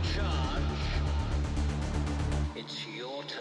charge. It's your turn.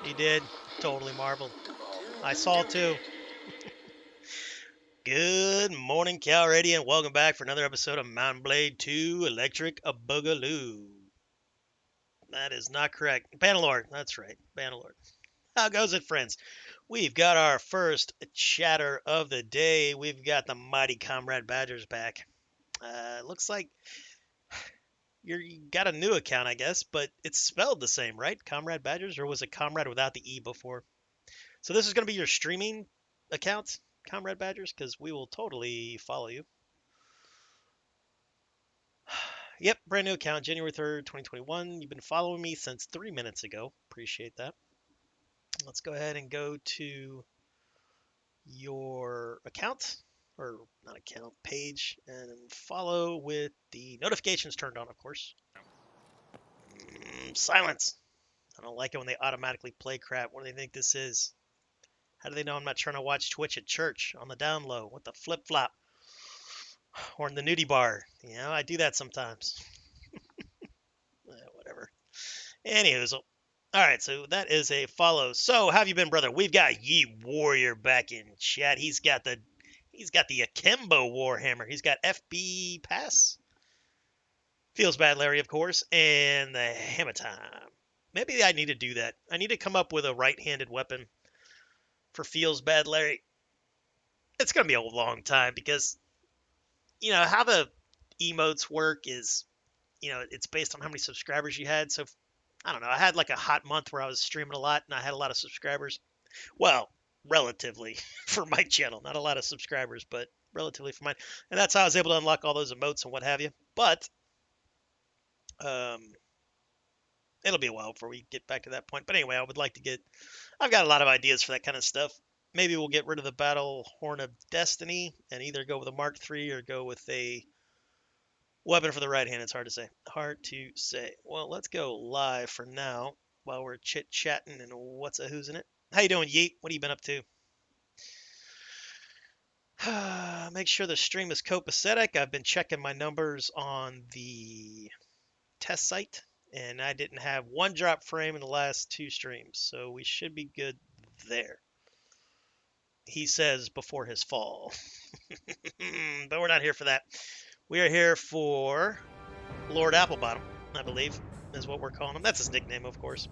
He did. Totally marveled. I saw too. Good morning, Cal Radio, and welcome back for another episode of Mountain Blade 2 Electric Boogaloo. That is not correct. Bannerlord. That's right. Bannerlord. How goes it, friends? We've got our first chatter of the day. We've got the mighty Comrade Badgers back. Looks like you got a new account, I guess, but it's spelled the same, right? Comrade Badgers, or was it Comrade without the E before? So this is going to be your streaming account, Comrade Badgers, because we will totally follow you. Yep, brand new account, January 3rd, 2021. You've been following me since 3 minutes ago. Appreciate that. Let's go ahead and go to your account, or not account, page, and follow with the notifications turned on, of course. Silence. I don't like it when they automatically play crap. What do they think this is? How do they know I'm not trying to watch Twitch at church on the down low? What the flip flop? Or in the nudie bar. You know, I do that sometimes. Whatever. Anywho, all right, so that is a follow. So, how have you been, brother? We've got Ye Warrior back in chat. He's got the Akimbo Warhammer. He's got FB Pass. Feels bad, Larry, of course, and the Hammer Time. Maybe I need to do that. I need to come up with a right-handed weapon for Feels Bad, Larry. It's gonna be a long time because you know how the emotes work is, you know, it's based on how many subscribers you had. So I don't know. I had like a hot month where I was streaming a lot and I had a lot of subscribers. Well, relatively for my channel, not a lot of subscribers, but relatively for mine. And that's how I was able to unlock all those emotes and what have you. But it'll be a while before we get back to that point. But anyway, I've got a lot of ideas for that kind of stuff. Maybe we'll get rid of the Battle Horn of Destiny and either go with a Mark III or go with a weapon for the right hand. It's hard to say. Hard to say. Well, let's go live for now while we're chit-chatting and what's a who's in it. How you doing, Yeet? What have you been up to? Make sure the stream is copacetic. I've been checking my numbers on the test site, and I didn't have one drop frame in the last 2 streams, so we should be good there. He says before his fall. But we're not here for that. We are here for Lord Applebottom, I believe, is what we're calling him. That's his nickname, of course.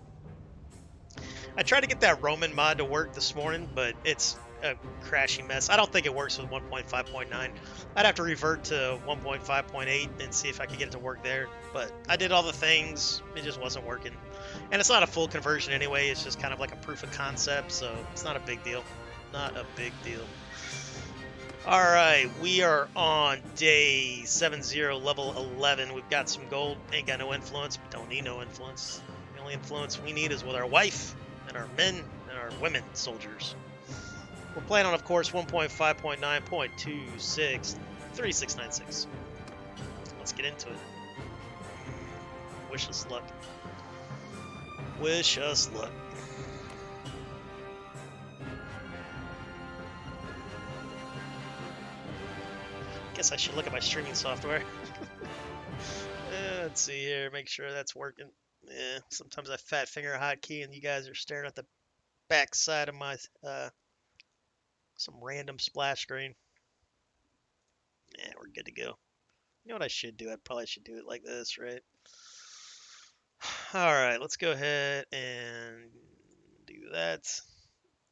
I tried to get that Roman mod to work this morning, but it's a crashy mess. I don't think it works with 1.5.9. I'd have to revert to 1.5.8 and see if I could get it to work there. But I did all the things. It just wasn't working. And it's not a full conversion anyway. It's just kind of like a proof of concept, so it's not a big deal. Not a big deal. All right, we are on day 70, level 11. We've got some gold. Ain't got no influence. We don't need no influence. The only influence we need is with our wife and our men and our women soldiers. We're playing on, of course, 1.5.9.263696. Let's get into it. Wish us luck. Wish us luck. Guess I should look at my streaming software. Let's see here, make sure that's working. Yeah, sometimes I fat finger a hotkey and you guys are staring at the back side of my some random splash screen. Yeah, we're good to go. You know what I should do? I probably should do it like this, right? All right, let's go ahead and do that.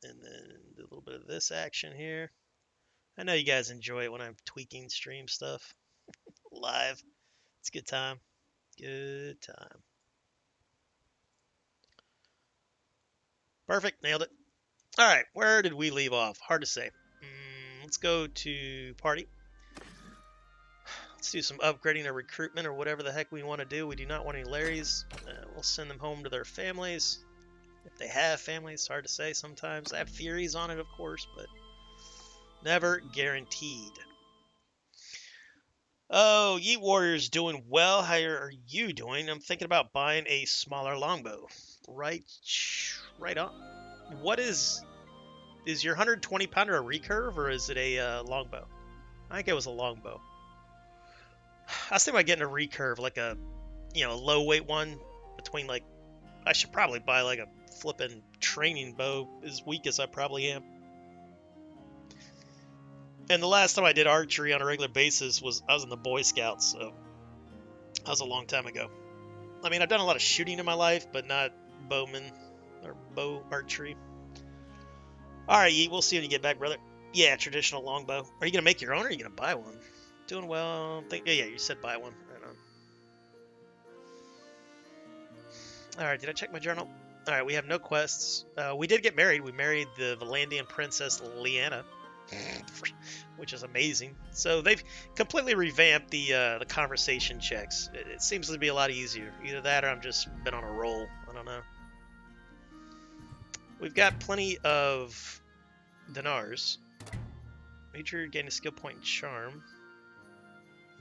And then do a little bit of this action here. I know you guys enjoy it when I'm tweaking stream stuff live. It's a good time. Good time. Perfect. Nailed it. All right. Where did we leave off? Hard to say. Let's go to party. Let's do some upgrading or recruitment or whatever the heck we want to do. We do not want any Larrys. We'll send them home to their families. If they have families, it's hard to say sometimes. I have theories on it, of course, but never guaranteed. Oh, Yeet Warrior's doing well. How are you doing? I'm thinking about buying a smaller longbow. Right on. What is your 120 pounder a recurve or is it a longbow? I think it was a longbow. I was thinking about getting a recurve, like a low weight one between like. I should probably buy like a flippin' training bow, as weak as I probably am. And the last time I did archery on a regular basis I was in the Boy Scouts, so that was a long time ago. I mean, I've done a lot of shooting in my life, but not bowman or bow archery. All right, Yeet, we'll see when you get back, brother. Yeah, traditional longbow. Are you gonna make your own, or are you gonna buy one? Doing well. Yeah, you said buy one. Right on. All right, did I check my journal? All right, we have no quests. We did get married. We married the Valandian princess Lyanna, which is amazing. So they've completely revamped the conversation checks. It seems to be a lot easier. Either that or I'm just been on a roll. I don't know. We've got plenty of dinars. Major gain a skill point in charm.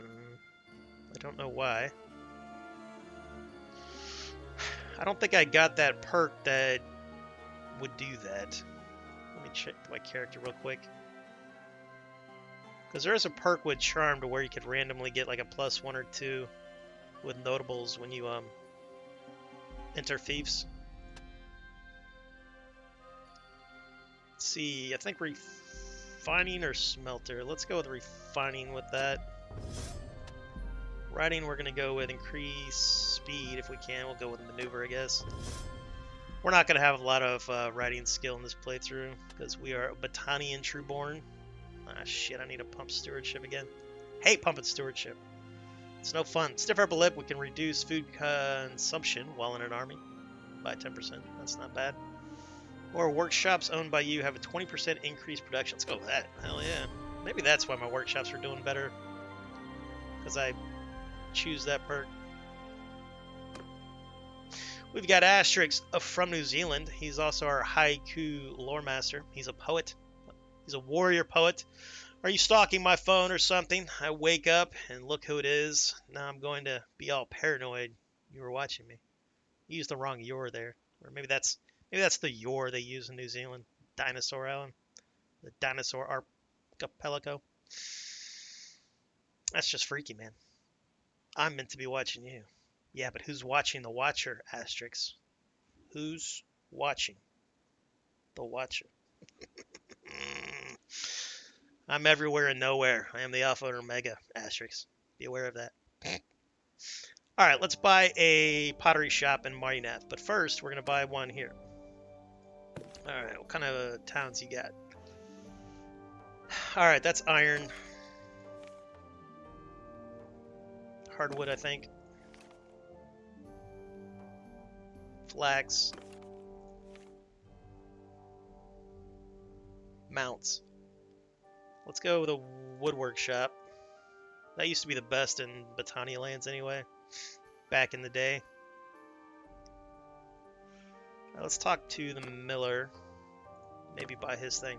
I don't know why. I don't think I got that perk that would do that. Let me check my character real quick. Because there is a perk with charm to where you could randomly get like a +1 or 2 with notables when you enter fiefs. Let's see, I think refining or smelter. Let's go with refining with that. Riding, we're going to go with increase speed if we can. We'll go with maneuver, I guess. We're not going to have a lot of riding skill in this playthrough because we are Battanian Trueborn. Ah, shit, I need to pump stewardship again. Hate pumping stewardship. It's no fun. Stiff upper lip, we can reduce food consumption while in an army by 10%. That's not bad. Or workshops owned by you have a 20% increased production. Let's go with that. Hell yeah. Maybe that's why my workshops are doing better. Because I choose that perk. We've got Asterix from New Zealand. He's also our haiku lore master. He's a poet. He's a warrior poet. Are you stalking my phone or something? I wake up and look who it is. Now I'm going to be all paranoid. You were watching me. You used the wrong "you're" there. Or maybe that's the "you're" they use in New Zealand. Dinosaur Island. The dinosaur archipelago. That's just freaky, man. I'm meant to be watching you. Yeah, but who's watching the Watcher, Asterix? Who's watching the Watcher? I'm everywhere and nowhere. I am the Alpha and Omega, Asterix. Be aware of that. All right, let's buy a pottery shop in Marinath. But first, we're going to buy one here. All right, what kind of towns you got? All right, that's iron. Hardwood, I think. Flax. Mounts. Let's go with a woodwork shop. That used to be the best in Botania lands anyway, back in the day. Right, let's talk to the miller. Maybe buy his thing.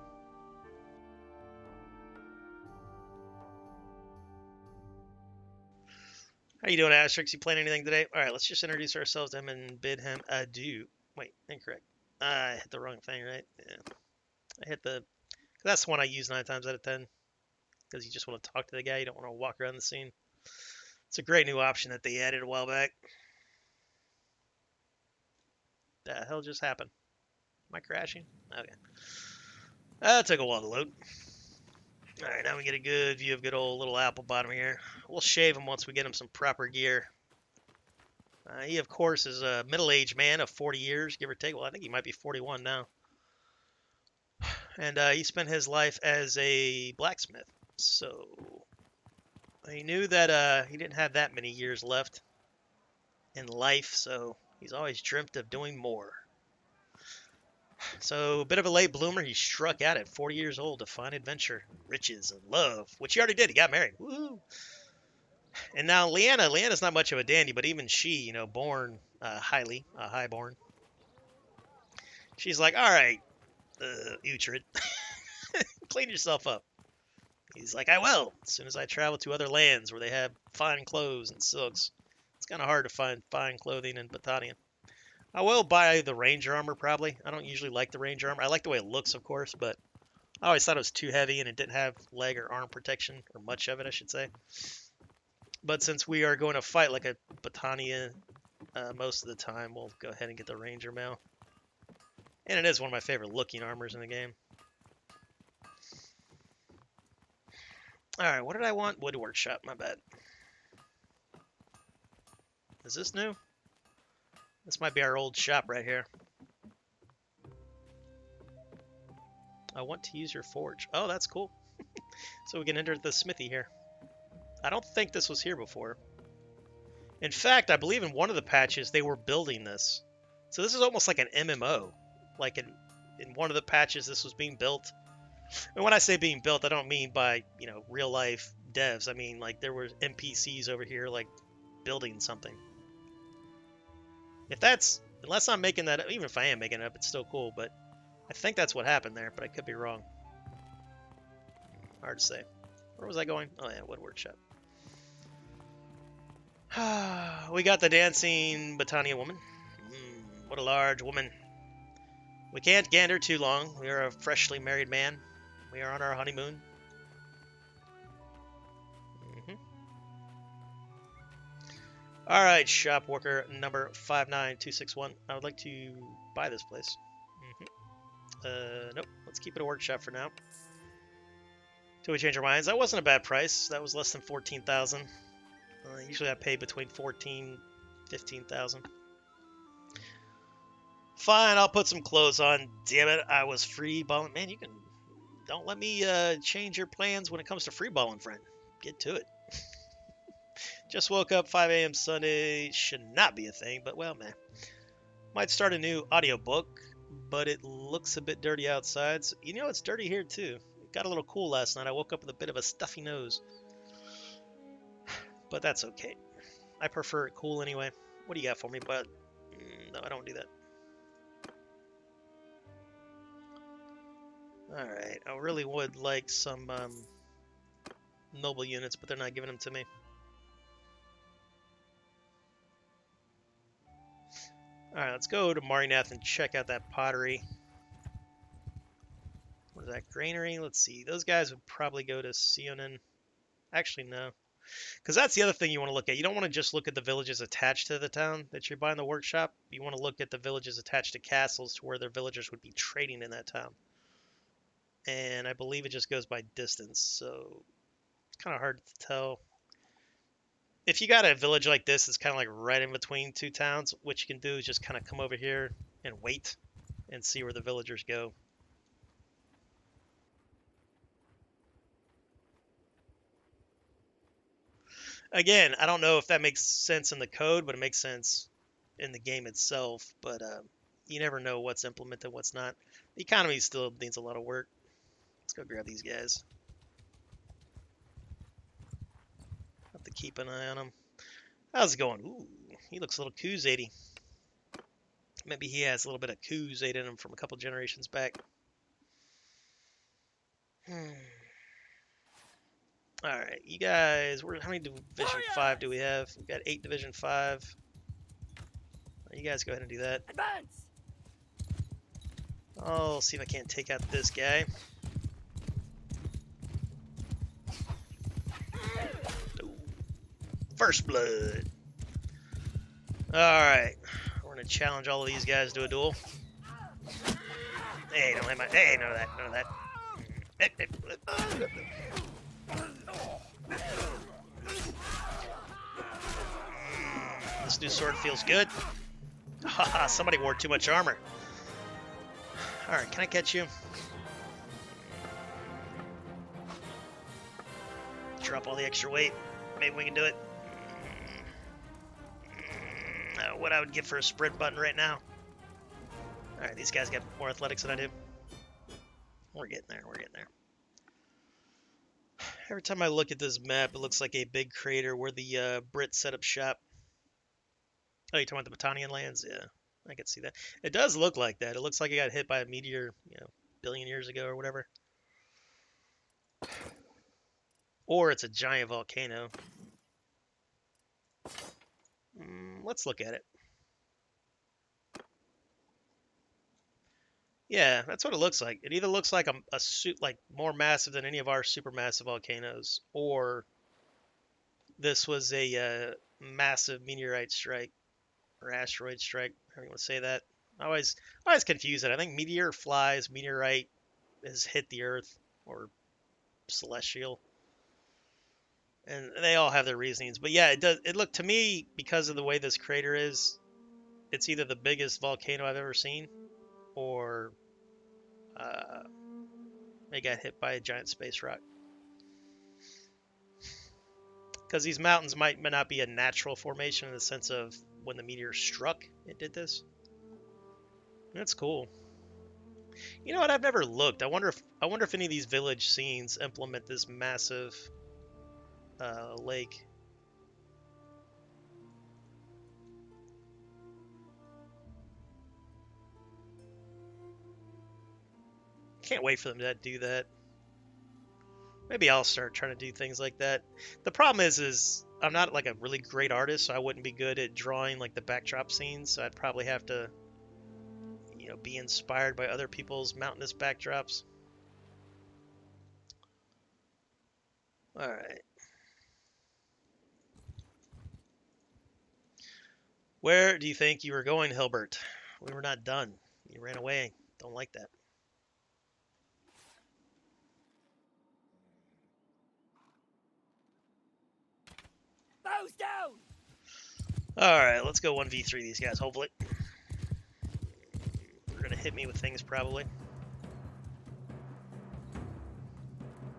How you doing, Asterix? You playing anything today? All right, let's just introduce ourselves to him and bid him adieu. Wait, incorrect. I hit the wrong thing, right? Yeah. I hit the... That's the one I use 9 times out of 10. Because you just want to talk to the guy. You don't want to walk around the scene. It's a great new option that they added a while back. The hell just happened? Am I crashing? Okay. That took a while to load. Alright, now we get a good view of good old little apple bottom here. We'll shave him once we get him some proper gear. He, of course, is a middle-aged man of 40 years, give or take. Well, I think he might be 41 now. And he spent his life as a blacksmith. So he knew that he didn't have that many years left in life, so he's always dreamt of doing more. So, a bit of a late bloomer, he struck out at 40 years old to find adventure, riches, and love, which he already did. He got married. Woo! And now Leanna's not much of a dandy, but even she, born highborn, she's like, all right, Uhtred, clean yourself up. He's like, I will, as soon as I travel to other lands where they have fine clothes and silks. It's kind of hard to find fine clothing in Battanian. I will buy the ranger armor, probably. I don't usually like the ranger armor. I like the way it looks, of course, but I always thought it was too heavy and it didn't have leg or arm protection, or much of it, I should say. But since we are going to fight like a Battania most of the time, we'll go ahead and get the ranger mail. And it is one of my favorite looking armors in the game. Alright, what did I want? Wood workshop, my bad. Is this new? This might be our old shop right here. I want to use your forge. Oh, that's cool. So we can enter the smithy here. I don't think this was here before. In fact, I believe in one of the patches they were building this. So this is almost like an MMO. Like in one of the patches this was being built. And when I say being built, I don't mean by, real life devs. I mean like there were NPCs over here like building something. Unless I'm making that up, even if I am making it up, it's still cool, but I think that's what happened there, but I could be wrong. Hard to say. Where was I going? Oh yeah, wood workshop. We got the dancing Battania woman. What a large woman. We can't gander too long. We are a freshly married man. We are on our honeymoon. Alright, shop worker number 59261. I would like to buy this place. Nope. Let's keep it a workshop for now. Till we change our minds. That wasn't a bad price. That was less than 14,000. Usually I pay between 14,000 15,000. Fine, I'll put some clothes on. Damn it, I was free balling. Man, don't let me change your plans when it comes to free balling, friend. Get to it. Just woke up 5 a.m. Sunday. Should not be a thing, but well, man. Might start a new audiobook, but it looks a bit dirty outside. So, it's dirty here too. It got a little cool last night. I woke up with a bit of a stuffy nose. But that's okay. I prefer it cool anyway. What do you got for me, bud? No, I don't do that. Alright, I really would like some noble units, but they're not giving them to me. Alright, let's go to Marinath and check out that pottery. What is that? Granary? Let's see. Those guys would probably go to Sionin. Actually, no. Because that's the other thing you want to look at. You don't want to just look at the villages attached to the town that you're buying the workshop. You want to look at the villages attached to castles to where their villagers would be trading in that town. And I believe it just goes by distance, so it's kind of hard to tell. If you got a village like this, it's kind of like right in between two towns. What you can do is just kind of come over here and wait and see where the villagers go. Again, I don't know if that makes sense in the code, but it makes sense in the game itself. But you never know what's implemented, what's not. The economy still needs a lot of work. Let's go grab these guys. Have to keep an eye on him. How's it going? Ooh, he looks a little Kuz-80. Maybe he has a little bit of Kuz-8 in him from a couple generations back. Alright, you guys, how many Division 5 do we have? We've got 8 Division 5. You guys go ahead and do that. Advance! I'll see if I can't take out this guy. First blood. Alright. We're gonna challenge all of these guys to a duel. Hey, don't hit my. Hey, none of that. None of that. This new sword feels good. Haha, somebody wore too much armor. Alright, can I catch you? Drop all the extra weight. Maybe we can do it. What I would give for a sprint button right now. Alright, these guys got more athletics than I do. We're getting there, we're getting there. Every time I look at this map, it looks like a big crater where the Brits set up shop. Oh, you're talking about the Battanian lands? Yeah, I can see that. It does look like that. It looks like it got hit by a meteor, billion years ago or whatever. Or it's a giant volcano. Let's look at it. Yeah, that's what it looks like. It either looks like a suit like more massive than any of our supermassive volcanoes, or this was a massive meteorite strike or asteroid strike. How do you want to say that? I always confuse it. I think meteor flies, meteorite has hit the Earth, or celestial, and they all have their reasonings. But yeah, it does. It looked to me, because of the way this crater is, it's either the biggest volcano I've ever seen, or uh, it got hit by a giant space rock. Because these mountains might not be a natural formation in the sense of when the meteor struck, it did this. That's cool. You know what? I've never looked. I wonder if any of these village scenes implement this massive lake. Can't wait for them to do that. Maybe I'll start trying to do things like that. The problem is I'm not like a really great artist, so I wouldn't be good at drawing like the backdrop scenes. So I'd probably have to, be inspired by other people's mountainous backdrops. All right. Where do you think you were going, Hilbert? We were not done. You ran away. Don't like that. Bows down! Alright, let's go 1v3 these guys, hopefully. They're gonna hit me with things, probably.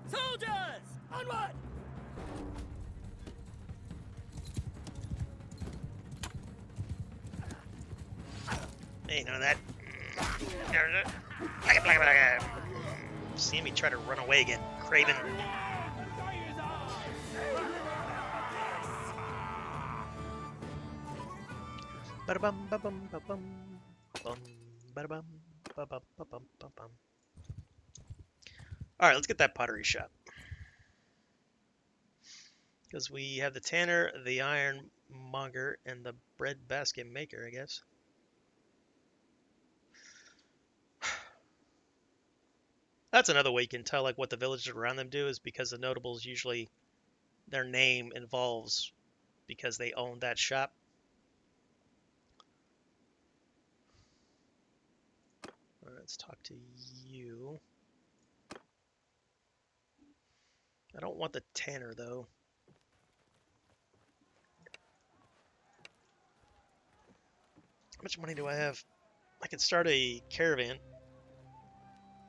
Soldiers! Onward! Ain't none of that. See me try to run away again, Craven. Ba-da-bum, ba-bum, ba-bum, bum, ba-da-bum, ba-bum, ba-bum, ba-bum. All right, let's get that pottery shop. Because we have the tanner, the ironmonger, and the bread basket maker, I guess. That's another way you can tell like what the villagers around them do, is because the notables usually, their name involves because they own that shop. All right, let's talk to you. I don't want the tanner though. How much money do I have? I can start a caravan.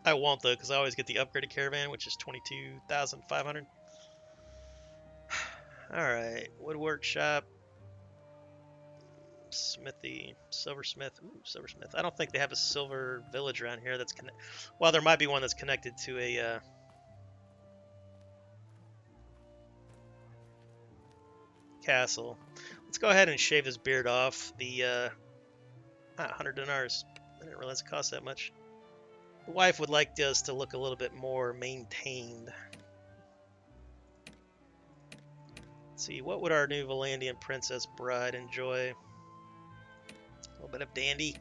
I won't though, because I always get the upgraded caravan, which is 22,500. All right, wood workshop, smithy, silversmith. Ooh, silversmith. I don't think they have a silver village around here that's connected. Well, there might be one that's connected to a castle. Let's go ahead and shave his beard off. The 100 dinars. I didn't realize it cost that much. The wife would like us to look a little bit more maintained. Let's see, what would our new Valandian princess bride enjoy? A little bit of dandy.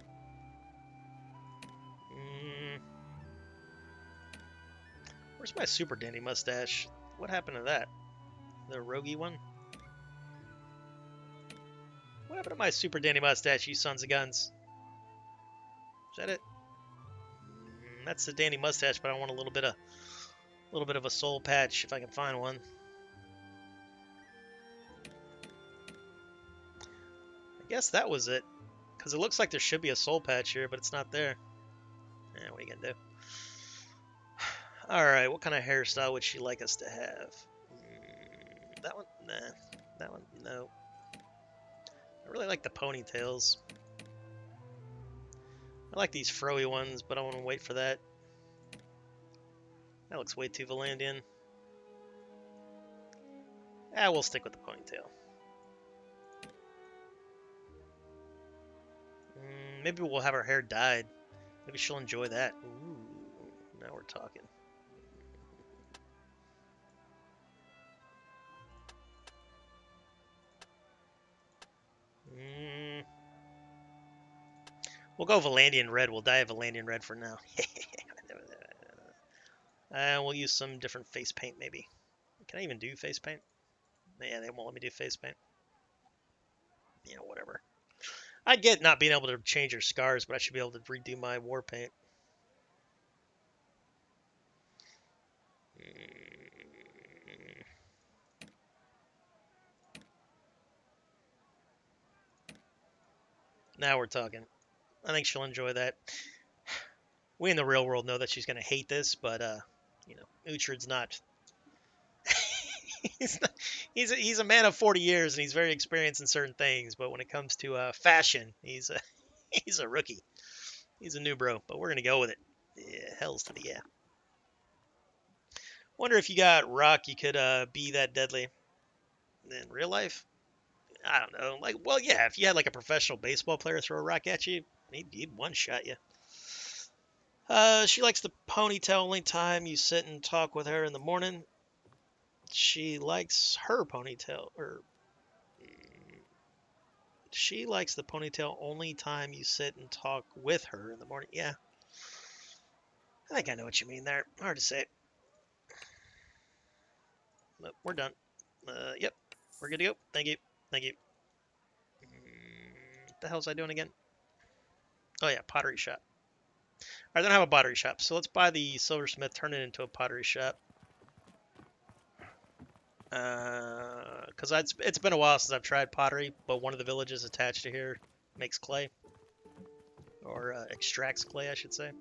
Where's my super dandy mustache? What happened to that? The roguey one? What happened to my super dandy mustache, you sons of guns? Is that it? That's the dandy mustache, but I want a little bit of a soul patch if I can find one. I guess that was it, because it looks like there should be a soul patch here, but it's not there. What are you gonna do? All right, what kind of hairstyle would she like us to have? That one, nah. That one, no. I really like the ponytails. I like these froey ones, but I want to wait for that. That looks way too Valandian. Ah, we'll stick with the ponytail. Maybe we'll have her hair dyed. Maybe she'll enjoy that. Ooh, now we're talking. We'll go Valandian red. We'll dye a Valandian red for now. And we'll use some different face paint, maybe. Can I even do face paint? Yeah, they won't let me do face paint. Yeah, whatever. I get not being able to change her scars, but I should be able to redo my war paint. Now we're talking. I think she'll enjoy that. We in the real world know that she's going to hate this, but, you know, Uhtred's not. he's a man of 40 years, and he's very experienced in certain things, but when it comes to fashion, he's a rookie. He's a new bro, but we're going to go with it. Yeah, hells to the yeah. Wonder if you got rock, you could be that deadly in real life. I don't know. Like, well, yeah, if you had like a professional baseball player throw a rock at you, he'd one-shot you. She likes the ponytail only time you sit and talk with her in the morning. She likes her ponytail, or she likes the ponytail only time you sit and talk with her in the morning. Yeah, I think I know what you mean there. Hard to say. But we're done. Yep, we're good to go. Thank you. Thank you. What the hell was I doing again? Oh yeah, pottery shop. I don't have a pottery shop, so let's buy the silversmith, turn it into a pottery shop. Because it's been a while since I've tried pottery, but one of the villages attached to here makes clay. Or extracts clay, I should say.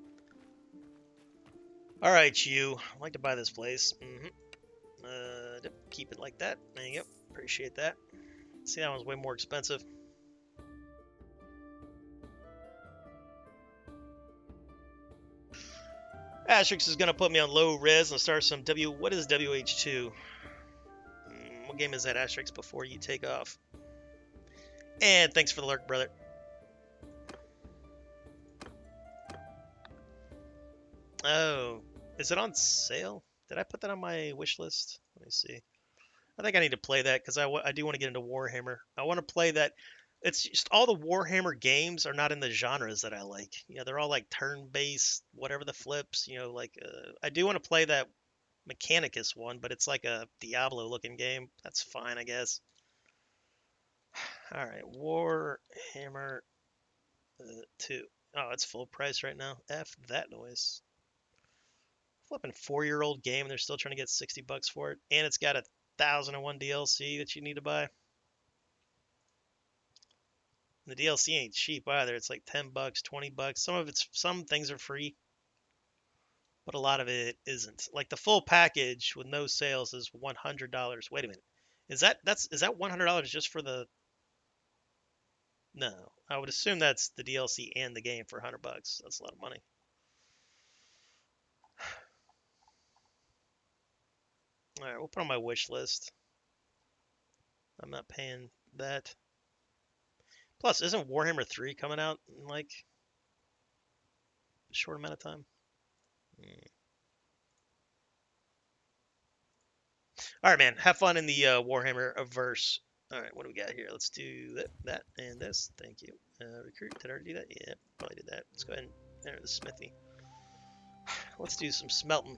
Alright, you. I'd like to buy this place. Keep it like that. There you go. Appreciate that. See, that one's way more expensive. Asterix is going to put me on low res and start some What is WH2? What game is that, Asterix, before you take off? And thanks for the lurk, brother. Oh, is it on sale? Did I put that on my wish list? Let me see. I think I need to play that because I do want to get into Warhammer. I want to play that. It's just all the Warhammer games are not in the genres that I like. You know, they're all like turn-based, whatever the flips. You know, like I do want to play that Mechanicus one, but it's like a Diablo-looking game. That's fine, I guess. All right, Warhammer 2. Oh, it's full price right now. F that noise. Flipping 4-year-old game, and they're still trying to get $60 for it, and it's got 1,001 DLC that you need to buy. The DLC ain't cheap either. It's like $10, $20. Some things are free, but a lot of it isn't. Like the full package with no sales is $100. Wait a minute, is that $100 just for the? No, I would assume that's the DLC and the game for $100. That's a lot of money. All right, we'll put on my wish list. I'm not paying that. Plus, isn't Warhammer 3 coming out in like a short amount of time? All right, man. Have fun in the Warhammer verse. All right, what do we got here? Let's do that, and this. Thank you. Recruit. Did I already do that? Yeah, probably did that. Let's go ahead and enter the smithy. Let's do some smelting.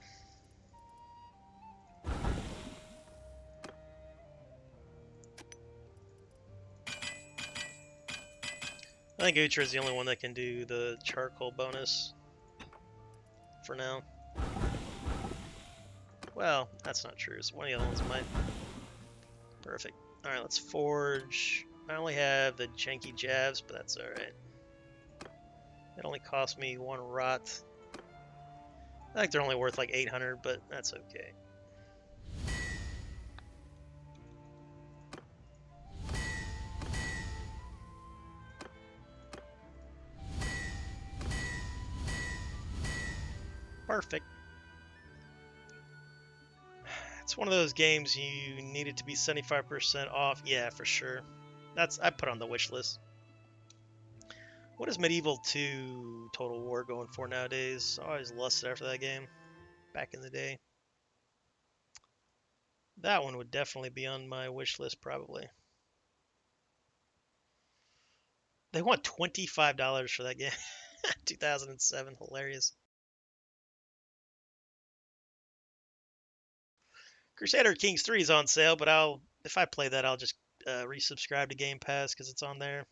I think Uhtred is the only one that can do the charcoal bonus for now. Well, that's not true. So one of the other ones might. Perfect. All right, let's forge. I only have the janky jabs, but that's all right. It only cost me 1 rot. I think they're only worth like 800, but that's okay. Perfect. It's one of those games you need it to be 75% off. Yeah, for sure. I put on the wish list. What is Medieval 2 Total War going for nowadays? I always lusted after that game back in the day. That one would definitely be on my wish list, probably. They want $25 for that game. 2007, hilarious. Crusader Kings 3 is on sale, but if I play that, I'll just resubscribe to Game Pass because it's on there.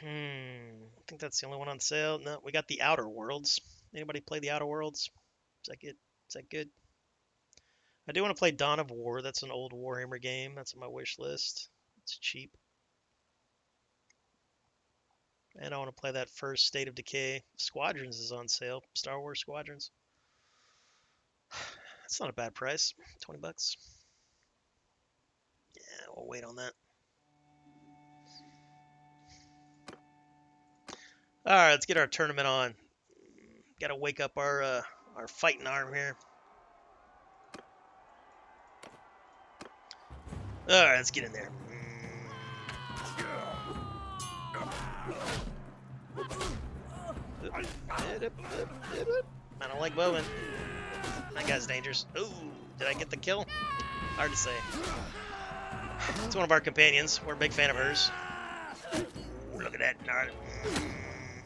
I think that's the only one on sale. No, we got the Outer Worlds. Anybody play the Outer Worlds? Is that good? Is that good? I do want to play Dawn of War. That's an old Warhammer game. That's on my wish list. It's cheap. And I want to play that first State of Decay. Squadrons is on sale. Star Wars Squadrons. That's not a bad price. 20 bucks. Yeah, we'll wait on that. All right, let's get our tournament on. Got to wake up our fighting arm here. All right, let's get in there. I don't like bowing. That guy's dangerous. Ooh, did I get the kill? Hard to say. It's one of our companions. We're a big fan of hers. Ooh, look at that.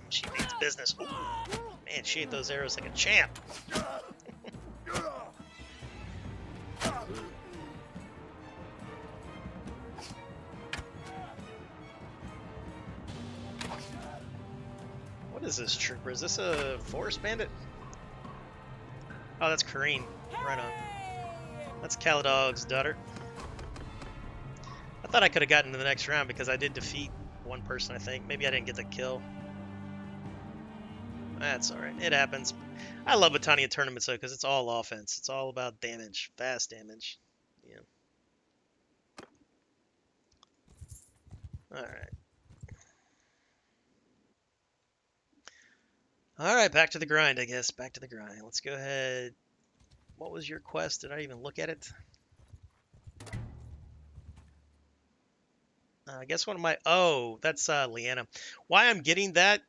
She means business. Ooh, man, she hit those arrows like a champ. What is this trooper? Is this a forest bandit? Oh, that's Kareen. Right on. That's Caladog's daughter. I thought I could have gotten to the next round because I did defeat one person, I think. Maybe I didn't get the kill. That's alright. It happens. I love Battania tournaments, though, because it's all offense. It's all about damage. Fast damage. Yeah. Alright. Alright, back to the grind, I guess. Back to the grind. Let's go ahead. What was your quest? Did I even look at it? I guess one of my... Oh, that's Leanna. Why I'm getting that,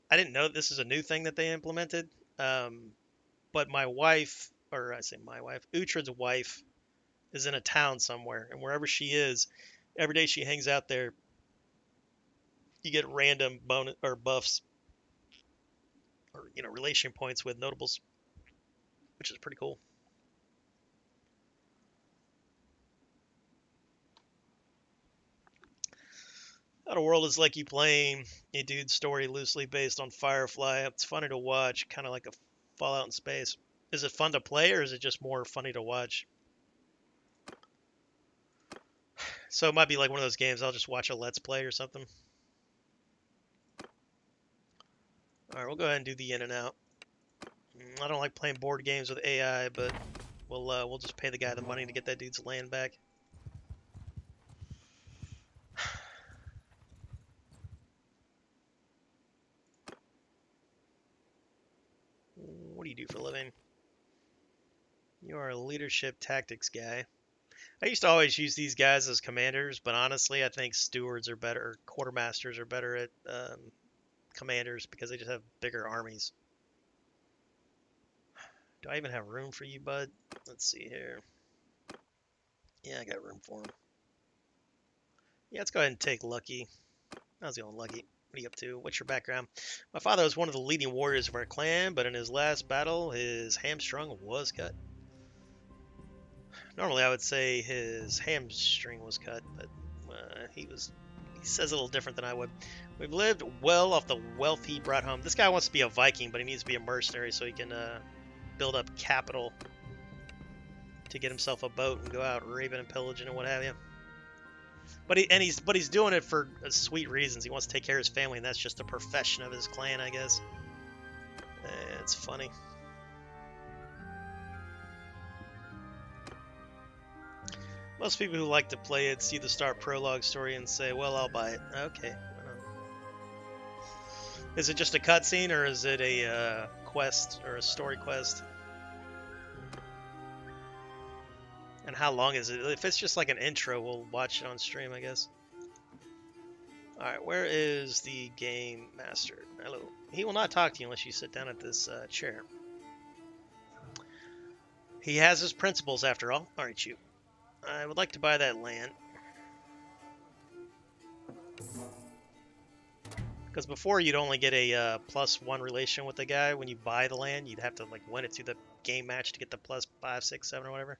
I didn't know this is a new thing that they implemented. But my wife, or I say my wife, Uhtred's wife, is in a town somewhere. And wherever she is, every day she hangs out there, you get random bonus or buffs or, relation points with notables, which is pretty cool. Outer World is like you playing a dude's story loosely based on Firefly. It's funny to watch, kind of like a Fallout in space. Is it fun to play, or is it just more funny to watch? So it might be like one of those games I'll just watch a Let's Play or something. Alright, we'll go ahead and do the in and out. I don't like playing board games with AI, but we'll just pay the guy the money to get that dude's land back. What do you do for a living? You are a leadership tactics guy. I used to always use these guys as commanders, but honestly, I think stewards are better, or quartermasters are better at commanders because they just have bigger armies. Do I even have room for you, bud? Let's see here. Yeah, I got room for him. Yeah, let's go ahead and take Lucky. I was going Lucky. What are you up to? What's your background? My father was one of the leading warriors of our clan, but in his last battle, his hamstrung was cut. Normally, I would say his hamstring was cut, but he says a little different than I would. We've lived well off the wealth he brought home. This guy wants to be a Viking, but he needs to be a mercenary so he can build up capital to get himself a boat and go out raving and pillaging and what have you. But he's doing it for sweet reasons. He wants to take care of his family, and that's just the profession of his clan, I guess. It's funny. Most people who like to play it see the start prologue story and say, well, I'll buy it. Okay. Is it just a cutscene, or is it a quest or a story quest? And how long is it? If it's just like an intro, we'll watch it on stream, I guess. Alright, where is the game master? Hello. He will not talk to you unless you sit down at this chair. He has his principles, after all. Alright, you. I would like to buy that land. Because before, you'd only get a +1 relation with the guy. When you buy the land, you'd have to like win it through the game match to get the +5, 6, 7, or whatever.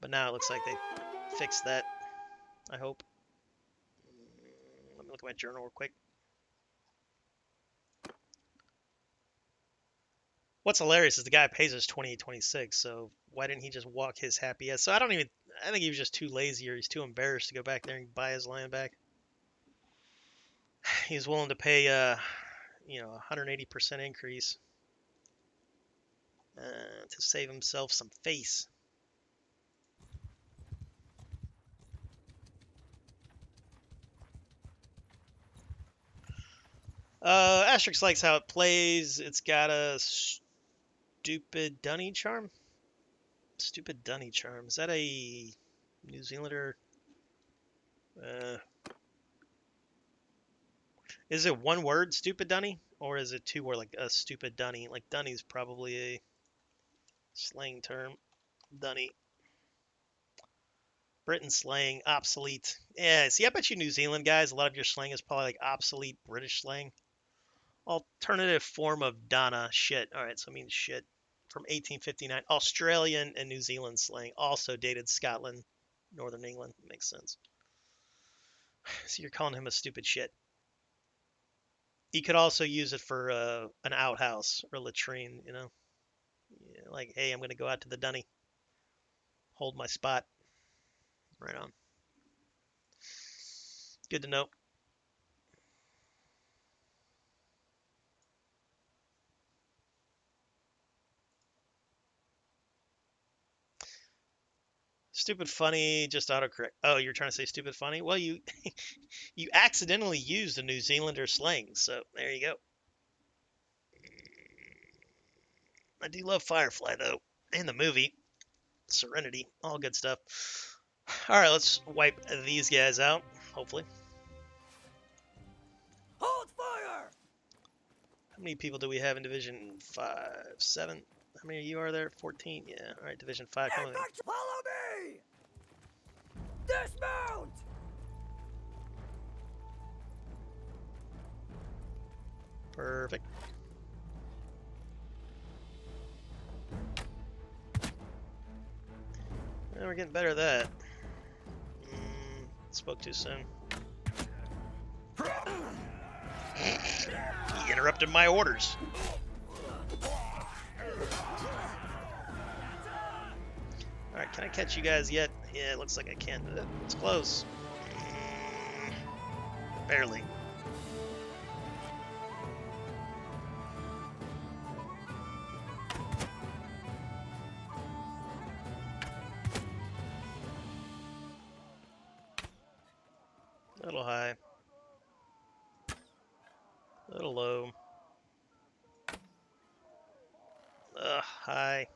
But now it looks like they fixed that, I hope. Let me look at my journal real quick. What's hilarious is the guy pays us 28.26, so why didn't he just walk his happy ass? So I think he was just too lazy, or he's too embarrassed to go back there and buy his land back. He's willing to pay, 180% increase to save himself some face. Asterix likes how it plays. It's got a stupid dunny charm. Stupid dunny charm. Is that a New Zealander? Is it one word, stupid dunny? Or is it two word, like a stupid dunny? Like dunny's probably a slang term. Dunny. Britain slang, obsolete. Yeah, see, I bet you New Zealand guys, a lot of your slang is probably like obsolete British slang. Alternative form of Donna, shit. Alright, so it means shit. From 1859. Australian and New Zealand slang. Also dated Scotland, Northern England. Makes sense. So you're calling him a stupid shit. You could also use it for an outhouse or latrine, you know? Yeah, like, hey, I'm going to go out to the dunny. Hold my spot. Right on. Good to know. Stupid funny, just autocorrect. Oh, you're trying to say stupid funny? Well, you you accidentally used a New Zealander slang, so there you go. I do love Firefly though, and the movie Serenity, all good stuff. All right, let's wipe these guys out. Hopefully. Hold fire! How many people do we have in Division 5? 7? How many of you are there? 14? Yeah. All right, Division 5. Come on. Follow me! Dismount! Perfect. Well, we're getting better at that. Spoke too soon. He interrupted my orders. Alright, can I catch you guys yet? Yeah, it looks like I can. It's close. Barely. A little high. A little low. High.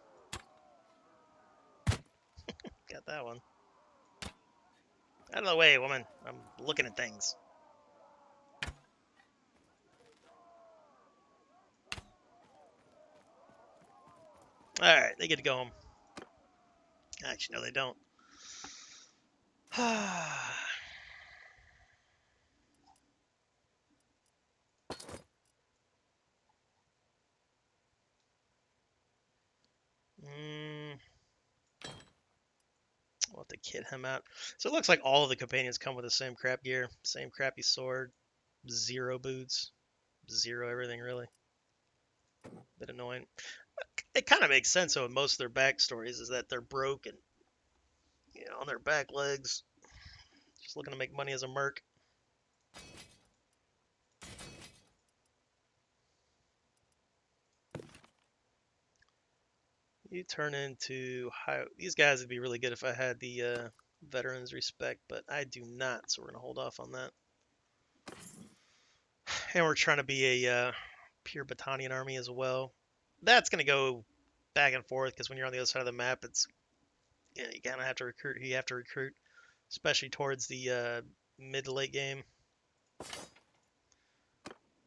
Got that one. Out of the way, woman. I'm looking at things. Alright, they get to go home. Actually, no, they don't. We'll have to kit him out. So it looks like all of the companions come with the same crap gear. Same crappy sword. 0 boots. 0 everything, really. Bit annoying. It kind of makes sense, though, in most of their backstories, is that they're broken. You know, on their back legs. Just looking to make money as a merc. You turn into high. These guys would be really good if I had the veterans respect, but I do not, so we're going to hold off on that. And we're trying to be a pure Battanian army as well. That's going to go back and forth because when you're on the other side of the map, it's you kind of have to recruit who you have to recruit, especially towards the mid to late game.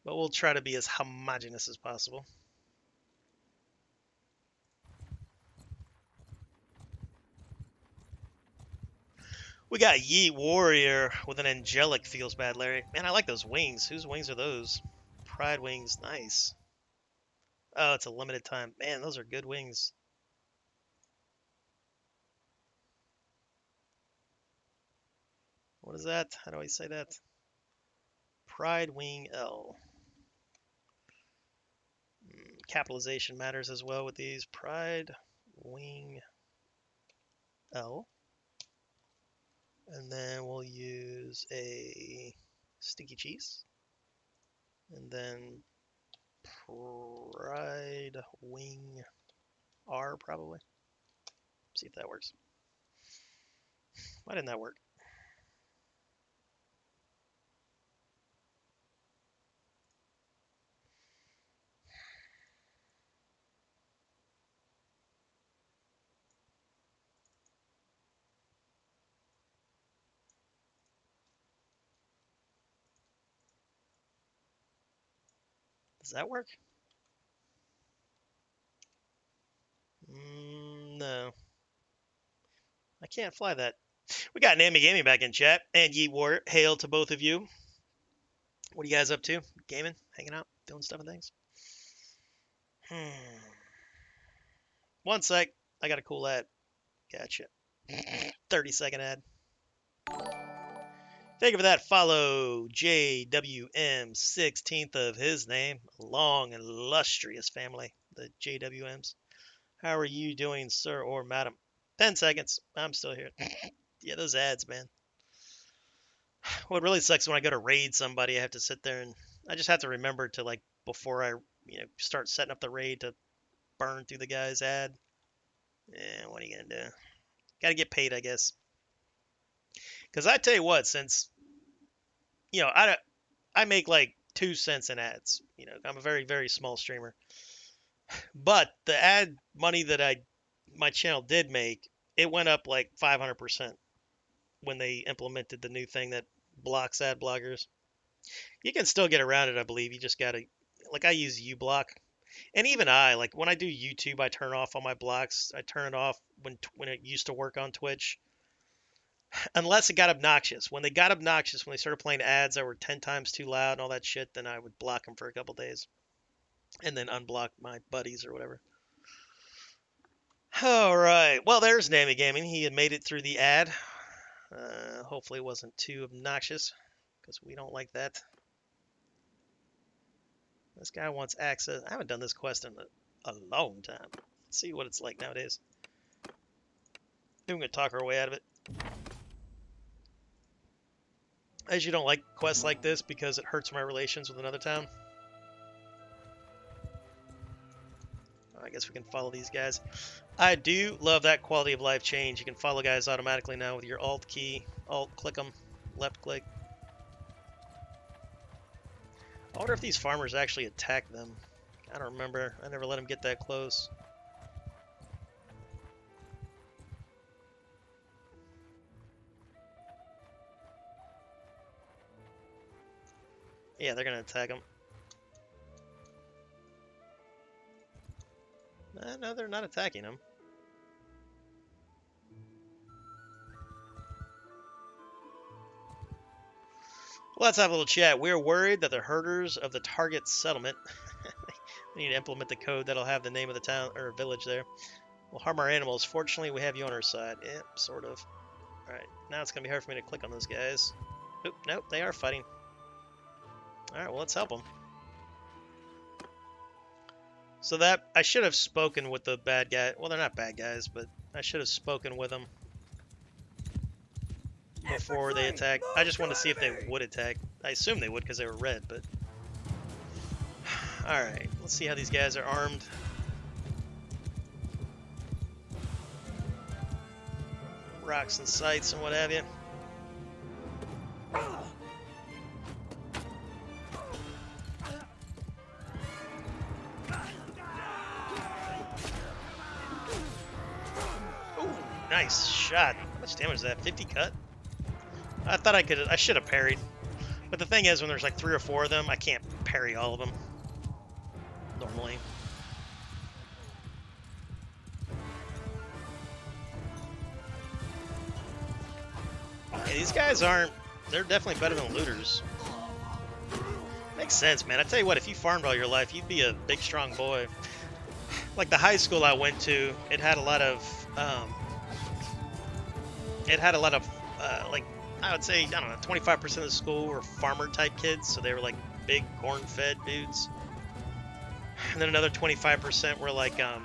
But we'll try to be as homogenous as possible. We got Yeet Warrior with an angelic feels bad, Larry. Man, I like those wings. Whose wings are those? Pride wings, nice. Oh, it's a limited time. Man, those are good wings. What is that? How do I say that? Pride Wing L. Capitalization matters as well with these. Pride Wing L. And then we'll use a stinky cheese. And then Pride Wing R probably. See if that works. Why didn't that work? Does that work? No. I can't fly that. We got Nami Gaming back in chat. And Yeet War, hail to both of you. What are you guys up to? Gaming? Hanging out? Doing stuff and things? 1 sec. I got a cool ad. Gotcha. 30-second ad. Thank you for that follow, JWM, 16th of his name. Long and illustrious family, the JWMs. How are you doing, sir or madam? 10 seconds. I'm still here. Yeah, those ads, man. What really sucks when I go to raid somebody, I have to sit there and I just have to remember to, like, before I start setting up the raid, to burn through the guy's ad. Yeah, what are you gonna do? Gotta get paid, I guess. Because I tell you what, since I make like 2 cents in ads. I'm a very, very small streamer. But the ad money that my channel did make, it went up like 500% when they implemented the new thing that blocks ad blockers. You can still get around it, I believe. You just gotta, like, I use uBlock. And even like when I do YouTube, I turn off all my blocks. I turn it off when it used to work on Twitch. Unless it got obnoxious. When they got obnoxious, when they started playing ads that were 10 times too loud and all that shit, then I would block them for a couple days. And then unblock my buddies or whatever. All right. Well, there's Nami Gaming. He had made it through the ad. Hopefully it wasn't too obnoxious, because we don't like that. This guy wants access. I haven't done this quest in a long time. Let's see what it's like nowadays. Maybe I'm going to talk our way out of it. I usually don't like quests like this because it hurts my relations with another town. I guess we can follow these guys. I do love that quality of life change. You can follow guys automatically now with your Alt key. Alt, click them, left click. I wonder if these farmers actually attack them. I don't remember. I never let them get that close. Yeah, they're going to attack them. No, they're not attacking them. Let's have a little chat. We're worried that the herders of the target settlement we need to implement the code that'll have the name of the town or village there. Will harm our animals. Fortunately, we have you on our side. Yep, sort of. Alright, now it's going to be hard for me to click on those guys. Oop, nope, they are fighting. Alright, well, let's help them. So that, I should have spoken with the bad guy. Well, they're not bad guys, but I should have spoken with them before they attack. I just wanted to see if they would attack. I assume they would because they were red, but... Alright, let's see how these guys are armed. Rocks and sights and what have you. Nice shot. How much damage is that? 50 cut? I thought I should have parried. But the thing is, when there's like 3 or 4 of them, I can't parry all of them. Normally. Yeah, these guys aren't... They're definitely better than looters. Makes sense, man. I tell you what, if you farmed all your life, you'd be a big, strong boy. Like the high school I went to, it had a lot of... like, I would say, I don't know, 25% of the school were farmer-type kids, so they were like big, corn-fed dudes. And then another 25% were like, the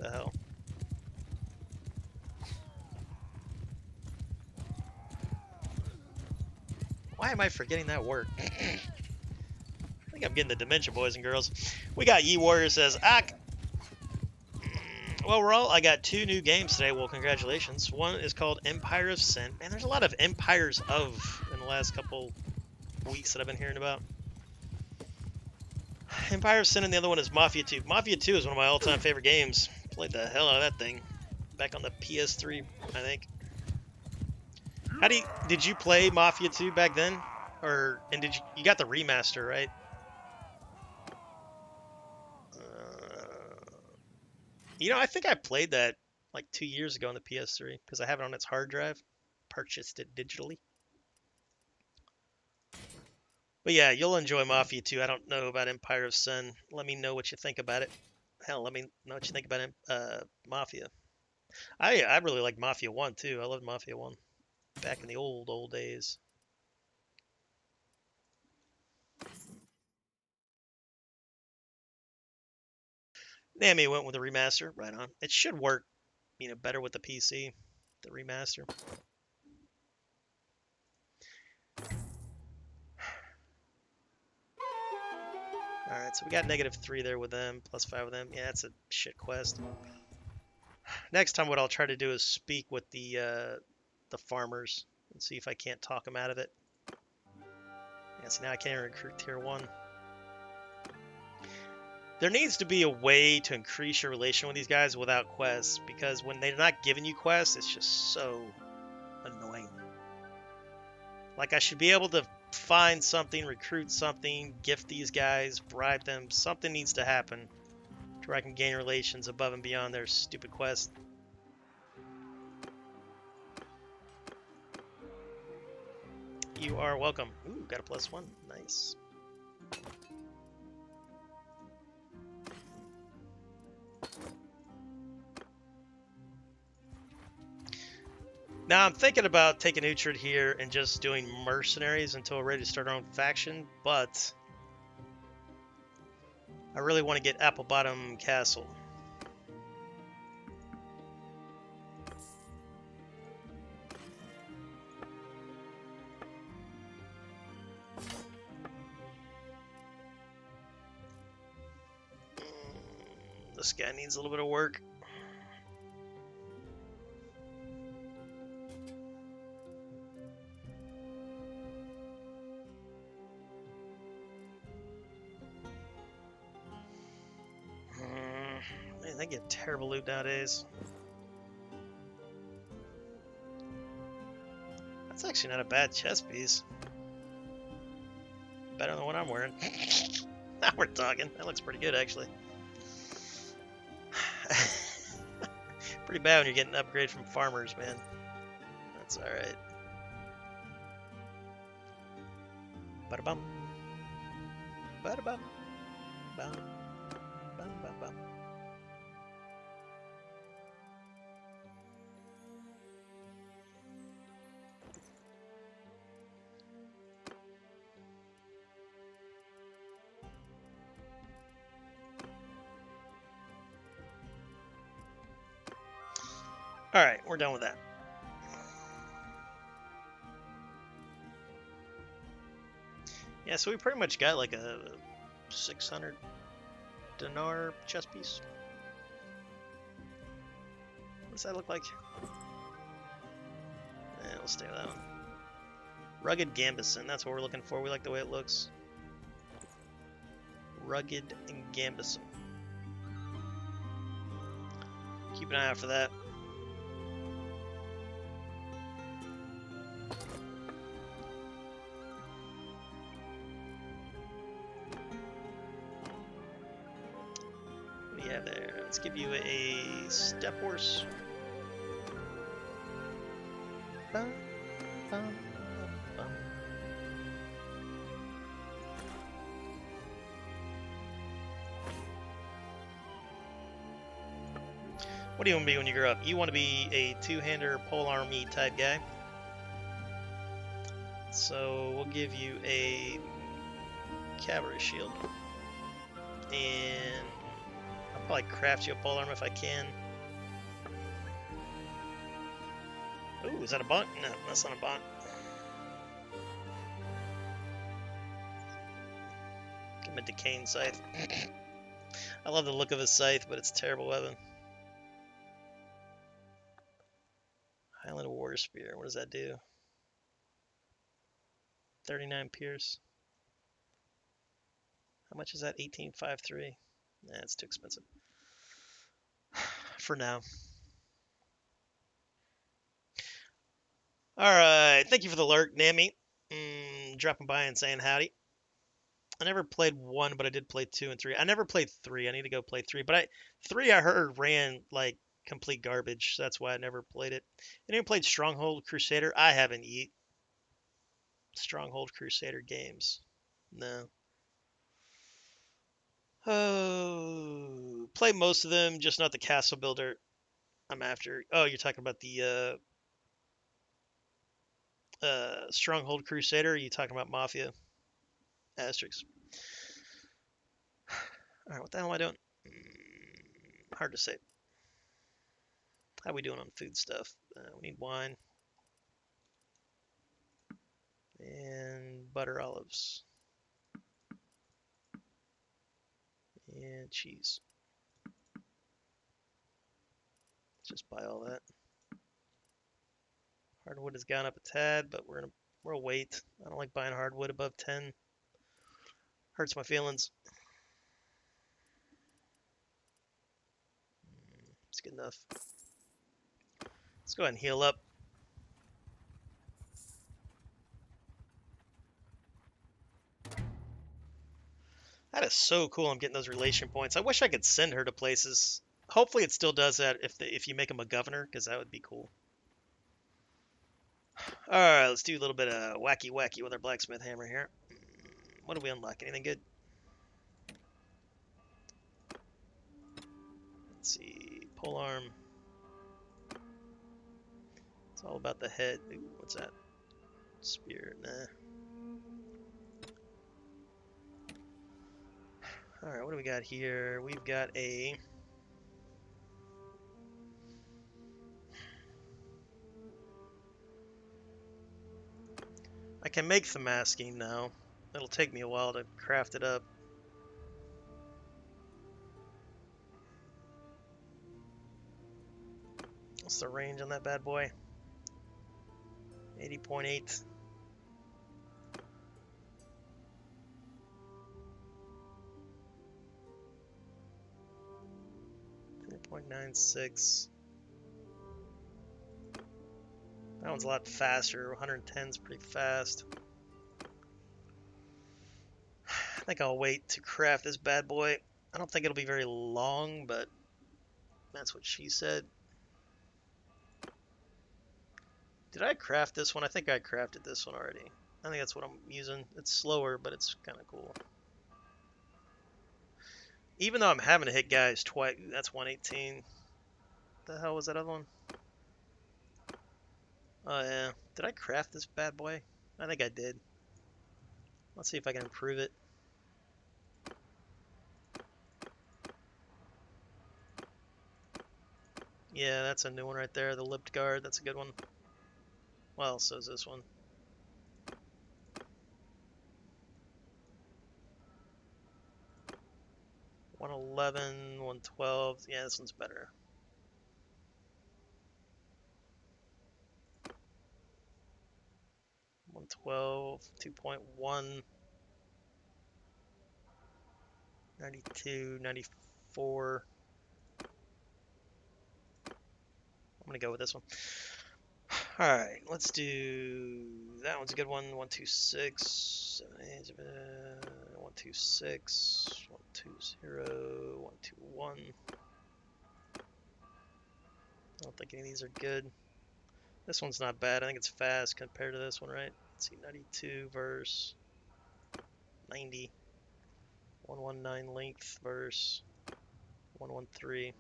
hell? Why am I forgetting that word? I think I'm getting the dementia, boys and girls. We got Ye Warrior says, Ak! Well, I got 2 new games today. Well, congratulations. One is called Empire of Sin. Man, there's a lot of Empires of in the last couple weeks that I've been hearing about. Empire of Sin, and the other one is Mafia 2. Mafia 2 is one of my all-time favorite games. Played the hell out of that thing. Back on the PS3, I think. Did you play Mafia 2 back then? And you got the remaster, right? I think I played that like 2 years ago on the PS3 because I have it on its hard drive. Purchased it digitally. But yeah, you'll enjoy Mafia 2. I don't know about Empire of Sin. Let me know what you think about it. Hell, let me know what you think about Mafia. I really like Mafia 1 too. I loved Mafia 1 back in the old days. Nami went with the remaster. Right on. It should work, better with the PC. The remaster. Alright, so we got -3 there with them, +5 with them. Yeah, that's a shit quest. Next time what I'll try to do is speak with the farmers and see if I can't talk them out of it. Yeah, so now I can't recruit tier 1. There needs to be a way to increase your relation with these guys without quests, because when they're not giving you quests, it's just so annoying. Like, I should be able to find something, recruit something, gift these guys, bribe them. Something needs to happen to where I can gain relations above and beyond their stupid quest. You are welcome. Ooh, got a +1. Nice. Now I'm thinking about taking Uhtred here and just doing mercenaries until we're ready to start our own faction, but I really want to get Applebottom Castle. This guy needs a little bit of work. Man, they get terrible loot nowadays. That's actually not a bad chest piece. Better than what I'm wearing. Now we're talking. That looks pretty good, actually. Pretty bad when you're getting an upgrade from farmers, man. That's alright. Ba-da-bum. Ba-da-bum. Bum. Bum, bum, bum. Alright, we're done with that. Yeah, so we pretty much got like a 600 dinar chess piece. What does that look like? Yeah, we'll stay with that one. Rugged Gambison, that's what we're looking for. We like the way it looks. Rugged and Gambison. keep an eye out for that. What do you have there? Let's give you a step horse. Bum, bum, bum. What do you want to be when you grow up? You want to be a two-hander pole army type guy. So we'll give you a cavalry shield. And I'll probably craft you a pole arm if I can. Ooh, is that a bot? No, that's not a bot. Give him a decaying scythe. I love the look of his scythe, but it's a terrible weapon. Highland Warrior Spear, what does that do? 39 pierce. How much is that? 1853. Nah, it's too expensive. For now. Alright, thank you for the lurk, Nami. Dropping by and saying howdy. I never played 1, but I did play 2 and 3. I never played 3. I need to go play 3. But 3 I heard ran like complete garbage. So that's why I never played it. Anyone played Stronghold Crusader? I haven't yet. Stronghold Crusader games. No. Oh, play most of them, just not the castle builder I'm after. Oh, you're talking about the Stronghold Crusader? Or are you talking about Mafia? Asterix. All right, what the hell am I doing? Hard to say. How we doing on food stuff? We need wine and butter, olives, and cheese. Let's just buy all that. Hardwood has gone up a tad, but we'll wait. I don't like buying hardwood above 10. Hurts my feelings. It's good enough. Let's go ahead and heal up. That is so cool. I'm getting those relation points. I wish I could send her to places. Hopefully it still does that if you make him a governor, because that would be cool. All right, let's do a little bit of wacky with our blacksmith hammer here. What do we unlock? Anything good? Let's see. Polearm. It's all about the head. Ooh, what's that? Spear. Nah. All right, what do we got here? We've got a... I can make the masking now. It'll take me a while to craft it up. What's the range on that bad boy? 80.8. 0.96. That one's a lot faster. 110 is pretty fast. I think I'll wait to craft this bad boy. I don't think it'll be very long, but that's what she said. Did I craft this one? I think I crafted this one already. I think that's what I'm using. It's slower, but it's kind of cool. Even though I'm having to hit guys twice, that's 118. The hell was that other one? Oh yeah. Did I craft this bad boy? I think I did. Let's see if I can improve it. Yeah, that's a new one right there. The lipped guard. That's a good one. Well, so is this one. $111, $112. Yeah, this one's better. $112, 2.1, 92, 94. gonna go with this one. All right, let's do that one's a good one. 126, 126, 120, 121. I don't think any of these are good. This one's not bad. I think it's fast compared to this one, right? Let's see, 92 verse 90. 119 length verse 113.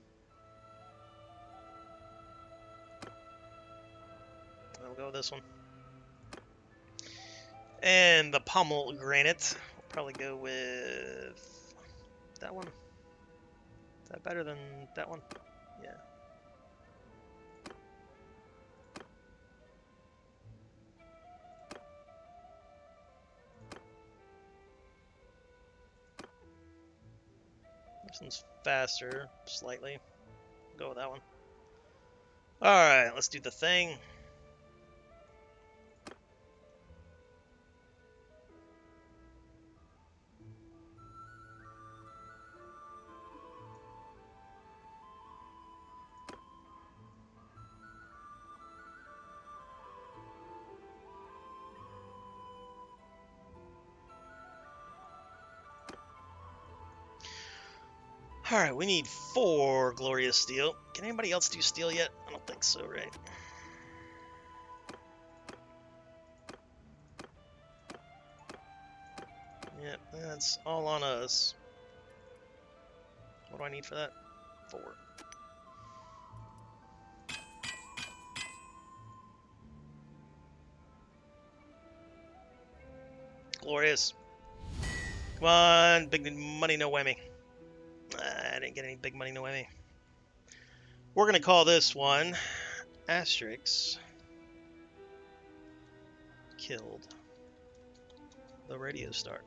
I'll go with this one. And the pommel granite. We'll probably go with that one. Is that better than that one? Yeah. This one's faster, slightly. Go with that one. Alright, let's do the thing. Alright, we need 4 glorious steel. Can anybody else do steel yet? I don't think so, right? Yep, that's all on us. What do I need for that? 4. Glorious. Come on, big money, no whammy. I didn't get any big money, no whammy. We're going to call this one Asterix killed the radio star.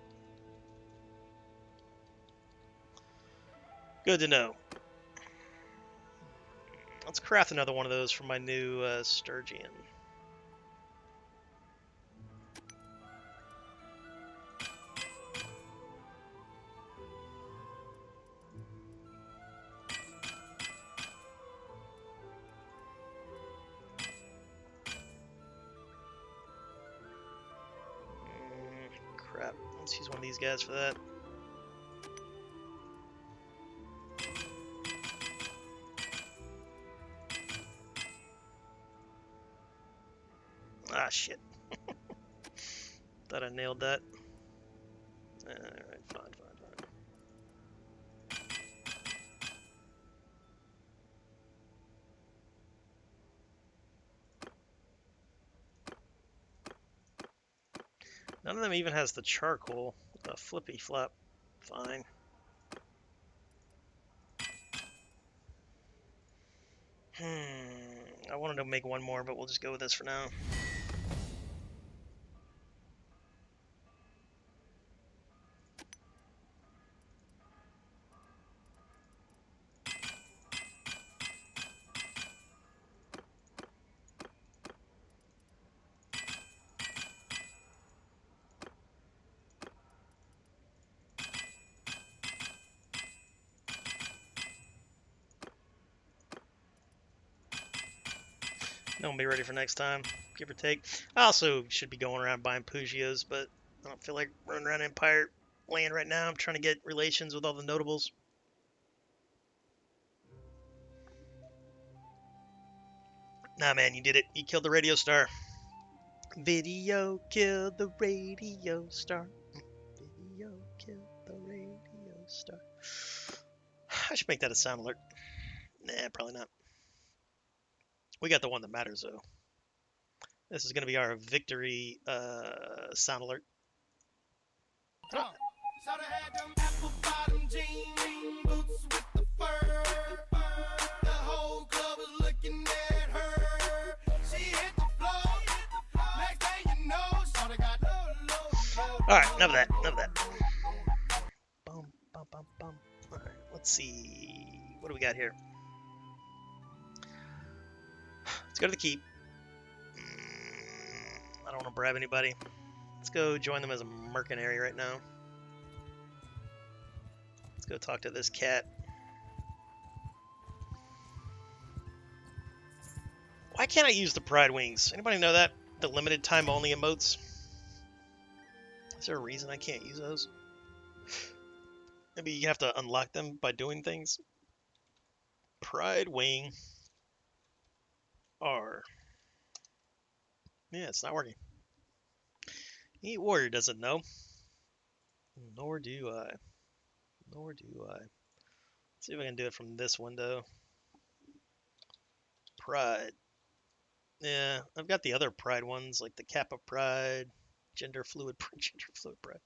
Good to know. Let's craft another one of those for my new Sturgeon. Crap. Let's use one of these guys for that. Ah, shit. Thought I nailed that. Alright, fine. None of them even has the charcoal, the flippy flap. Fine. I wanted to make one more, but we'll just go with this for now. No one be ready for next time, give or take. I also should be going around buying Pugios, but I don't feel like running around Empire land right now. I'm trying to get relations with all the notables. Nah, man, you did it. You killed the radio star. Video killed the radio star. Video killed the radio star. I should make that a sound alert. Nah, probably not. We got the one that matters, though. This is going to be our victory sound alert. Alright, enough of that. Bum. Alright, let's see. What do we got here? Let's go to the keep. I don't want to bribe anybody. Let's go join them as a mercenary right now. Let's go talk to this cat. Why can't I use the Pride Wings? Anybody know that? The limited time only emotes? Is there a reason I can't use those? Maybe you have to unlock them by doing things? Pride Wing R. Yeah, it's not working. Eat Warrior doesn't know. Nor do I. Nor do I. Let's see if I can do it from this window. Pride. Yeah, I've got the other Pride ones, like the Kappa Pride, Gender Fluid Pride.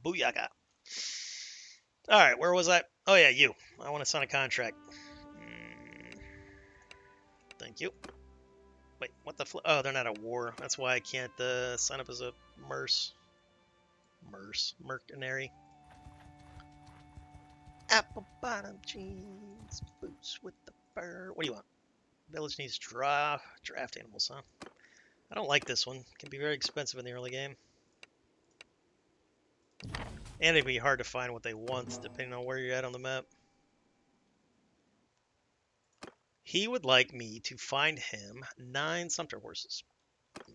Booyaka. Alright, where was I? Oh yeah, you. I want to sign a contract. Thank you. Wait, what the oh, they're not at war. That's why I can't sign up as a mercenary. Apple bottom jeans, boots with the fur. What do you want? Village needs draft animals, huh? I don't like this one. It can be very expensive in the early game. And it'd be hard to find what they want, depending on where you're at on the map. He would like me to find him 9 Sumpter horses. It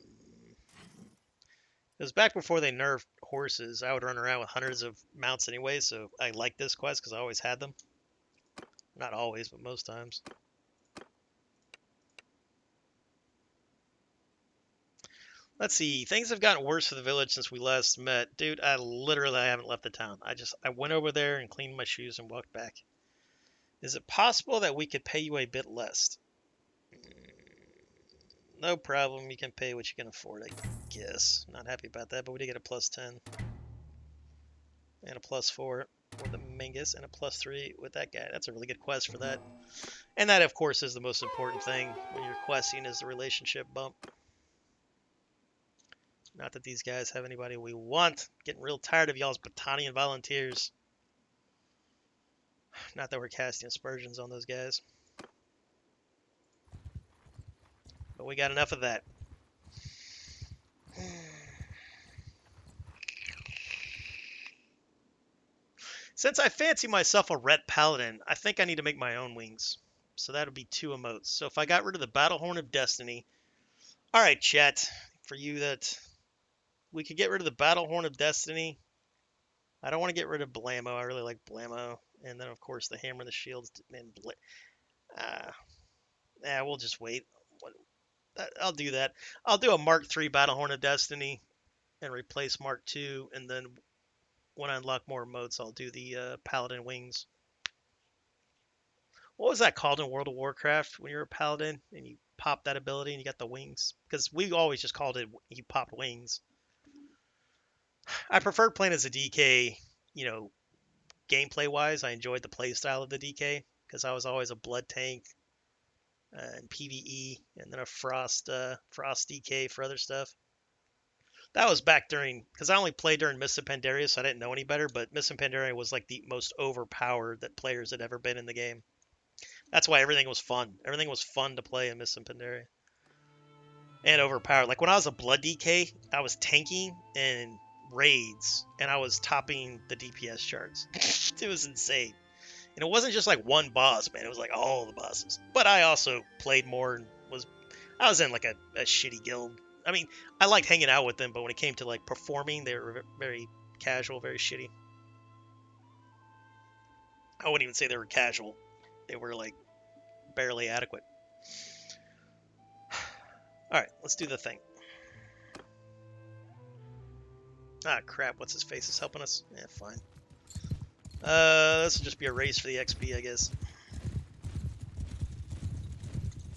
was back before they nerfed horses. I would run around with hundreds of mounts anyway, so I like this quest because I always had them. Not always, but most times. Let's see. Things have gotten worse for the village since we last met. Dude, I haven't left the town. I went over there and cleaned my shoes and walked back. Is it possible that we could pay you a bit less? No problem. You can pay what you can afford, I guess. Not happy about that, but we did get a +10. And a +4 with the Mingus, and a +3 with that guy. That's a really good quest for that. And that, of course, is the most important thing when you're questing, is the relationship bump. Not that these guys have anybody we want. Getting real tired of y'all's Battanian volunteers. Not that we're casting aspersions on those guys. But we got enough of that. Since I fancy myself a Ret Paladin, I think I need to make my own wings. So that would be 2 emotes. So if I got rid of the Battlehorn of Destiny... Alright, chat. For you that... We could get rid of the Battlehorn of Destiny. I don't want to get rid of Blammo. I really like Blammo. And then, of course, the Hammer and the Shields. We'll just wait. I'll do that. I'll do a Mark III Battlehorn of Destiny and replace Mark II. And then when I unlock more modes, I'll do the Paladin Wings. What was that called in World of Warcraft when you're a Paladin and you pop that ability and you got the wings? Because we always just called it you popped wings. I preferred playing as a DK, gameplay-wise. I enjoyed the play style of the DK because I was always a blood tank and PvE, and then a frost DK for other stuff. That was back during, because I only played during Mists of Pandaria, so I didn't know any better, but Mists of Pandaria was like the most overpowered that players had ever been in the game. That's why everything was fun. Everything was fun to play in Mists of Pandaria. And overpowered. Like when I was a blood DK, I was tanking and raids, and I was topping the DPS charts. It was insane. And it wasn't just like one boss, man. It was like all the bosses. But I also played more and I was in like a shitty guild. I mean, I liked hanging out with them, but when it came to like performing, they were very casual, very shitty. I wouldn't even say they were casual. They were like barely adequate. Alright, let's do the thing. Ah, crap. What's his face is helping us? Yeah, fine. This will just be a race for the XP, I guess.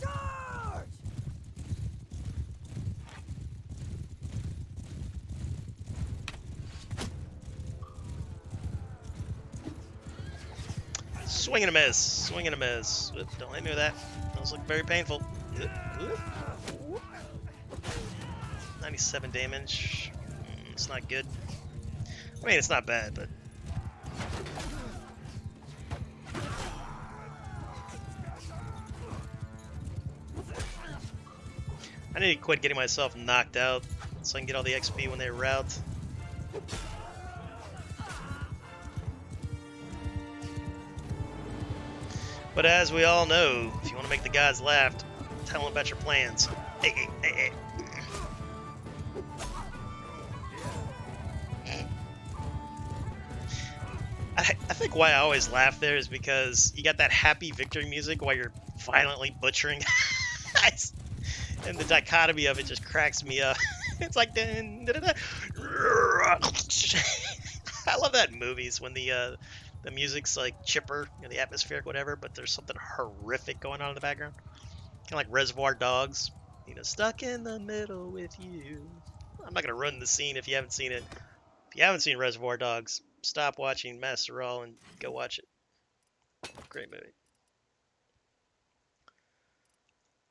Charge! Swing and a miss. Swing and a miss. Oop, don't hit me with that. Those look very painful. Oop. 97 damage. It's not good. I mean, it's not bad, but... I need to quit getting myself knocked out so I can get all the XP when they rout. But as we all know, if you want to make the guys laugh, tell them about your plans. Hey, hey, hey, hey. I think why I always laugh there is because you got that happy victory music while you're violently butchering. And the dichotomy of it just cracks me up. It's like dun, dun, dun, dun. I love that in movies when the music's like chipper, the atmospheric whatever, but there's something horrific going on in the background, kind of like Reservoir Dogs. Stuck in the middle with you. I'm not gonna run the scene if you haven't seen it. If you haven't seen Reservoir Dogs, stop watching Master Raw and go watch it. Great movie.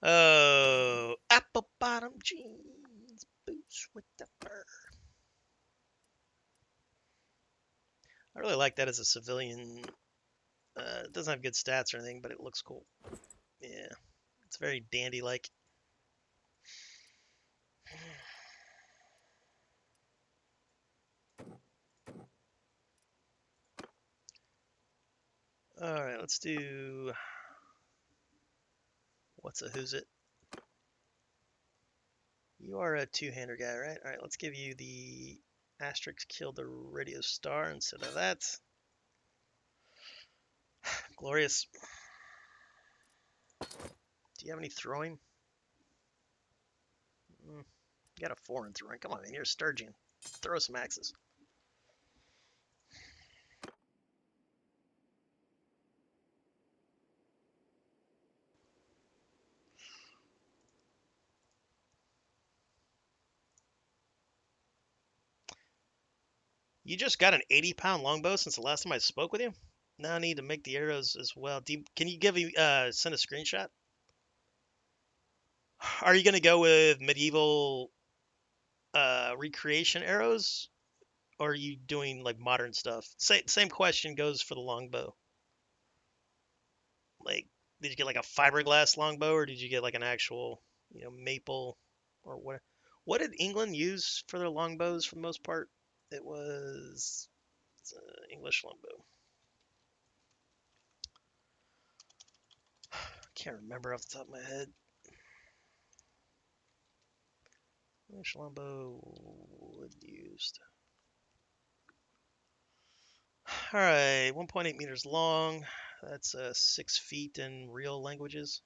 Oh, apple bottom jeans, boots with the fur. I really like that as a civilian. It doesn't have good stats or anything, but it looks cool. Yeah, it's very dandy-like. All right, let's do. What's a who's it? You are a two-hander guy, right? All right, let's give you the asterisk kill the radio star instead of that. Glorious. Do you have any throwing? You got a 4 in throwing. Come on, man. You're a sturgeon. Throw some axes. You just got an 80-pound longbow since the last time I spoke with you? Now I need to make the arrows as well. Can you send a screenshot? Are you going to go with medieval recreation arrows, or are you doing like modern stuff? Same question goes for the longbow. Like, did you get like a fiberglass longbow, or did you get like an actual, maple, or what? What did England use for their longbows for the most part? It was English longbow. Can't remember off the top of my head. English longbow would used. All right, 1.8 meters long. That's 6 feet in real languages.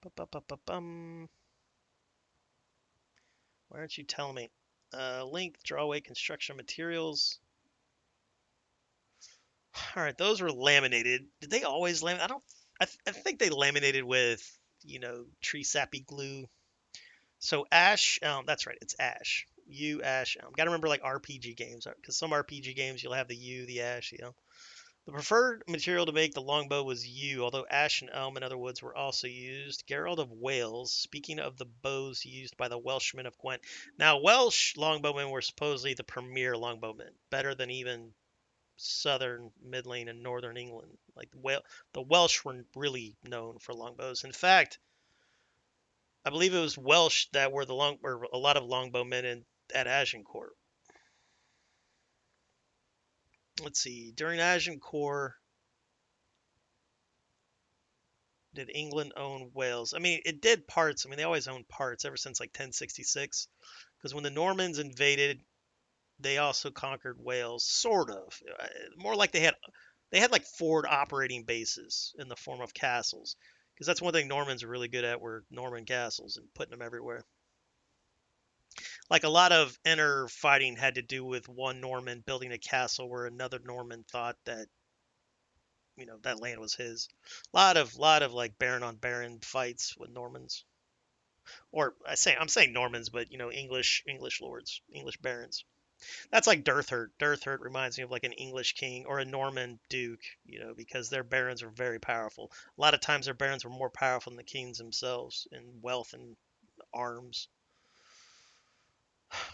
Ba-ba-ba-ba-bum. Why aren't you telling me? Length, drawweight, construction materials. All right, those were laminated. Did they always laminate? I don't. I think they laminated with tree sappy glue. So ash. That's right. It's ash. U ash. Got to remember like RPG games because some RPG games you'll have the U, the ash. The preferred material to make the longbow was yew, although ash and elm and other woods were also used. Gerald of Wales, speaking of the bows used by the Welshmen of Gwent. Now, Welsh longbowmen were supposedly the premier longbowmen, better than even southern, middling, and northern England. Like the Welsh were really known for longbows. In fact, I believe it was Welsh that were or a lot of longbowmen at Agincourt. Let's see. During Agincourt, did England own Wales? I mean, it did parts. I mean, they always owned parts ever since like 1066. Because when the Normans invaded, they also conquered Wales, sort of. More like they had like forward operating bases in the form of castles. Because that's one thing Normans are really good at were Norman castles and putting them everywhere. Like a lot of inner fighting had to do with one Norman building a castle where another Norman thought that that land was his. A lot of like baron on baron fights with Normans. Or I'm saying Normans, but English lords, English barons. That's like Durthert. Durthert reminds me of like an English king or a Norman duke, because their barons were very powerful. A lot of times their barons were more powerful than the kings themselves in wealth and arms.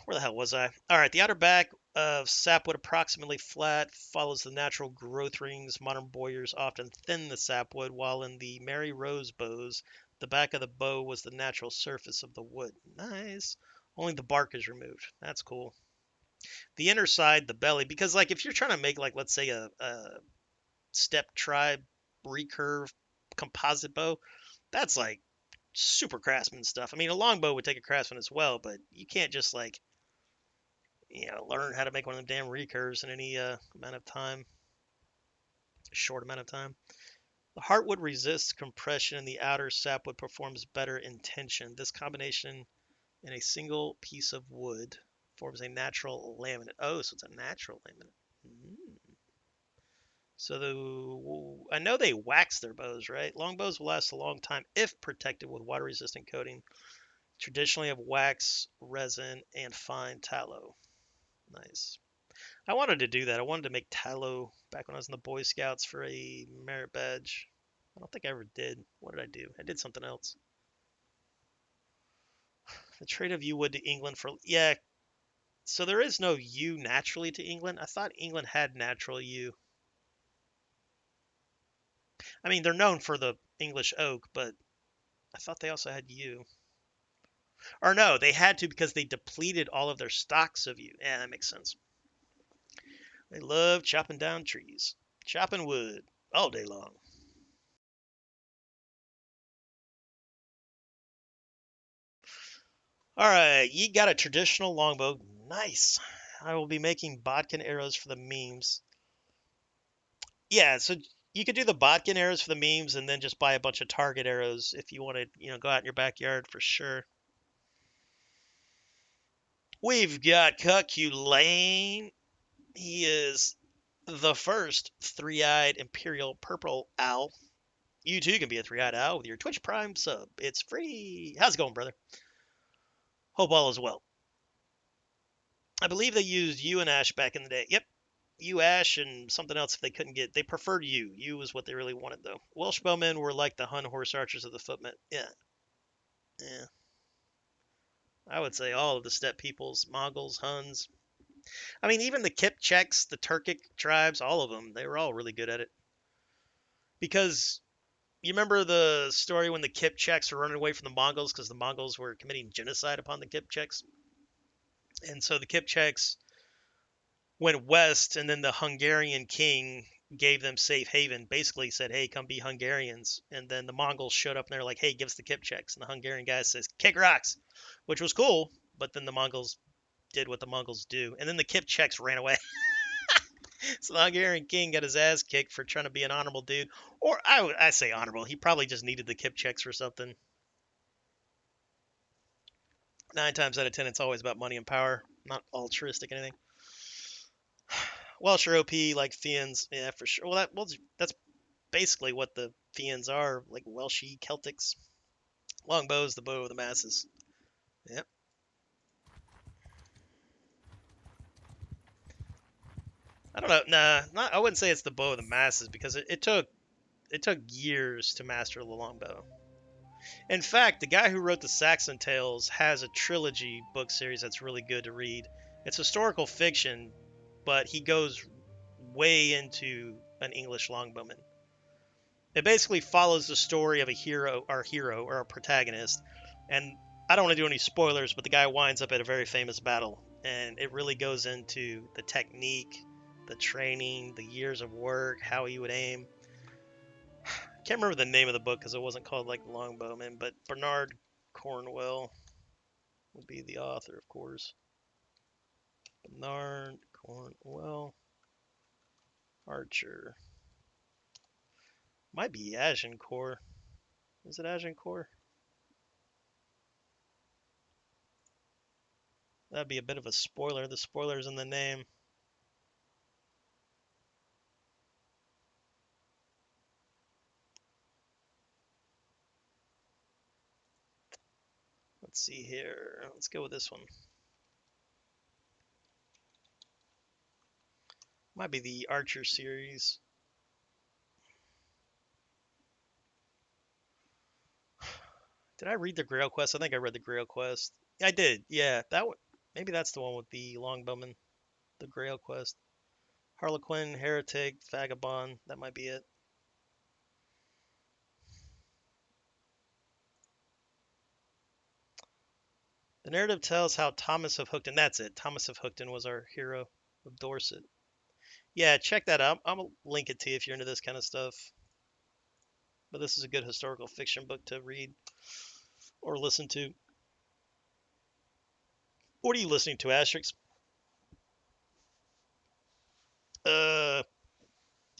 Where the hell was I? All right, the outer back of sapwood approximately flat follows the natural growth rings. Modern bowyers often thin the sapwood, while in the Mary Rose bows, the back of the bow was the natural surface of the wood. Nice. Only the bark is removed. That's cool. The inner side, the belly, because like if you're trying to make like let's say a step tribe recurve composite bow, that's like super craftsman stuff. I mean, a longbow would take a craftsman as well, but you can't just like learn how to make one of them damn recurves in any amount of time, short amount of time. The heartwood resists compression, and the outer sapwood performs better in tension. This combination in a single piece of wood forms a natural laminate. Oh, so it's a natural laminate. So I know they wax their bows, right? Longbows will last a long time if protected with water-resistant coating, traditionally of wax, resin, and fine tallow. Nice. I wanted to do that. I wanted to make tallow back when I was in the Boy Scouts for a merit badge. I don't think I ever did. What did I do? I did something else. The trade of yew wood to England for yeah. So there is no yew naturally to England. I thought England had natural yew. I mean, they're known for the English oak, but I thought they also had yew. Or no, they had to because they depleted all of their stocks of yew. Yeah, that makes sense. They love chopping down trees, chopping wood all day long. All right, you got a traditional longbow. Nice. I will be making bodkin arrows for the memes. Yeah, so you could do the bodkin arrows for the memes and then just buy a bunch of target arrows if you want to, go out in your backyard for sure. We've got Cuckoo Lane. He is the first three-eyed Imperial Purple Owl. You too can be a three-eyed owl with your Twitch Prime sub. It's free. How's it going, brother? Hope all is well. I believe they used yew and ash back in the day. Yep, yew, ash, and something else if they couldn't get. They preferred yew. Yew was what they really wanted, though. Welsh bowmen were like the Hun horse archers of the footmen. Yeah, yeah. I would say all of the steppe peoples, Mongols, Huns. I mean, even the Kipchaks, the Turkic tribes, all of them, they were all really good at it. Because you remember the story when the Kipchaks were running away from the Mongols because the Mongols were committing genocide upon the Kipchaks? And so the Kipchaks went west, and then the Hungarian king gave them safe haven, basically said, hey, come be Hungarians. And then the Mongols showed up and they're like, hey, give us the Kipchaks. And the Hungarian guy says, kick rocks, which was cool. But then the Mongols did what the Mongols do. And then the Kipchaks ran away. So the Hungarian king got his ass kicked for trying to be an honorable dude. Or I say honorable. He probably just needed the Kipchaks for something. 9 times out of 10, it's always about money and power, not altruistic anything. Welsh are OP like Fians, yeah, for sure. That's basically what the Fians are, like Welshy Celtics. Longbows, the bow of the masses. Yep. I don't know. I wouldn't say it's the bow of the masses because it took years to master the longbow. In fact, the guy who wrote the Saxon Tales has a trilogy book series that's really good to read. It's historical fiction, but he goes way into an English longbowman. It basically follows the story of our hero or our protagonist, and I don't want to do any spoilers, but the guy winds up at a very famous battle, and it really goes into the technique, the training, the years of work, how he would aim. I can't remember the name of the book because it wasn't called like Longbowman, but Bernard Cornwell would be the author, of course. Bernard Cornwell, Archer. Might be Agincourt. Is it Agincourt? That'd be a bit of a spoiler. The spoiler's in the name. Let's see here. Let's go with this one. Might be the Archer series. Did I read the Grail Quest? I think I read the Grail Quest. I did. Yeah, that one. Maybe that's the one with the Longbowman. The Grail Quest. Harlequin, Heretic, Vagabond. That might be it. The narrative tells how Thomas of Hookton, that's it. Thomas of Hookton was our hero of Dorset. Yeah, check that out. I'll link it to you if you're into this kind of stuff. But this is a good historical fiction book to read or listen to. What are you listening to, Asterix?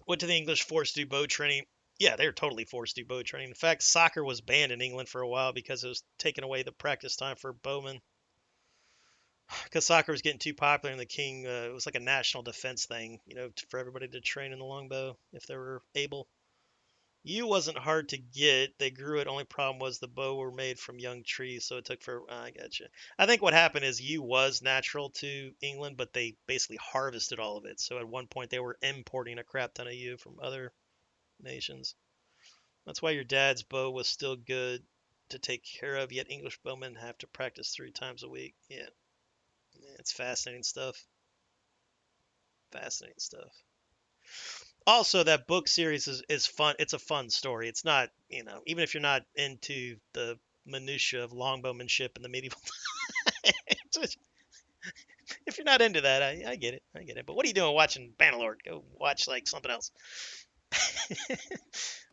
Went to the English forced to do bow training. Yeah, they were totally forced to do bow training. In fact, soccer was banned in England for a while because it was taking away the practice time for bowmen. Because soccer was getting too popular, and the king, it was like a national defense thing, for everybody to train in the longbow if they were able. Yew wasn't hard to get. They grew it. Only problem was the bow were made from young trees, so it took for. I gotcha. I think what happened is yew was natural to England, but they basically harvested all of it. So at one point they were importing a crap ton of yew from other nations. That's why your dad's bow was still good to take care of. Yet English bowmen have to practice 3 times a week. Yeah, it's fascinating stuff. Fascinating stuff. Also, that book series is fun. It's a fun story. It's not, even if you're not into the minutia of longbowmanship in the medieval times, if you're not into that, I get it. I get it. But what are you doing watching Bannerlord? Go watch like something else.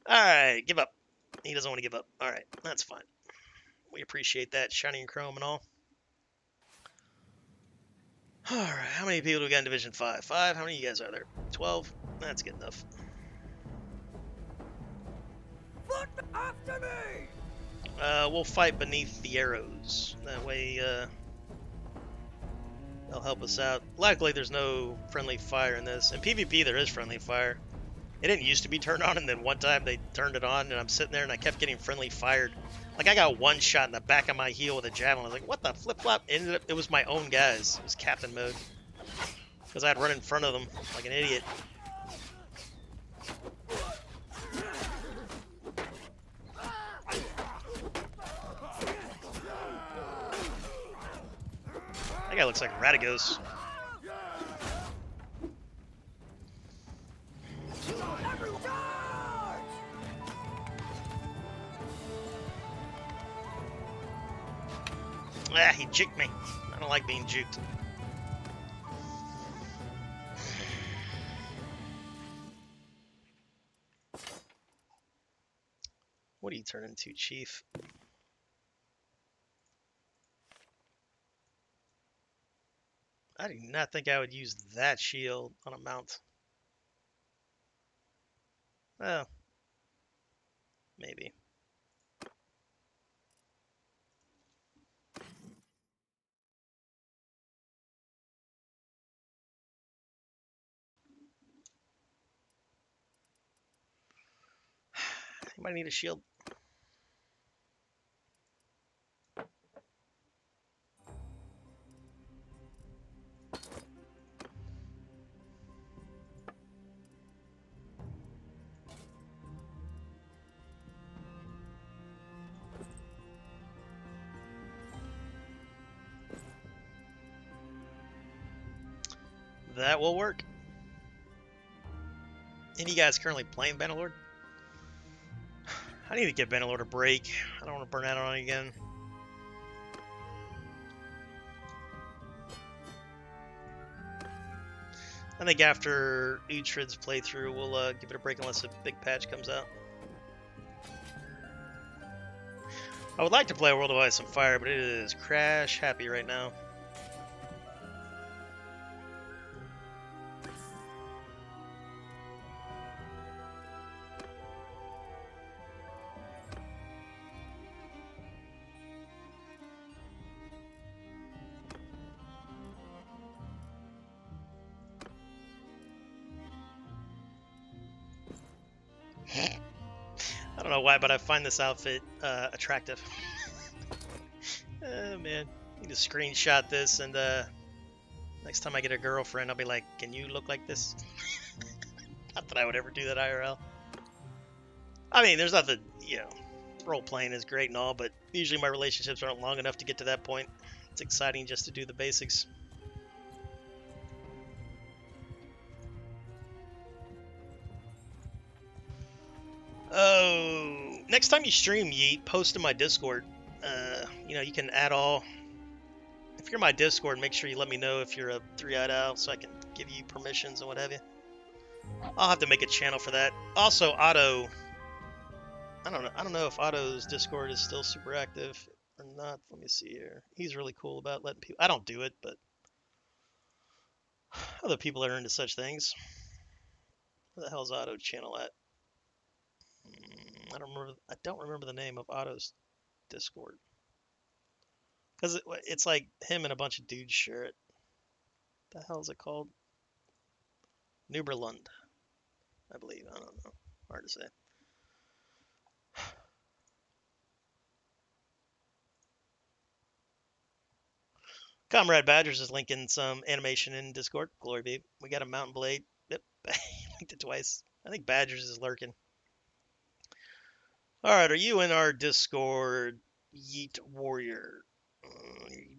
All right, give up. He doesn't want to give up. All right, that's fine. We appreciate that, Shining Chrome and all. All right, how many people do we got in Division 5? 5? How many of you guys are there? 12? That's good enough. Foot after me! We'll fight beneath the arrows. That way, they'll help us out. Luckily, there's no friendly fire in this. In PvP, there is friendly fire. It didn't used to be turned on, and then one time they turned it on, and I'm sitting there, and I kept getting friendly fired. Like, I got one shot in the back of my heel with a javelin. I was like, what the flip-flop? It was my own guys. It was captain mode. Because I'd run in front of them like an idiot. That guy looks like Radagos. Ah, he juked me. I don't like being juked. What do you turn into, Chief? I do not think I would use that shield on a mount. Well, maybe. You might need a shield. That will work. Any of you guys currently playing Bannerlord? I need to give Bannerlord a break. I don't want to burn out on it again. I think after Uhtred's playthrough, we'll give it a break unless a big patch comes out. I would like to play World of Ice and Fire, but it is crash happy right now. I don't know why, but I find this outfit attractive. Oh man, I need to screenshot this, and next time I get a girlfriend, I'll be like, "Can you look like this?" Not that I would ever do that IRL. I mean, there's nothing, role playing is great and all, but usually my relationships aren't long enough to get to that point. It's exciting just to do the basics. Oh, next time you stream, Yeet, post in my Discord. You can add all If you're in my Discord, make sure you let me know if you're a three-eyed owl so I can give you permissions and what have you. I'll have to make a channel for that. Also, Otto. I don't know if Otto's Discord is still super active or not. Let me see here. He's really cool about letting people. I don't do it, but other people are into such things. Where the hell's Otto's channel at? I don't remember the name of Otto's Discord because it's like him and a bunch of dudes share it. The hell is it called? Nuberlund, I believe. I don't know. Hard to say. Comrade Badgers is linking some animation in Discord. Glory be. We got a Mountain Blade. Yep. Linked it twice. I think Badgers is lurking. Alright, are you in our Discord, Yeet Warrior?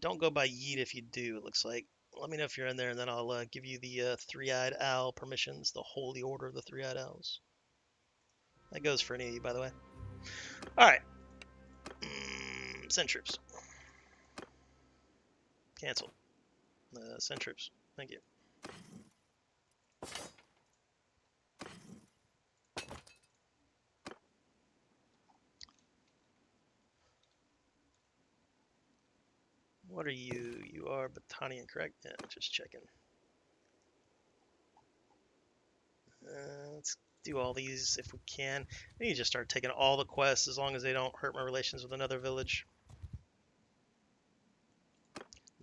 Don't go by Yeet if you do, it looks like. Let me know if you're in there, and then I'll give you the three-eyed owl permissions, the Holy Order of the Three-Eyed Owls. That goes for any of you, by the way. Alright. Send troops. Cancel. Send troops. Thank you. What are you? You are Battanian, correct? Yeah, just checking. Let's do all these if we can. I need to just start taking all the quests as long as they don't hurt my relations with another village.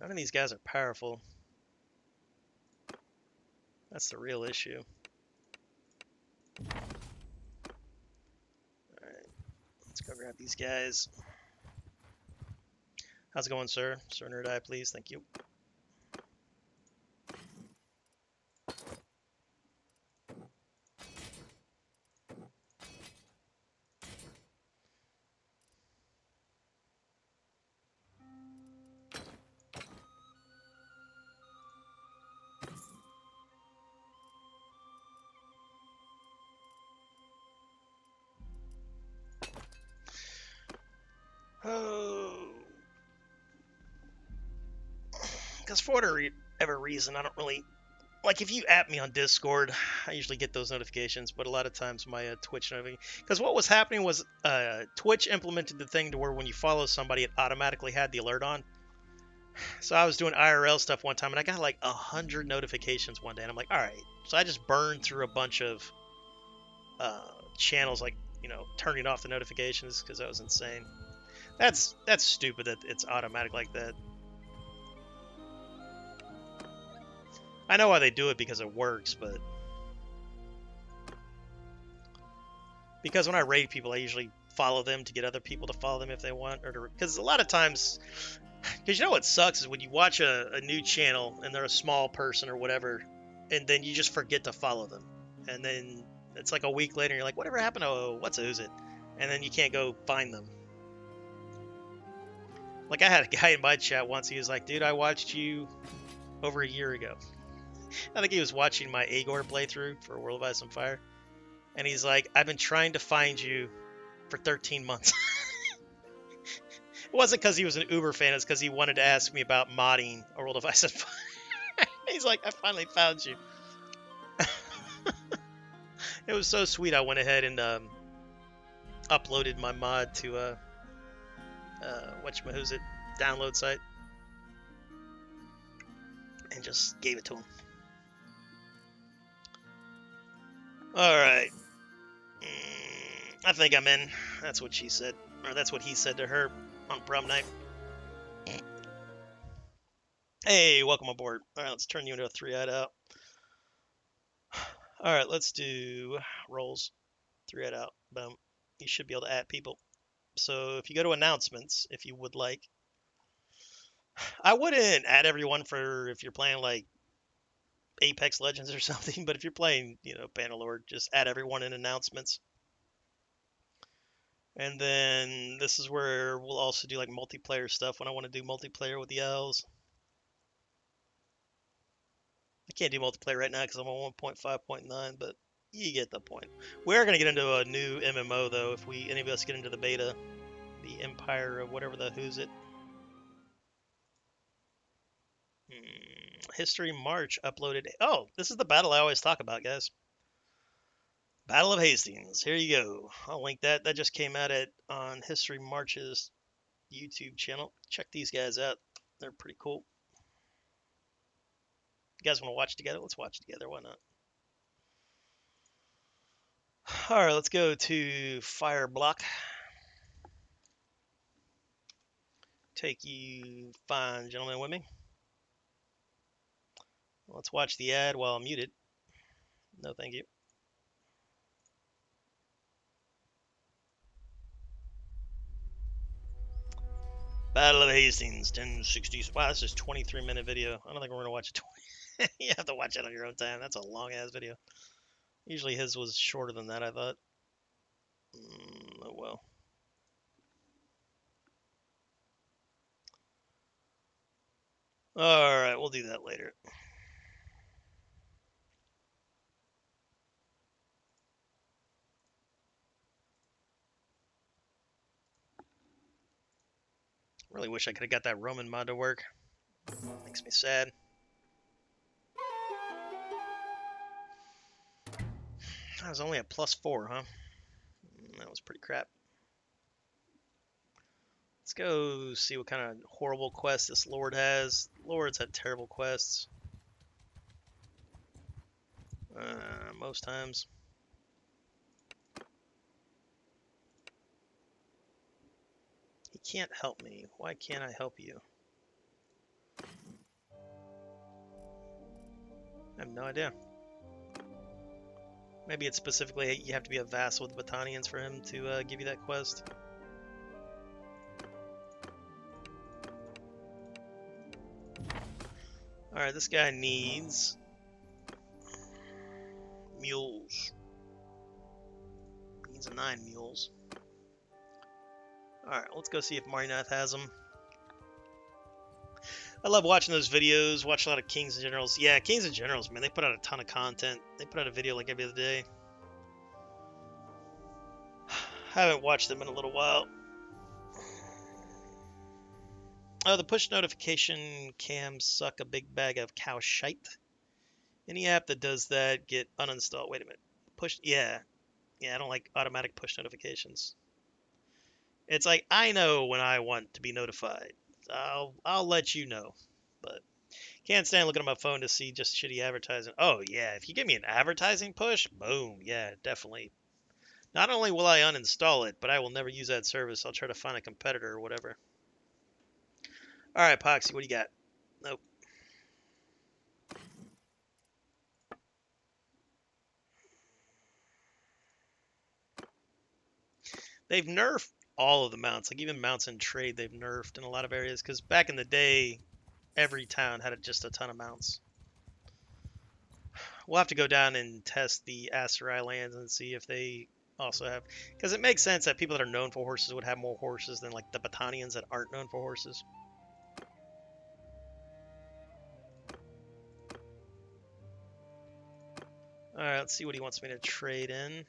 None of these guys are powerful. That's the real issue. Alright, let's go grab these guys. How's it going, sir? Surrender die, please. Thank you. Oh. Because for whatever reason, I don't really... Like, if you app me on Discord, I usually get those notifications, but a lot of times my Twitch notification... Because what was happening was Twitch implemented the thing to where when you follow somebody, it automatically had the alert on. So I was doing IRL stuff one time, and I got like 100 notifications one day, and I'm like, all right. So I just burned through a bunch of channels, like, you know, turning off the notifications, because that was insane. That's stupid that it's automatic like that. I know why they do it, because it works, but... Because when I raid people, I usually follow them to get other people to follow them if they want, or because a lot of times... Because you know what sucks is when you watch a new channel, and they're a small person or whatever, and then you just forget to follow them. And then it's like a week later, and you're like, whatever happened to What's It? And then you can't go find them. Like, I had a guy in my chat once, he was like, dude, I watched you over a year ago. I think he was watching my Agor playthrough for World of Ice and Fire. And he's like, I've been trying to find you for 13 months. It wasn't because he was an Uber fan, it's because he wanted to ask me about modding a World of Ice and Fire. He's like, I finally found you. It was so sweet, I went ahead and uploaded my mod to who's it download site and just gave it to him. Alright. I think I'm in. That's what she said. Or that's what he said to her on prom night. Hey, welcome aboard. Alright, let's turn you into a three-eyed out. Alright, let's do rolls. Three-eyed out. Boom. You should be able to add people. So if you go to announcements, if you would like. I wouldn't add everyone for if you're playing like Apex Legends or something, but if you're playing, you know, Bannerlord, just add everyone in announcements. And then this is where we'll also do like multiplayer stuff when I want to do multiplayer with the L's. I can't do multiplayer right now because I'm on 1.5.9, but you get the point. We're going to get into a new MMO though if any of us get into the beta. The Empire of whatever the who's it. History March uploaded. Oh, this is the battle I always talk about, guys. Battle of Hastings. Here you go. I'll link that. That just came out on History March's YouTube channel. Check these guys out. They're pretty cool. You guys want to watch together? Let's watch together. Why not? All right, let's go to Fire Block. Take you fine gentlemen with me. Let's watch the ad while I'm muted. No, thank you. Battle of Hastings, 1060. Wow, this is a 23-minute video. I don't think we're gonna watch it. You have to watch it on your own time. That's a long ass video. Usually his was shorter than that, I thought. Oh well. All right, we'll do that later. Really wish I could have got that Roman mod to work. Makes me sad. That was only a +4, huh? That was pretty crap. Let's go see what kind of horrible quests this Lord has. Lords have terrible quests. Most times. He can't help me. Why can't I help you? I have no idea. Maybe it's specifically you have to be a vassal with Battanians for him to give you that quest. Alright, this guy needs mules. He needs 9 mules. Alright, let's go see if Marinath has them. I love watching those videos, watch a lot of Kings and Generals. Yeah, Kings and Generals, man, they put out a ton of content. They put out a video like every other day. Haven't watched them in a little while. Oh, the push notification cams suck a big bag of cow shite. Any app that does that, get uninstalled. Wait a minute. Push, yeah. Yeah, I don't like automatic push notifications. It's like, I know when I want to be notified. I'll let you know. But can't stand looking at my phone to see just shitty advertising. Oh, yeah, if you give me an advertising push, boom, yeah, definitely. Not only will I uninstall it, but I will never use that service. I'll try to find a competitor or whatever. All right, Poxy, what do you got? Nope. They've nerfed all of the mounts. Like, even mounts in trade, they've nerfed in a lot of areas. Because back in the day, every town had just a ton of mounts. We'll have to go down and test the Aserai lands and see if they also have... Because it makes sense that people that are known for horses would have more horses than, like, the Battanians that aren't known for horses. Alright, let's see what he wants me to trade in.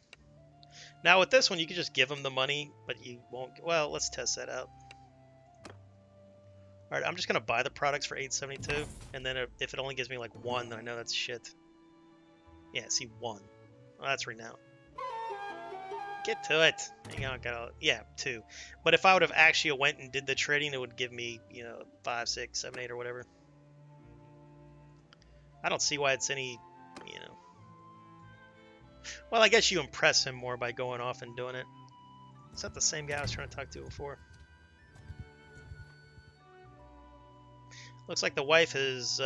Now with this one, you can just give him the money, but you won't... Well, let's test that out. Alright, I'm just going to buy the products for 872, and then if it only gives me like 1, then I know that's shit. Yeah, see, 1. Well, that's renown. Get to it. Hang on, yeah, 2. But if I would have actually went and did the trading, it would give me, 5, 6, 7, 8, or whatever. I don't see why it's any, Well, I guess you impress him more by going off and doing it. Is that the same guy I was trying to talk to before? Looks like the wife is,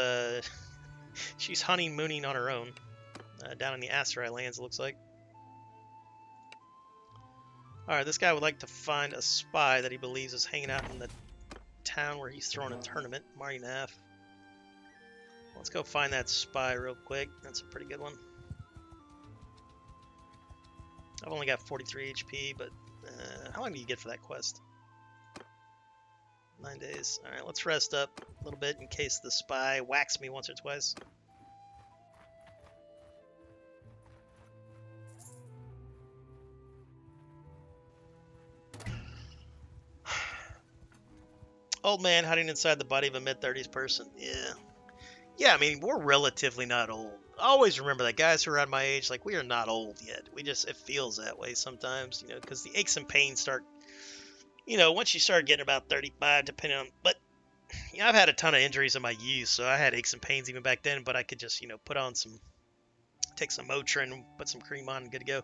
she's honeymooning on her own. Down in the Aserai lands, it looks like. Alright, this guy would like to find a spy that he believes is hanging out in the town where he's throwing a tournament. Marinath. Let's go find that spy real quick. That's a pretty good one. I've only got 43 HP, but how long do you get for that quest? 9 days. Alright, let's rest up a little bit in case the spy whacks me once or twice. Old man hiding inside the body of a mid-30s person. Yeah. Yeah, I mean, we're relatively not old. Always remember that guys who are around my age, like, we are not old yet. It feels that way sometimes, because the aches and pains start, once you start getting about 35, depending on, but, I've had a ton of injuries in my youth, so I had aches and pains even back then, but I could just, take some Motrin, put some cream on, and good to go.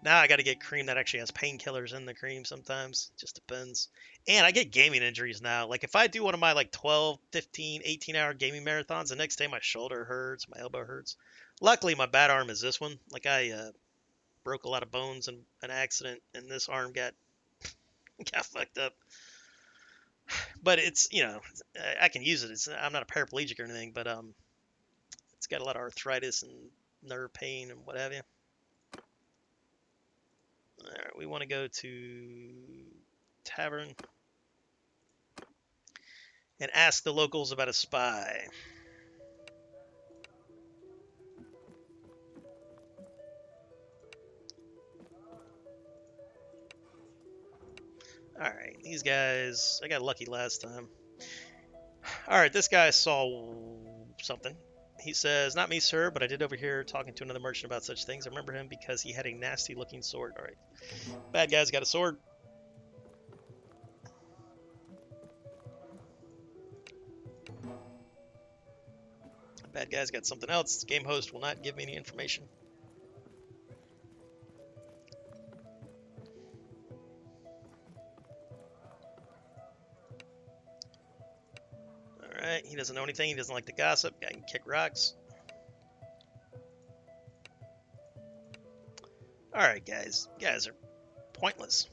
Now I got to get cream that actually has painkillers in the cream sometimes. Just depends. And I get gaming injuries now. Like if I do one of my like 12, 15, 18-hour gaming marathons, the next day my shoulder hurts, my elbow hurts. Luckily, my bad arm is this one. Like I broke a lot of bones in an accident, and this arm got fucked up. But it's I can use it. I'm not a paraplegic or anything, but it's got a lot of arthritis and nerve pain and what have you. All right, we want to go to tavern and ask the locals about a spy. Alright, these guys, I got lucky last time. Alright, this guy saw something. He says, not me, sir, but I did overhear talking to another merchant about such things. I remember him because he had a nasty looking sword. Alright, bad guy's got a sword. Bad guy's got something else. Game host will not give me any information. Alright, he doesn't know anything. He doesn't like to gossip. Guy can kick rocks. Alright, guys. You guys are pointless.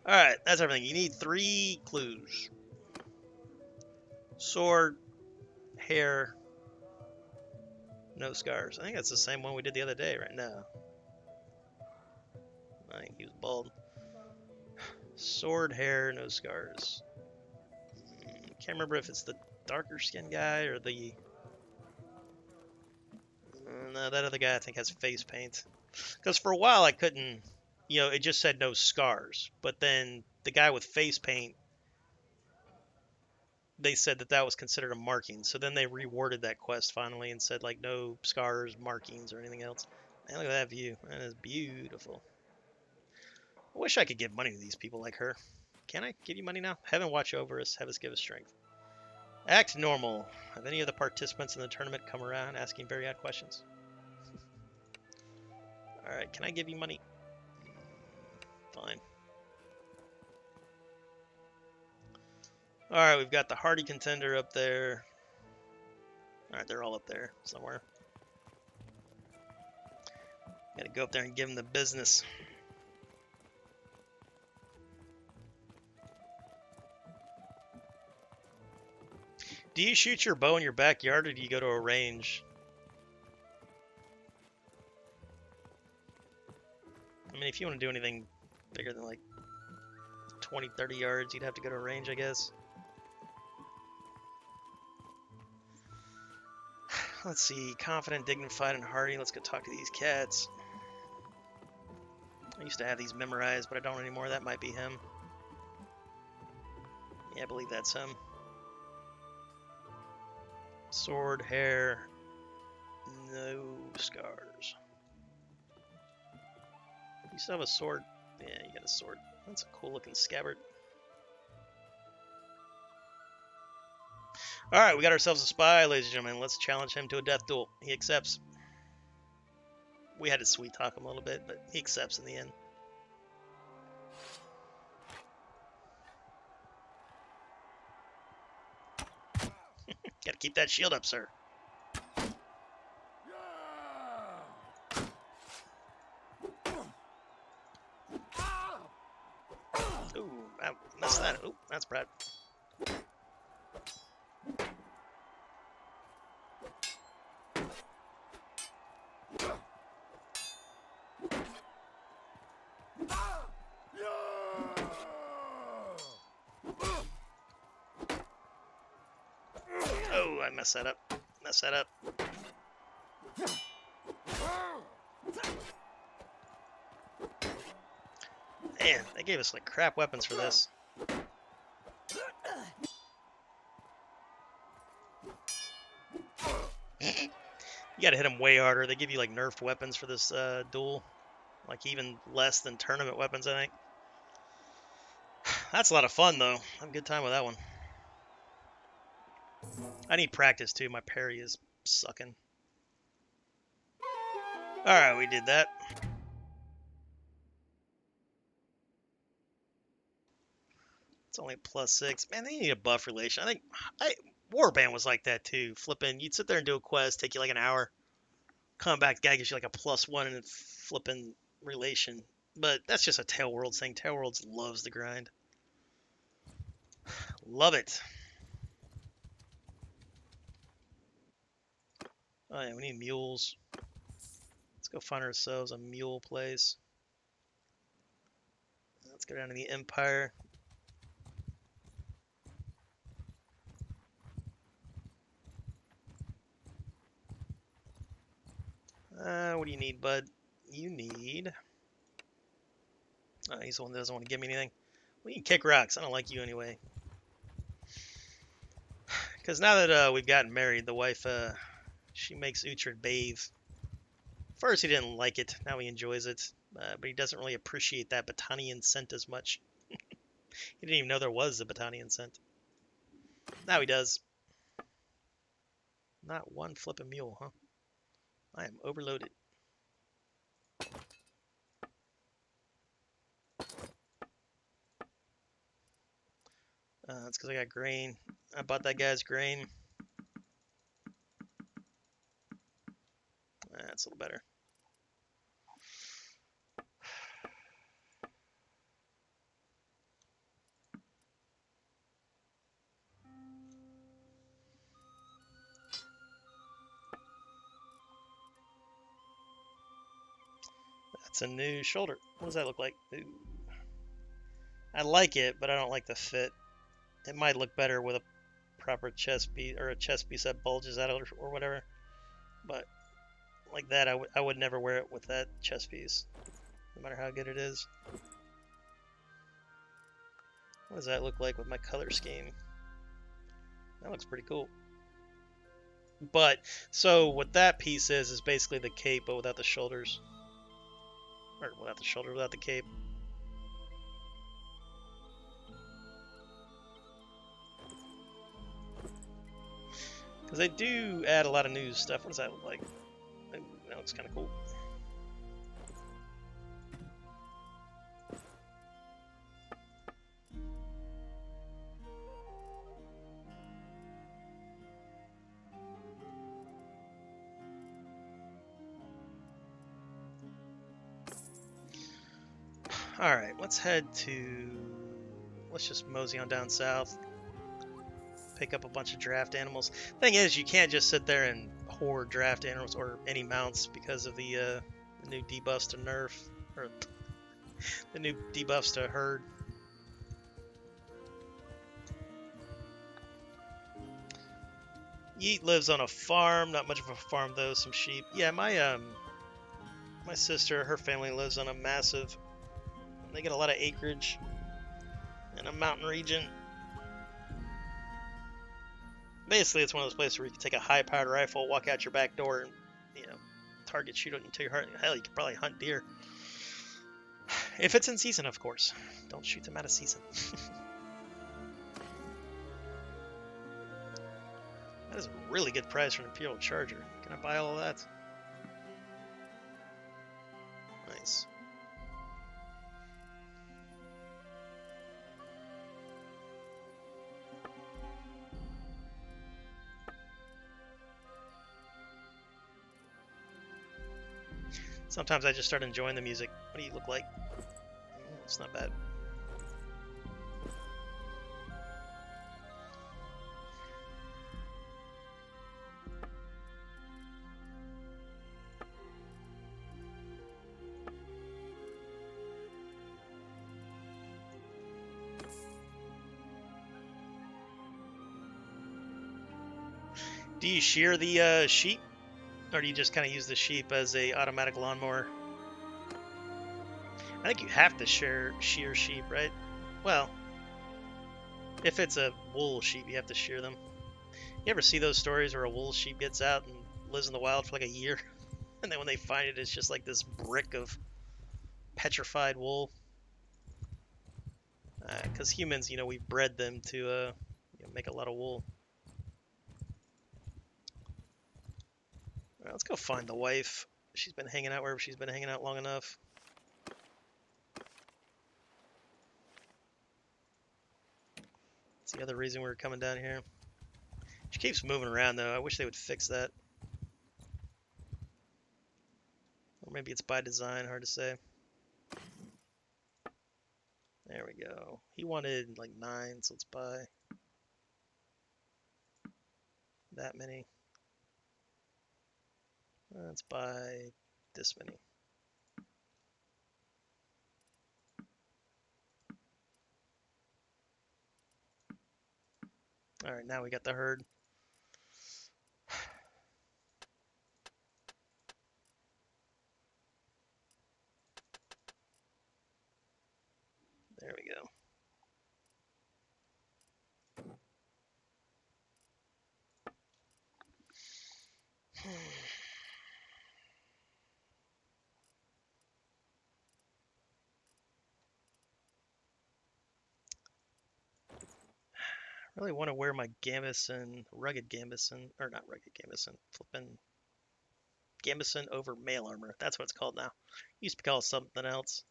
Alright, that's everything. You need 3 clues. Sword, hair, no scars. I think that's the same one we did the other day right now. I think he was bald. Sword, hair, no scars. Can't remember if it's the darker skinned guy or the... No, that other guy I think has face paint. Because for a while I couldn't... it just said no scars. But then the guy with face paint, they said that was considered a marking. So then they reworded that quest finally and said, like, no scars, markings, or anything else. Man, look at that view. That is beautiful. I wish I could give money to these people like her. Can I give you money now? Heaven watch over us. Have us give us strength. Act normal. Have any of the participants in the tournament come around asking very odd questions? Alright, can I give you money? Fine. Alright, we've got the hardy contender up there. Alright, they're all up there somewhere. Gotta go up there and give them the business. Do you shoot your bow in your backyard or do you go to a range? I mean, if you want to do anything bigger than like 20, 30 yards, you'd have to go to a range, I guess. Let's see. Confident, dignified, and hardy. Let's go talk to these cats. I used to have these memorized, but I don't anymore. That might be him. Yeah, I believe that's him. Sword, hair, no scars. You still have a sword? Yeah, you got a sword. That's a cool looking scabbard. Alright, we got ourselves a spy, ladies and gentlemen. Let's challenge him to a death duel. He accepts. We had to sweet talk him a little bit, but he accepts in the end. Gotta keep that shield up, sir. Ooh, I messed that. Ooh, that's Brad. Oh, I messed that up. Messed that up. Man, they gave us like crap weapons for this. You gotta hit them way harder. They give you like nerfed weapons for this duel, like even less than tournament weapons, I think. That's a lot of fun though. I have a good time with that one. I need practice too. My parry is sucking. All right, we did that. It's only +6. Man, they need a buff relation. I think Warband was like that too. Flipping, you'd sit there and do a quest, take you like an hour. Come back, the guy gives you like a +1 and flipping relation. But that's just a Tail Worlds thing. Tail Worlds loves the grind. Love it. Oh yeah, we need mules. Let's go find ourselves a mule place. Let's go down to the Empire. What do you need, bud? You need... Oh, he's the one that doesn't want to give me anything. We can kick rocks. I don't like you anyway. Because now that we've gotten married, the wife, she makes Uhtred bathe. First, he didn't like it. Now he enjoys it. But he doesn't really appreciate that Battanian scent as much. He didn't even know there was a Battanian scent. Now he does. Not one flipping mule, huh? I am overloaded. That's because I got grain. I bought that guy's grain. That's a little better. That's a new shoulder. What does that look like? Ooh. I like it, but I don't like the fit. It might look better with a proper chest piece or a chest piece that bulges out or whatever. But like that, I would never wear it with that chest piece, no matter how good it is. What does that look like with my color scheme? That looks pretty cool. But, so what that piece is basically the cape, but without the shoulders. Or without the shoulder, without the cape. Because they do add a lot of new stuff. What does that look like? Ooh, that looks kind of cool. Alright, let's just mosey on down south. Pick up a bunch of draft animals. Thing is, you can't just sit there and hoard draft animals or any mounts because of the new debuffs to nerf, or the new debuffs to herd. Yeet lives on a farm, not much of a farm though, some sheep. Yeah, my sister, her family lives on a massive, they get a lot of acreage in a mountain region. Basically, it's one of those places where you can take a high-powered rifle, walk out your back door, and, target shoot it until your heart. Hell, you could probably hunt deer. If it's in season, of course. Don't shoot them out of season. That is a really good price for an Imperial Charger. Can I buy all of that? Nice. Sometimes I just start enjoying the music. What do you look like? It's not bad. Do you shear the sheep? Or do you just kind of use the sheep as a automatic lawnmower? I think you have to shear sheep, right? Well, if it's a wool sheep, you have to shear them. You ever see those stories where a wool sheep gets out and lives in the wild for like a year, and then when they find it, it's just like this brick of petrified wool. Because humans, we've bred them to make a lot of wool. All right, let's go find the wife. She's been hanging out wherever she's been hanging out long enough. That's the other reason we were coming down here. She keeps moving around, though. I wish they would fix that. Or maybe it's by design, hard to say. There we go. He wanted like 9, so let's buy that many. Let's buy this many. All right, now we got the herd. There we go. I really want to wear my gambeson, rugged gambeson, or not rugged gambeson, flipping gambeson over mail armor. That's what it's called now. Used to be called something else.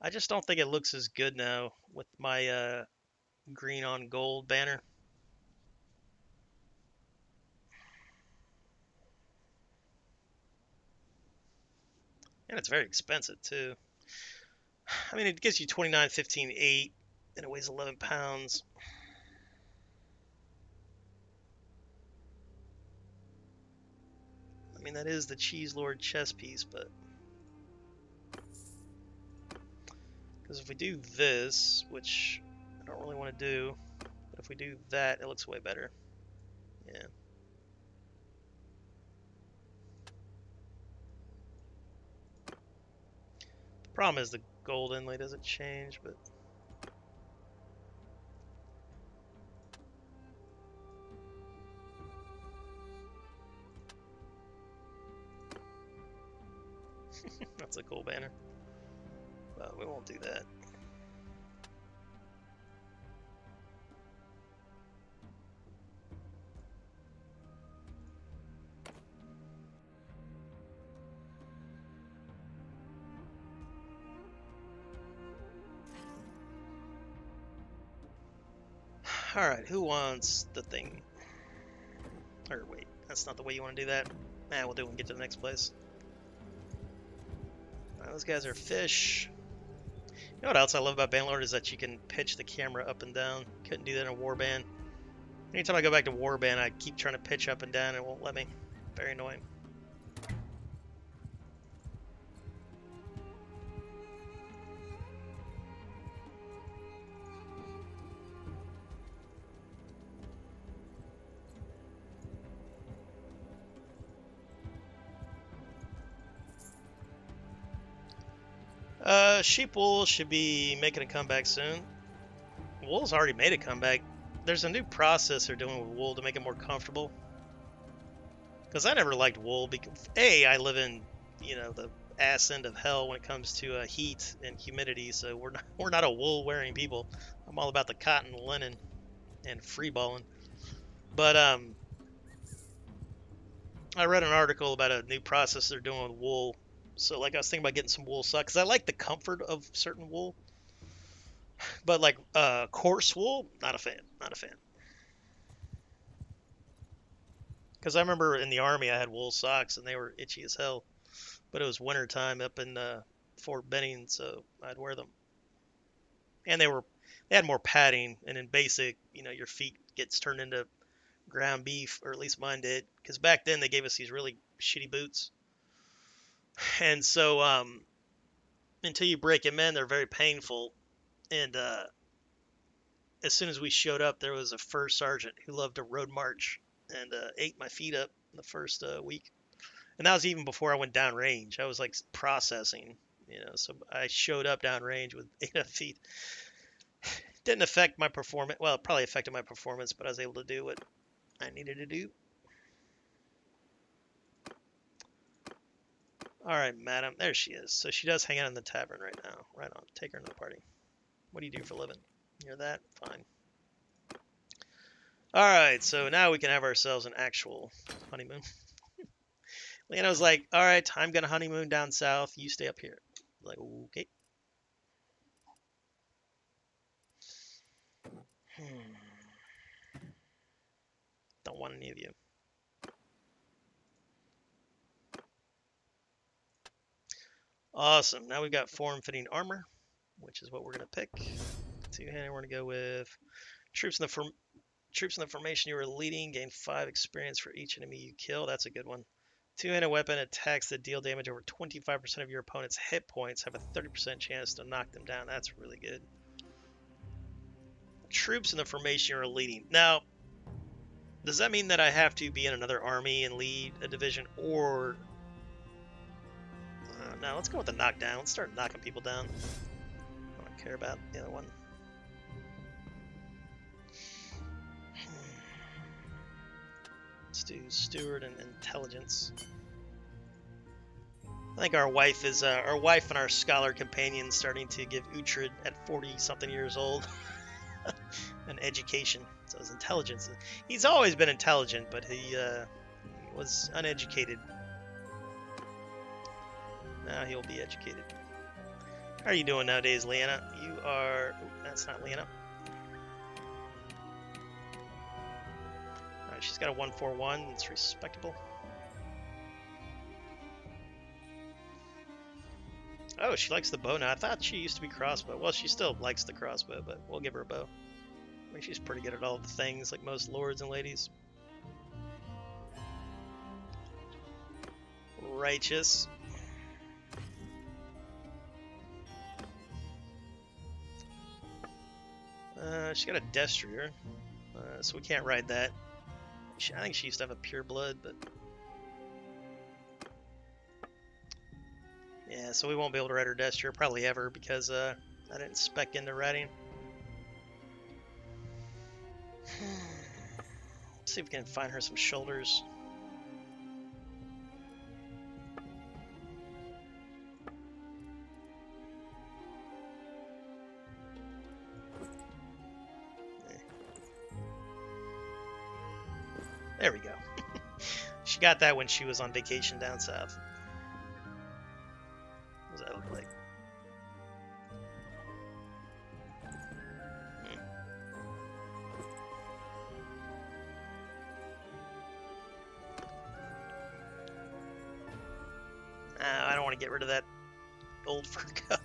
I just don't think it looks as good now with my green on gold banner. And it's very expensive too. I mean, it gives you 29, 15, 8, and it weighs 11 pounds. I mean, that is the Cheese Lord chess piece, but... Because if we do this, which I don't really want to do, but if we do that, it looks way better. Yeah. The problem is the gold inlay doesn't change, but... That's a cool banner. But we won't do that. Alright, who wants the thing? Or wait, that's not the way you want to do that. Nah, we'll do it when we get to the next place. Those guys are fish. You know what else I love about Bannerlord is that you can pitch the camera up and down. Couldn't do that in a warband. Anytime I go back to warband, I keep trying to pitch up and down and it won't let me. Very annoying. Sheep wool should be making a comeback soon. Wool's already made a comeback. There's a new process they're doing with wool to make it more comfortable. Because I never liked wool because I live in, the ass end of hell when it comes to heat and humidity. So we're not a wool wearing people. I'm all about the cotton, linen, and free balling. But I read an article about a new process they're doing with wool. So like I was thinking about getting some wool socks because I like the comfort of certain wool. But like coarse wool, not a fan. Not a fan. Because I remember in the army I had wool socks and they were itchy as hell. But it was winter time up in Fort Benning, so I'd wear them. And they had more padding, and in basic, your feet gets turned into ground beef, or at least mine did. Because back then they gave us these really shitty boots, and so until you break them in, they're very painful. And as soon as we showed up, there was a first sergeant who loved to road march and ate my feet up the first week. And that was even before I went down range. I was like processing, so I showed up down range with 8 feet. Didn't affect my performance. Well, it probably affected my performance, but I was able to do what I needed to do. Alright, madam. There she is. So she does hang out in the tavern right now. Right on. Take her in the party. What do you do for a living? You're that? Fine. Alright, so now we can have ourselves an actual honeymoon. Leona's like, alright, I'm gonna honeymoon down south. You stay up here. Like, okay. Don't want any of you. Awesome. Now we've got form-fitting armor, which is what we're gonna pick. Two-handed, we're gonna go with troops in the formation you are leading gain 5 experience for each enemy you kill. That's a good one. Two-handed weapon attacks that deal damage over 25% of your opponent's hit points have a 30% chance to knock them down. That's really good. Troops in the formation you are leading. Now, does that mean that I have to be in another army and lead a division, or no? Let's go with the knockdown. Let's start knocking people down. I don't care about the other one. Let's do steward and intelligence. I think our wife and our scholar companion starting to give Uhtred at 40-something years old an education. So his intelligence. He's always been intelligent, but he was uneducated. Now he'll be educated. How are you doing nowadays, Leanna? You are... Ooh, that's not Leanna. Alright, she's got a 141. It's respectable. Oh, she likes the bow now. I thought she used to be crossbow. Well, she still likes the crossbow, but we'll give her a bow. I mean, she's pretty good at all the things, like most lords and ladies. Righteous. She got a destrier, so we can't ride that. I think she used to have a pure blood, but... Yeah, so we won't be able to ride her destrier, probably ever, because I didn't spec into riding. Let's see if we can find her some shoulders. There we go. She got that when she was on vacation down south. What does that look like? I don't want to get rid of that old fur coat.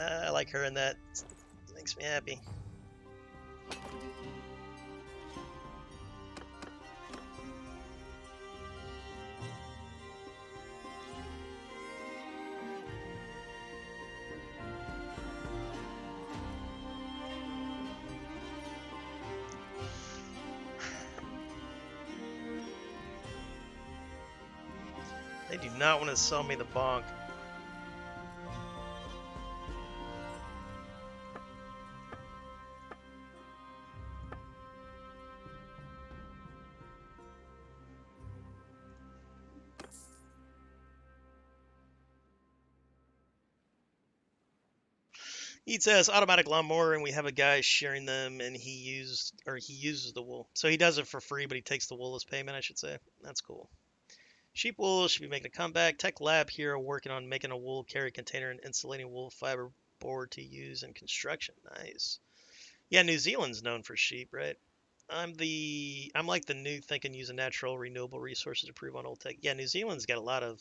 I like her in that. It makes me happy. They do not want to sell me the bonk. He says automatic lawnmower, and we have a guy sharing them, and he uses the wool. So he does it for free, but he takes the wool as payment, I should say. That's cool. Sheep wool should be making a comeback. Tech lab here working on making a wool carry container and insulating wool fiber board to use in construction. Nice. Yeah, New Zealand's known for sheep, right? I'm like the new thinking using natural renewable resources to improve on old tech. Yeah, New Zealand's got a lot of,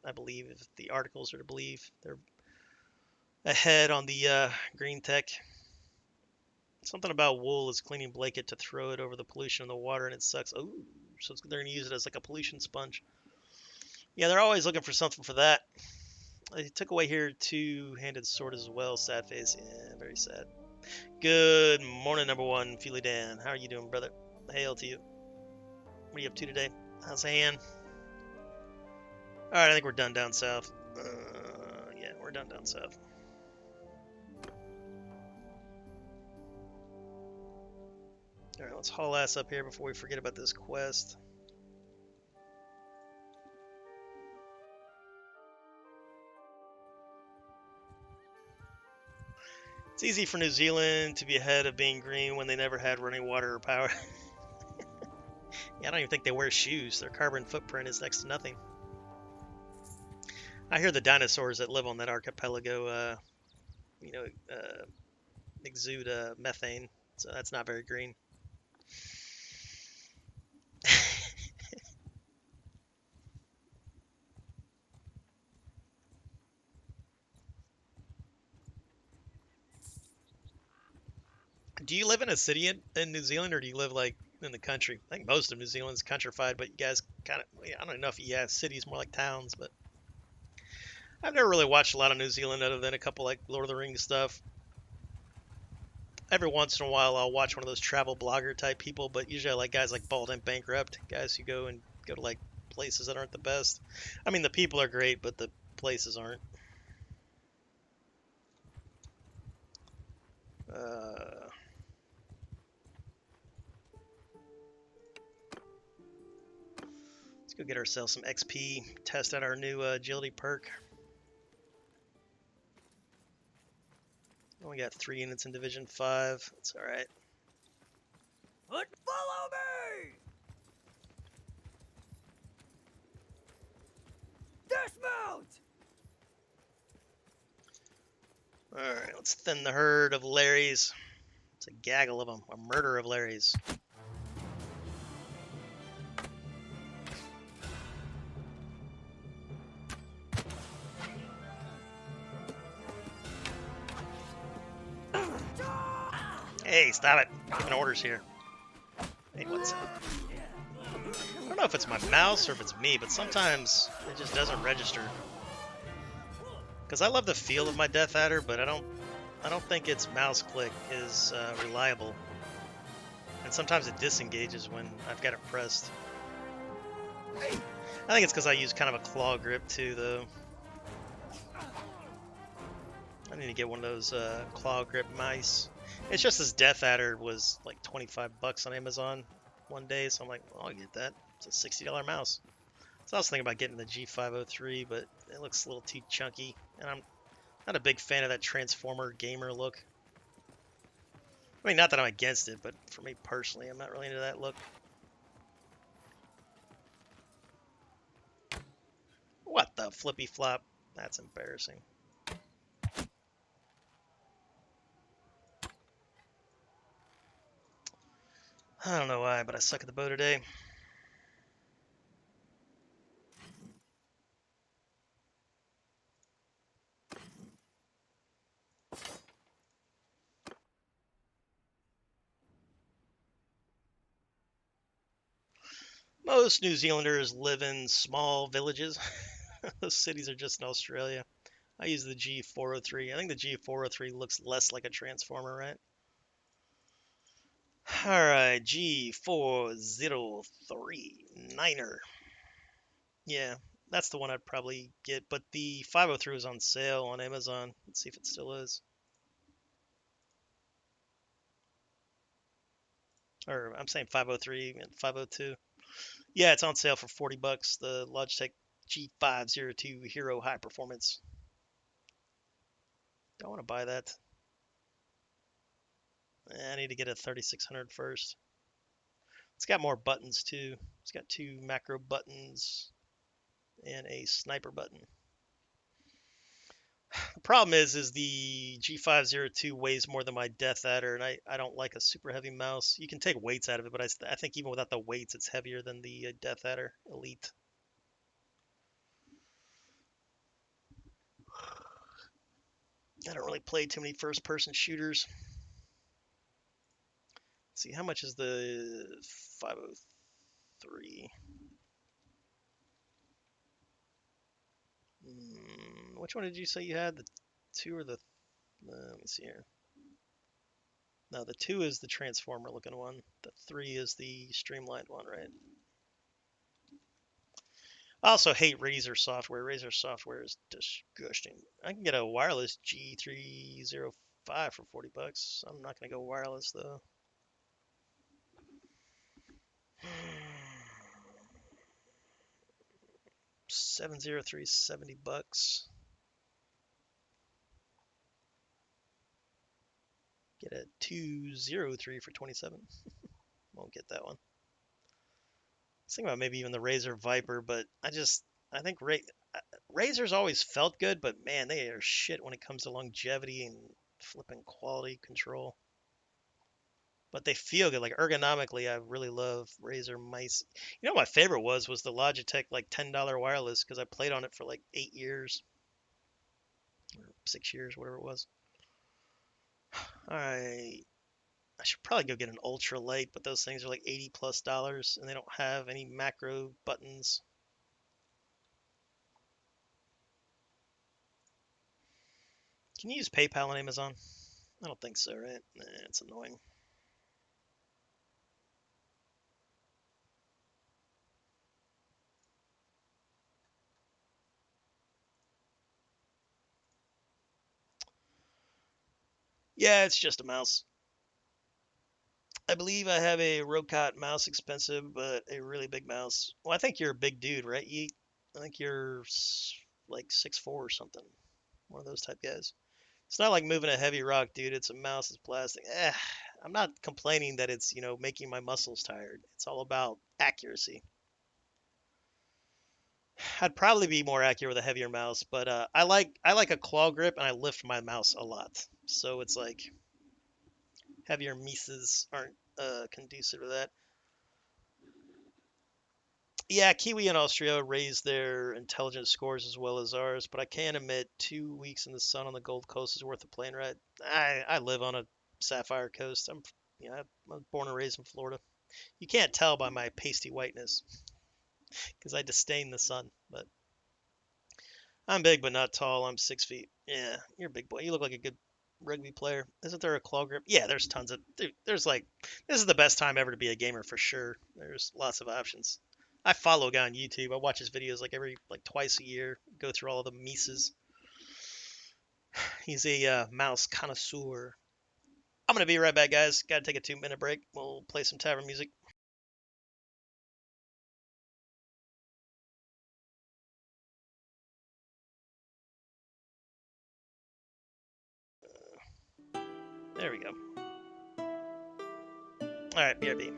I believe, if the articles are to believe, they're ahead on the green tech. Something about wool is cleaning blanket to throw it over the pollution in the water, and it sucks. Oh, so they're going to use it as like a pollution sponge. Yeah, they're always looking for something for that. They took away here two-handed sword as well. Sad face. Yeah, very sad. Good morning, number one, Feely Dan. How are you doing, brother? Hail to you. What are you up to today? How's the hand? Alright, I think we're done down south. Yeah, we're done down south. Alright, let's haul ass up here before we forget about this quest. It's easy for New Zealand to be ahead of being green when they never had running water or power. Yeah, I don't even think they wear shoes. Their carbon footprint is next to nothing. I hear the dinosaurs that live on that archipelago, you know, exude methane, so that's not very green. Do you live in a city in New Zealand, or do you live like in the country? I think most of New Zealand's countrified, but you guys kind of, I don't know if you have cities more like towns, but I've never really watched a lot of New Zealand other than a couple like Lord of the Rings stuff. Every once in a while, I'll watch one of those travel blogger type people, but usually I like guys like Bald and Bankrupt, guys who go to like places that aren't the best. I mean, the people are great, but the places aren't. Uh, let's go get ourselves some XP, test out our new agility perk. Only got 3 units in Division 5. That's alright. Follow me! Dismount! Alright, let's thin the herd of Larrys. It's a gaggle of them. A murder of Larrys. Hey, stop it. Giving orders here. Hey, what's up? I don't know if it's my mouse or if it's me, but sometimes it just doesn't register. Because I love the feel of my Death Adder, but I don't think its mouse click is reliable. And sometimes it disengages when I've got it pressed. I think it's because I use kind of a claw grip too, though. I need to get one of those claw grip mice. It's just this Death Adder was like 25 bucks on Amazon one day, so I'm like, well, I'll get that. It's a $60 mouse. So I was thinking about getting the G503, but it looks a little too chunky, and I'm not a big fan of that Transformer gamer look. I mean, not that I'm against it, but for me personally, I'm not really into that look. What the flippy flop? That's embarrassing. I don't know why, but I suck at the bow today. Most New Zealanders live in small villages. Those cities are just in Australia. I use the G403. I think the G403 looks less like a Transformer, right? Alright, G403 Niner. Yeah, that's the one I'd probably get, but the 503 is on sale on Amazon. Let's see if it still is. Or I'm saying 503 and 502. Yeah, it's on sale for 40 bucks. The Logitech G502 Hero High Performance. Don't want to buy that. I need to get a 3600 first. It's got more buttons too. It's got 2 macro buttons and a sniper button. The problem is the G502 weighs more than my Death Adder, and I don't like a super heavy mouse. You can take weights out of it, but I think even without the weights, it's heavier than the Death Adder Elite. I don't really play too many first-person shooters. Let's see, how much is the 503? Which one did you say you had? The 2 or the... let me see here. No, the 2 is the Transformer looking one. The 3 is the streamlined one, right? I also hate Razer software. Razer software is disgusting. I can get a wireless G305 for 40 bucks. I'm not going to go wireless though. 703 70 bucks. Get a 203 for 27. Won't get that one. I was thinking about maybe even the Razor Viper, but I think Razors always felt good, but man, they are shit when it comes to longevity and flipping quality control. But they feel good, like ergonomically. I really love Razer mice. You know, what my favorite was the Logitech like $10 wireless because I played on it for like 8 years or 6 years, whatever it was. I should probably go get an ultra light, but those things are like $80+ and they don't have any macro buttons. Can you use PayPal on Amazon? I don't think so, right? Nah, it's annoying. Yeah, it's just a mouse. I believe I have a Rewoked mouse, expensive, but a really big mouse. Well, I think you're a big dude, right? I think you're like 6'4" or something. One of those type guys. It's not like moving a heavy rock, dude. It's a mouse, it's plastic. I'm not complaining that it's, making my muscles tired. It's all about accuracy. I'd probably be more accurate with a heavier mouse, but I like a claw grip and I lift my mouse a lot. So it's like heavier mices aren't conducive to that. Yeah, Kiwi and Austria raised their intelligence scores as well as ours, but I can admit 2 weeks in the sun on the Gold Coast is worth a plane ride. I live on a sapphire coast. I was born and raised in Florida. You can't tell by my pasty whiteness because I disdain the sun, but I'm big but not tall. I'm 6 feet. Yeah, you're a big boy. You look like a good rugby player. Isn't there a claw grip? Yeah, there's tons of. There's like, this is the best time ever to be a gamer for sure. There's lots of options. I follow a guy on YouTube. I watch his videos like twice a year. Go through all of the Mises. He's a mouse connoisseur. I'm gonna be right back, guys. Gotta take a 2-minute break. We'll play some tavern music. There we go. All right, BRB.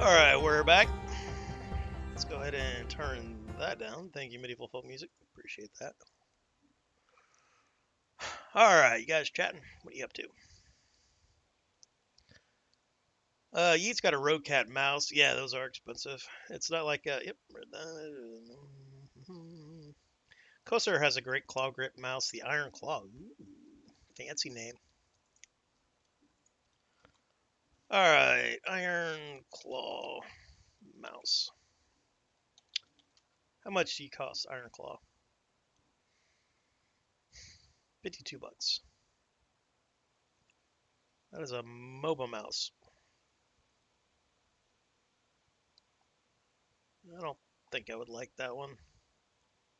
Alright, we're back. Let's go ahead and turn that down. Thank you, Medieval Folk Music. Appreciate that. Alright, you guys chatting? What are you up to? Yeet's got a Rogue Cat mouse. Yeah, those are expensive. It's not like a... Yep. Corsair has a great claw grip mouse, the Iron Claw. Ooh, fancy name. Alright, Iron Claw mouse. How much do you cost, Iron Claw? 52 bucks. That is a MOBA mouse. I don't think I would like that one.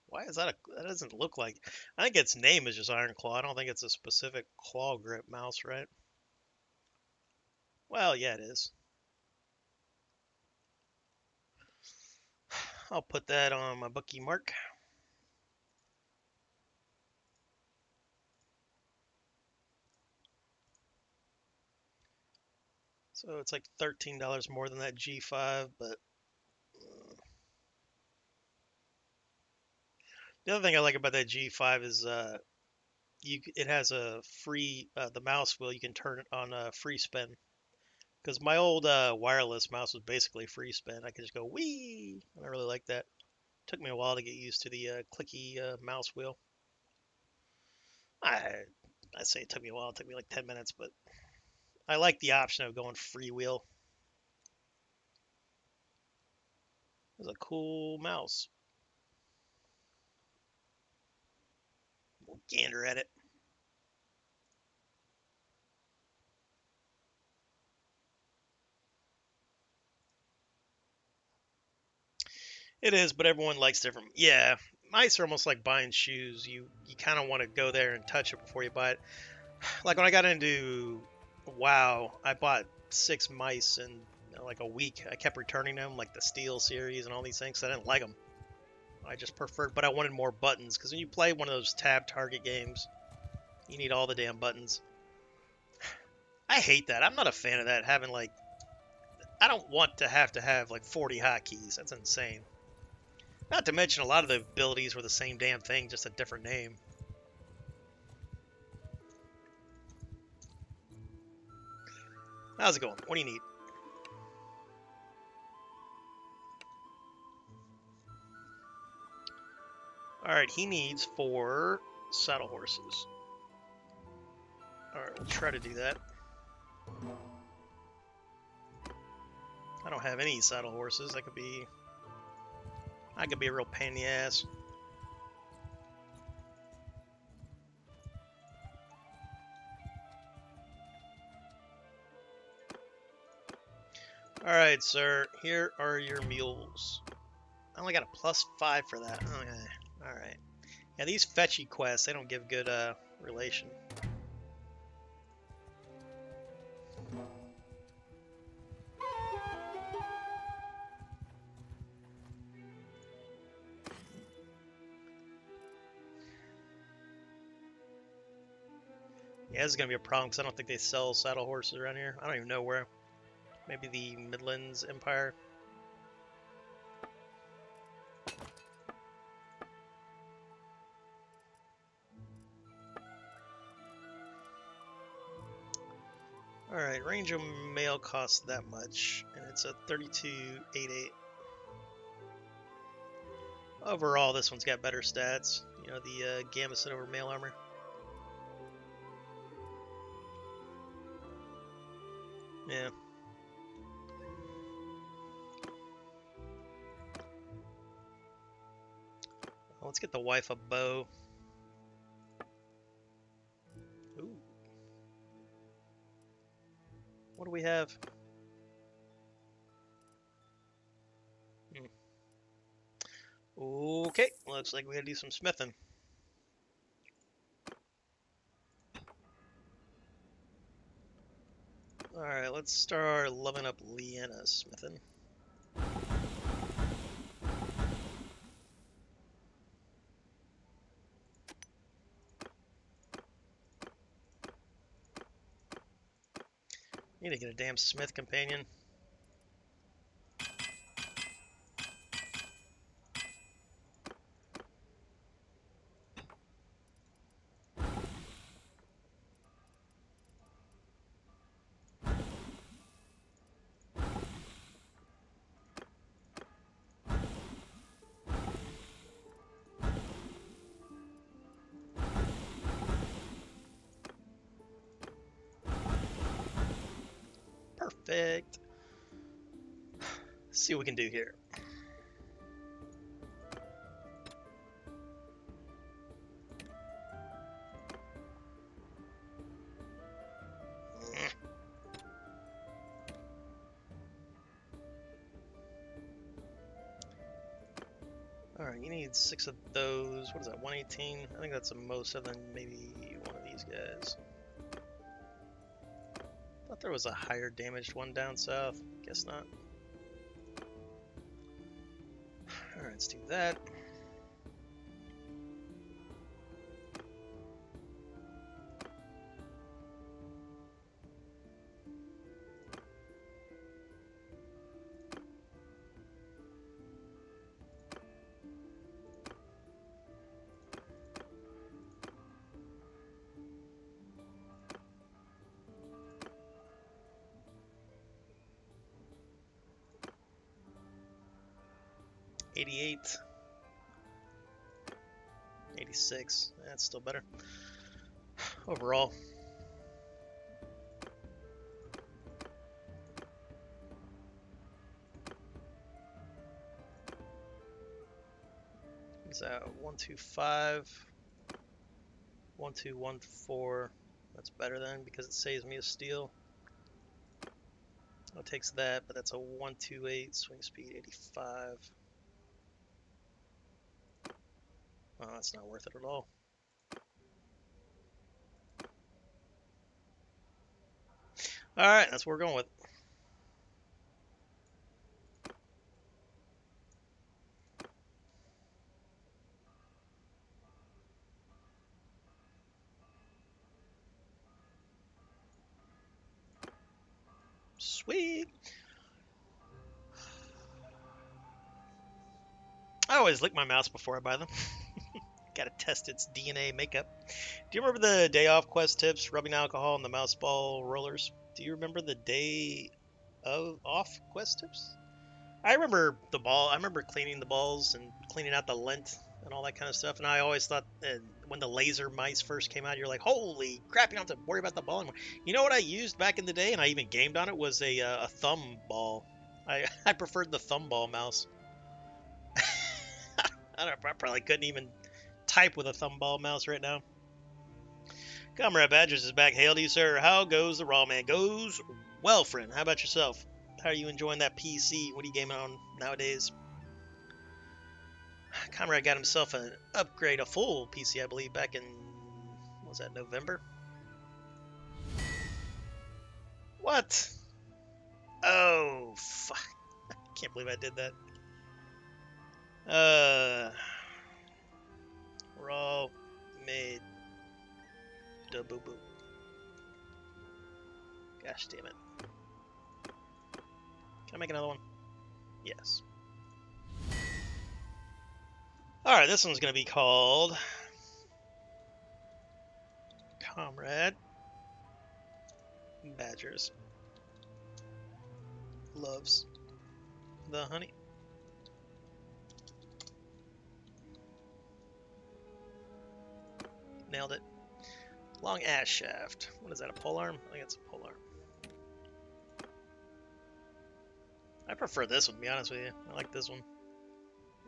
Why is that that doesn't look like... I think its name is just Iron Claw. I don't think it's a specific claw grip mouse, right? Well, yeah, it is. I'll put that on my bookie mark. So it's like $13 more than that G5, but the other thing I like about that G5 is it has a free the mouse wheel. You can turn it on a free spin. Because my old wireless mouse was basically free spin. I could just go wee. I really like that. Took me a while to get used to the clicky mouse wheel. I say it took me a while. It took me like 10 minutes, but I like the option of going freewheel. It's a cool mouse. We'll gander at it. It is, but everyone likes different. Yeah, mice are almost like buying shoes. You kind of want to go there and touch it before you buy it. Like when I got into WoW, I bought 6 mice in like a week. I kept returning them, like the Steel series and all these things. I didn't like them. I just preferred, but I wanted more buttons because when you play one of those tab target games, you need all the damn buttons. I hate that. I'm not a fan of that. Having like, I don't want to have like 40 hotkeys. That's insane. Not to mention a lot of the abilities were the same damn thing, just a different name. How's it going? What do you need? Alright, he needs 4 saddle horses. Alright, we'll try to do that. I don't have any saddle horses. I could be a real pain in the ass. Alright, sir. Here are your mules. I only got a +5 for that. Okay. Alright. Yeah, these fetchy quests, they don't give good relation. Yeah, this is going to be a problem because I don't think they sell saddle horses around here. I don't even know where. Maybe the Midlands Empire. Alright, range of mail costs that much, and it's a 3288. Overall, this one's got better stats. You know, the Gambeson over mail armor. Yeah. Let's get the wife a bow. Ooh. What do we have? Okay, looks like we gotta do some smithing. Alright, let's start leveling up Leanna's smithing. Need to get a damn smith companion. Perfect. Let's see what we can do here. Alright, you need 6 of those. What is that, 118? I think that's the most other than maybe one of these guys. Thought there was a higher damaged one down south. Guess not. Alright, let's do that. $88. 86. That's still better. Overall. Is that 125? 1214. That's better then because it saves me a steal. Oh, it takes that, but that's a 128, swing speed 85. Oh, that's not worth it at all. Alright, that's what we're going with. Sweet! I always lick my mouse before I buy them. Gotta test its DNA makeup. Do you remember the day off quest tips, rubbing alcohol and the mouse ball rollers? Do you remember the day of off quest tips? I remember the ball. I remember cleaning the balls and cleaning out the lint and all that kind of stuff. And I always thought that when the laser mice first came out, you're like, holy crap, you don't have to worry about the ball anymore. You know what I used back in the day, and I even gamed on it, was a thumb ball. I preferred the thumb ball mouse. I probably couldn't even type with a thumb ball mouse right now. Comrade Badgers is back. Hail to you, sir. How goes the Raw Man? Goes well, friend. How about yourself? How are you enjoying that PC? What are you gaming on nowadays? Comrade got himself an upgrade, a full PC, I believe, back in, what was that, November? What? Oh, fuck. Can't believe I did that. Raw made da boo boo. Gosh damn it. Can I make another one? Yes. Alright, this one's going to be called Comrade Badgers Loves the Honey. Nailed it. Long ass shaft. What is that, a polearm? I think it's a polearm. I prefer this one, to be honest with you. I like this one.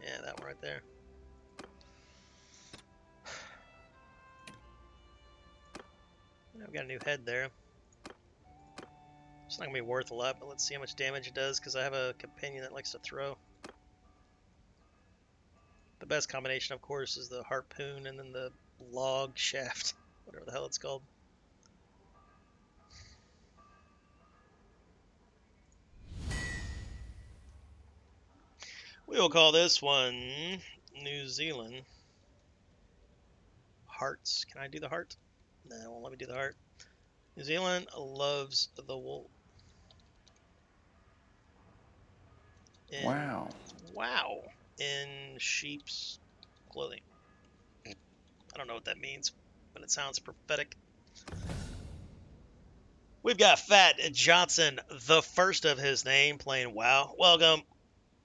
Yeah, that one right there. I've got a new head there. It's not going to be worth a lot, but let's see how much damage it does, because I have a companion that likes to throw. The best combination, of course, is the harpoon and then the log shaft, whatever the hell it's called. We will call this one New Zealand Hearts. Can I do the heart? No, it won't let me do the heart. New Zealand loves the wool. Wow. Wow. In sheep's clothing. I don't know what that means, but it sounds prophetic. We've got Fat Johnson, the first of his name, playing WoW. Welcome,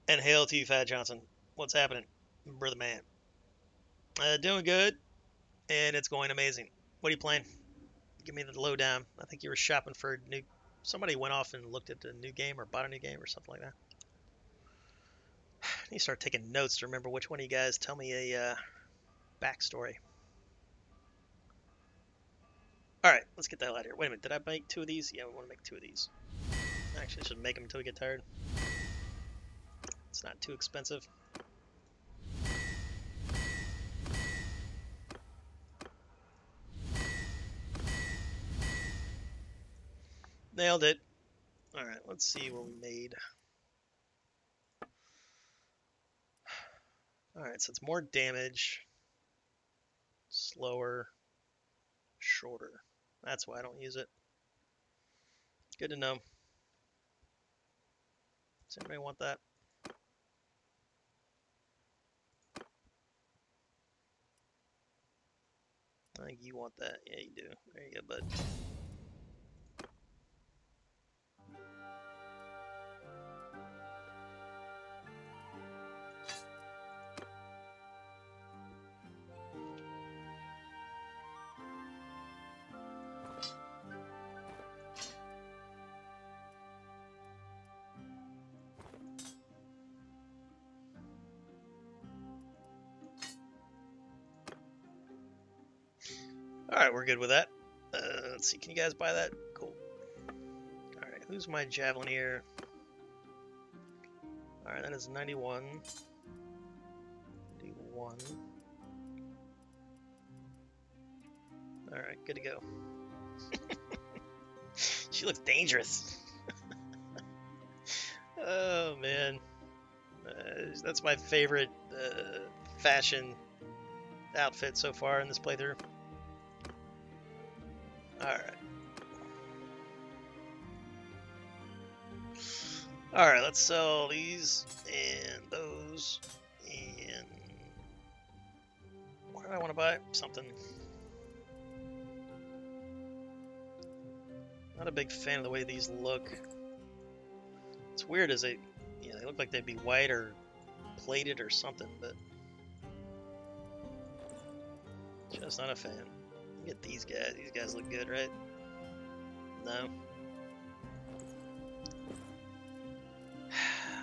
and hail to you, Fat Johnson. What's happening, brother man? Doing good, and it's going amazing. What are you playing? Give me the lowdown. I think you were shopping for a new Somebody went off and looked at a new game or bought a new game or something like that. I need to start taking notes to remember which one of you guys tell me a backstory. Alright, let's get the hell out of here. Wait a minute, did I make 2 of these? Yeah, we want to make 2 of these. Actually, I should make them until we get tired. It's not too expensive. Nailed it. Alright, let's see what we made. Alright, so it's more damage, slower, shorter. That's why I don't use it. Good to know. Does anybody want that? I think you want that. Yeah, you do. There you go, bud. Alright, we're good with that. Let's see, can you guys buy that? Cool. Alright, who's my javelin here? Alright, that is 91. 91. Alright, good to go. She looks dangerous. Oh, man. That's my favorite fashion outfit so far in this playthrough. Alright. Alright, let's sell these and those. And what do I want to buy? Something. Not a big fan of the way these look. It's weird as they look like they'd be white or plated or something, but just not a fan. Get these guys. These guys look good, right? No.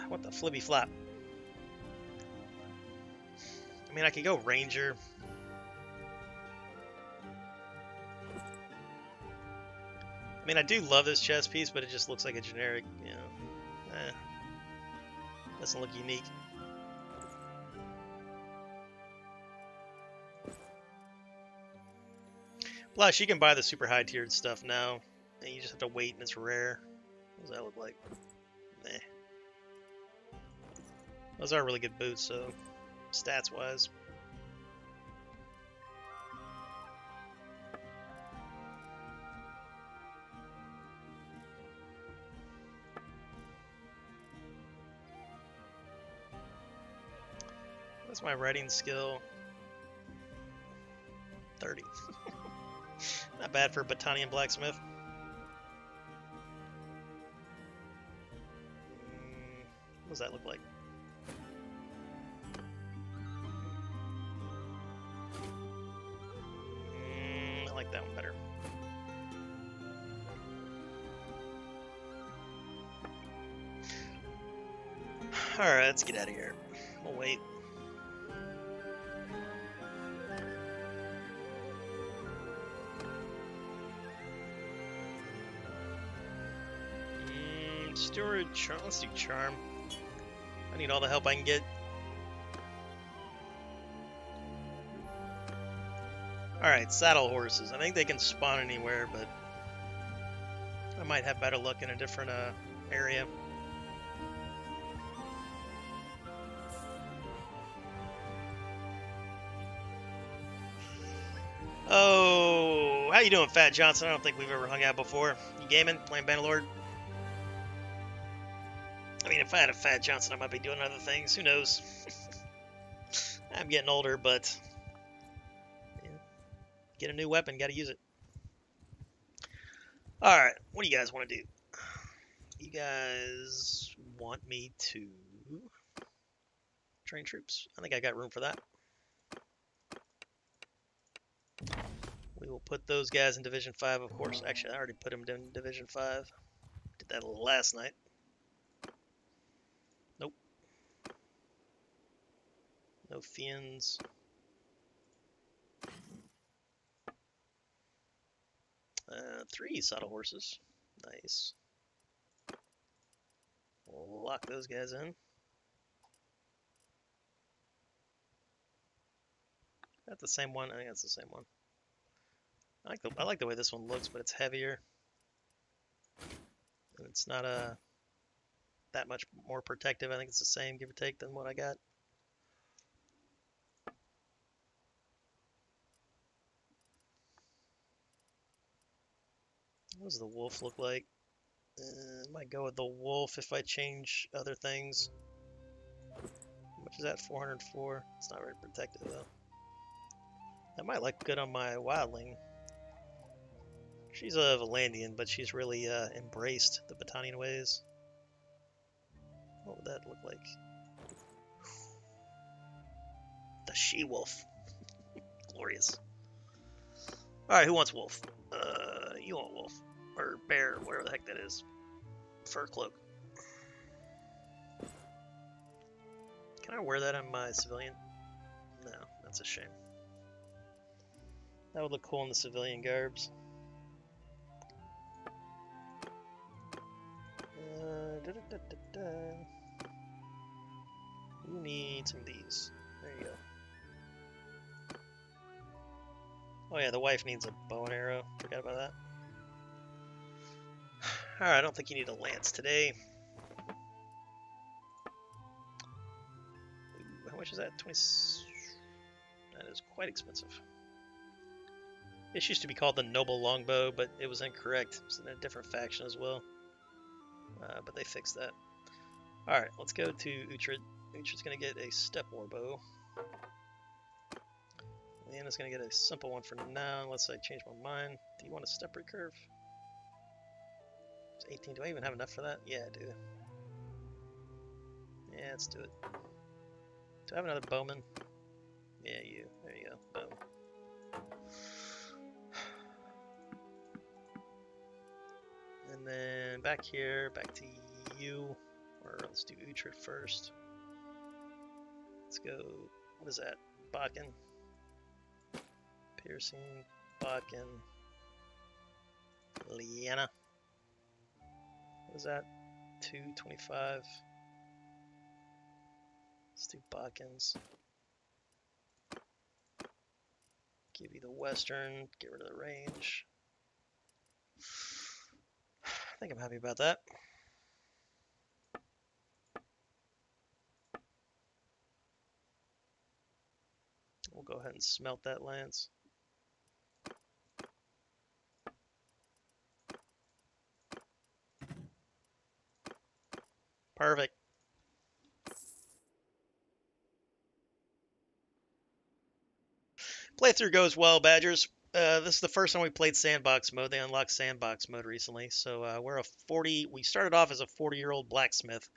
What the flippy flop? I mean, I could go Ranger. I mean, I do love this chest piece, but it just looks like a generic, doesn't look unique. Plus, you can buy the super high tiered stuff now, and you just have to wait and it's rare. What does that look like? Meh. Those are really good boots, so stats wise. What's my writing skill? 30. Not bad for a Battanian blacksmith. What does that look like? I like that one better. Alright, let's get out of here. We'll wait. Steward, charm. Let's do charm. I need all the help I can get. Alright, saddle horses. I think they can spawn anywhere, but I might have better luck in a different area. Oh, how you doing, Fat Johnson? I don't think we've ever hung out before. You gaming? Playing Bannerlord? I mean, if I had a Fat Johnson, I might be doing other things. Who knows? I'm getting older, but get a new weapon, gotta use it. Alright, what do you guys want to do? You guys want me to train troops? I think I got room for that. We will put those guys in Division 5, of course. Actually, I already put them in Division 5. that last night. Nope. No fiends. Three saddle horses. Nice. We'll lock those guys in. That's the same one. I think that's the same one. I like the way this one looks, but it's heavier. And it's not that much more protective. I think it's the same, give or take, than what I got. What does the wolf look like? I might go with the wolf if I change other things. How much is that? 404. It's not very protective though. That might look good on my wildling. She's a Valandian, but she's really embraced the Battanian ways. What would that look like? The she-wolf. Glorious. Alright, who wants wolf? You want wolf. Or bear, whatever the heck that is. Fur cloak. Can I wear that on my civilian? No, that's a shame. That would look cool in the civilian garbs. You need some of these. There you go. Oh yeah, the wife needs a bow and arrow. Forgot about that. Alright, I don't think you need a lance today. Ooh, how much is that? 20. That is quite expensive. This used to be called the Noble Longbow, but it was incorrect. It's in a different faction as well. But they fixed that. Alright, let's go to Ulrick. Ulrick's going to get a step war bow. Leanna's going to get a simple one for now, unless I change my mind. Do you want a step recurve? It's 18. Do I even have enough for that? Yeah, I do. Yeah, let's do it. Do I have another bowman? Yeah, you. There you go. Boom. And then back here, back to you. Or let's do Ulrick first. Let's go. What is that? Bodkin. Piercing. Bodkin. Leanna. What is that? 225. Let's do Bodkins. Give you the western. Get rid of the range. I think I'm happy about that. We'll go ahead and smelt that lance. Perfect. Playthrough goes well, Badgers. This is the first time we played sandbox mode. They unlocked sandbox mode recently, so we're a 40. We started off as a 40-year-old blacksmith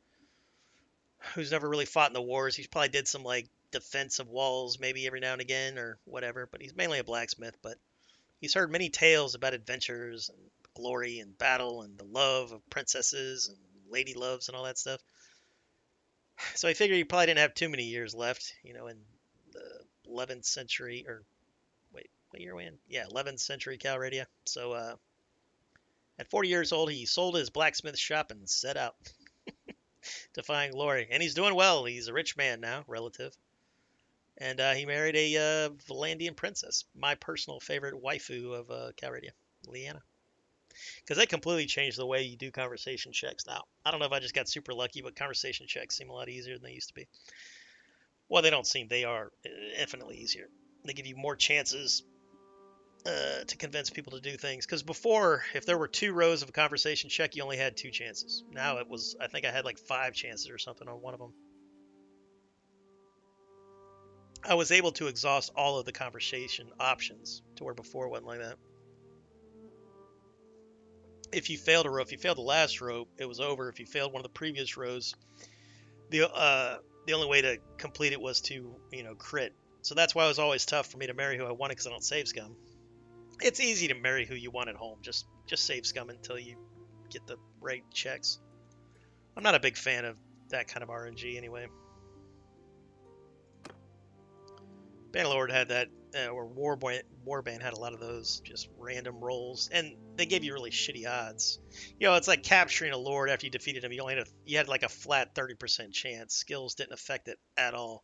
who's never really fought in the wars. He's probably did some like defense of walls, maybe every now and again or whatever. But he's mainly a blacksmith. But he's heard many tales about adventures and glory and battle and the love of princesses and lady loves and all that stuff. So I figured he probably didn't have too many years left, you know, in the 11th century, or wait, what year are we in? Yeah, 11th century Calradia. So at 40 years old, he sold his blacksmith shop and set out to find glory. And he's doing well. He's a rich man now, relative. And he married a Valandian princess, my personal favorite waifu of Calradia, Leanna. Because they completely changed the way you do conversation checks now. I don't know if I just got super lucky, but conversation checks seem a lot easier than they used to be. Well, they don't seem. They are infinitely easier. They give you more chances to convince people to do things. Because before, if there were 2 rows of a conversation check, you only had 2 chances. Now it was, I think I had like 5 chances or something on one of them. I was able to exhaust all of the conversation options to where before it wasn't like that. If you failed a row, if you failed the last row, it was over. If you failed one of the previous rows, the only way to complete it was to, you know, crit. So that's why it was always tough for me to marry who I wanted, because I don't save scum. It's easy to marry who you want at home. Just save scum until you get the right checks. I'm not a big fan of that kind of RNG anyway. Bannerlord had that, or Warband had a lot of those, just random rolls, and they gave you really shitty odds. You know, it's like capturing a lord after you defeated him. You had like a flat 30% chance. Skills didn't affect it at all.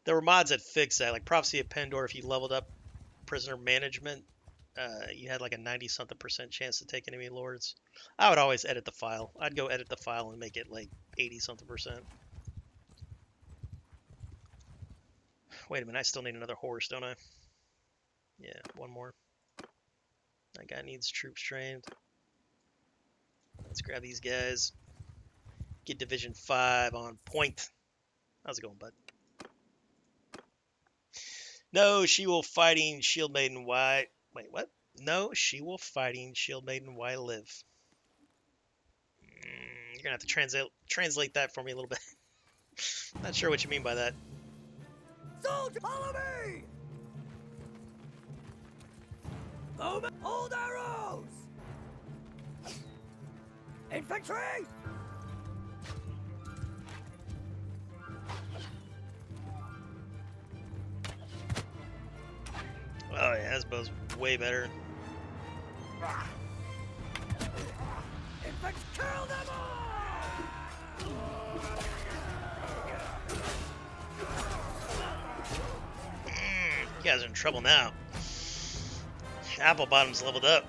There were mods that fixed that, like Prophecy of Pendor. If you leveled up prisoner management, you had like a 90-something% chance to take enemy lords. I would always edit the file. I'd go edit the file and make it like 80-something%. Wait a minute, I still need another horse, don't I? Yeah, one more. That guy needs troops trained. Let's grab these guys. Get Division 5 on point. How's it going, bud? No, she will fighting Shield Maiden. Why? Wait, what? No, she will fighting Shield Maiden. Why live? You're gonna have to translate that for me a little bit. Not sure what you mean by that. Soldier, follow me! Bowman, hold arrows! Infantry! Oh yeah, this bow's way better. Infantry, kill them all! You guys are in trouble now. Apple Bottom's leveled up.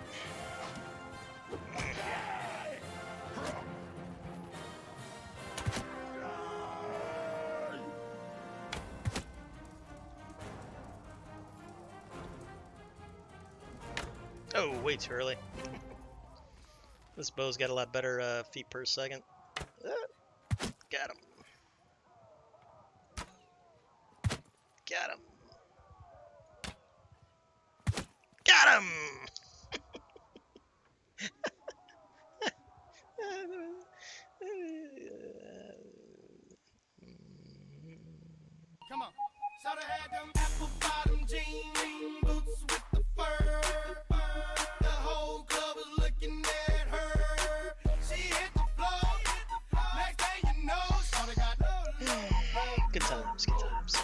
Oh, way too early. This bow's got a lot better feet per second. Got him. Got him. Got him! Come on. Shoulda had them apple bottom jean boots with the fur. The whole club was looking at her. She hit the floor. Next thing you know, shoulda got Good times, good times.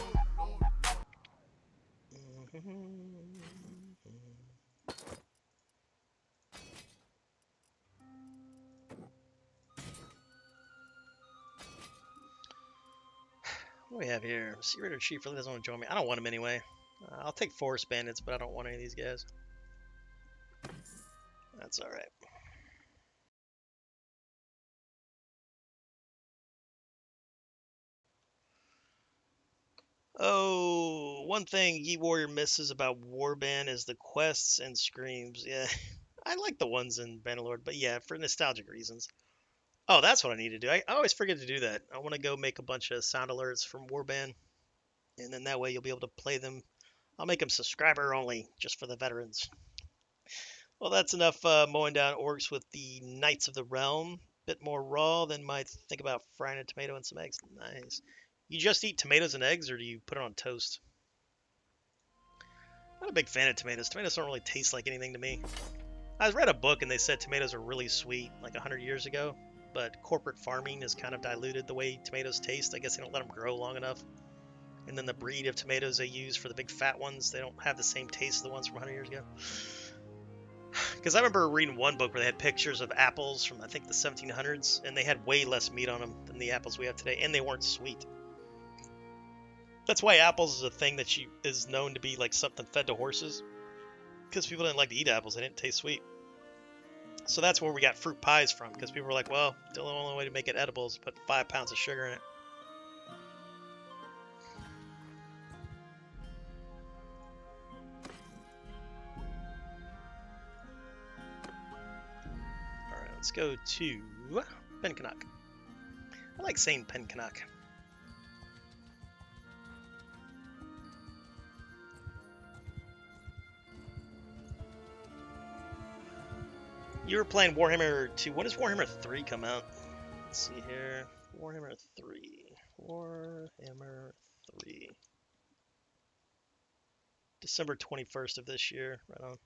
What do we have here? Sea Raider Chief really doesn't want to join me. I don't want him anyway. I'll take Forest Bandits, but I don't want any of these guys. That's alright. Oh, one thing Ye Warrior misses about Warband is the quests and screams. Yeah, I like the ones in Bannerlord, but yeah, for nostalgic reasons. Oh, that's what I need to do. I always forget to do that. I want to go make a bunch of sound alerts from Warband, and then that way you'll be able to play them. I'll make them subscriber only, just for the veterans. Well, that's enough mowing down orcs with the Knights of the Realm. Bit more raw than might think about frying a tomato and some eggs. Nice. You just eat tomatoes and eggs, or do you put it on toast? Not a big fan of tomatoes. Tomatoes don't really taste like anything to me. I read a book and they said tomatoes are really sweet like 100 years ago, but corporate farming has kind of diluted the way tomatoes taste. I guess they don't let them grow long enough. And then the breed of tomatoes they use for the big fat ones, they don't have the same taste as the ones from 100 years ago. Because I remember reading one book where they had pictures of apples from, I think, the 1700s, and they had way less meat on them than the apples we have today, and they weren't sweet. That's why apples is a thing that is known to be like something fed to horses, because people didn't like to eat apples. They didn't taste sweet. So that's where we got fruit pies from, because people were like, well, the only way to make it edible is to put 5 pounds of sugar in it. Alright, let's go to Pencanuck. I like saying Pencanuck. You were playing Warhammer 2. When does Warhammer 3 come out? Let's see here. Warhammer 3. Warhammer 3. December 21st of this year. Right on.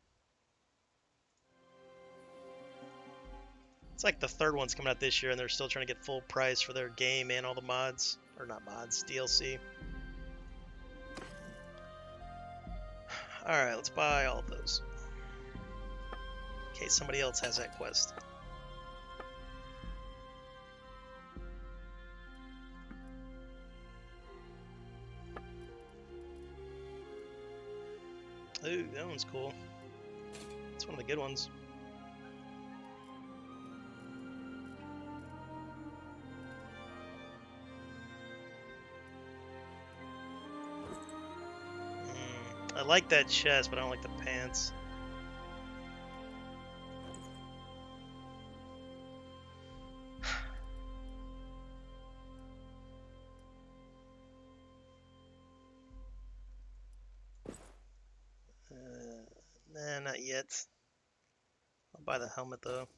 It's like the third one's coming out this year, and they're still trying to get full price for their game and all the mods. Or not mods, DLC. Alright, let's buy all of those. In case somebody else has that quest. Ooh, that one's cool. It's one of the good ones. I like that chest, but I don't like the pants. Nah, not yet. I'll buy the helmet though.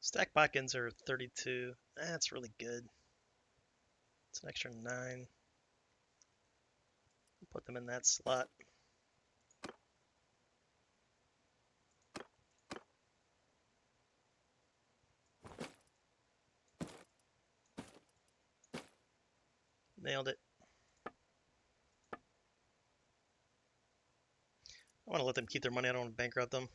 Stack botkins are 32. That's really good. It's an extra 9. Put them in that slot. Nailed it. I want to let them keep their money. I don't want to bankrupt them.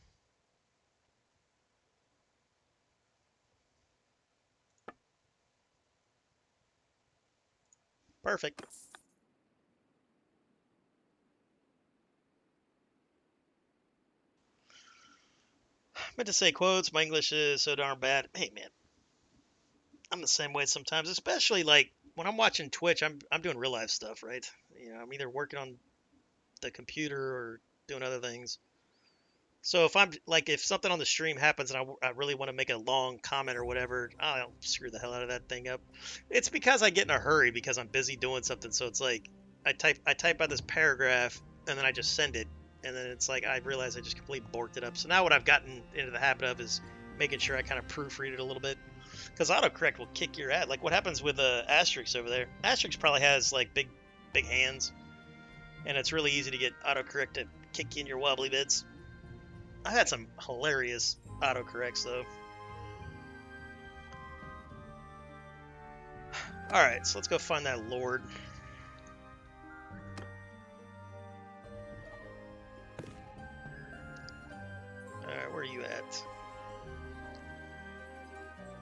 Perfect. Meant to say quotes. My English is so darn bad. Hey man, I'm the same way sometimes. Especially like when I'm watching Twitch, I'm doing real life stuff, right? You know, I'm either working on the computer or doing other things. So if I'm like, if something on the stream happens and I really want to make a long comment or whatever, I'll screw the hell out of that thing up. It's because I get in a hurry because I'm busy doing something. So it's like I type out this paragraph and then I just send it, and then it's like I realize I just completely borked it up. So now what I've gotten into the habit of is making sure I kind of proofread it a little bit, because autocorrect will kick your ass. Like what happens with Asterix over there? Asterix probably has like big hands, and it's really easy to get autocorrect to kick you in your wobbly bits. I've had some hilarious autocorrects though. Alright, so let's go find that Lord. Alright, where are you at?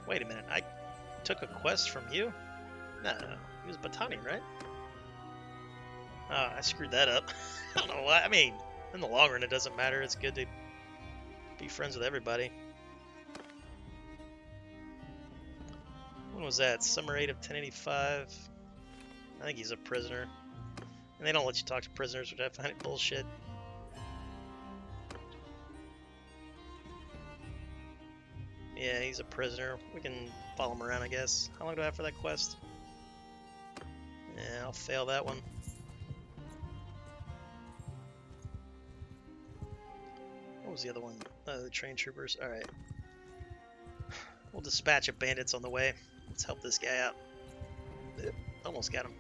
Wait a minute, I took a quest from you? No, he was Botani, right? Oh, I screwed that up. I don't know why. I mean, in the long run it doesn't matter. It's good to be friends with everybody. When was that? Summer 8 of 1085. I think he's a prisoner. And they don't let you talk to prisoners, which I find bullshit. Yeah, he's a prisoner. We can follow him around, I guess. How long do I have for that quest? Yeah, I'll fail that one. What was the other one? The train troopers. Alright. We'll dispatch of bandits on the way. Let's help this guy out. Almost got him.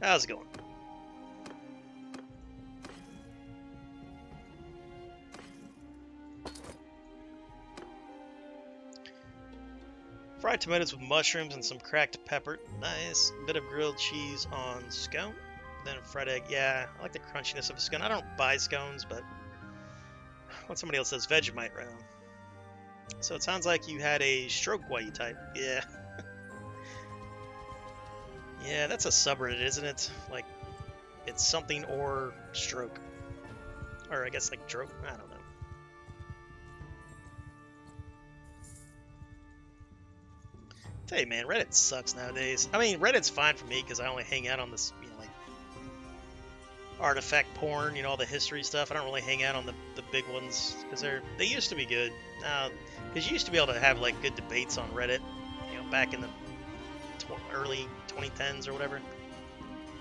How's it going? Fried tomatoes with mushrooms and some cracked pepper. Nice. A bit of grilled cheese on scone. Then a fried egg. Yeah, I like the crunchiness of a scone. I don't buy scones, but when somebody else says Vegemite round. So it sounds like you had a stroke while you type. Yeah. Yeah, that's a subreddit, isn't it? Like, it's something or stroke. Or I guess like stroke. I don't know. Tell you, man, Reddit sucks nowadays. I mean, Reddit's fine for me because I only hang out on this, you know, like artifact porn, you know, all the history stuff. I don't really hang out on the big ones because they used to be good. Because you used to be able to have like good debates on Reddit, you know, back in the early 2010s or whatever.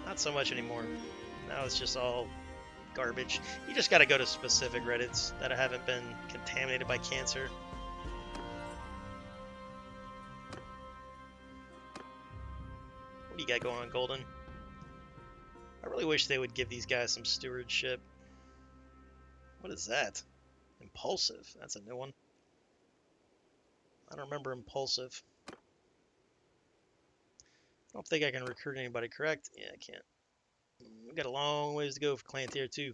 Not so much anymore. Now it's just all garbage. You just gotta go to specific Reddits that haven't been contaminated by cancer. What do you got going on, Golden? I really wish they would give these guys some stewardship. What is that? Impulsive. That's a new one. I don't remember Impulsive. I don't think I can recruit anybody, correct? Yeah, I can't. We got a long ways to go for Clan Tier 2.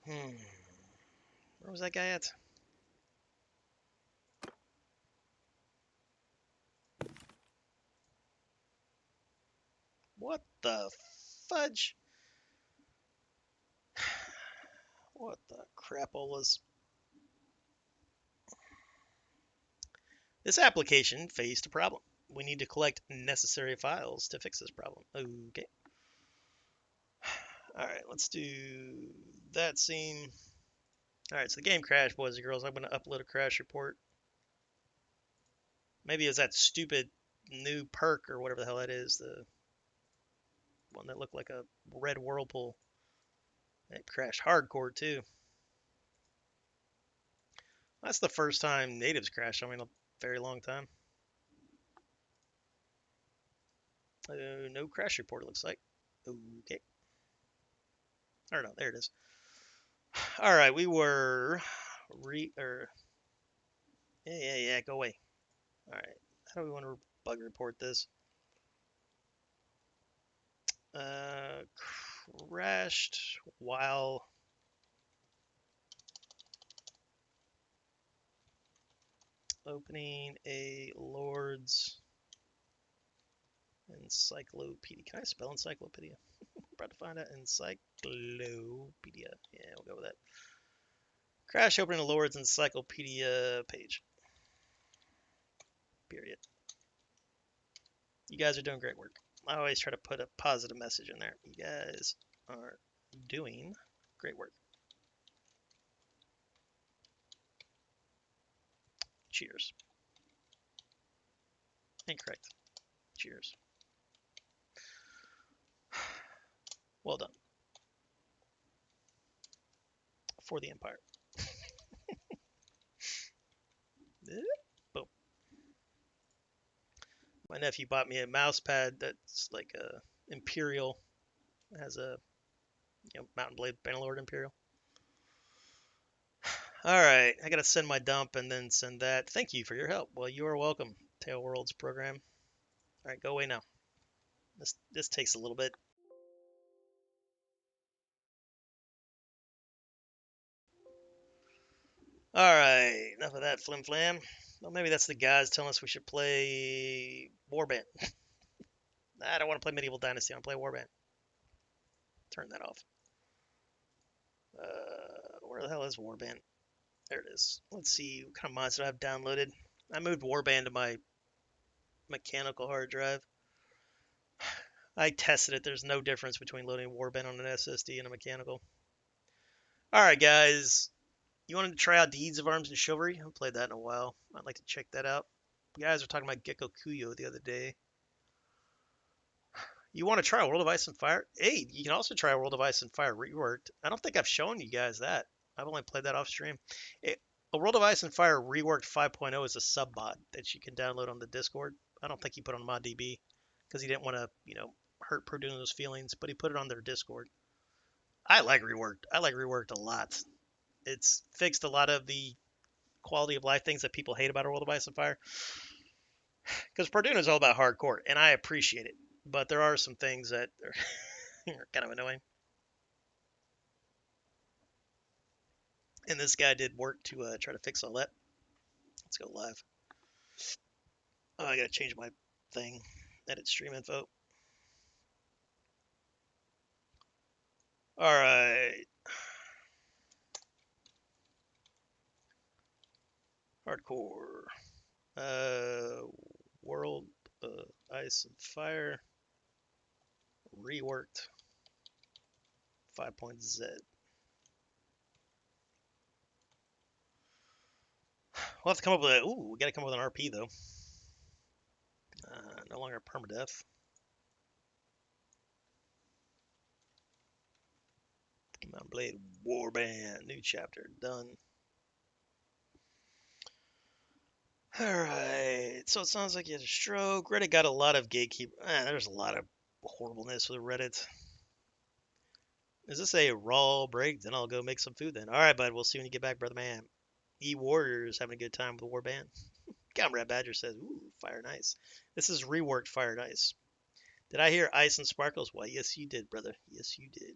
Where was that guy at? What the fudge? What the crapolas? This application faced a problem. We need to collect necessary files to fix this problem. Okay. Alright, let's do that scene. Alright, so the game crashed, boys and girls. I'm going to upload a crash report. Maybe it's that stupid new perk or whatever the hell that is. The one that looked like a red whirlpool. It crashed hardcore, too. That's the first time natives crashed, in a very long time. No crash report, it looks like. Okay. Or no, there it is. All right, we were yeah, go away. All right, how do we want to bug report this? Crashed while opening a Lord's encyclopedia. Can I spell encyclopedia? I'm about to find out. Encyclopedia. Yeah, we'll go with that. Crash opening a Lord's encyclopedia page. Period. You guys are doing great work. I always try to put a positive message in there. You guys are doing great work. Cheers. Incorrect. Cheers. Well done. For the Empire. Boom. My nephew bought me a mouse pad that's like a Imperial. It has a Mountain Blade Bannerlord Imperial. Alright, I gotta send my dump and then send that. Thank you for your help. Well, you are welcome, Tail Worlds program. Alright, go away now. This takes a little bit. Alright, enough of that flim flam. Well, maybe that's the guys telling us we should play Warband. I don't want to play Medieval Dynasty. I want to play Warband. Turn that off. Where the hell is Warband? There it is. Let's see what kind of mods do I have downloaded. I moved Warband to my mechanical hard drive. I tested it. There's no difference between loading Warband on an SSD and a mechanical. Alright, guys. You wanted to try out Deeds of Arms and Chivalry? I haven't played that in a while. I'd like to check that out. You guys were talking about Gecko Kuyo the other day. You want to try World of Ice and Fire? Hey, you can also try World of Ice and Fire Reworked. I don't think I've shown you guys that. I've only played that off stream. A World of Ice and Fire Reworked 5.0 is a sub mod that you can download on the Discord. I don't think he put on ModDB because he didn't want to, hurt Produno's feelings, but he put it on their Discord. I like Reworked. I like Reworked a lot. It's fixed a lot of the quality of life things that people hate about a World of Ice and Fire. Because Produno is all about hardcore, and I appreciate it. But there are some things that are kind of annoying. And this guy did work to try to fix all that. Let's go live. Oh, I gotta change my thing. Edit stream info. All right. Hardcore. World Ice and Fire. Reworked. 5.z. We'll have to come up with a... Ooh, we got to come up with an RP, though. No longer permadeath. Mount Blade Warband. New chapter. Done. Alright. So it sounds like you had a stroke. Reddit got a lot of gatekeeper... there's a lot of horribleness with Reddit. Is this a raw break? Then I'll go make some food then. Alright, bud. We'll see when you get back, brother man. E-Warriors having a good time with the Warband. Comrade Badger says, ooh, fire and ice. This is reworked fire and ice. Did I hear ice and sparkles? Why, yes, you did, brother. Yes, you did.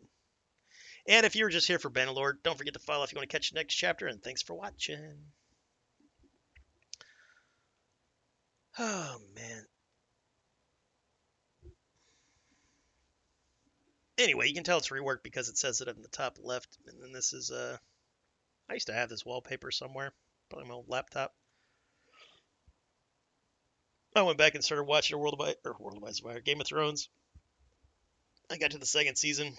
And if you were just here for Bannerlord, don't forget to follow if you want to catch the next chapter, and thanks for watching. Oh, man. Anyway, you can tell it's reworked because it says it up in the top left. And then this is, I used to have this wallpaper somewhere. Probably my old laptop. I went back and started watching Game of Thrones. I got to the second season.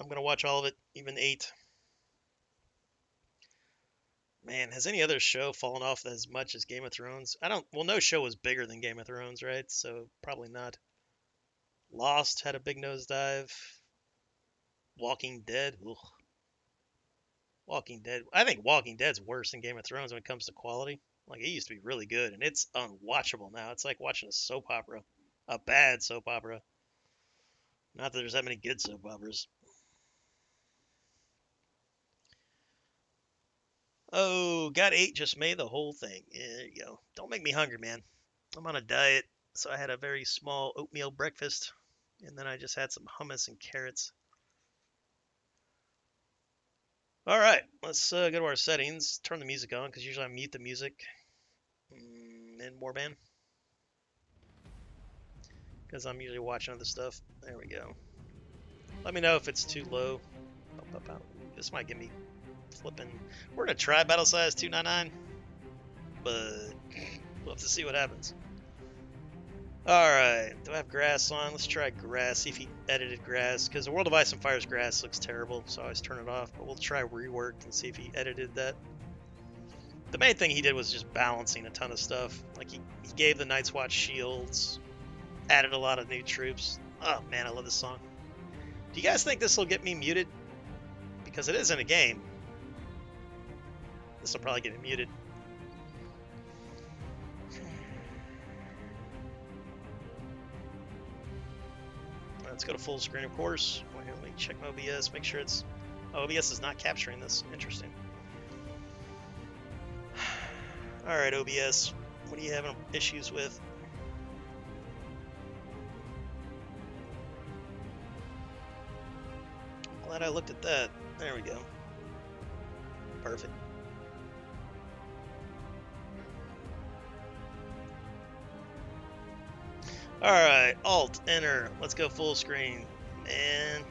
I'm going to watch all of it, even 8. Man, has any other show fallen off as much as Game of Thrones? Well, no show was bigger than Game of Thrones, right? So probably not. Lost had a big nosedive. Walking Dead. Ugh. Walking Dead. I think Walking Dead's worse than Game of Thrones when it comes to quality. Like, it used to be really good, and it's unwatchable now. It's like watching a soap opera. A bad soap opera. Not that there's that many good soap operas. Oh, got 8, just made the whole thing. Yeah, there you go. Don't make me hungry, man. I'm on a diet, so I had a very small oatmeal breakfast, and then I just had some hummus and carrots. All right, let's go to our settings. Turn the music on, because usually I mute the music in Warband, because I'm usually watching other stuff. There we go. Let me know if it's too low. This might get me flipping. We're gonna try battle size 299, but we'll have to see what happens. Alright, do I have grass on? Let's try grass, see if he edited grass, because the World of Ice and Fire's grass looks terrible, so I always turn it off, but we'll try Reworked and see if he edited that. The main thing he did was just balancing a ton of stuff. Like, he gave the Night's Watch shields, added a lot of new troops. Oh man, I love this song. Do you guys think this will get me muted? Because it is in a game. This will probably get me muted. Let's go to full screen, of course. Well, here, let me check my OBS, make sure it's... Oh, OBS is not capturing this. Interesting. Alright, OBS. What are you having issues with? Glad I looked at that. There we go. Perfect. Alright, Alt, Enter. Let's go full screen. And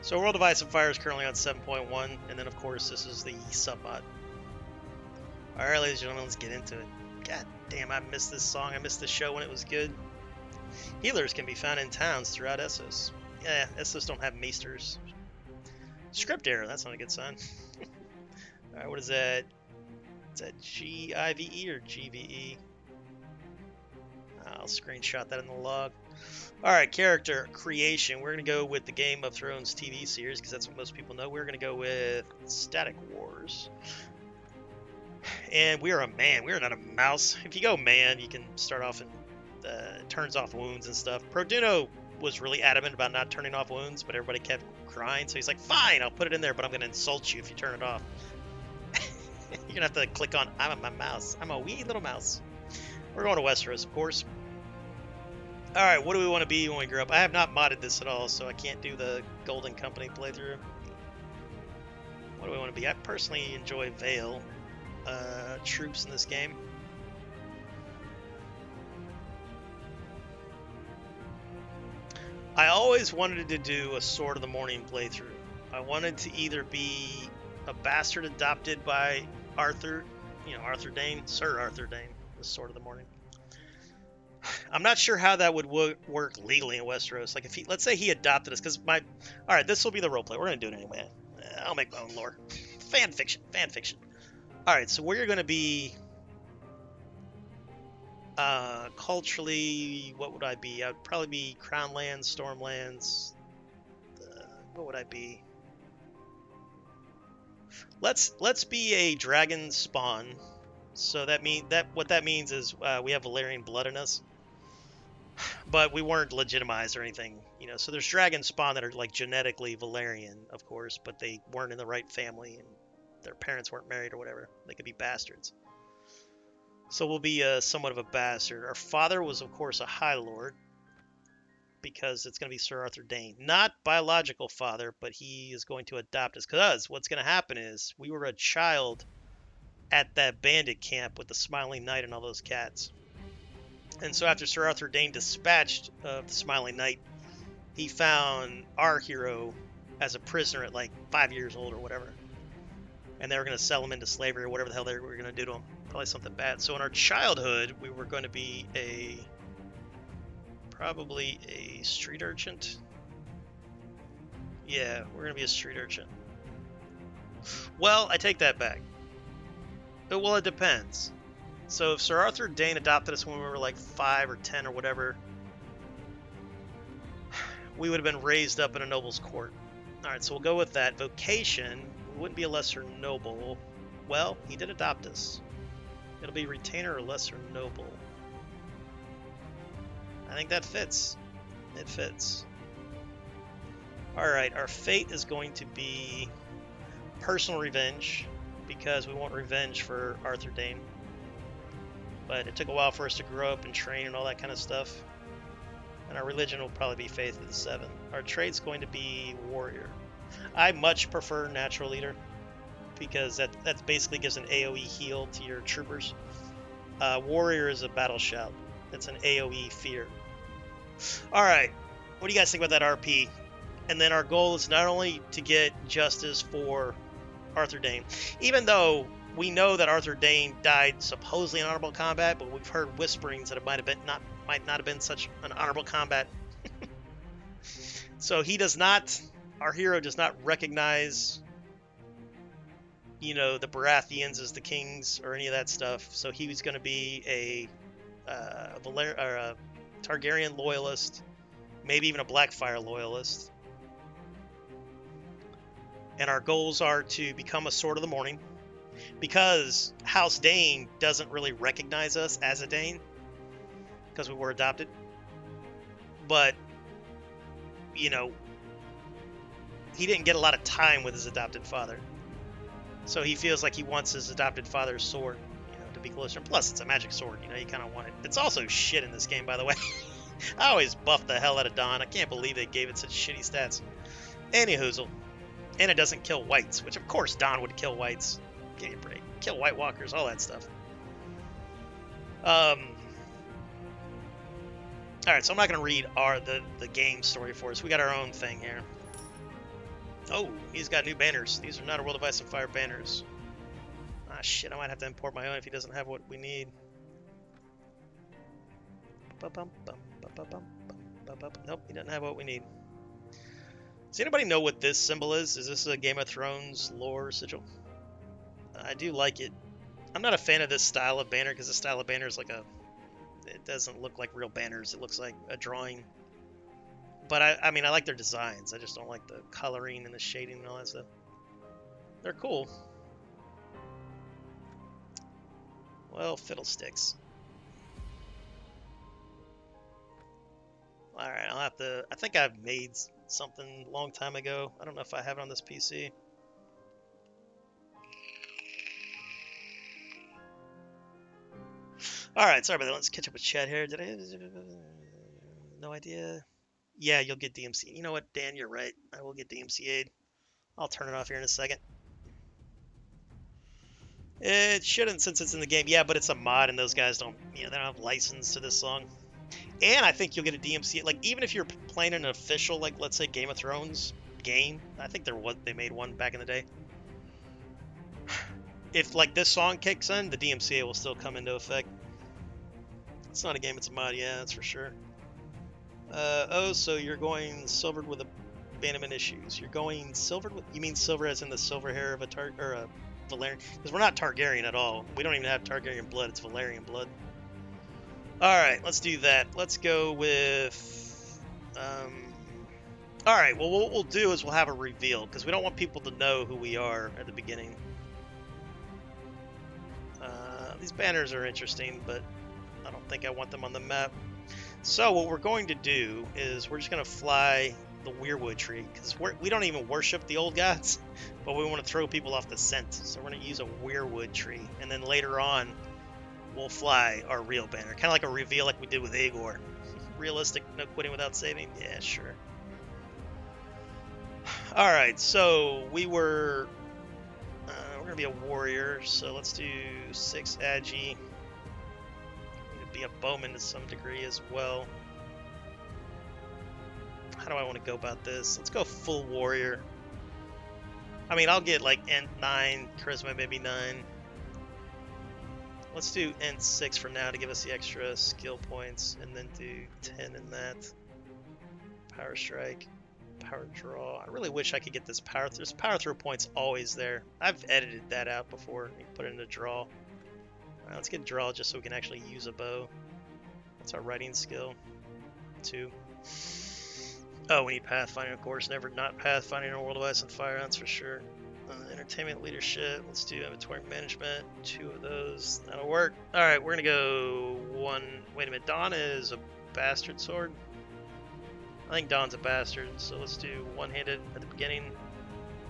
so World of Ice and Fire is currently on 7.1, and then of course this is the submod. Alright, ladies and gentlemen, let's get into it. God damn, I missed this song. I missed this show when it was good. Healers can be found in towns throughout Essos. Yeah, Essos don't have maesters. Script error, that's not a good sign. Alright, what is that? Is that G-I-V-E or G-V-E? I'll screenshot that in the log. Alright, character creation. We're going to go with the Game of Thrones TV series because that's what most people know. We're going to go with Static Wars. And we are a man. We are not a mouse. If you go man, you can start off and turns off wounds and stuff. Produno was really adamant about not turning off wounds, but everybody kept crying. So he's like, fine, I'll put it in there, but I'm going to insult you if you turn it off. You're going to have to click on, I'm a mouse. I'm a wee little mouse. We're going to Westeros, of course. Alright, what do we want to be when we grow up? I have not modded this at all, so I can't do the Golden Company playthrough. What do we want to be? I personally enjoy Vale troops in this game. I always wanted to do a Sword of the Morning playthrough. I wanted to either be a bastard adopted by Arthur, Arthur Dane, Sir Arthur Dane, the Sword of the Morning. I'm not sure how that would work legally in Westeros. Like, if let's say he adopted us, because alright, this will be the roleplay. We're gonna do it anyway. I'll make my own lore. fan fiction, fan fiction. All right, so we're going to be culturally, what would I be? I'd probably be Crown Lands, Stormlands. What would I be? Let's be a dragon spawn. So what that means is we have Valyrian blood in us, but we weren't legitimized or anything, you know. So there's dragon spawn that are like genetically Valyrian, of course, but they weren't in the right family and their parents weren't married or whatever. They could be bastards. So we'll be somewhat of a bastard. Our father was, of course, a High Lord, because it's going to be Sir Arthur Dayne. Not biological father, but he is going to adopt us. Because what's going to happen is we were a child at that bandit camp with the Smiling Knight and all those cats. And so after Sir Arthur Dayne dispatched the Smiling Knight, he found our hero as a prisoner at like 5 years old or whatever. And they were going to sell him into slavery or whatever the hell they were going to do to him. Probably something bad. So in our childhood, we were going to be probably a street urchin. Yeah, we're going to be a street urchin. Well, I take that back. Well, it depends. So if Sir Arthur Dayne adopted us when we were like 5 or 10 or whatever, we would have been raised up in a noble's court. Alright, so we'll go with that. Vocation, we wouldn't be a lesser noble. Well, he did adopt us. It'll be retainer or lesser noble. I think that fits. It fits. Alright, our fate is going to be personal revenge, because we want revenge for Arthur Dayne. But it took a while for us to grow up and train and all that kind of stuff. And our religion will probably be Faith of the Seven. Our trait's going to be warrior. I much prefer natural leader, because that basically gives an AoE heal to your troopers. Warrior is a battle shout. It's an AoE fear. Alright, what do you guys think about that RP? And then our goal is not only to get justice for Arthur Dayne, even though we know that Arthur Dayne died supposedly in honorable combat, but we've heard whisperings that it might not have been such an honorable combat. So our hero does not recognize, you know, the Baratheons as the kings or any of that stuff. So he was going to be a Targaryen loyalist, maybe even a Blackfire loyalist. And our goals are to become a Sword of the Morning, because House Dayne doesn't really recognize us as a Dayne, because we were adopted. But, you know, he didn't get a lot of time with his adopted father. So he feels like he wants his adopted father's sword, you know, to be closer. Plus, it's a magic sword, you know, you kind of want it. It's also shit in this game, by the way. I always buff the hell out of Dawn. I can't believe they gave it such shitty stats. Anyhoozle. And it doesn't kill whites, which of course Dawn would kill whites. Give me a break. Kill White Walkers, all that stuff. Alright, so I'm not going to read the game story for us. We got our own thing here. Oh, he's got new banners. These are not a World of Ice and Fire banners. Ah, shit, I might have to import my own if he doesn't have what we need. Nope, he doesn't have what we need. Does anybody know what this symbol is? Is this a Game of Thrones lore sigil? I do like it. I'm not a fan of this style of banner, because the style of banner is like it doesn't look like real banners. It looks like a drawing. But I mean, I like their designs. I just don't like the coloring and the shading and all that stuff. They're cool. Well, fiddlesticks. Alright, I'll have to... I think I've made something a long time ago. I don't know if I have it on this PC. Alright, sorry about that. Let's catch up with chat here. Did I... No idea. Yeah, you'll get DMC. You know what, Dan, you're right. I will get DMCA'd. I'll turn it off here in a second. It shouldn't, since it's in the game. Yeah, but it's a mod, and those guys don't, you know, they don't have license to this song. And I think you'll get a DMCA. Like, even if you're playing an official, like, let's say Game of Thrones game, I think they made one back in the day. If, like, this song kicks in, the DMCA will still come into effect. It's not a game, it's a mod, yeah, that's for sure. Oh, so you're going silvered with a abandonment issues. You're going silvered with, you mean silver as in the silver hair of a Valerian? Because we're not Targaryen at all. We don't even have Targaryen blood. It's Valerian blood. All right, let's do that. Let's go with. All right. Well, what we'll do is we'll have a reveal because we don't want people to know who we are at the beginning. These banners are interesting, but I don't think I want them on the map. So what we're going to do is we're just going to fly the weirwood tree because we don't even worship the old gods, but we want to throw people off the scent. So we're going to use a weirwood tree, and then later on we'll fly our real banner, kind of like a reveal like we did with Aegor. Realistic, no quitting without saving. Yeah, sure. All right, so we're going to be a warrior, so let's do 6 agi. Be a bowman to some degree as well. How do I want to go about this? Let's go full warrior. I mean, I'll get like int 9, charisma maybe 9. Let's do int 6 for now to give us the extra skill points, and then do 10 in that. Power strike, power draw. I really wish I could get this power. There's power throw points always there. I've edited that out before. You put it into draw. Alright, let's get draw just so we can actually use a bow. That's our writing skill. 2. Oh, we need pathfinding, of course. Never not pathfinding in World of Ice and Fire, that's for sure. Entertainment leadership. Let's do inventory management. 2 of those. That'll work. Alright, we're gonna go 1. Wait a minute. Dawn is a bastard sword. I think Dawn's a bastard, so let's do one-handed at the beginning.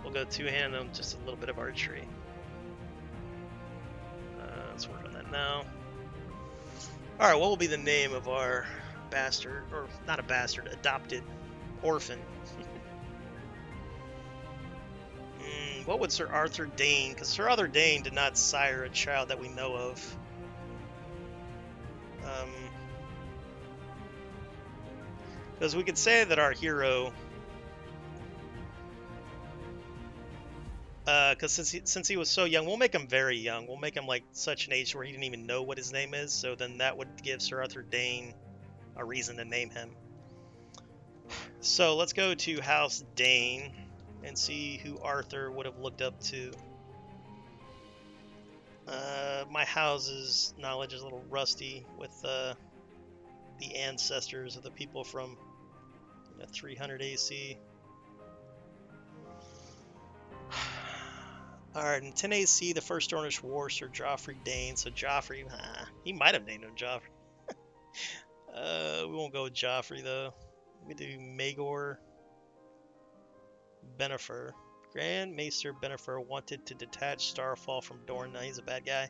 We'll go two-handed and just a little bit of archery. Let's work on that now. Alright, what will be the name of our bastard, or not a bastard, adopted orphan? What would Sir Arthur Dane, because Sir Arthur Dane did not sire a child that we know of. Because we could say that our hero, because since he was so young, we'll make him very young. We'll make him like such an age where he didn't even know what his name is. So then that would give Sir Arthur Dane a reason to name him. So let's go to House Dane and see who Arthur would have looked up to. My house's knowledge is a little rusty with the ancestors of the people from 300 AC. Alright, in 10 AC, the First Dornish War, Sir Joffrey Dane. So Joffrey, he might have named him Joffrey. We won't go with Joffrey, though. We do Maegor Bennifer. Grand Maester Bennifer wanted to detach Starfall from Dorne. Now he's a bad guy.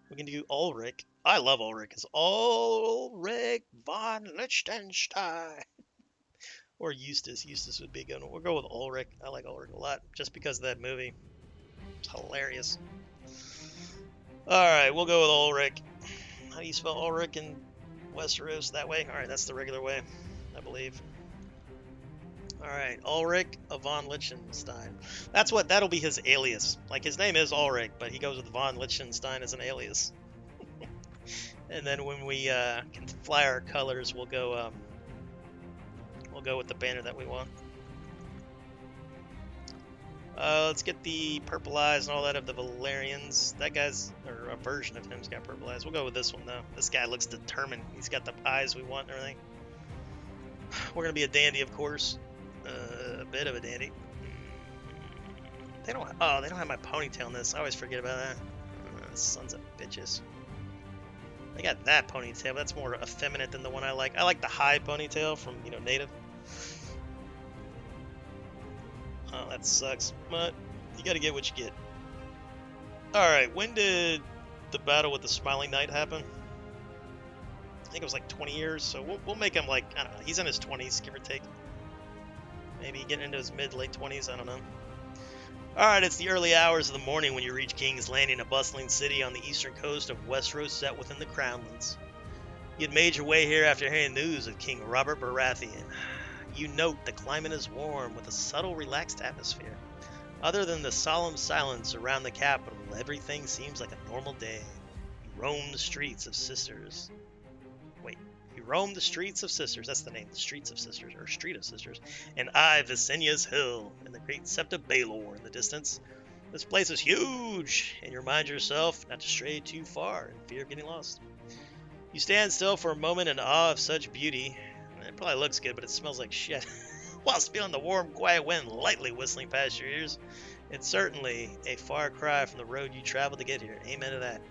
We can do Ulrick. I love Ulrick. It's Ulrick von Liechtenstein. Or Eustace. Eustace would be a good one. We'll go with Ulrick. I like Ulrick a lot, just because of that movie. It's hilarious. Alright, we'll go with Ulrick. How do you spell Ulrick in Westeros? That way? Alright, that's the regular way, I believe. Alright, Ulrick von Liechtenstein. That'll be his alias. Like, his name is Ulrick, but he goes with von Liechtenstein as an alias. And then when we can fly our colors, we'll go with the banner that we want. Let's get the purple eyes and all that of the Valerians. That guy's, or a version of him's got purple eyes. We'll go with this one, though. This guy looks determined. He's got the eyes we want and everything. We're going to be a dandy, of course. A bit of a dandy. They don't have my ponytail in this. I always forget about that. Sons of bitches. They got that ponytail, but that's more effeminate than the one I like. I like the high ponytail from, Native. Oh, that sucks, but you gotta get what you get. Alright, when did the battle with the Smiling Knight happen? I think it was like 20 years, so we'll make him like, I don't know, he's in his 20s, give or take. Maybe getting into his mid-late 20s, I don't know. Alright, it's the early hours of the morning when you reach King's Landing, a bustling city on the eastern coast of Westeros set within the Crownlands. You had made your way here after hearing news of King Robert Baratheon. You note the climate is warm with a subtle, relaxed atmosphere. Other than the solemn silence around the capital, everything seems like a normal day. You roam the streets of Sisters. Wait, You roam the streets of Sisters. That's the name, the Streets of Sisters, or Street of Sisters. And eye Visenia's Hill and the great Sept of Baelor in the distance. This place is huge, and you remind yourself not to stray too far in fear of getting lost. You stand still for a moment in awe of such beauty. It probably looks good, but it smells like shit. Whilst feeling the warm, quiet wind lightly whistling past your ears. It's certainly a far cry from the road you traveled to get here. Amen to that.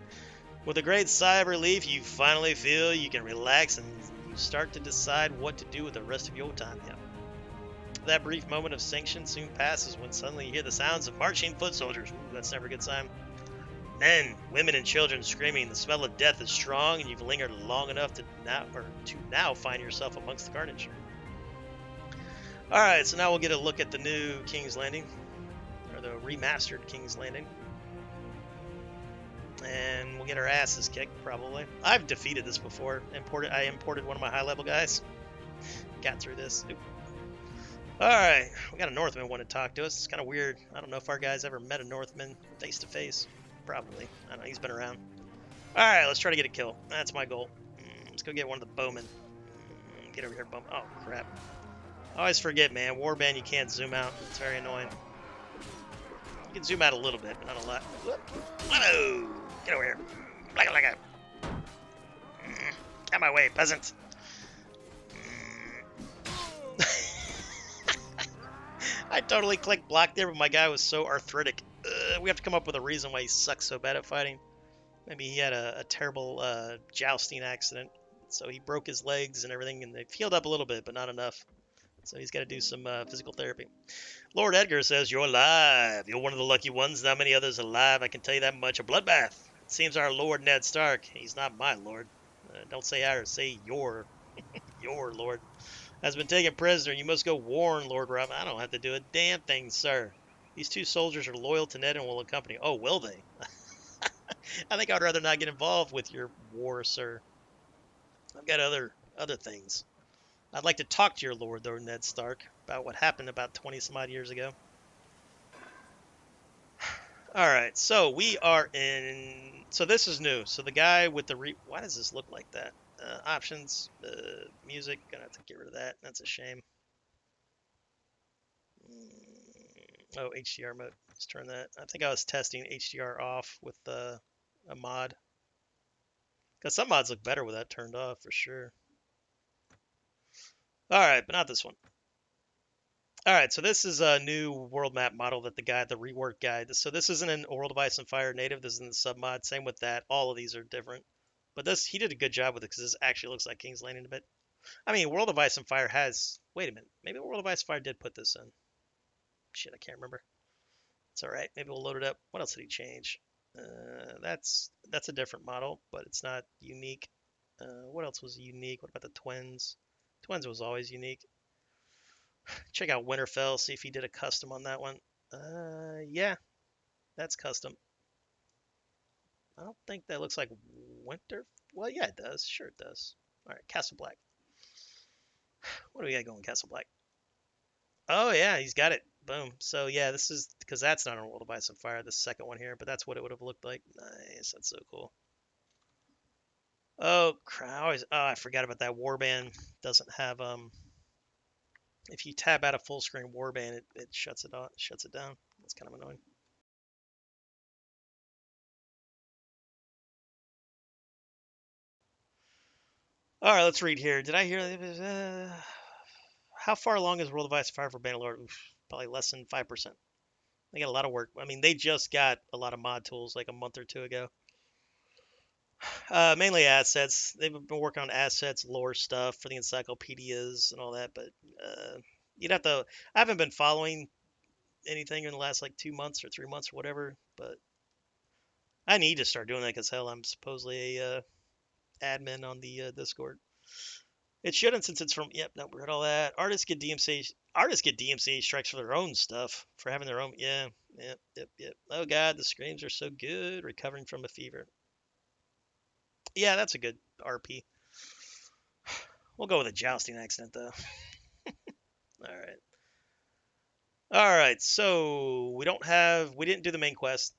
With a great sigh of relief, you finally feel you can relax and you start to decide what to do with the rest of your time here. That brief moment of sanction soon passes when suddenly you hear the sounds of marching foot soldiers. Ooh, that's never a good sign. Men, women, and children screaming. The smell of death is strong, and you've lingered long enough to now find yourself amongst the carnage. All right, so now we'll get a look at the new King's Landing, or the remastered King's Landing. And we'll get our asses kicked, probably. I've defeated this before. I imported one of my high-level guys. Got through this. Oop. Alright, we got a Northman want to talk to us. It's kind of weird. I don't know if our guys ever met a Northman face-to-face. Probably. I don't know, he's been around. Alright, let's try to get a kill. That's my goal. Let's go get one of the bowmen. Get over here, bowman. Oh, crap. I always forget, man. Warband, you can't zoom out. It's very annoying. You can zoom out a little bit, but not a lot. Whoa! Get over here. Blacka, blacka. Out of my way, peasant. I totally clicked block there, but my guy was so arthritic. We have to come up with a reason why he sucks so bad at fighting. Maybe he had a terrible jousting accident, so he broke his legs and everything, and they've healed up a little bit, but not enough. So he's got to do some physical therapy. Lord Edgar says, you're alive. You're one of the lucky ones. Not many others alive. I can tell you that much. A bloodbath. It seems our Lord Ned Stark. He's not my Lord. Don't say our, say your. Your Lord. Has been taken prisoner. You must go warn Lord Rob. I don't have to do a damn thing, sir. These two soldiers are loyal to Ned and will accompany. Oh, will they? I think I'd rather not get involved with your war, sir. I've got other things. I'd like to talk to your lord, though, Ned Stark, about what happened about 20-some-odd years ago. Alright, so we are in... So this is new. So the guy with the... Why does this look like that? Options, music, gonna have to get rid of that. That's a shame. Oh, HDR mode. Let's turn that. I think I was testing HDR off with a mod. Because some mods look better with that turned off, for sure. Alright, but not this one. Alright, so this is a new world map model that the rework guide. So this isn't an World of Ice and Fire native. This is in the submod. Same with that. All of these are different. But this, he did a good job with it because this actually looks like King's Landing a bit. I mean, World of Ice and Fire has... Wait a minute. Maybe World of Ice and Fire did put this in. Shit, I can't remember. It's alright. Maybe we'll load it up. What else did he change? That's a different model, but it's not unique. What else was unique? What about the Twins? Twins was always unique. Check out Winterfell, see if he did a custom on that one. Yeah, that's custom. I don't think that looks like Winter. Well, yeah, it does. Sure, it does. All right, Castle Black. What do we got going, Castle Black? Oh, yeah, he's got it. Boom. So, yeah, this is because that's not on World of Ice and Fire, the second one here, but that's what it would have looked like. Nice. That's so cool. Oh, crap. I forgot about that. Warband doesn't have, if you tab out a full screen warband, it shuts it off, shuts it down. That's kind of annoying. All right, let's read here. Did I hear? How far along is World of Ice and Fire for Bannerlord? Probably less than 5%. They got a lot of work. I mean, they just got a lot of mod tools like a month or two ago. Mainly assets. They've been working on assets, lore stuff for the encyclopedias and all that. But you'd have to. I haven't been following anything in the last like 2 months or 3 months or whatever. But I need to start doing that because hell, I'm supposedly a admin on the Discord. It shouldn't since it's from. Yep, no, we read all that. Artists get DMCA strikes for their own stuff for having their own. Yeah, yep. Oh god, the screams are so good. Recovering from a fever. Yeah, that's a good RP. We'll go with a jousting accident though. All right. So we didn't do the main quest.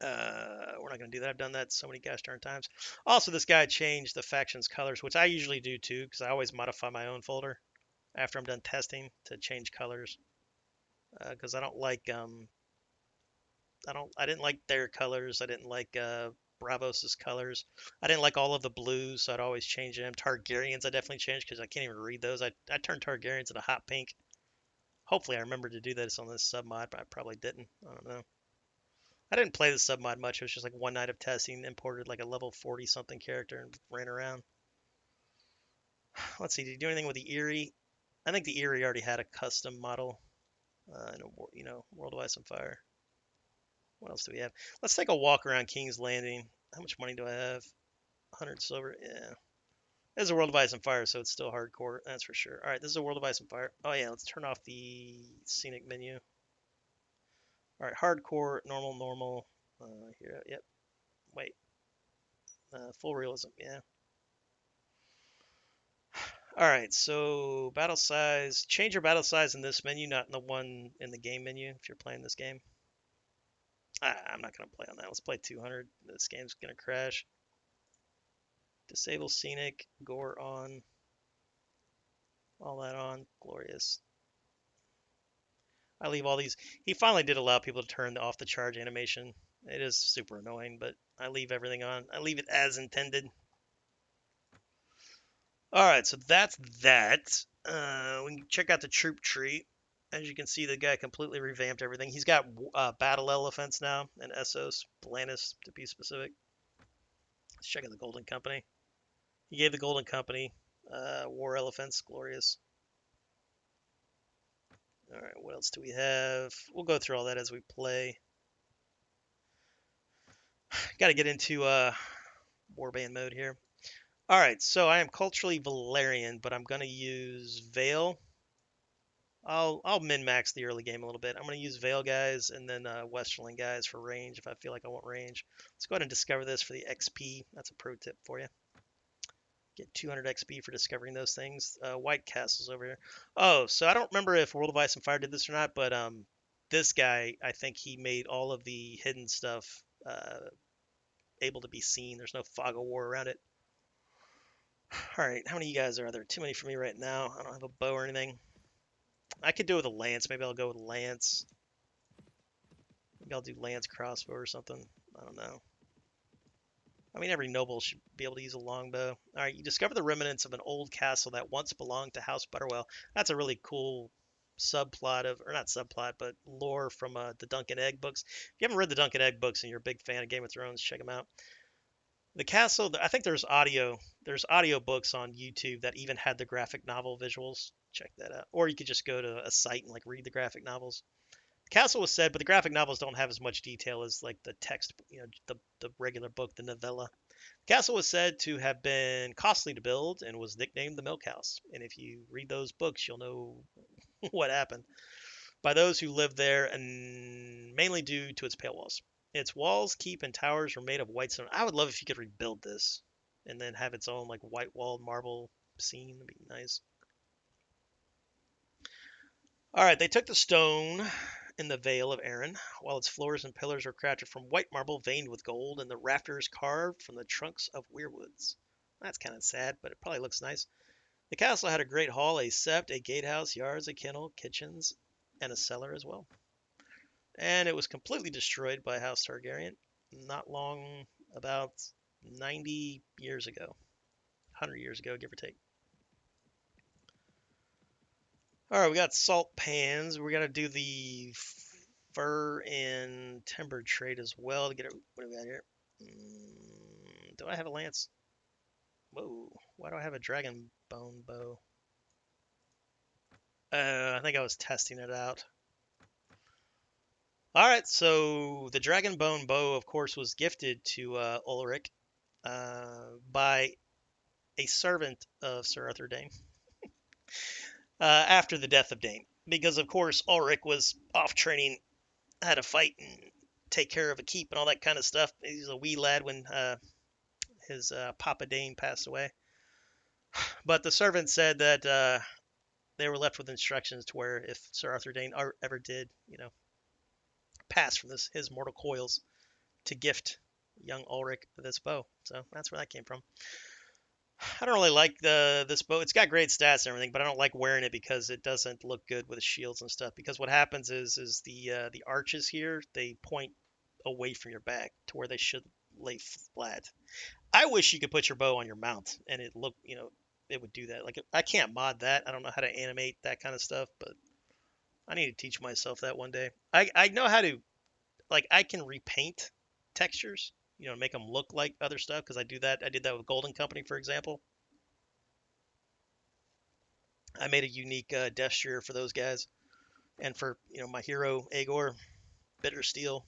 We're not going to do that. I've done that so many gosh darn times. Also, this guy changed the factions colors, which I usually do too, because I always modify my own folder after I'm done testing to change colors. Because I don't like I didn't like their colors. I didn't like Bravos's colors. I didn't like all of the blues, so I'd always change them. Targaryens I definitely changed because I can't even read those. I turned Targaryens into hot pink. Hopefully I remembered to do this on this submod, but I probably didn't. I don't know. I didn't play the submod much. It was just like one night of testing, imported like a level 40 something character and ran around. Let's see, did you do anything with the Eerie? I think the Eerie already had a custom model in a World of Ice and Fire. What else do we have? Let's take a walk around King's Landing. How much money do I have? 100 silver. Yeah. This is a World of Ice and Fire, so it's still hardcore. That's for sure. All right, this is a World of Ice and Fire. Oh, yeah, let's turn off the scenic menu. All right, hardcore, normal. Here, yep. Wait. Full realism, yeah. All right, so battle size. Change your battle size in this menu, not in the one in the game menu if you're playing this game. I'm not going to play on that. Let's play 200. This game's going to crash. Disable scenic, gore on. All that on. Glorious. I leave all these. He finally did allow people to turn off the charge animation. It is super annoying, but I leave everything on. I leave it as intended. All right, so that's that. We can check out the troop tree. As you can see, the guy completely revamped everything. He's got battle elephants now and Essos, Blanus to be specific. Let's check out the Golden Company. He gave the Golden Company war elephants, glorious. All right, what else do we have? We'll go through all that as we play. Got to get into warband mode here. All right, so I am culturally Valerian, but I'm gonna use Vale. I'll min-max the early game a little bit. I'm gonna use Vale guys and then Westerling guys for range if I feel like I want range. Let's go ahead and discover this for the XP. That's a pro tip for you. Get 200 XP for discovering those things. White Castle's over here. Oh, so I don't remember if World of Ice and Fire did this or not, but this guy, I think he made all of the hidden stuff able to be seen. There's no fog of war around it. All right, how many of you guys are there? Too many for me right now. I don't have a bow or anything. I could do it with a lance. Maybe I'll go with a lance. Maybe I'll do lance crossbow or something. I don't know. I mean, every noble should be able to use a longbow. All right, you discover the remnants of an old castle that once belonged to House Butterwell. That's a really cool subplot of, or not subplot, but lore from the Duncan Egg books. If you haven't read the Duncan Egg books and you're a big fan of Game of Thrones, check them out. The castle, I think there's audio books on YouTube that even had the graphic novel visuals. Check that out. Or you could just go to a site and like read the graphic novels. The castle was said, but the graphic novels don't have as much detail as like the text, the regular book, the novella. The castle was said to have been costly to build and was nicknamed the Milk House. And if you read those books, you'll know what happened. By those who lived there, and mainly due to its pale walls. Its walls, keep, and towers were made of white stone. I would love if you could rebuild this and then have its own like white walled marble scene. That'd be nice. All right, they took the stone in the Vale of Arryn, while its floors and pillars were crafted from white marble veined with gold, and the rafters carved from the trunks of weirwoods. That's kind of sad, but it probably looks nice. The castle had a great hall, a sept, a gatehouse, yards, a kennel, kitchens, and a cellar as well. And it was completely destroyed by House Targaryen not long, about 90 years ago, 100 years ago, give or take. All right, we got salt pans. We're gonna do the fur and timber trade as well to get it. What do we got here? Do I have a lance? Whoa, why do I have a dragon bone bow? I think I was testing it out. All right, so the dragon bone bow, of course, was gifted to Ulrick by a servant of Sir Arthur Dayne after the death of Dayne, because of course Ulrick was off training how to fight and take care of a keep and all that kind of stuff. He's a wee lad when his Papa Dayne passed away. But the servant said that they were left with instructions to where if Sir Arthur Dayne ever did, pass from his mortal coils, to gift young Ulrick this bow. So that's where that came from. I don't really like this bow. It's got great stats and everything, but I don't like wearing it because it doesn't look good with the shields and stuff. Because what happens is the arches here, they point away from your back to where they should lay flat. I wish you could put your bow on your mount and it look, it would do that. Like I can't mod that. I don't know how to animate that kind of stuff, but I need to teach myself that one day. I know how to, like, I can repaint textures, make them look like other stuff because I do that. I did that with Golden Company, for example. I made a unique destrier for those guys, and for my hero Agor, Bitter Steel.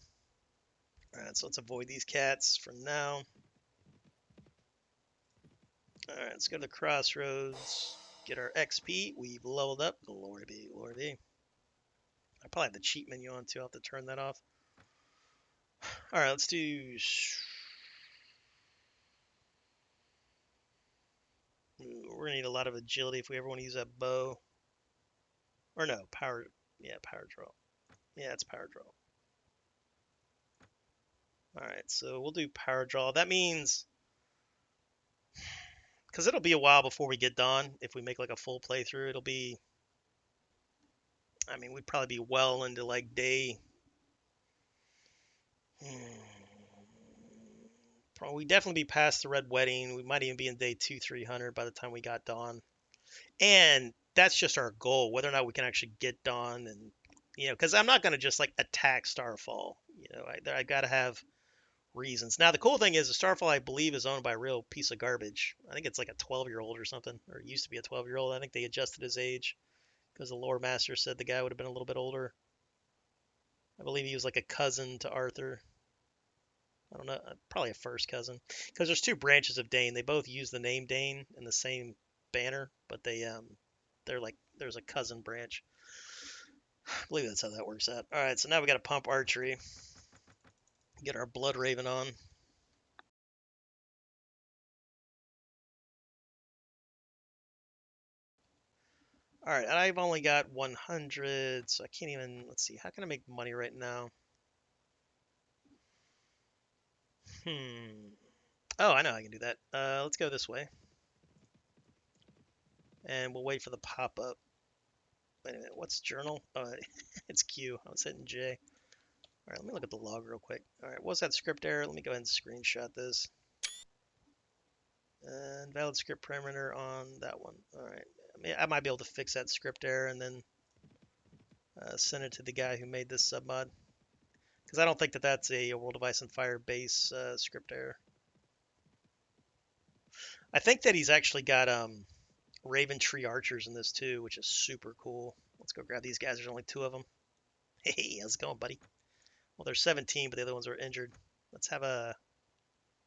All right, so let's avoid these cats for now. All right, let's go to the crossroads, get our XP. We've leveled up. Glory be, glory be. I probably have the cheat menu on too. I'll have to turn that off. All right, let's do. We're gonna need a lot of agility if we ever want to use that bow. Or no, power. Yeah, power draw. Yeah, it's power draw. All right, so we'll do power draw. That means, because it'll be a while before we get done. If we make like a full playthrough, it'll be. I mean, we'd probably be well into like day. Probably definitely be past the Red Wedding. We might even be in day 200-300 by the time we got Dawn. And that's just our goal, whether or not we can actually get Dawn, and because I'm not going to just like attack Starfall. I got to have reasons. Now the cool thing is, the Starfall, I believe, is owned by a real piece of garbage. I think it's like a 12-year-old or something, or it used to be a 12-year-old. I think they adjusted his age because the lore master said the guy would have been a little bit older. I believe he was like a cousin to Arthur. I don't know, probably a first cousin, because there's two branches of Dane. They both use the name Dane in the same banner, but they're like, there's a cousin branch. I believe that's how that works out. All right, so now we got to pump archery, get our Blood Raven on. All right, I've only got 100, so I can't even, let's see, how can I make money right now? Oh, I know I can do that. Let's go this way. And we'll wait for the pop-up. Wait a minute, what's journal? Oh, it's Q. I was hitting J. All right, let me look at the log real quick. All right, what's that script error? Let me go ahead and screenshot this. Invalid script parameter on that one. All right, I might be able to fix that script error and then send it to the guy who made this submod, because I don't think that that's a World of Ice and Fire base script error. I think that he's actually got Raven Tree Archers in this too, which is super cool. Let's go grab these guys. There's only 2 of them. Hey, how's it going, buddy? Well, there's 17, but the other ones are injured. Let's have a...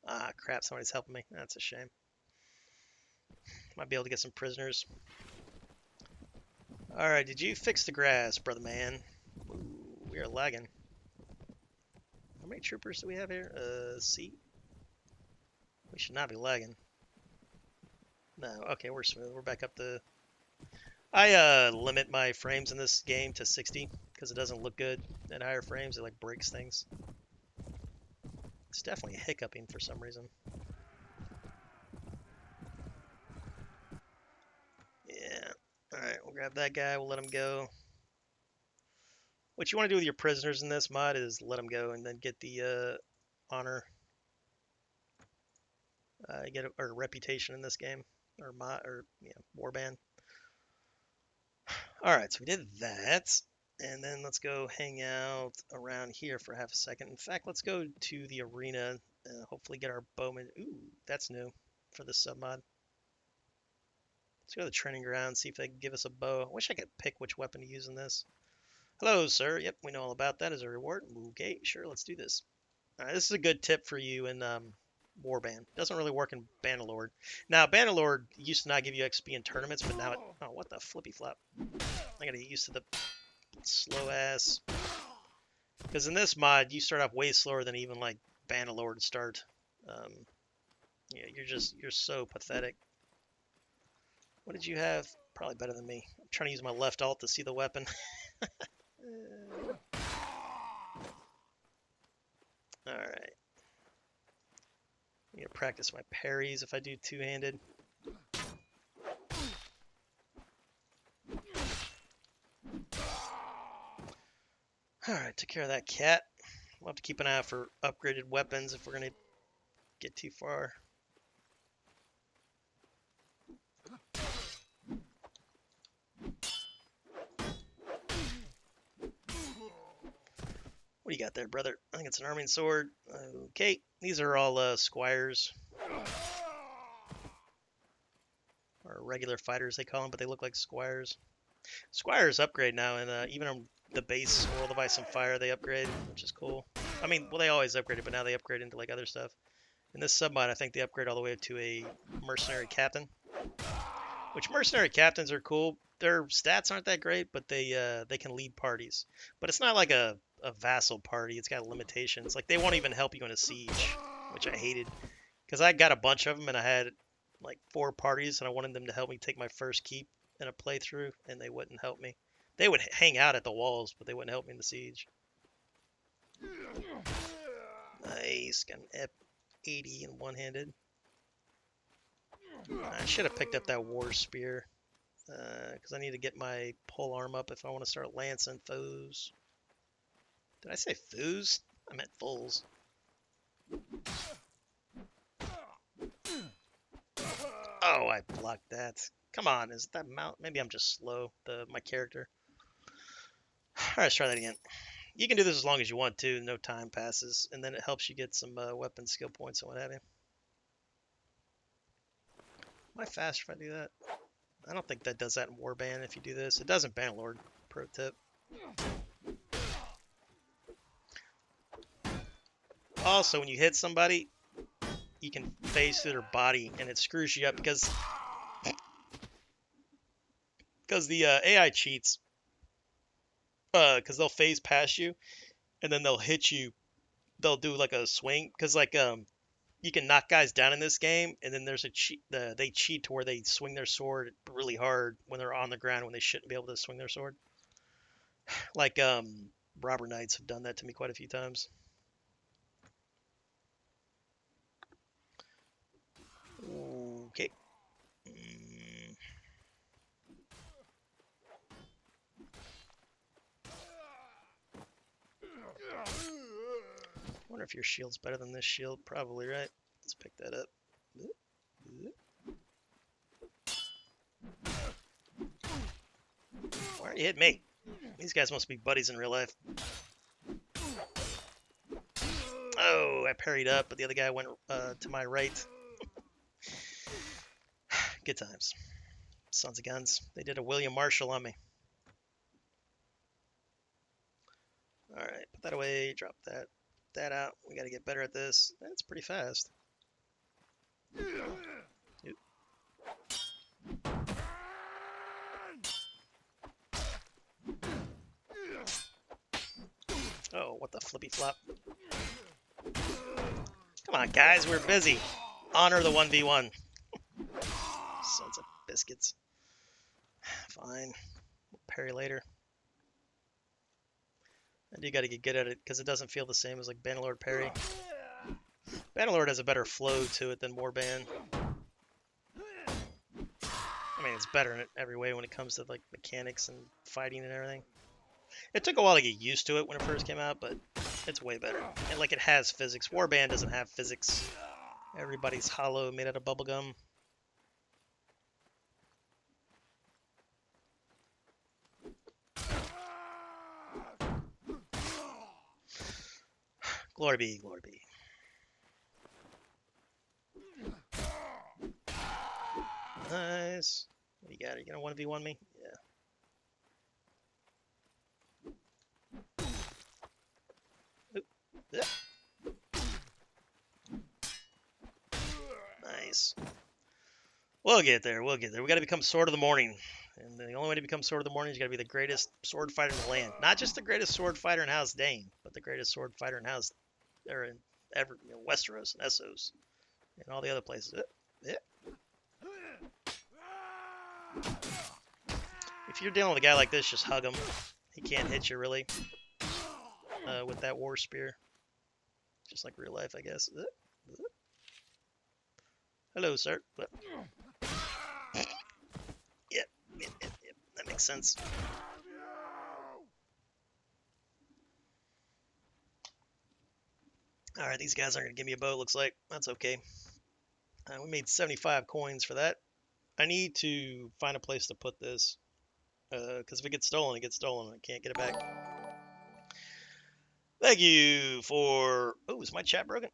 Ah, crap, somebody's helping me. That's a shame. Might be able to get some prisoners. Alright, did you fix the grass, brother man? Ooh, we are lagging. How many troopers do we have here? C? We should not be lagging. No, okay, we're smooth. We're back up to... I limit my frames in this game to 60 because it doesn't look good at higher frames. It like breaks things. It's definitely hiccuping for some reason. Yeah. Alright, we'll grab that guy. We'll let him go. What you want to do with your prisoners in this mod is let them go and then get the honor. Get a reputation in this game. Or mod, or yeah, warband. Alright, so we did that. And then let's go hang out around here for half a second. In fact, let's go to the arena and hopefully get our bowman. Ooh, that's new for this submod. Let's go to the training ground, see if they can give us a bow. I wish I could pick which weapon to use in this. Hello, sir. Yep, we know all about that as a reward. Okay, sure, let's do this. All right, this is a good tip for you in Warband. Doesn't really work in Bannerlord. Now, Bannerlord used to not give you XP in tournaments, but now it... Oh, what the flippy flop. I gotta get used to the slow ass. Because in this mod, you start off way slower than even like Bannerlord start. Yeah, you're so pathetic. What did you have? Probably better than me. I'm trying to use my left alt to see the weapon. Alright. need to practice my parries if I do two-handed. Alright, took care of that cat. We'll have to keep an eye out for upgraded weapons if we're going to get too far. What do you got there, brother? I think it's an arming sword. Okay, these are all squires. Or regular fighters, they call them, but they look like squires. Squires upgrade now, and even on the base World of Ice and Fire, they upgrade, which is cool. I mean, well, they always upgraded, but now they upgrade into like other stuff. In this submod, I think they upgrade all the way up to a mercenary captain. Which mercenary captains are cool. Their stats aren't that great, but they can lead parties. But it's not like a vassal party. It's got limitations. Like they won't even help you in a siege, which I hated, because I got a bunch of them and I had like 4 parties and I wanted them to help me take my first keep in a playthrough, and they wouldn't help me. They would hang out at the walls, but they wouldn't help me in the siege. Nice, got an F80 and one-handed. I should have picked up that war spear, because I need to get my pole arm up if I want to start lancing foes. Did I say foos? I meant foals. Oh, I blocked that. Come on, is that mount? Maybe I'm just slow, my character. Alright, let's try that again. You can do this as long as you want to, no time passes, and then it helps you get some weapon skill points and what have you. Am I faster if I do that? I don't think that does that in Warband if you do this. It does in Bannerlord, pro tip. Also, when you hit somebody, you can phase through their body, and it screws you up because the AI cheats. Because they'll phase past you, and then they'll hit you. They'll do like a swing, because like you can knock guys down in this game, and then there's a cheat. They cheat to where they swing their sword really hard when they're on the ground when they shouldn't be able to swing their sword. Like robber knights have done that to me quite a few times. Okay. I wonder if your shield's better than this shield. Probably, right? Let's pick that up. Why are you hitting me? These guys must be buddies in real life. Oh, I parried up, but the other guy went to my right. Good times. Sons of guns. They did a William Marshall on me. Alright, put that away, drop that out. We gotta get better at this. That's pretty fast. Oop. Oh, what the flippy flop. Come on, guys, we're busy. Honor the 1v1. Sons of biscuits. Fine. We'll parry later. I do got to get good at it because it doesn't feel the same as like Bannerlord parry. Bannerlord has a better flow to it than Warband. I mean, it's better in every way when it comes to like mechanics and fighting and everything. It took a while to get used to it when it first came out, but it's way better. And like it has physics. Warband doesn't have physics. Everybody's hollow, made out of bubblegum. Glory be, glory be. Nice. What do you got? Are you gonna 1v1 me? Yeah. Oop. Yeah. Nice. We'll get there. We'll get there. We got to become Sword of the Morning. And the only way to become Sword of the Morning is you got to be the greatest sword fighter in the land. Not just the greatest sword fighter in House Dane, but the greatest sword fighter in House, or in Westeros and Essos, and all the other places. Yeah. If you're dealing with a guy like this, just hug him. He can't hit you really with that war spear. Just like real life, I guess. Hello, sir. But, yeah, that makes sense. All right, these guys aren't gonna give me a bow. Looks like that's okay. We made 75 coins for that. I need to find a place to put this, because if it gets stolen, it gets stolen. I can't get it back. Thank you for. Oh, is my chat broken?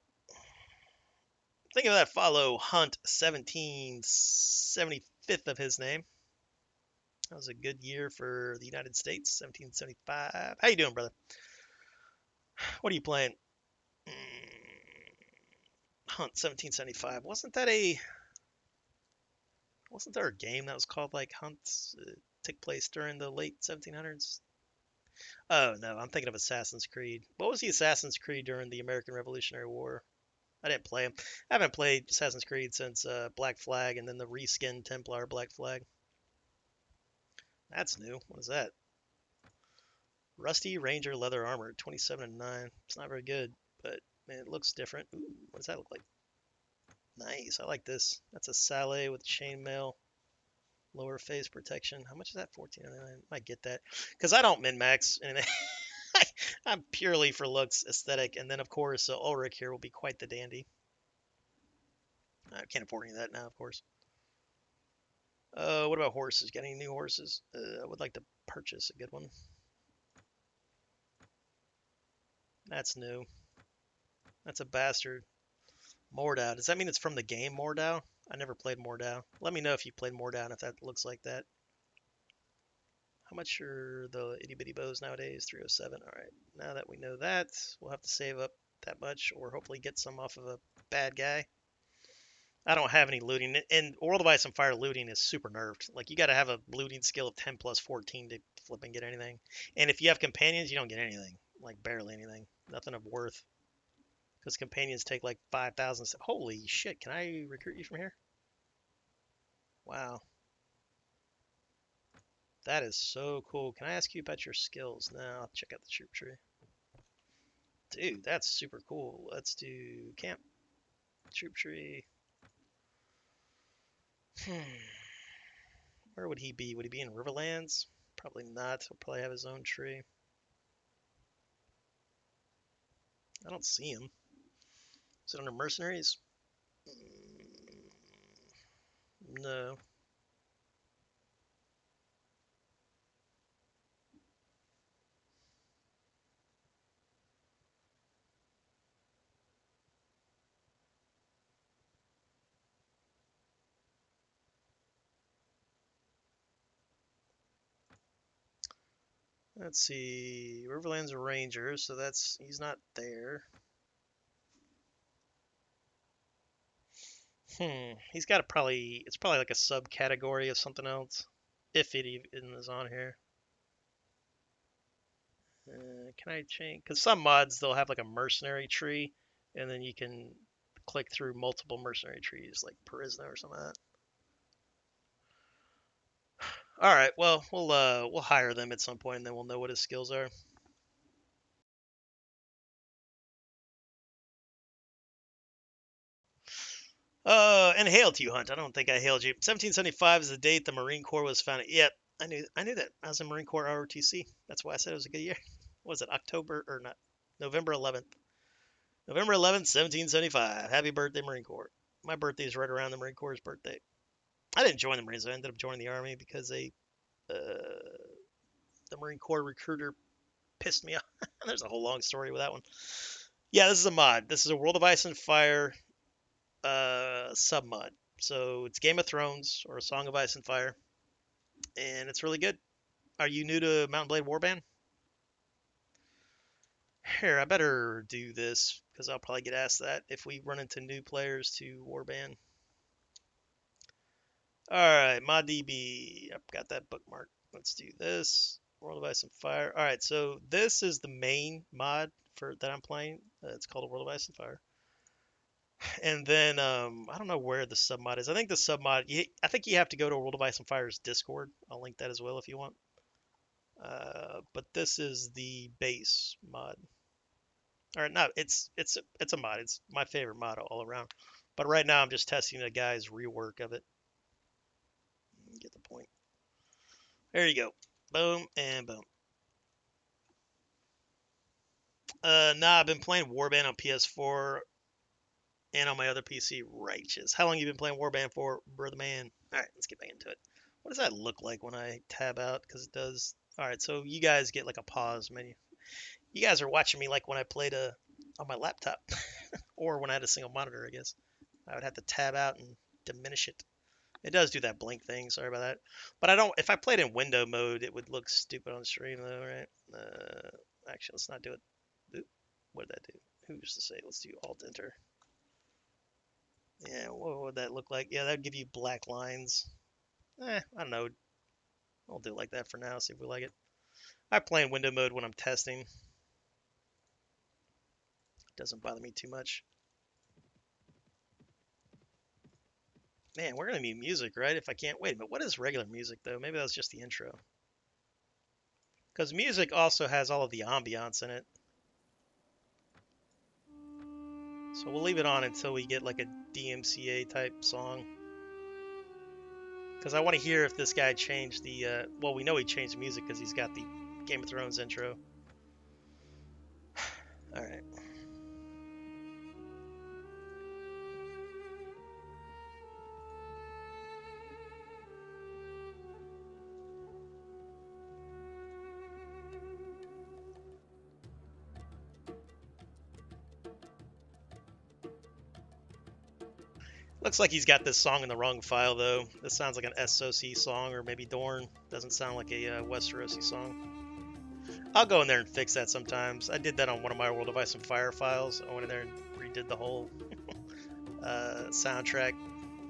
Think of that. Follow Hunt 1775th of his name. That was a good year for the United States. 1775. How you doing, brother? What are you playing? Hunt 1775. Wasn't there a game that was called like Hunts? Took place during the late 1700s. Oh no, I'm thinking of Assassin's Creed. What was the Assassin's Creed during the American Revolutionary War? I didn't play them. I haven't played Assassin's Creed since Black Flag and then the reskin Templar Black Flag. That's new. What is that? Rusty Ranger leather armor, 27 and 9. It's not very good, but man, it looks different. Ooh, what does that look like? Nice. I like this. That's a Saleh with chainmail, lower face protection. How much is that? 14.99. Might get that because I don't min max anything. I'm purely for looks, aesthetic, and then of course Ulrick here will be quite the dandy. I can't afford any of that now, of course. What about horses? Got any new horses? I would like to purchase a good one. That's new. That's a bastard. Mordau. Does that mean it's from the game Mordau? I never played Mordau. Let me know if you played Mordau and if that looks like that. How much are the itty bitty bows nowadays? 307. All right. Now that we know that, we'll have to save up that much or hopefully get some off of a bad guy. I don't have any looting. And World of Ice and Fire looting is super nerfed. Like, you got to have a looting skill of 10 plus 14 to flip and get anything. And if you have companions, you don't get anything. Like, barely anything. Nothing of worth. Because companions take like 5,000. Holy shit, can I recruit you from here? Wow. That is so cool. Can I ask you about your skills? Now, I'll check out the troop tree. Dude, that's super cool. Let's do camp. Troop tree. Where would he be? Would he be in Riverlands? Probably not. He'll probably have his own tree. I don't see him. Is it under mercenaries? No. Let's see. Riverlands Ranger, so he's not there. He's got it's probably like a subcategory of something else. If it even is on here. Can I change? Because some mods, they'll have like a mercenary tree, and then you can click through multiple mercenary trees, like Parisna or something like that. All right, well, we'll hire them at some point, and then we'll know what his skills are. And hail to you, Hunt. I don't think I hailed you. 1775 is the date the Marine Corps was founded. Yep, I knew that. I was in Marine Corps ROTC. That's why I said it was a good year. Was it October or not? November 11th. November 11th, 1775. Happy birthday, Marine Corps. My birthday is right around the Marine Corps' birthday. I didn't join the Marines. I ended up joining the Army because the Marine Corps recruiter pissed me off. There's a whole long story with that one. Yeah, this is a mod. This is a World of Ice and Fire sub mod. So it's Game of Thrones or a Song of Ice and Fire, and it's really good. Are you new to Mount & Blade Warband? Here, I better do this because I'll probably get asked that if we run into new players to Warband. All right, ModDB. I've got that bookmark. Let's do this. World of Ice and Fire. All right, so this is the main mod that I'm playing. It's called World of Ice and Fire. And then I don't know where the submod is. I think the submod. I think you have to go to World of Ice and Fire's Discord. I'll link that as well if you want. But this is the base mod. All right, no, it's a mod. It's my favorite mod all around. But right now I'm just testing the guy's rework of it. You get the point. There you go. Boom and boom. Nah, I've been playing Warband on PS4 and on my other PC. Righteous. How long you been playing Warband for, brother man? All right, let's get back into it. What does that look like when I tab out? Because it does. All right, so you guys get like a pause menu. You guys are watching me like when I played on my laptop, or when I had a single monitor, I guess. I would have to tab out and diminish it. It does do that blink thing. Sorry about that. But I don't. If I played in window mode, it would look stupid on stream, though, right? Actually, let's not do it. Oop, what did that do? Who's to say? Let's do Alt Enter. Yeah, what would that look like? Yeah, that would give you black lines. I don't know. I'll do it like that for now. See if we like it. I play in window mode when I'm testing. It doesn't bother me too much. Man, we're gonna need music, right? If I can't wait, but what is regular music though? Maybe that's just the intro. Because music also has all of the ambiance in it. So we'll leave it on until we get like a DMCA type song. Because I want to hear if this guy changed the, well, we know he changed the music because he's got the Game of Thrones intro. Alright. Looks like he's got this song in the wrong file, though. This sounds like an SOC song, or maybe Dorn. Doesn't sound like a Westerosi song. I'll go in there and fix that sometimes. I did that on one of my World of Ice and Fire files. I went in there and redid the whole soundtrack.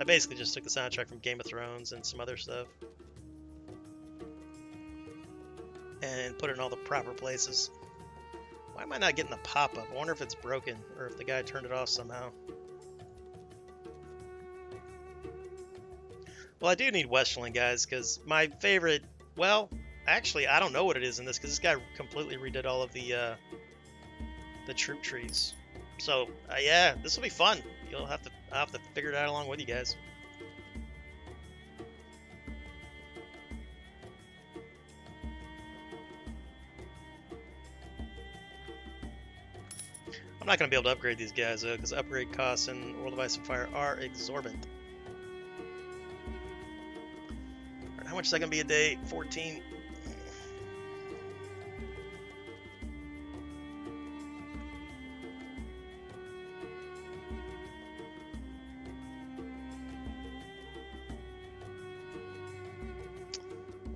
I basically just took the soundtrack from Game of Thrones and some other stuff and put it in all the proper places. Why am I not getting the pop-up? I wonder if it's broken or if the guy turned it off somehow. Well, I do need Westerling, guys, because my favorite... Well, actually, I don't know what it is in this, because this guy completely redid all of the troop trees. So, yeah, this will be fun. I'll have to figure it out along with you guys. I'm not going to be able to upgrade these guys, though, because upgrade costs in World of Ice and Fire are exorbitant. How much is that going to be a day? 14.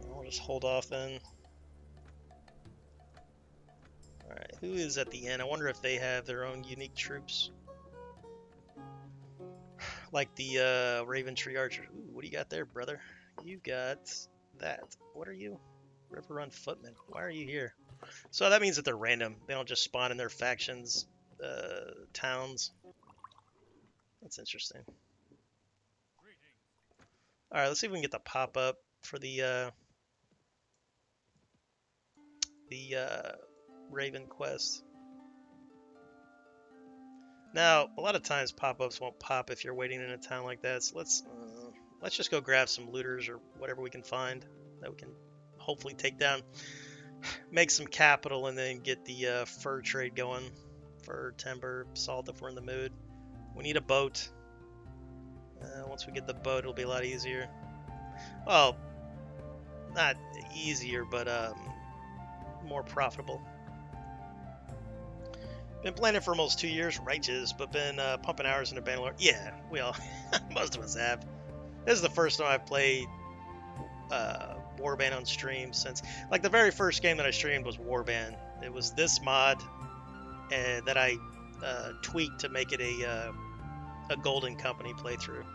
I'll just hold off then. Alright, who is at the end? I wonder if they have their own unique troops. Like the Raven Tree Archer. Ooh, what do you got there, brother? You got that. What are you? River Run Footman. Why are you here? So that means that they're random. They don't just spawn in their factions, towns. That's interesting. All right, let's see if we can get the pop-up for the Raven quest. Now, a lot of times pop-ups won't pop if you're waiting in a town like that. So let's just go grab some looters or whatever we can find that we can hopefully take down, make some capital, and then get the fur trade going. Fur, timber, salt if we're in the mood. We need a boat. Once we get the boat, it'll be a lot easier. Well, not easier, but more profitable. Been playing it for almost 2 years, righteous, but been pumping hours into Bannerlord. Yeah, we all, most of us have. This is the first time I've played Warband on stream since, like, the very first game that I streamed was Warband. It was this mod that I tweaked to make it a Golden Company playthrough.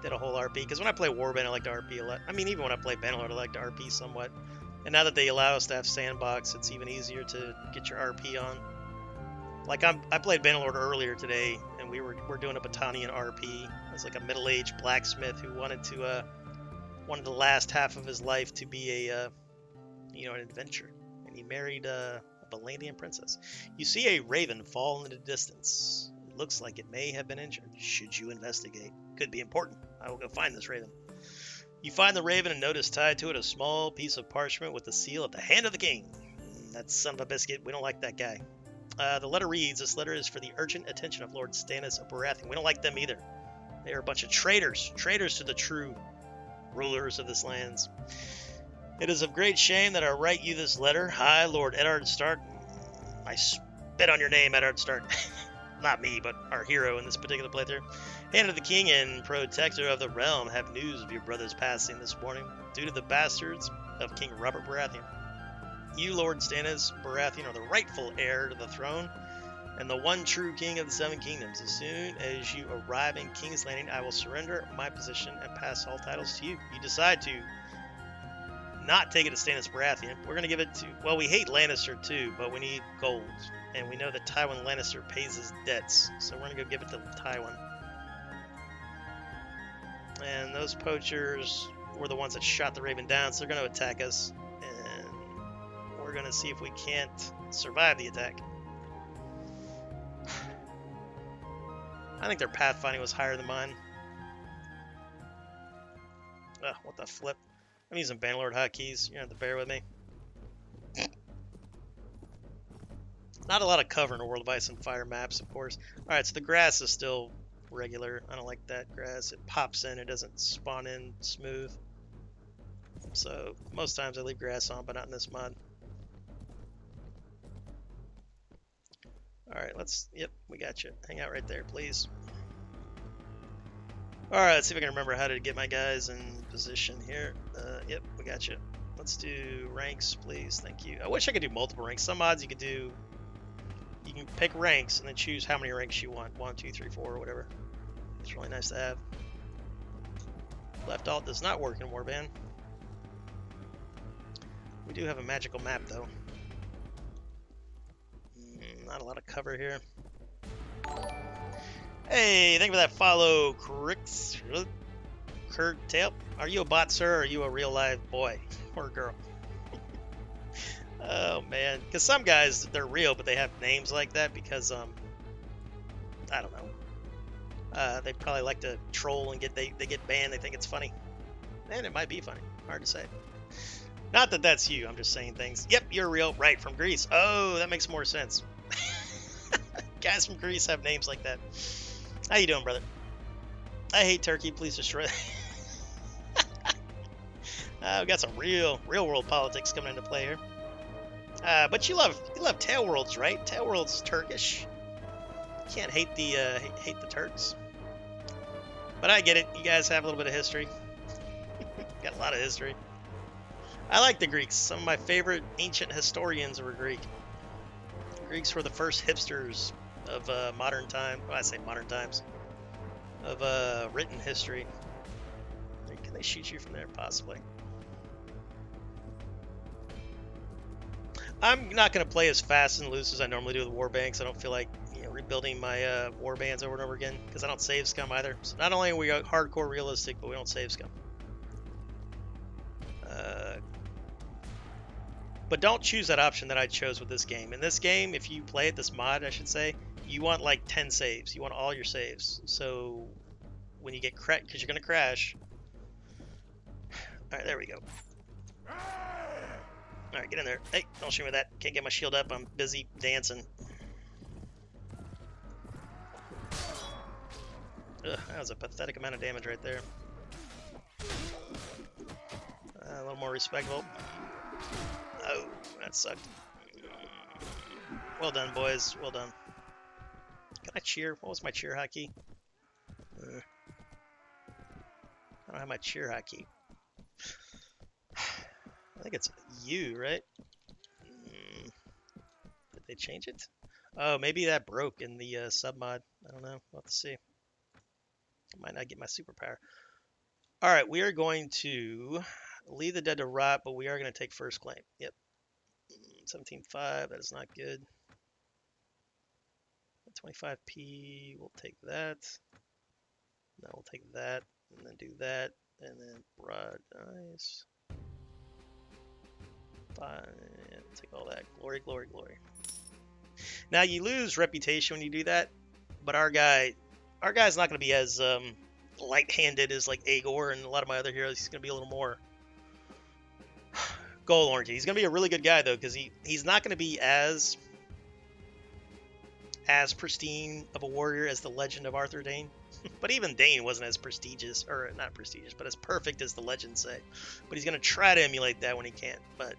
Did a whole RP, because when I play Warband I like to RP a lot. I mean, even when I play Bannerlord I like to RP somewhat. And now that they allow us to have sandbox, it's even easier to get your RP on. Like, I played Bannerlord earlier today, and we're doing a Battanian RP. It's like a middle-aged blacksmith who wanted the last half of his life to be an adventure, and he married a Valandian princess. You see a raven fall in the distance. looks like it may have been injured. Should you investigate? Could be important. I will go find this raven. You find the raven and notice tied to it a small piece of parchment with the seal of the hand of the king. That son of a biscuit. We don't like that guy. The letter reads, this letter is for the urgent attention of Lord Stannis of Baratheon. We don't like them either. They are a bunch of traitors. Traitors to the true rulers of this lands. It is of great shame that I write you this letter. I, Lord Eddard Stark. I spit on your name, Eddard Stark. Not me, but our hero in this particular playthrough. Hand of the king and protector of the realm have news of your brother's passing this morning due to the bastards of King Robert Baratheon. You, Lord Stannis Baratheon, are the rightful heir to the throne and the one true king of the Seven Kingdoms. As soon as you arrive in King's Landing, I will surrender my position and pass all titles to you. You decide to not take it to Stannis Baratheon. We're going to give it to... Well, we hate Lannister too, but we need gold. And we know that Tywin Lannister pays his debts, so we're going to go give it to Tywin. And those poachers were the ones that shot the raven down, so they're going to attack us. And we're going to see if we can't survive the attack. I think their pathfinding was higher than mine. Ugh, what the flip? I'm using Bannerlord hotkeys. You're going to have to bear with me. Not a lot of cover in a World of Ice and Fire maps, of course. Alright, so the grass is still regular. I don't like that grass. It pops in. It doesn't spawn in smooth. So most times I leave grass on, but not in this mod. Alright, let's... Yep, we got you. Hang out right there, please. Alright, let's see if I can remember how to get my guys in position here. Yep, we got you. Let's do ranks, please. Thank you. I wish I could do multiple ranks. Some mods you could do... You can pick ranks and then choose how many ranks you want. 1, 2, 3, 4, or whatever. It's really nice to have. Left alt does not work in Warband. We do have a magical map, though. Not a lot of cover here. Hey, thank you for that follow, Curtail. Are you a bot, sir, or are you a real live boy or girl? Oh man, because some guys, they're real, but they have names like that because I don't know. They probably like to troll and they get banned. They think it's funny, and it might be funny. Hard to say. Not that that's you. I'm just saying things. Yep, you're real. Right, from Greece. Oh, that makes more sense. Guys from Greece have names like that. How you doing, brother? I hate Turkey. Please destroy. We've got some real world politics coming into play here. But you love Tail Worlds, right? Tail Worlds Turkish. You can't hate the Turks. But I get it. You guys have a little bit of history. Got a lot of history. I like the Greeks. Some of my favorite ancient historians were Greek. The Greeks were the first hipsters of modern time. Well, I say modern times. Of written history. Can they shoot you from there? Possibly. I'm not going to play as fast and loose as I normally do with warbands. I don't feel like rebuilding my warbands over and over again because I don't save scum either. So not only are we hardcore realistic, but we don't save scum. But don't choose that option that I chose with this game. In this game, if you play it, this mod, I should say, you want like 10 saves. You want all your saves. So when you get cracked, because you're going to crash. All right, there we go. All right, get in there. Hey, don't shoot me with that. Can't get my shield up. I'm busy dancing. Ugh, that was a pathetic amount of damage right there. A little more respectful. Oh, that sucked. Well done, boys. Well done. Can I cheer? What was my cheer hotkey? I don't have my cheer hotkey. I think it's U, right? Did they change it? Oh, maybe that broke in the sub mod. I don't know. We'll have to see. I might not get my superpower. All right, we are going to leave the dead to rot, but we are going to take first claim. Yep. 17.5. That is not good. 25p. We'll take that. Now we'll take that, and then do that, and then broad eyes. Fine. Take all that. Glory, glory, glory. Now you lose reputation when you do that. but our guy's not going to be as light-handed as like Agor and a lot of my other heroes. He's going to be a little more goal-oriented. He's going to be a really good guy though, because he's not going to be as pristine of a warrior as the Legend of Arthur Dane. But even Dane wasn't as prestigious, or not prestigious, but as perfect as the legends say. But he's going to try to emulate that when he can. But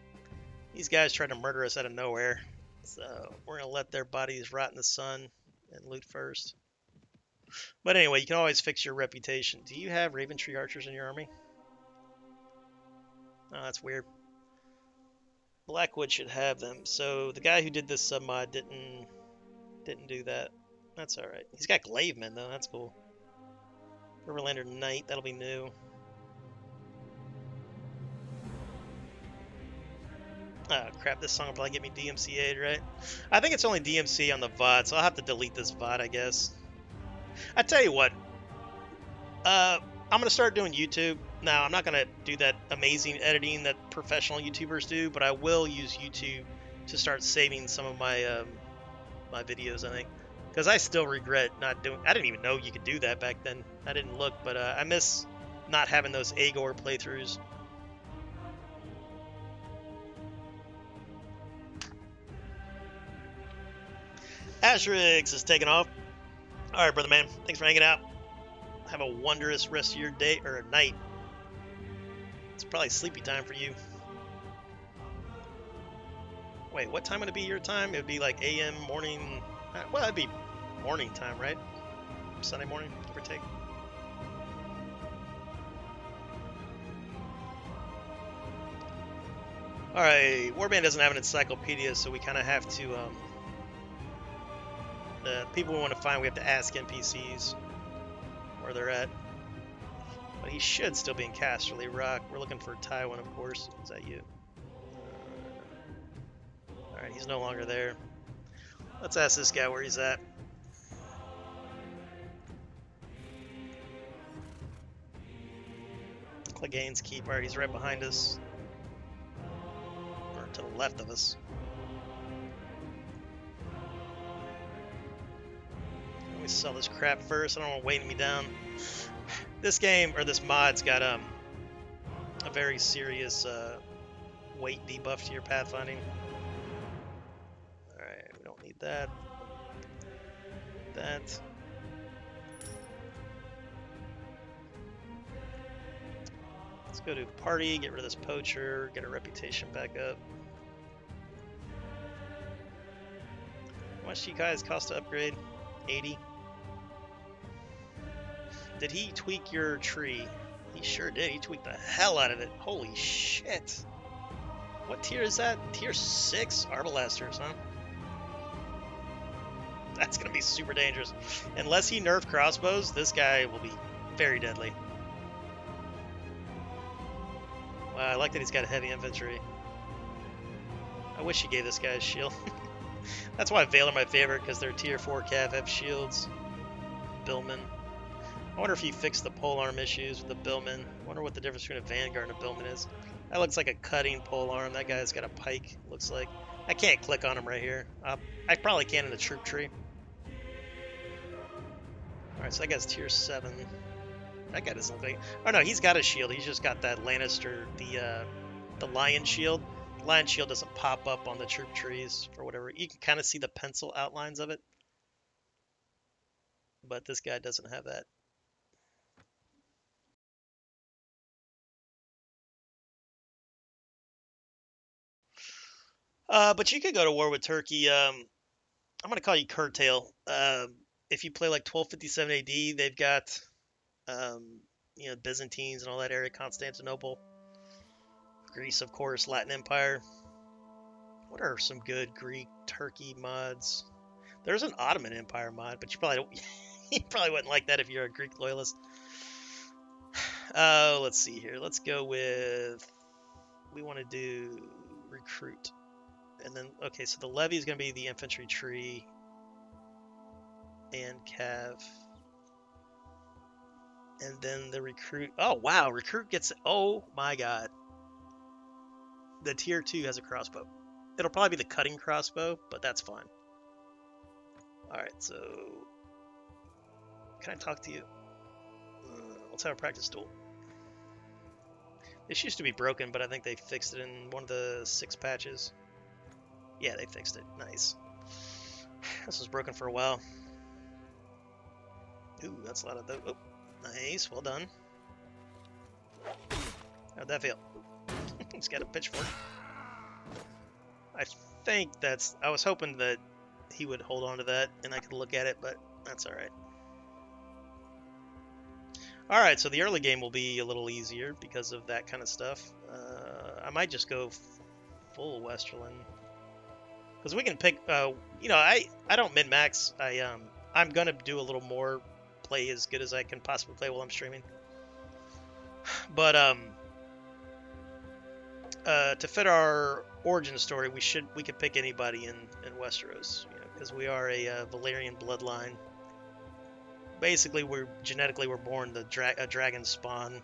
these guys tried to murder us out of nowhere. So we're going to let their bodies rot in the sun and loot first. But anyway, you can always fix your reputation. Do you have Raven Tree Archers in your army? Oh, that's weird. Blackwood should have them. So the guy who did this sub-mod didn't do that. That's alright. He's got Glavemen, though. That's cool. Riverlander Knight, that'll be new. Oh, crap, this song will probably get me DMCA'd, right? I think it's only DMC on the VOD, so I'll have to delete this VOD, I guess. I tell you what. I'm going to start doing YouTube. Now, I'm not going to do that amazing editing that professional YouTubers do, but I will use YouTube to start saving some of my my videos, I think. Because I still regret not doing... I didn't even know you could do that back then. I didn't look, but I miss not having those Agor playthroughs. Asherix is taking off. Alright, brother man. Thanks for hanging out. Have a wondrous rest of your day, or night. It's probably sleepy time for you. Wait, what time would it be your time? It would be like AM, morning... Well, it'd be morning time, right? Sunday morning, give or take. Alright, Warband doesn't have an encyclopedia, so we kind of have to... the people we want to find, we have to ask NPCs where they're at. But he should still be in Casterly Rock. We're looking for Tywin, of course. Is that you? Alright, he's no longer there. Let's ask this guy where he's at. Clegane's Keep. Alright, he's right behind us. Or to the left of us. Let me sell this crap first. I don't want to weight me down. This game, or this mod's got a very serious weight debuff to your pathfinding. Alright, we don't need that. That. Let's go to the party, get rid of this poacher, get our reputation back up. How much do you guys cost to upgrade? 80. Did he tweak your tree? He sure did. He tweaked the hell out of it. Holy shit. What tier is that? Tier 6 Arbalesters, huh? That's going to be super dangerous. Unless he nerfed crossbows, this guy will be very deadly. Wow, I like that he's got heavy infantry. I wish he gave this guy a shield. That's why Vale are my favorite, because they're tier 4 cav have shields. Billman. I wonder if he fixed the polearm issues with the Billman. I wonder what the difference between a Vanguard and a Billman is. That looks like a cutting polearm. That guy's got a pike, looks like. I can't click on him right here. I probably can in the troop tree. Alright, so that guy's tier 7. That guy doesn't look like... Oh no, he's got a shield. He's just got that Lannister, the lion shield. The lion shield doesn't pop up on the troop trees or whatever. You can kind of see the pencil outlines of it. But this guy doesn't have that. But you could go to war with Turkey. I'm going to call you Curtail. If you play like 1257 AD, they've got, you know, Byzantines and all that area, Constantinople, Greece, of course, Latin Empire. What are some good Greek Turkey mods? There's an Ottoman Empire mod, but you probably don't. You probably wouldn't like that if you're a Greek loyalist. Let's see here. Let's go with. We want to do recruit. And then, okay, so the levy is going to be the infantry tree and cav. And then the recruit. Oh, wow. Recruit gets. Oh, my God. The tier 2 has a crossbow. It'll probably be the cutting crossbow, but that's fine. Alright, so can I talk to you? Let's have a practice duel. This used to be broken, but I think they fixed it in one of the 6 patches. Yeah, they fixed it. Nice. This was broken for a while. Ooh, that's a lot of those. Oh, nice. Well done. How'd that feel? He's got a pitchfork. I think that's... I was hoping that he would hold on to that and I could look at it, but that's alright. Alright, so the early game will be a little easier because of that kind of stuff. I might just go full Westerland. Because we can pick... you know, I don't min-max. I'm going to do a little more, play as good as I can possibly play while I'm streaming. But, to fit our origin story, we could pick anybody in Westeros, you know, because we are a Valyrian bloodline. Basically, we're born a dragon spawn,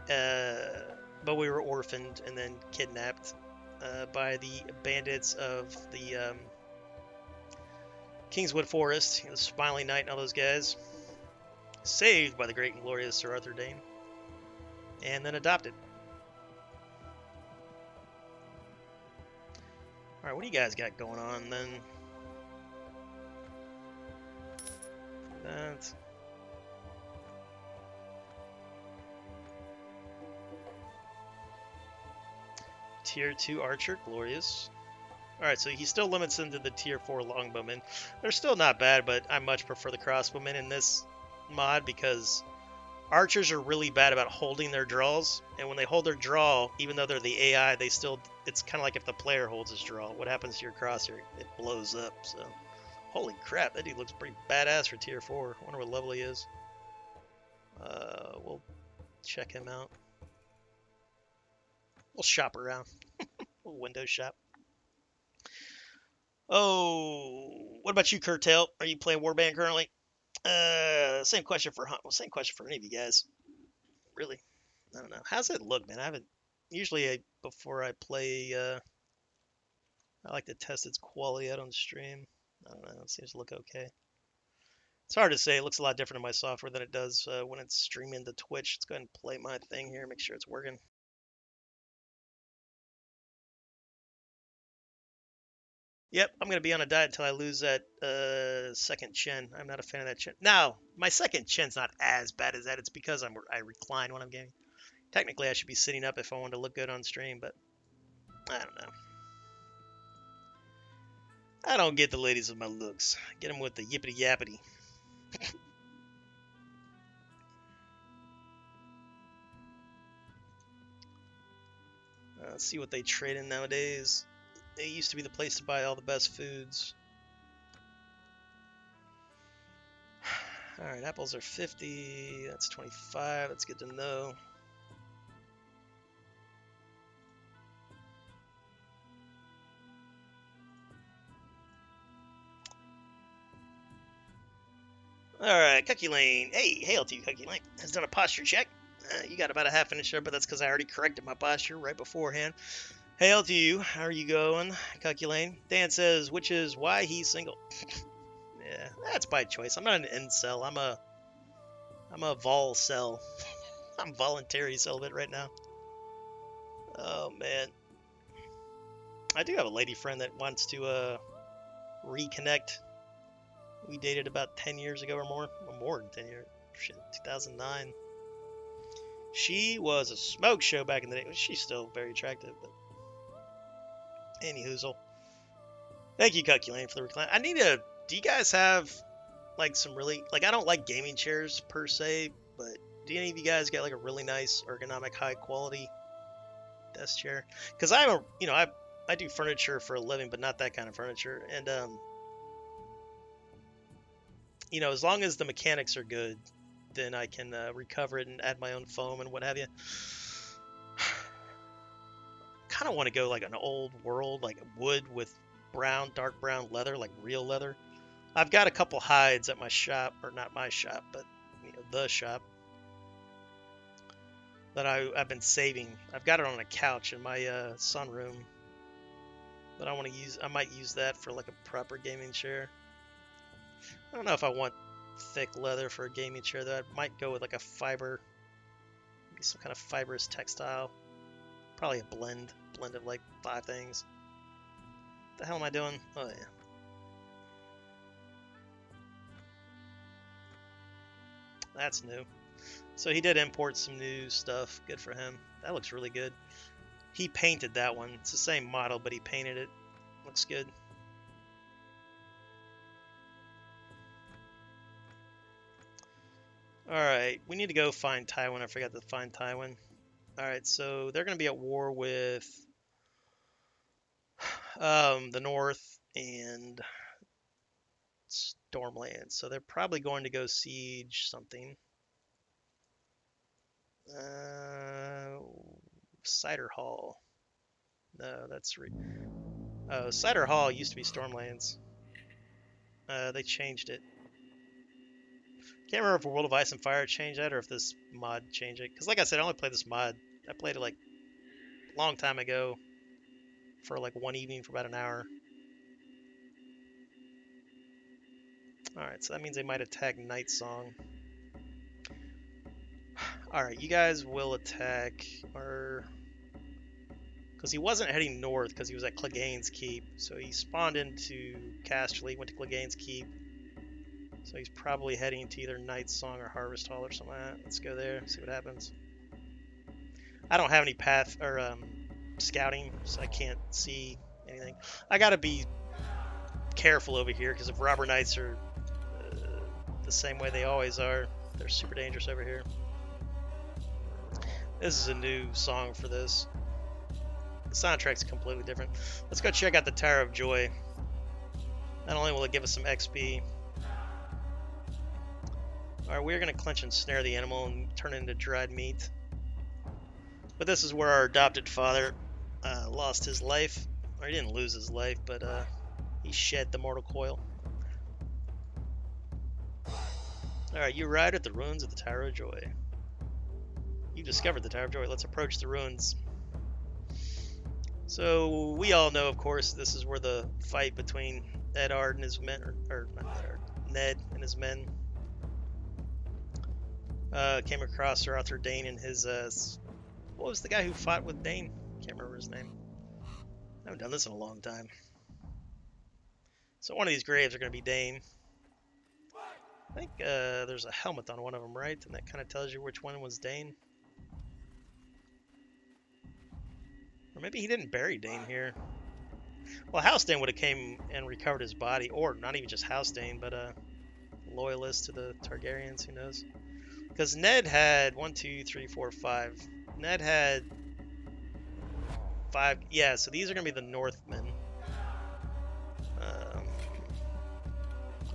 but we were orphaned and then kidnapped by the bandits of the Kingswood Forest, you know, the Smiling Knight and all those guys, saved by the great and glorious Sir Arthur Dayne, and then adopted. Alright, what do you guys got going on then? That. Tier 2 Archer, glorious. Alright, so he still limits into the Tier 4 Longbowmen. They're still not bad, but I much prefer the Crossbowmen in this mod because Archers are really bad about holding their draws, and when they hold their draw, even though they're the AI, they still, it's kind of like if the player holds his draw. What happens to your crosshair? It blows up, so. Holy crap, that dude looks pretty badass for Tier 4. I wonder what level he is. We'll check him out. We'll shop around. We'll window shop. Oh, what about you, Curtail? Are you playing Warband currently? Same question for Hunt. Well, same question for any of you guys. Really? I don't know. How's it look, man? I haven't... Usually, before I play, I like to test its quality out on stream. I don't know. It seems to look okay. It's hard to say. It looks a lot different in my software than it does when it's streaming to Twitch. Let's go ahead and play my thing here. Make sure it's working. Yep, I'm going to be on a diet until I lose that second chin. I'm not a fan of that chin. Now, my second chin's not as bad as that. It's because I recline when I'm gaming. Technically, I should be sitting up if I wanted to look good on stream, but I don't know. I don't get the ladies with my looks. Get them with the yippity yappity. Let's see what they trade in nowadays. They used to be the place to buy all the best foods. Alright, apples are 50. That's 25. That's good to know. Alright, Cookie Lane. Hey, hail to you, Cookie Lane. Has done a posture check. You got about a half inch there, but that's because I already corrected my posture right beforehand. Hail to you. How are you going, Cookie Lane? Dan says, which is why he's single. Yeah, that's by choice. I'm not an incel. I'm a vol cell. I'm voluntary celibate right now. Oh, man. I do have a lady friend that wants to reconnect. We dated about 10 years ago or more. Well, more than 10 years. Shit, 2009. She was a smoke show back in the day. She's still very attractive, but... Anyhoozle. Thank you, Cuculane, for the recline. I need to... Do you guys have, like, some really... Like, I don't like gaming chairs, per se, but do any of you guys get, like, a really nice, ergonomic, high-quality desk chair? Because I'm a... You know, I do furniture for a living, but not that kind of furniture. And, you know, as long as the mechanics are good, then I can recover it and add my own foam and what have you. Kind of want to go like an old world, like wood with brown, dark brown leather, like real leather. I've got a couple hides at my shop, or not my shop, but you know, the shop that I've been saving. I've got it on a couch in my sunroom, but I might use that for like a proper gaming chair. I don't know if I want thick leather for a gaming chair, though. I might go with like a fiber, maybe some kind of fibrous textile. Probably a blend of like 5 things. What the hell am I doing? Oh yeah. That's new. So he did import some new stuff. Good for him. That looks really good. He painted that one. It's the same model, but he painted it. Looks good. Alright, we need to go find Tywin. I forgot to find Tywin. Alright, so they're going to be at war with the North and Stormland. So they're probably going to go siege something. Cider Hall. No, that's... Cider Hall used to be Stormlands. They changed it. Can't remember if World of Ice and Fire changed that or if this mod changed it. Because like I said, I only played this mod. I played it like a long time ago for like one evening for about an hour. Alright, so that means they might attack Night Song. Alright, you guys will attack our... Because he wasn't heading north because he was at Clegane's Keep. So he spawned into Casterly, went to Clegane's Keep. So he's probably heading to either Night Song or Harvest Hall or something like that. Let's go there, see what happens. I don't have any path or scouting, so I can't see anything. I gotta be careful over here because if Robber Knights are the same way they always are, they're super dangerous over here. This is a new song for this. The soundtrack's completely different. Let's go check out the Tower of Joy. Not only will it give us some XP. Alright, we're going to clench and snare the animal and turn it into dried meat. But this is where our adopted father lost his life. Or he didn't lose his life, but he shed the mortal coil. Alright, you arrived at the ruins of the Tower of Joy. You discovered the Tower of Joy. Let's approach the ruins. So, we all know, of course, this is where the fight between Eddard and his men, or not Eddard, Ned and his men came across Sir Arthur Dayne and his, what was the guy who fought with Dayne? Can't remember his name. I haven't done this in a long time. So one of these graves are going to be Dayne. I think there's a helmet on one of them, right? And that kind of tells you which one was Dayne. Or maybe he didn't bury Dayne here. Well, House Dayne would have came and recovered his body, or not even just House Dayne, but loyalist to the Targaryens, who knows? Because Ned had 1, 2, 3, 4, 5. Ned had 5. Yeah, so these are going to be the Northmen.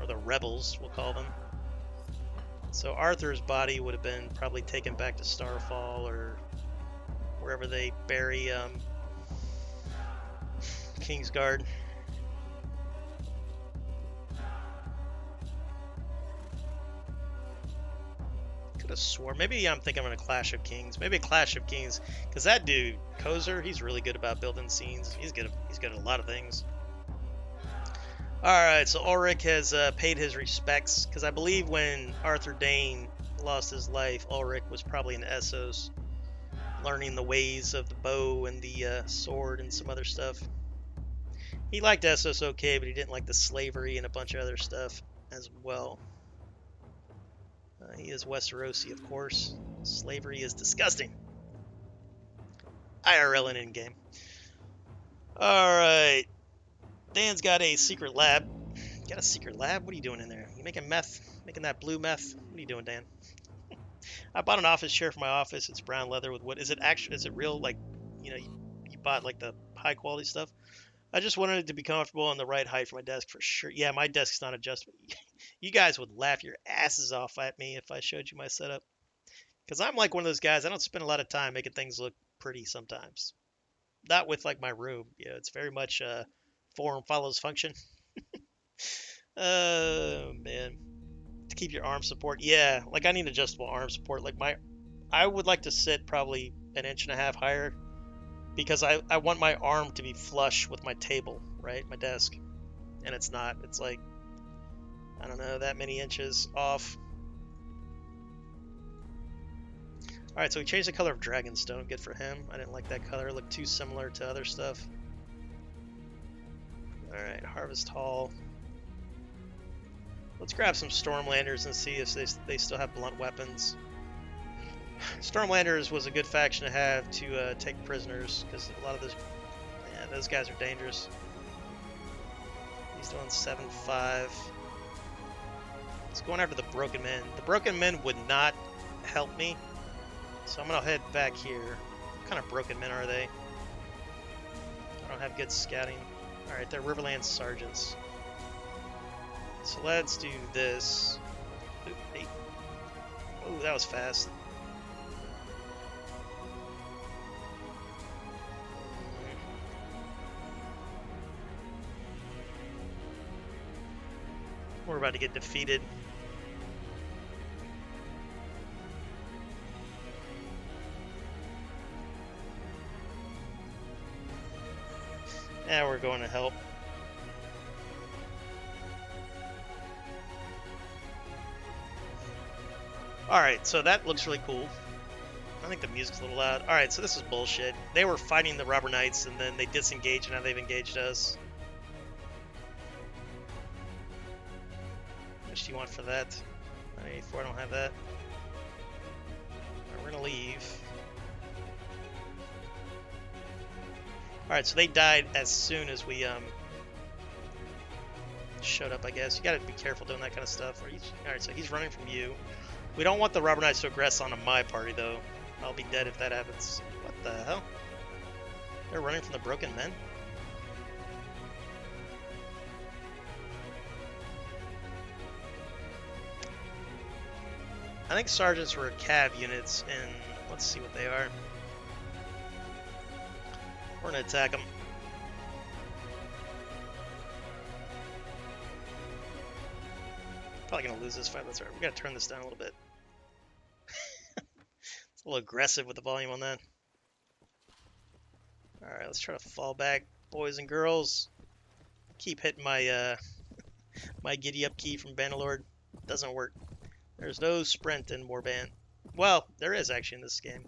Or the rebels, we'll call them. So Arthur's body would have been probably taken back to Starfall or wherever they bury Kingsguard. Could have swore. Maybe I'm thinking of a Clash of Kings. Maybe a Clash of Kings, because that dude Kozer, he's really good about building scenes. He's good at a lot of things. Alright, so Ulrick has paid his respects, because I believe when Arthur Dayne lost his life, Ulrick was probably in Essos, learning the ways of the bow and the sword and some other stuff. He liked Essos okay, but he didn't like the slavery and a bunch of other stuff as well. He is Westerosi, of course. Slavery is disgusting. IRL and in-game. Alright. Dan's got a secret lab. You got a secret lab? What are you doing in there? You making meth? Making that blue meth? What are you doing, Dan? I bought an office chair for my office. It's brown leather with wood. Is it actually? Is it real? Like, you know, you bought like the high quality stuff. I just wanted it to be comfortable on the right height for my desk for sure. Yeah, my desk's not adjustable. You guys would laugh your asses off at me if I showed you my setup. Because I'm like one of those guys, I don't spend a lot of time making things look pretty sometimes. Not with like my room. You know, it's very much form follows function. Oh, man. To keep your arm support. Yeah, like I need adjustable arm support. Like I would like to sit probably 1.5 inches higher. Because I want my arm to be flush with my table, right? My desk. And it's not. It's like I don't know, that many inches off. Alright, so we changed the color of Dragonstone. Good for him. I didn't like that color. It looked too similar to other stuff. Alright, Harvest Hall. Let's grab some Stormlanders and see if they still have blunt weapons. Stormlanders was a good faction to have to take prisoners, because a lot of those guys are dangerous. He's doing 7-5. He's going after the Broken Men. The Broken Men would not help me, so I'm going to head back here. What kind of Broken Men are they? I don't have good scouting. Alright, they're Riverland Sergeants. So let's do this. Ooh, hey. Oh, that was fast. We're about to get defeated. Yeah, we're going to help. Alright, so that looks really cool. I think the music's a little loud. Alright, so this is bullshit. They were fighting the Robber Knights, and then they disengaged, and now they've engaged us. How much do you want for that? 984, I don't have that. Alright, we're gonna leave. Alright, so they died as soon as we showed up, I guess. You gotta be careful doing that kind of stuff. Alright, so he's running from you. We don't want the Robber Knights to aggress onto my party, though. I'll be dead if that happens. What the hell? They're running from the Broken Men? I think Sergeants were cav units, and let's see what they are. We're gonna attack them. Probably gonna lose this fight. That's right. We gotta turn this down a little bit. It's a little aggressive with the volume on that. Alright, let's try to fall back, boys and girls. Keep hitting my my giddy up key from Bannerlord. Doesn't work. There's no sprint in Warband. Well, there is actually in this game.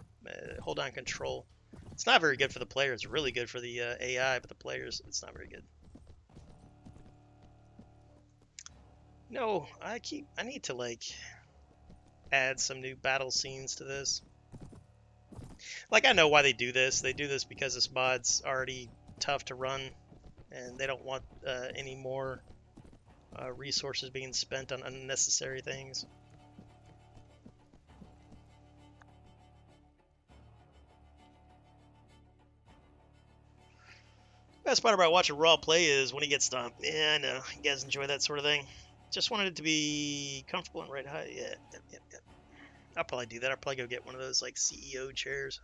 Hold on control. It's not very good for the players. It's really good for the AI, but the players, it's not very good. No, I need to like add some new battle scenes to this. Like, I know why they do this. They do this because this mod's already tough to run, and they don't want any more resources being spent on unnecessary things. Best part about watching Raw play is when he gets stomped. Yeah, I know. You guys enjoy that sort of thing. Just wanted it to be comfortable and right height. Yeah, yep. I'll probably do that. I'll probably go get one of those, like, CEO chairs.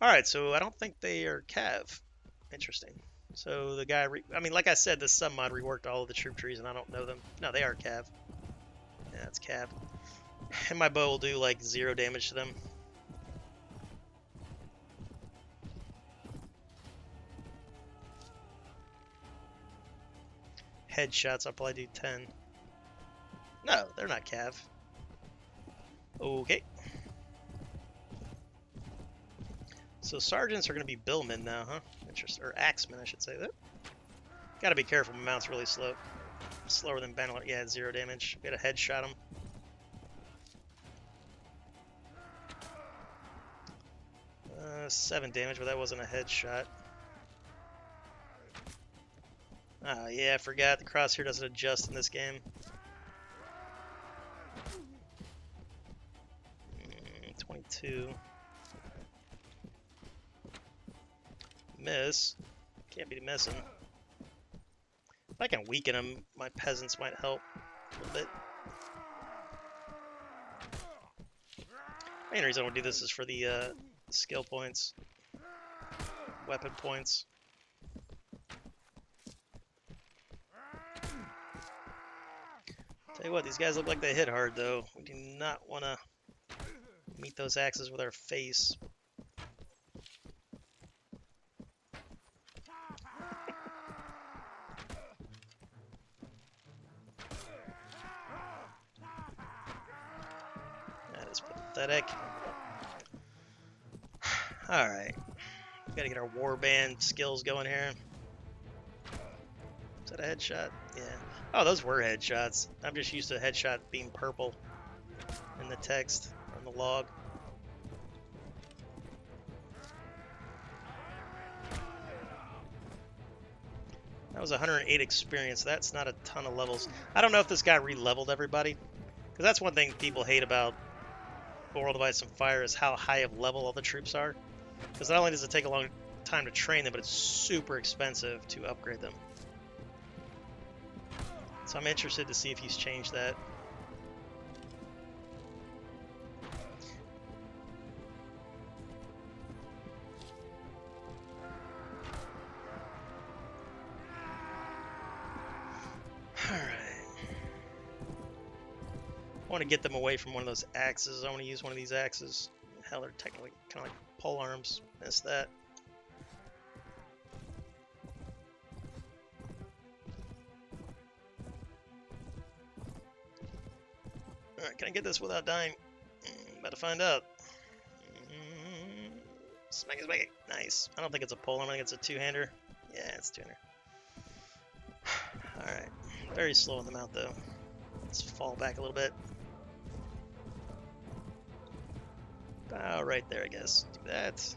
Alright, so I don't think they are cav. Interesting. So the guy, I mean, like I said, this sub-mod reworked all of the troop trees, and I don't know them. No, they are cav. Yeah, it's cav. And my bow will do, like, 0 damage to them. Headshots, I'll probably do 10. No, they're not cav. Okay. So sergeants are going to be billmen now, huh? Interesting. Or axemen, I should say. Got to be careful. My mount's really slow. Slower than Bannerlord. Yeah, 0 damage. We had a headshot him. Uh, 7 damage, but that wasn't a headshot. Oh, yeah, I forgot. The crosshair doesn't adjust in this game. 22. Miss. Can't be missing. If I can weaken him, my peasants might help a little bit. Main reason I want to do this is for the skill points. Weapon points. Tell you what, these guys look like they hit hard, though. We do not want to meet those axes with our face. Alright. Gotta get our warband skills going here. Is that a headshot? Yeah. Oh, those were headshots. I'm just used to headshot being purple in the text on the log. That was 108 experience. That's not a ton of levels. I don't know if this guy re-leveled everybody. Because that's one thing people hate about World of Ice and Fire is how high of level all the troops are. Because not only does it take a long time to train them, but it's super expensive to upgrade them. So I'm interested to see if he's changed that. Alright. I want to get them away from one of those axes. I want to use one of these axes. Hell, they're technically kind of like pole arms. Missed that. Alright, can I get this without dying? About to find out. Smack it, smack it. Nice. I don't think it's a pole arm. I think it's a two-hander. Yeah, it's two-hander. Alright. Very slow on the mount, though. Let's fall back a little bit. About right there, I guess. Do that.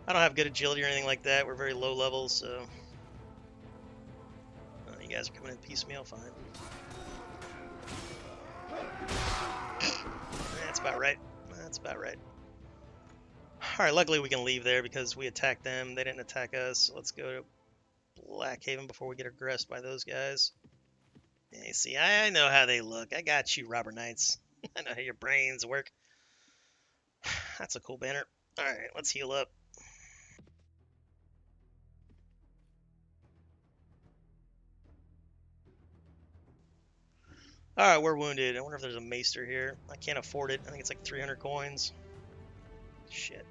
I don't have good agility or anything like that. We're very low levels, so... you guys are coming in piecemeal, fine. That's about right. That's about right. Alright, luckily we can leave there because we attacked them. They didn't attack us. So let's go to Blackhaven before we get aggressed by those guys. Yeah, see, I know how they look. I got you, Robber Knights. I know how your brains work. That's a cool banner. Alright, let's heal up. Alright, we're wounded. I wonder if there's a maester here. I can't afford it. I think it's like 300 coins. Shit.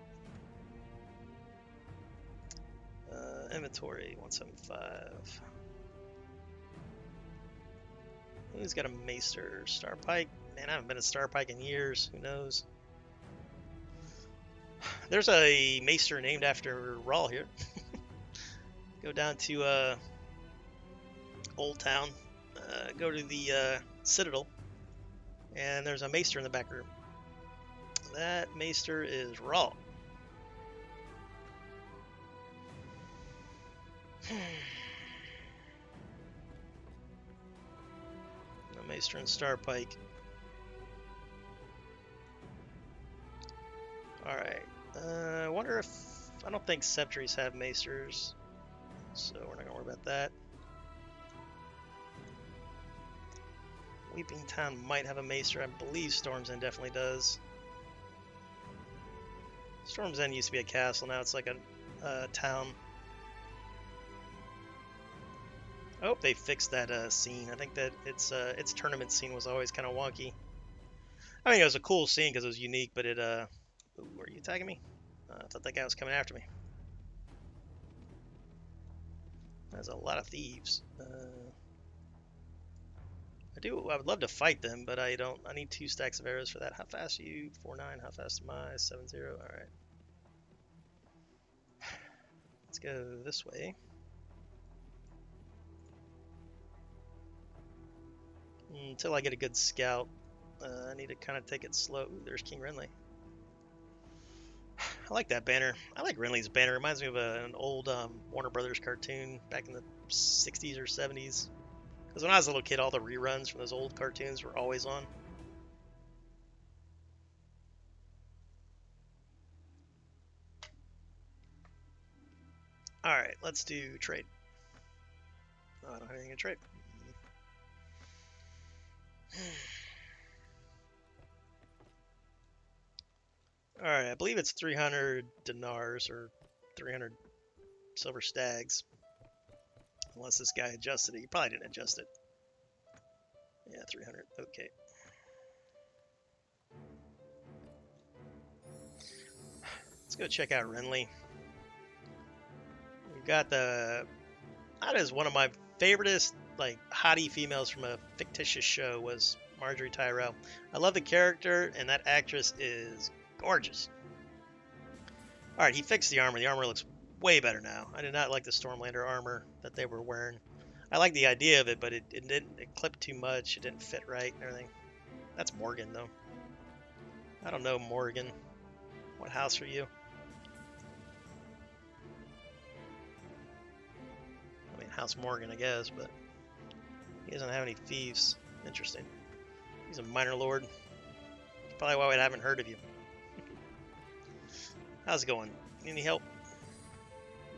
Inventory, 175. Who's got a maester? Starpike? Man, I haven't been a Starpike in years. Who knows? There's a maester named after Rawl here. Go down to Old Town. Go to the Citadel. And there's a maester in the back room. That maester is Rawl. The maester and Starpike. Alright. I wonder if... I don't think Sceptries have maesters. So we're not going to worry about that. Weeping Town might have a maester. I believe Storm's End definitely does. Storm's End used to be a castle. Now it's like a town. I hope they fixed that scene. I think that its tournament scene was always kind of wonky. I mean, it was a cool scene because it was unique, but it... Ooh, were you attacking me? I thought that guy was coming after me. There's a lot of thieves. I would love to fight them, but I don't. I need 2 stacks of arrows for that. How fast are you? 4-9. How fast am I? 7-0. All right. Let's go this way. Until I get a good scout, I need to kind of take it slow. Ooh, there's King Renly. I like that banner. I like Renly's banner. It reminds me of an old Warner Brothers cartoon back in the 60s or 70s. Because when I was a little kid, all the reruns from those old cartoons were always on. Alright, let's do trade. Oh, I don't have anything to trade. Alright, I believe it's 300 dinars or 300 silver stags. Unless this guy adjusted it. He probably didn't adjust it. Yeah, 300. Okay. Let's go check out Renly. We've got that is one of my favoriteest, like, hottie females from a fictitious show was Marjorie Tyrell. I love the character, and that actress is gorgeous. All right, he fixed the armor. The armor looks way better now. I did not like the Stormlander armor that they were wearing. I like the idea of it, but it didn't. It clipped too much. It didn't fit right and everything. That's Morgan, though. I don't know, Morgan. What house are you? I mean, House Morgan, I guess, but he doesn't have any thieves. Interesting. He's a minor lord. That's probably why I haven't heard of you. How's it going? Need any help?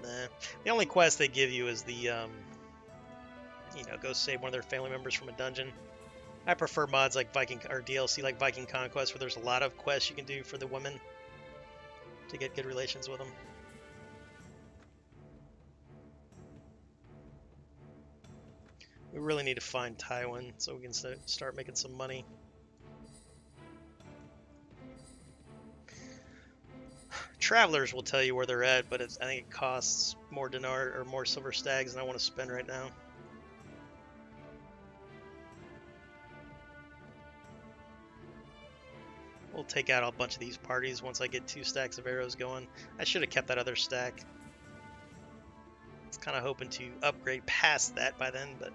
Nah. The only quest they give you is the, you know, go save one of their family members from a dungeon. I prefer mods like Viking, or DLC like Viking Conquest, where there's a lot of quests you can do for the women to get good relations with them. We really need to find Tywin so we can start making some money. Travelers will tell you where they're at, but I think it costs more dinar or more silver stags than I want to spend right now. We'll take out a bunch of these parties once I get 2 stacks of arrows going. I should have kept that other stack. I was kind of hoping to upgrade past that by then, but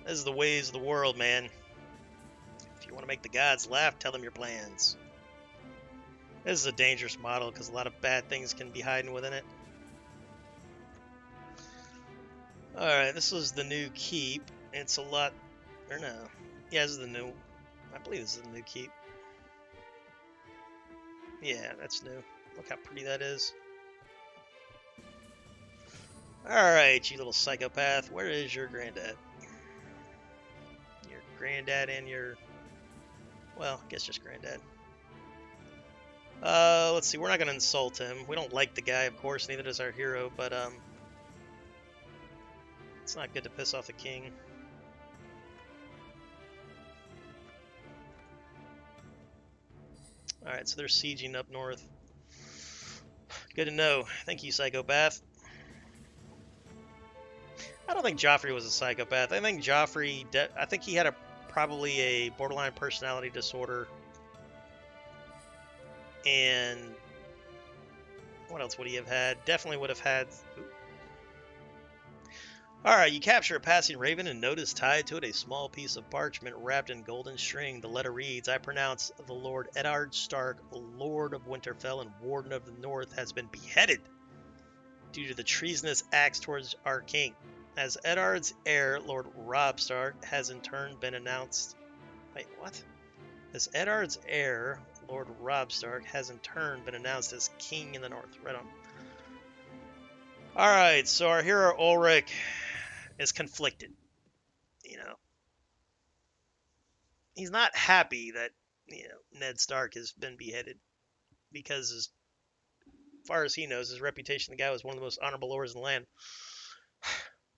this is the ways of the world, man. If you want to make the gods laugh, tell them your plans. This is a dangerous model because a lot of bad things can be hiding within it. Alright, this is the new keep. It's a lot... or no. Yeah, this is the new... I believe this is the new keep. Yeah, that's new. Look how pretty that is. Alright, you little psychopath. Where is your granddad? Your granddad and your... well, I guess just granddad. Let's see. We're not going to insult him. We don't like the guy, of course. Neither does our hero, but, it's not good to piss off the king. Alright, so they're sieging up north. Good to know. Thank you, psychopath. I don't think Joffrey was a psychopath. I think Joffrey... I think he had probably a borderline personality disorder. And... what else would he have had? Definitely would have had... Alright, you capture a passing raven and notice tied to it a small piece of parchment wrapped in golden string. The letter reads, I pronounce the Lord Eddard Stark, Lord of Winterfell and Warden of the North, has been beheaded due to the treasonous acts towards our king. As Eddard's heir, Lord Robb Stark, has in turn been announced... wait, what? As Eddard's heir, Lord Robb Stark, has in turn been announced as king in the north. Right on. Alright, so our hero Ulrick is conflicted. You know, he's not happy that, you know, Ned Stark has been beheaded, because as far as he knows, his reputation, the guy was one of the most honorable lords in the land.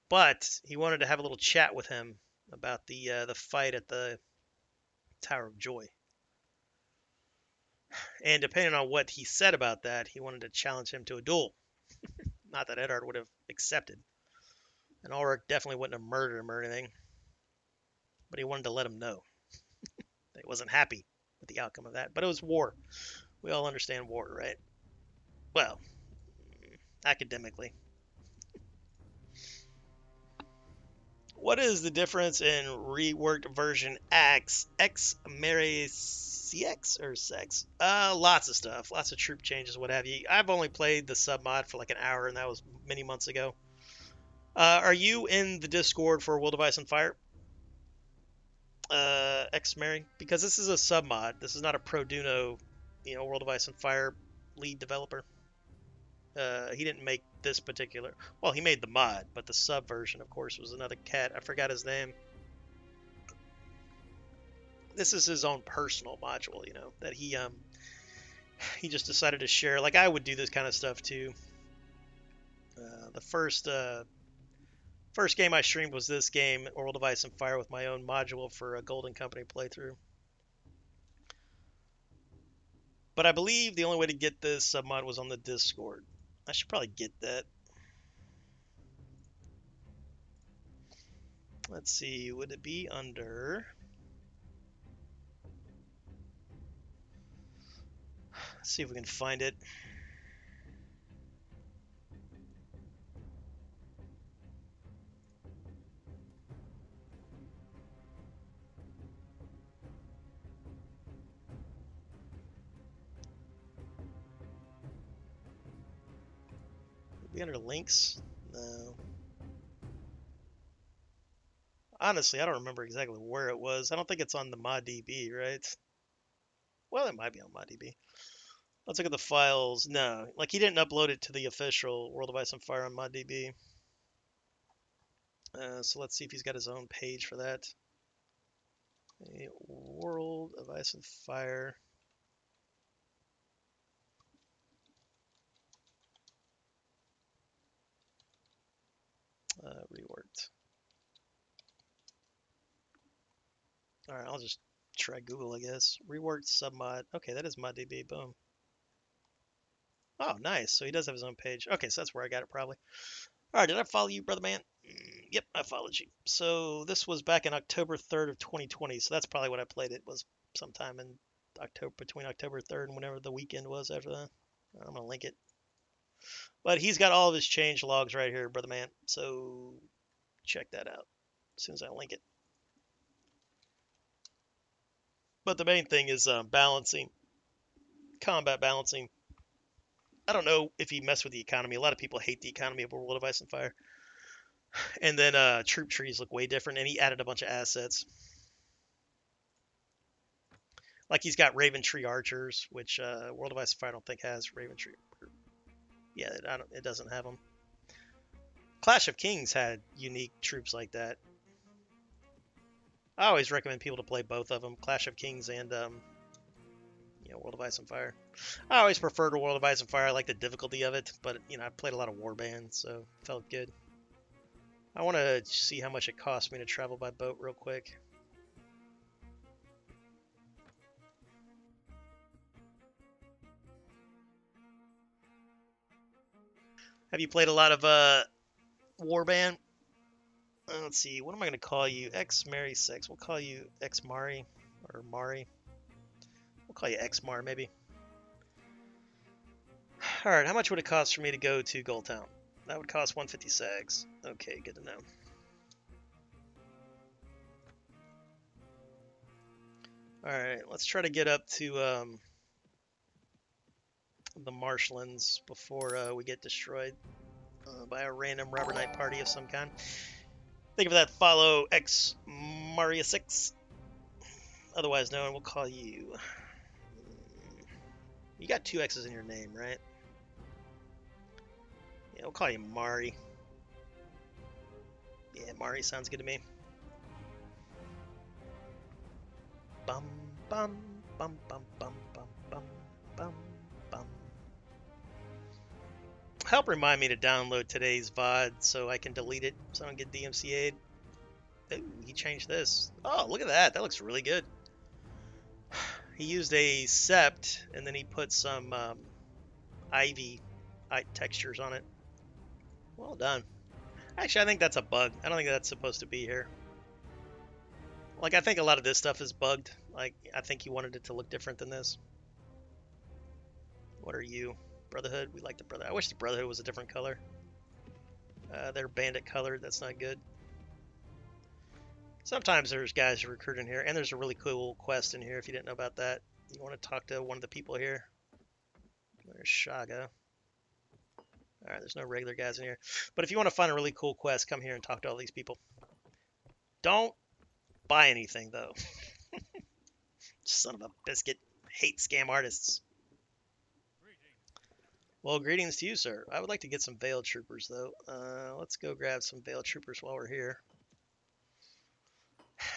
But he wanted to have a little chat with him about the fight at the Tower of Joy. And depending on what he said about that, he wanted to challenge him to a duel. Not that Eddard would have accepted. And Ulric definitely wouldn't have murdered him or anything. But he wanted to let him know that he wasn't happy with the outcome of that. But it was war. We all understand war, right? Well, academically. What is the difference in reworked version X Mary CX or Sex? Lots of stuff. Lots of troop changes, what have you. I've only played the sub mod for like an hour, and that was many months ago. Are you in the Discord for World of Ice and Fire? X Mary? Because this is a sub mod. This is not a Produno, you know, World of Ice and Fire lead developer. He didn't make this particular... well, he made the mod, but the sub version, of course, was another cat. I forgot his name. This is his own personal module, you know, that he just decided to share. Like, I would do this kind of stuff, too. The first game I streamed was this game, World of Ice and Fire, with my own module for a Golden Company playthrough. But I believe the only way to get this submod was on the Discord. I should probably get that. Let's see, would it be under... let's see if we can find it. Be under links? No. Honestly, I don't remember exactly where it was. I don't think it's on the ModDB, right? Well, it might be on ModDB. Let's look at the files. No, like he didn't upload it to the official World of Ice and Fire on ModDB. So let's see if he's got his own page for that. A World of Ice and Fire. Reworked. All right, I'll just try Google, I guess. Reworked submod. Okay, that is ModDB. Boom. Oh, nice. So he does have his own page. Okay, so that's where I got it probably. All right, did I follow you, brother man? Yep, I followed you. So this was back in October 3rd of 2020. So that's probably when I played it. Was sometime in October, between October 3rd and whenever the weekend was after that. I'm gonna link it. But he's got all of his change logs right here, brother man. So check that out as soon as I link it. But the main thing is balancing, combat balancing. I don't know if he messed with the economy. A lot of people hate the economy of World of Ice and Fire. And then troop trees look way different, and he added a bunch of assets. Like he's got Raven Tree Archers, which World of Ice and Fire I don't think has Raven Tree. Yeah, it doesn't have them. Clash of Kings had unique troops like that. I always recommend people to play both of them, Clash of Kings and World of Ice and Fire. I always prefer to World of Ice and Fire. I like the difficulty of it, but I played a lot of warbands, so it felt good. I want to see how much it costs me to travel by boat real quick. Have you played a lot of warband? Let's see, what am I going to call you? X Mary 6. We'll call you X Mari or Mari. We'll call you X Mar maybe. All right, how much would it cost for me to go to Gold Town? That would cost 150 sags. Okay, good to know. All right, let's try to get up to the marshlands before we get destroyed by a random Robber Knight party of some kind. Think of that, follow X Maria 6, otherwise known. We'll call you. You got 2 X's in your name, right? Yeah, we'll call you Mari. Yeah, Mari sounds good to me. Bum bum bum bum bum bum bum bum bum. Help remind me to download today's VOD so I can delete it so I don't get DMCA'd. Ooh, he changed this. Oh, look at that. That looks really good. He used a sept and then he put some ivy textures on it. Well done. Actually, I think that's a bug. I don't think that's supposed to be here. Like, I think a lot of this stuff is bugged. Like, I think he wanted it to look different than this. What are you? Brotherhood? We like the Brotherhood. I wish the Brotherhood was a different color. They're bandit colored. That's not good. Sometimes there's guys who recruit in here, and there's a really cool quest in here if you didn't know about that. You want to talk to one of the people here. There's Shaga. Alright, there's no regular guys in here. But if you want to find a really cool quest, come here and talk to all these people. Don't buy anything, though. Son of a biscuit. Hate scam artists. Well, greetings to you, sir. I would like to get some Veiled Troopers, though. Let's go grab some Veiled Troopers while we're here.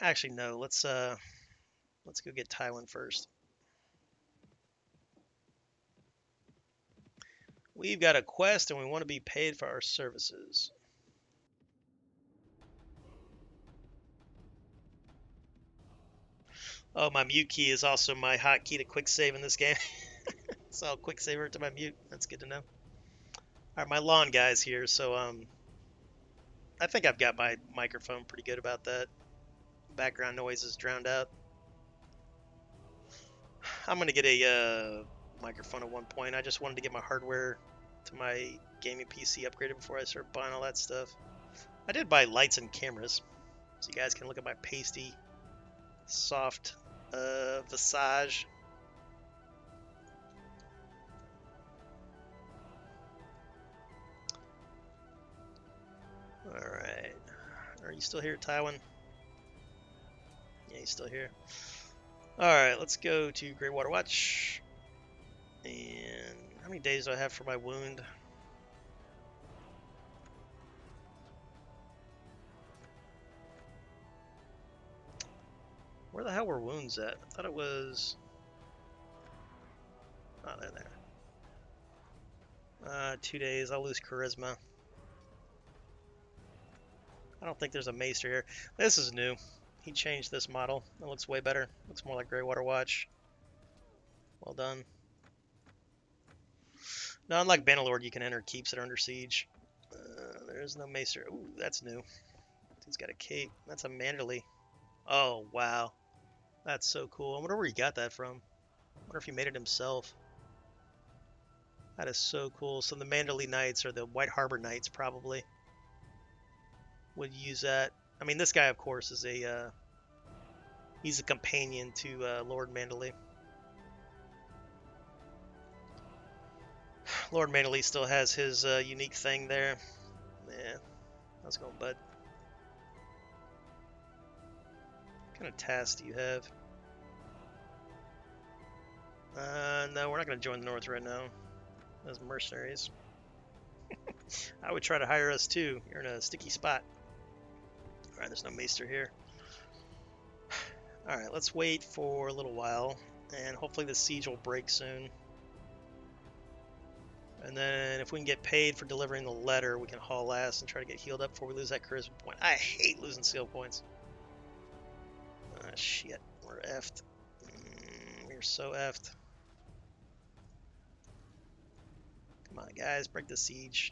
Actually, no. Let's go get Tywin first. We've got a quest, and we want to be paid for our services. Oh, my mute key is also my hotkey to quick save in this game. So I'll quick save it to my mute. That's good to know. Alright, my lawn guy's here, so I think I've got my microphone pretty good about that. Background noise is drowned out. I'm gonna get a microphone at one point. I just wanted to get my hardware to my gaming PC upgraded before I start buying all that stuff. I did buy lights and cameras, so you guys can look at my pasty, soft visage. Are you still here, Tywin? Yeah, he's still here. Alright, let's go to Great Water Watch. And how many days do I have for my wound? Where the hell were wounds at? I thought it was... Oh, they're there. 2 days. I'll lose charisma. I don't think there's a maester here. This is new. He changed this model. It looks way better. Looks more like Grey Water Watch. Well done. Now, unlike Bannerlord, you can enter keeps that are under siege. There's no maester. Ooh, that's new. He's got a cape. That's a Manderly. Oh, wow. That's so cool. I wonder where he got that from. I wonder if he made it himself. That is so cool. So the Manderly Knights, or the White Harbor Knights, probably would use that. I mean, this guy, of course, is a... he's a companion to Lord Manderly. Lord Manderly still has his unique thing there. Yeah. How's it going, bud? What kind of tasks do you have? No, we're not going to join the North right now. As mercenaries. I would try to hire us too. You're in a sticky spot. Alright, there's no maester here. Alright, let's wait for a little while. And hopefully the siege will break soon. And then if we can get paid for delivering the letter, we can haul ass and try to get healed up before we lose that charisma point. I hate losing skill points. Ah, shit. We're effed. We're so effed. Come on, guys. Break the siege.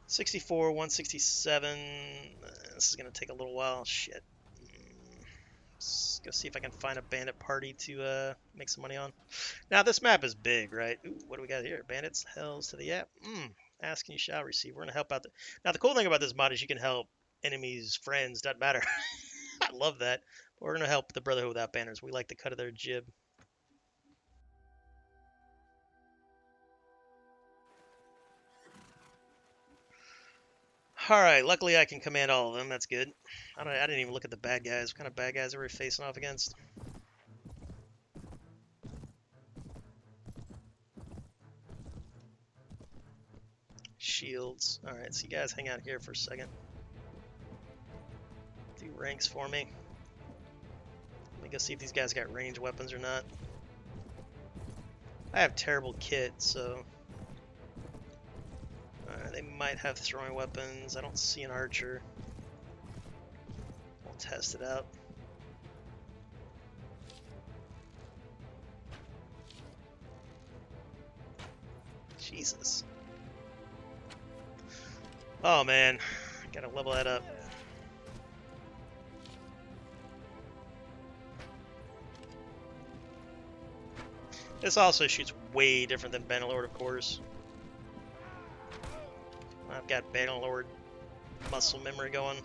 $64, 167. This is going to take a little while. Shit. Let's go see if I can find a bandit party to make some money on. Now, this map is big, right? Ooh, what do we got here? Bandits, hells to the app. Ask and you shall receive. We're going to help out. Now, the cool thing about this mod is you can help enemies, friends, doesn't matter. I love that. But we're going to help the Brotherhood Without Banners. We like the cut of their jib. Alright, luckily I can command all of them. That's good. I didn't even look at the bad guys. What kind of bad guys are we facing off against? Shields. Alright, so you guys hang out here for a second. Do ranks for me. Let me go see if these guys got ranged weapons or not. I have terrible kit, so... they might have throwing weapons. I don't see an archer. We'll test it out. Jesus. Oh man, gotta level that up. This also shoots way different than Bannerlord, of course. I've got Bannerlord muscle memory going.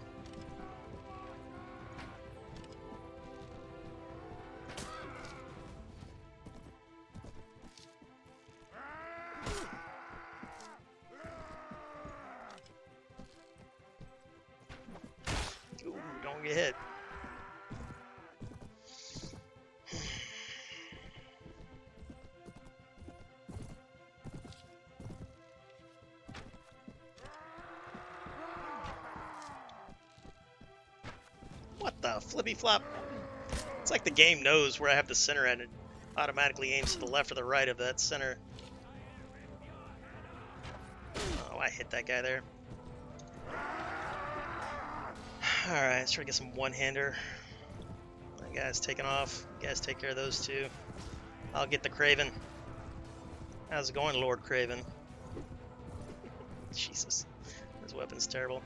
Ooh, don't get hit. What the flippy flop? It's like the game knows where I have the center at and it automatically aims to the left or the right of that center. Oh, I hit that guy there. Alright, let's try to get some one-hander. That guy's taking off. You guys take care of those two. I'll get the Craven. How's it going, Lord Craven? Jesus. His weapon's terrible.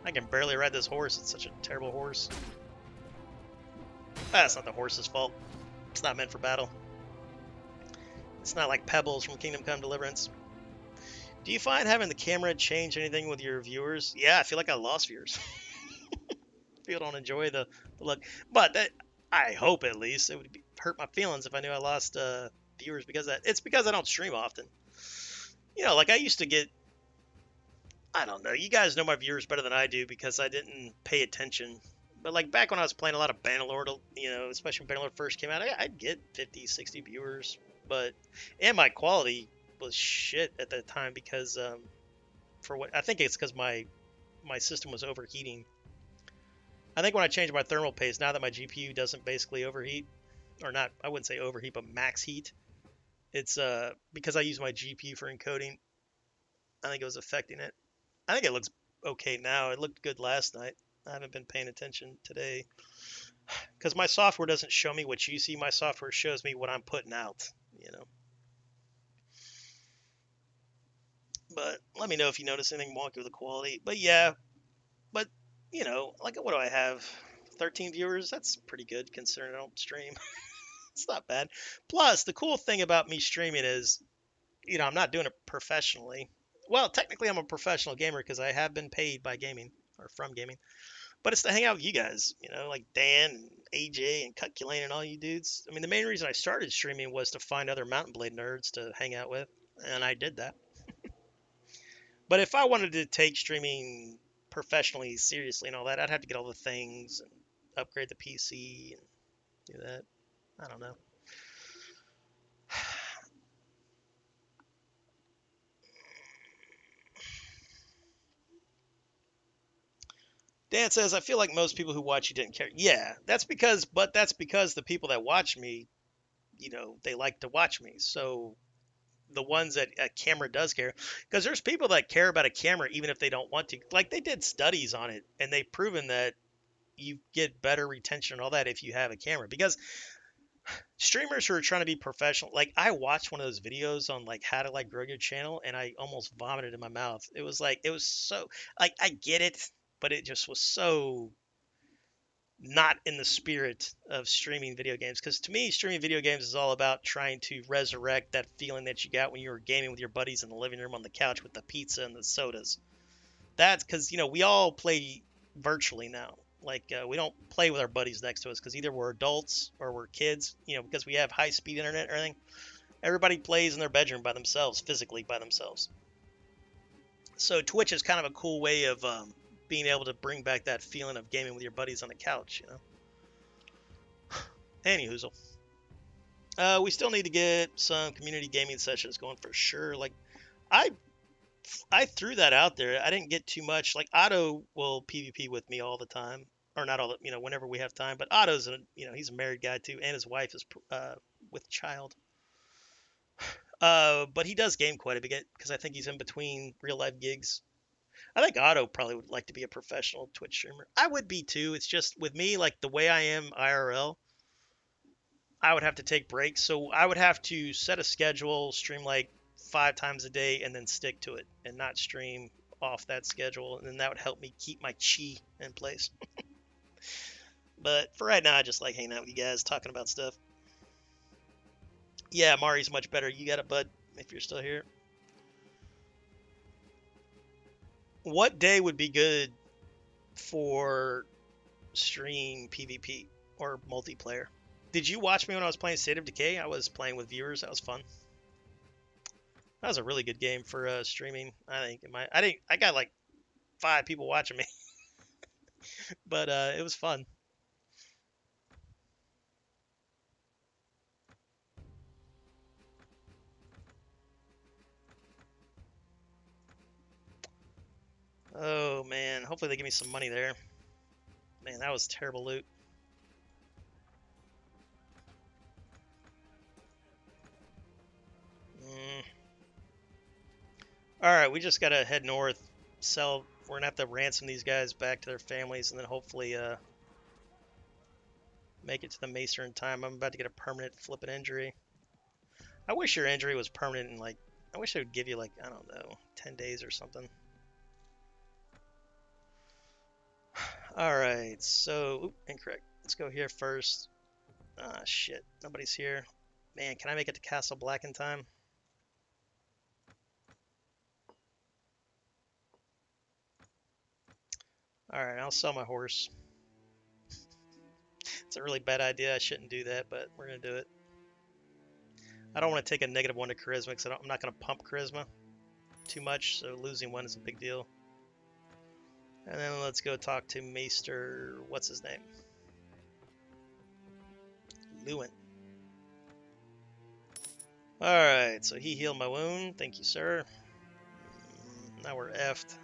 I can barely ride this horse. It's such a terrible horse. That's not the horse's fault. It's not meant for battle. It's not like Pebbles from Kingdom Come Deliverance. Do you find having the camera change anything with your viewers? Yeah, I feel like I lost viewers. People don't enjoy the look. But that, I hope at least, it would hurt my feelings if I knew I lost viewers because of that. It's because I don't stream often. You know, like I used to get, I don't know, you guys know my viewers better than I do because I didn't pay attention. But like back when I was playing a lot of Bannerlord, you know, especially when Bannerlord first came out, I'd get 50, 60 viewers. But, and my quality was shit at that time because, for what, I think it's because my system was overheating. I think when I changed my thermal paste, now that my GPU doesn't basically overheat, or not, I wouldn't say overheat, but max heat, it's because I use my GPU for encoding, I think it was affecting it. I think it looks okay now. It looked good last night. I haven't been paying attention today because my software doesn't show me what you see. My software shows me what I'm putting out, you know. But let me know if you notice anything wonky with the quality. But yeah, but you know, like what do I have? 13 viewers? That's pretty good considering I don't stream. It's not bad. Plus, the cool thing about me streaming is, you know, I'm not doing it professionally. Well, technically, I'm a professional gamer because I have been paid by gaming or from gaming. But it's to hang out with you guys, you know, like Dan and AJ and Cut Lane and all you dudes. I mean, the main reason I started streaming was to find other Mountain Blade nerds to hang out with, and I did that. But if I wanted to take streaming professionally, seriously, and all that, I'd have to get all the things and upgrade the PC and do that. I don't know. Dan says, I feel like most people who watch you didn't care. Yeah, that's because the people that watch me, you know, they like to watch me. So the ones that a camera does care, because there's people that care about a camera even if they don't want to. Like they did studies on it and they've proven that you get better retention and all that if you have a camera. Because streamers who are trying to be professional, like I watched one of those videos on like how to like grow your channel and I almost vomited in my mouth. It was like, it was so, like I get it, but it just was so not in the spirit of streaming video games. Because to me, streaming video games is all about trying to resurrect that feeling that you got when you were gaming with your buddies in the living room on the couch with the pizza and the sodas. That's because, you know, we all play virtually now. Like, we don't play with our buddies next to us because either we're adults or we're kids, you know, because we have high speed internet or anything. Everybody plays in their bedroom by themselves, physically by themselves. So Twitch is kind of a cool way of being able to bring back that feeling of gaming with your buddies on the couch, you know. Anyhoozle. We still need to get some community gaming sessions going for sure. Like, I threw that out there. I didn't get too much. Like, Otto will PvP with me all the time, or not all the, you know, whenever we have time. But Otto's you know, he's a married guy too, and his wife is with child. But he does game quite a bit because I think he's in between real life gigs. I think Otto probably would like to be a professional Twitch streamer. I would be too. It's just with me, like the way I am IRL, I would have to take breaks. So I would have to set a schedule, stream like 5 times a day, and then stick to it and not stream off that schedule. And then that would help me keep my chi in place. But for right now, I just like hanging out with you guys, talking about stuff. Yeah, Mari's much better. You got it, bud, if you're still here. What day would be good for stream PvP or multiplayer? Did you watch me when I was playing State of Decay? I was playing with viewers. That was fun. That was a really good game for streaming. I think I got like 5 people watching me, but it was fun. Oh man, hopefully they give me some money there. Man, that was terrible loot. All right, we just gotta head north. We're gonna have to ransom these guys back to their families, and then hopefully make it to the Macer in time. I'm about to get a permanent flipping injury. I wish your injury was permanent and like, I wish it would give you like, I don't know, 10 days or something. All right, so incorrect. Let's go here first. Ah, shit, nobody's here. Man, can I make it to Castle Black in time? All right, I'll sell my horse. It's a really bad idea. I shouldn't do that, but we're gonna do it. I don't want to take a -1 to charisma because I'm not going to pump charisma too much, so losing 1 is a big deal. And then let's go talk to Maester, what's his name? Lewin. Alright, so he healed my wound. Thank you, sir. Now we're effed.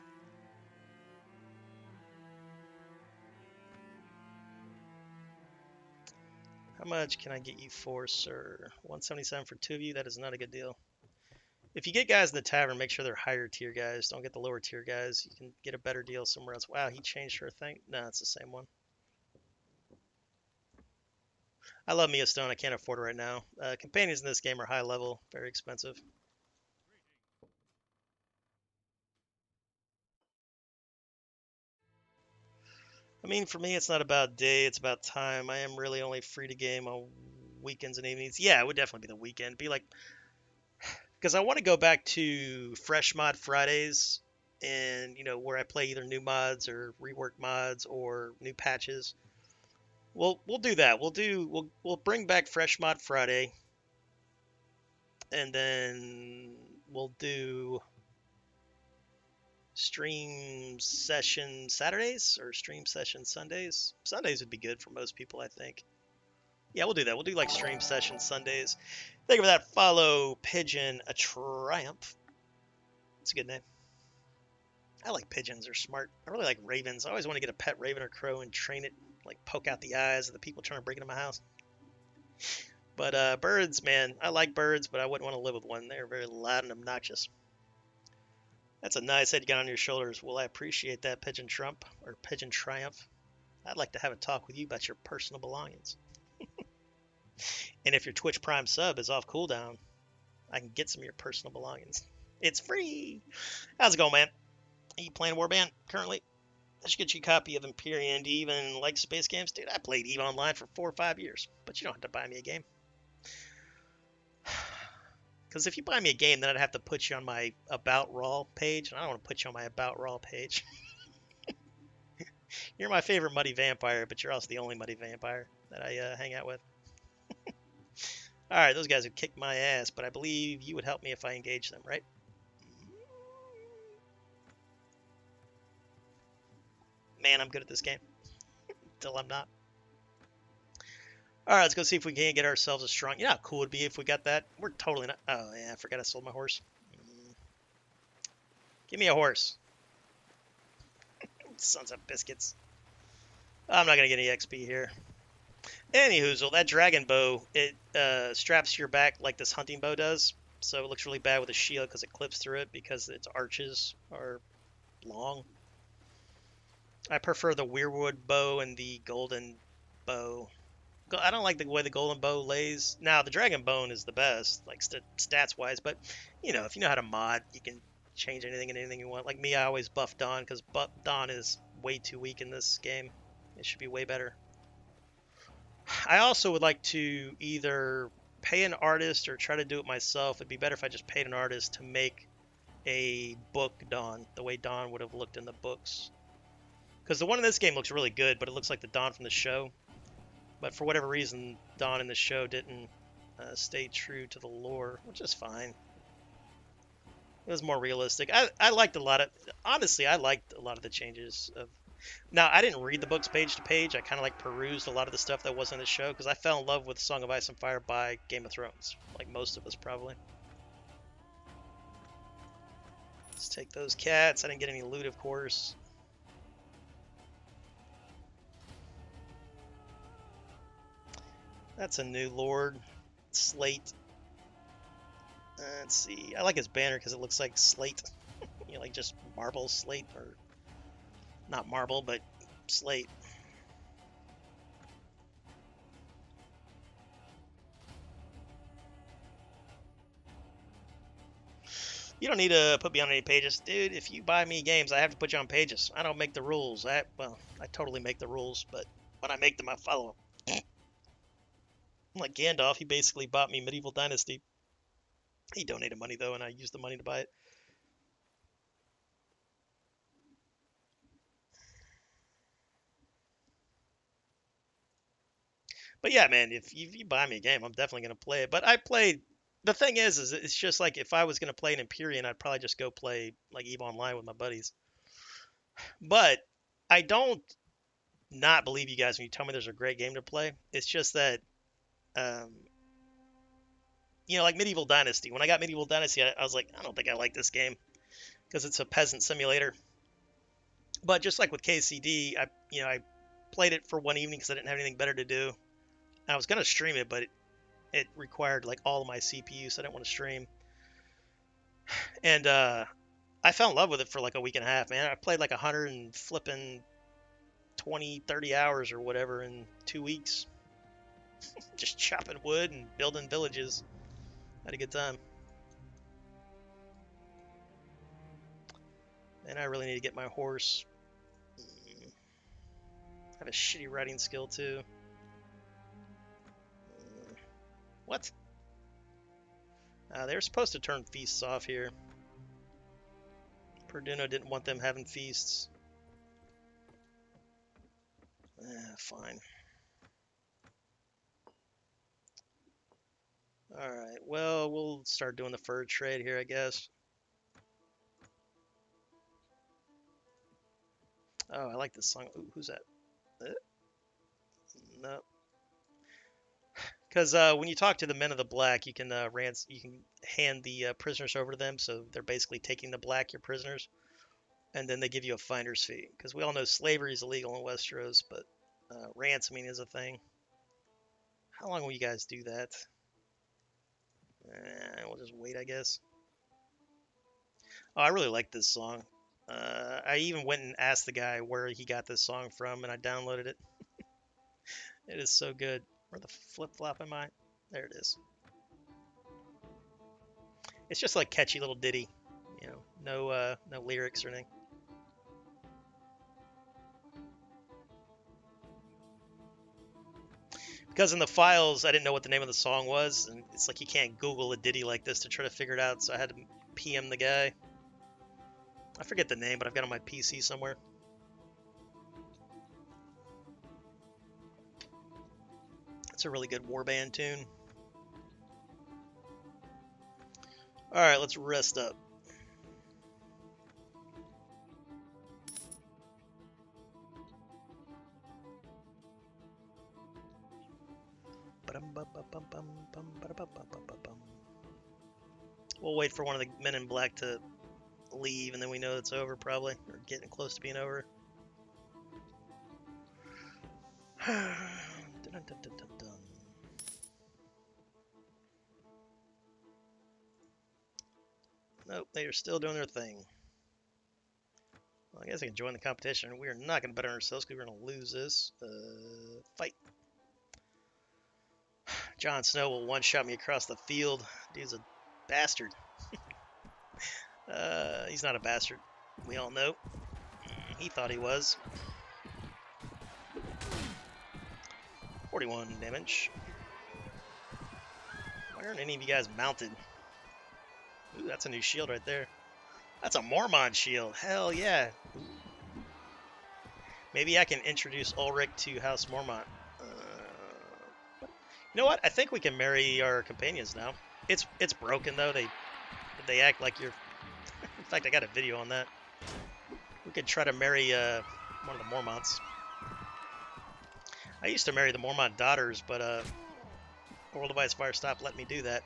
How much can I get you for, sir? 177 for 2 of you? That is not a good deal. If you get guys in the tavern, make sure they're higher tier guys. Don't get the lower tier guys. You can get a better deal somewhere else. Wow, he changed her thing? No, it's the same one. I love Mia Stone. I can't afford it right now. Companions in this game are high level, very expensive. I mean, for me, it's not about day, it's about time. I am really only free to game on weekends and evenings. Yeah, it would definitely be the weekend. Be like, because I want to go back to Fresh Mod Fridays and, where I play either new mods or rework mods or new patches. We'll do that. We'll bring back Fresh Mod Friday, and then we'll do stream session Saturdays or stream session Sundays. Sundays would be good for most people, I think. Yeah, we'll do that. We'll do like stream session Sundays. Thank you for that follow, Pigeon a Triumph. It's a good name. I like pigeons. They're smart. I really like ravens. I always want to get a pet raven or crow and train it, like poke out the eyes of the people trying to break into my house. But birds, man, I like birds, but I wouldn't want to live with one. They're very loud and obnoxious. That's a nice head you got on your shoulders. Well, I appreciate that, Pigeon Trump, or Pigeon Triumph. I'd like to have a talk with you about your personal belongings. And if your Twitch Prime sub is off cooldown, I can get some of your personal belongings. It's free! How's it going, man? Are you playing Warband currently? I should get you a copy of Empyrean. Do you even like space games? Dude, I played EVE Online for 4 or 5 years, but you don't have to buy me a game. Because if you buy me a game, then I'd have to put you on my About Raw page, and I don't want to put you on my About Raw page. You're my favorite muddy vampire, but you're also the only muddy vampire that I hang out with. Alright, those guys have kicked my ass, but I believe you would help me if I engage them, right? Man, I'm good at this game. Until I'm not. Alright, let's go see if we can get ourselves a strong... You know how cool it would be if we got that? We're totally not... Oh, yeah, I forgot I sold my horse. Give me a horse. Sons of biscuits. I'm not going to get any XP here. Anyhoozle, that dragon bow, it straps to your back like this hunting bow does. So it looks really bad with a shield because it clips through it because its arches are long. I prefer the weirwood bow and the golden bow. I don't like the way the golden bow lays. Now, the dragon bone is the best, like stats-wise, but, if you know how to mod, you can change anything and anything you want. Like me, I always buff Dawn, because Dawn is way too weak in this game. It should be way better. I also would like to either pay an artist or try to do it myself. It'd be better if I just paid an artist to make a book Dawn, the way Dawn would have looked in the books. Because the one in this game looks really good, but it looks like the Dawn from the show. But for whatever reason, Dawn in the show didn't stay true to the lore, which is fine. It was more realistic. I liked a lot of... Honestly, I liked a lot of the changes. Now, I didn't read the books page to page. I kind of like perused a lot of the stuff that wasn't in the show, because I fell in love with Song of Ice and Fire by Game of Thrones. Like most of us, probably. Let's take those cats. I didn't get any loot, of course. That's a new lord. Slate. Let's see. I like his banner because it looks like slate. Like just marble slate, or not marble, but slate. You don't need to put me on any pages. Dude, if you buy me games, I have to put you on pages. I don't make the rules. I totally make the rules, but when I make them, I follow them. Like Gandalf, he basically bought me Medieval Dynasty. He donated money, though, and I used the money to buy it. But yeah, man, if you buy me a game, I'm definitely going to play it. But I played The thing is it's just like if I was gonna play an Empyrean, I'd probably just go play like EVE Online with my buddies. But I don't not believe you guys when you tell me there's a great game to play. It's just that, um, like Medieval Dynasty. When I got Medieval Dynasty, I was like, I don't think I like this game because it's a peasant simulator. But just like with KCD, I played it for one evening because I didn't have anything better to do. I was gonna stream it, but it required like all of my CPU, so I didn't want to stream. And I fell in love with it for like a week and a half, man. I played like 100 and flipping 20, 30 hours or whatever in 2 weeks. Just chopping wood and building villages. Had a good time. And I really need to get my horse. I have a shitty riding skill too. What? They were supposed to turn feasts off here. Perduno didn't want them having feasts. Fine. Alright, well, we'll start doing the fur trade here, I guess. Oh, I like this song. Ooh, who's that? No. Because when you talk to the Men of the Black, you can hand the prisoners over to them, so they're basically taking the black, your prisoners, and then they give you a finder's fee. Because we all know slavery is illegal in Westeros, but ransoming is a thing. How long will you guys do that? We'll just wait, I guess. Oh, I really like this song. I even went and asked the guy where he got this song from, and I downloaded it. It is so good. Where the flip-flop am I? There it is. It's just like catchy little ditty, no lyrics or anything. Because in the files, I didn't know what the name of the song was, and it's like you can't Google a ditty like this to try to figure it out, so I had to PM the guy. I forget the name, but I've got it on my PC somewhere. It's a really good warband tune. Alright, let's rest up. We'll wait for one of the men in black to leave, and then we know it's over, probably, or getting close to being over. Nope, they are still doing their thing. Well, I guess I can join the competition. We are not going to bet on ourselves because we're going to lose this. Fight. Jon Snow will one-shot me across the field. Dude's a bastard. He's not a bastard. We all know. He thought he was. 41 damage. Why aren't any of you guys mounted? Ooh, that's a new shield right there. That's a Mormont shield. Hell yeah. Maybe I can introduce Ulrick to House Mormont. You know what? I think we can marry our companions now. It's broken though. They act like you're. In fact, I got a video on that. We could try to marry one of the Mormonts. I used to marry the Mormont daughters, but World of Ice Fire stopped letting me do that.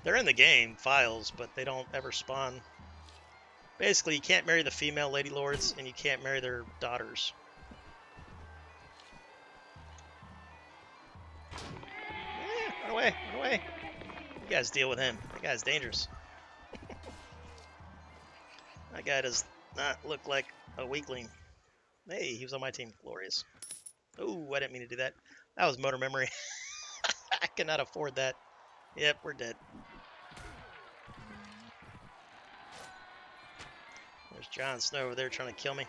They're in the game files, but they don't ever spawn. Basically, you can't marry the female Lady Lords, and you can't marry their daughters. Run away, run away. You guys deal with him. That guy's dangerous. That guy does not look like a weakling. Hey, he was on my team. Glorious. Oh, I didn't mean to do that. That was motor memory. I cannot afford that. Yep, we're dead. There's Jon Snow over there trying to kill me.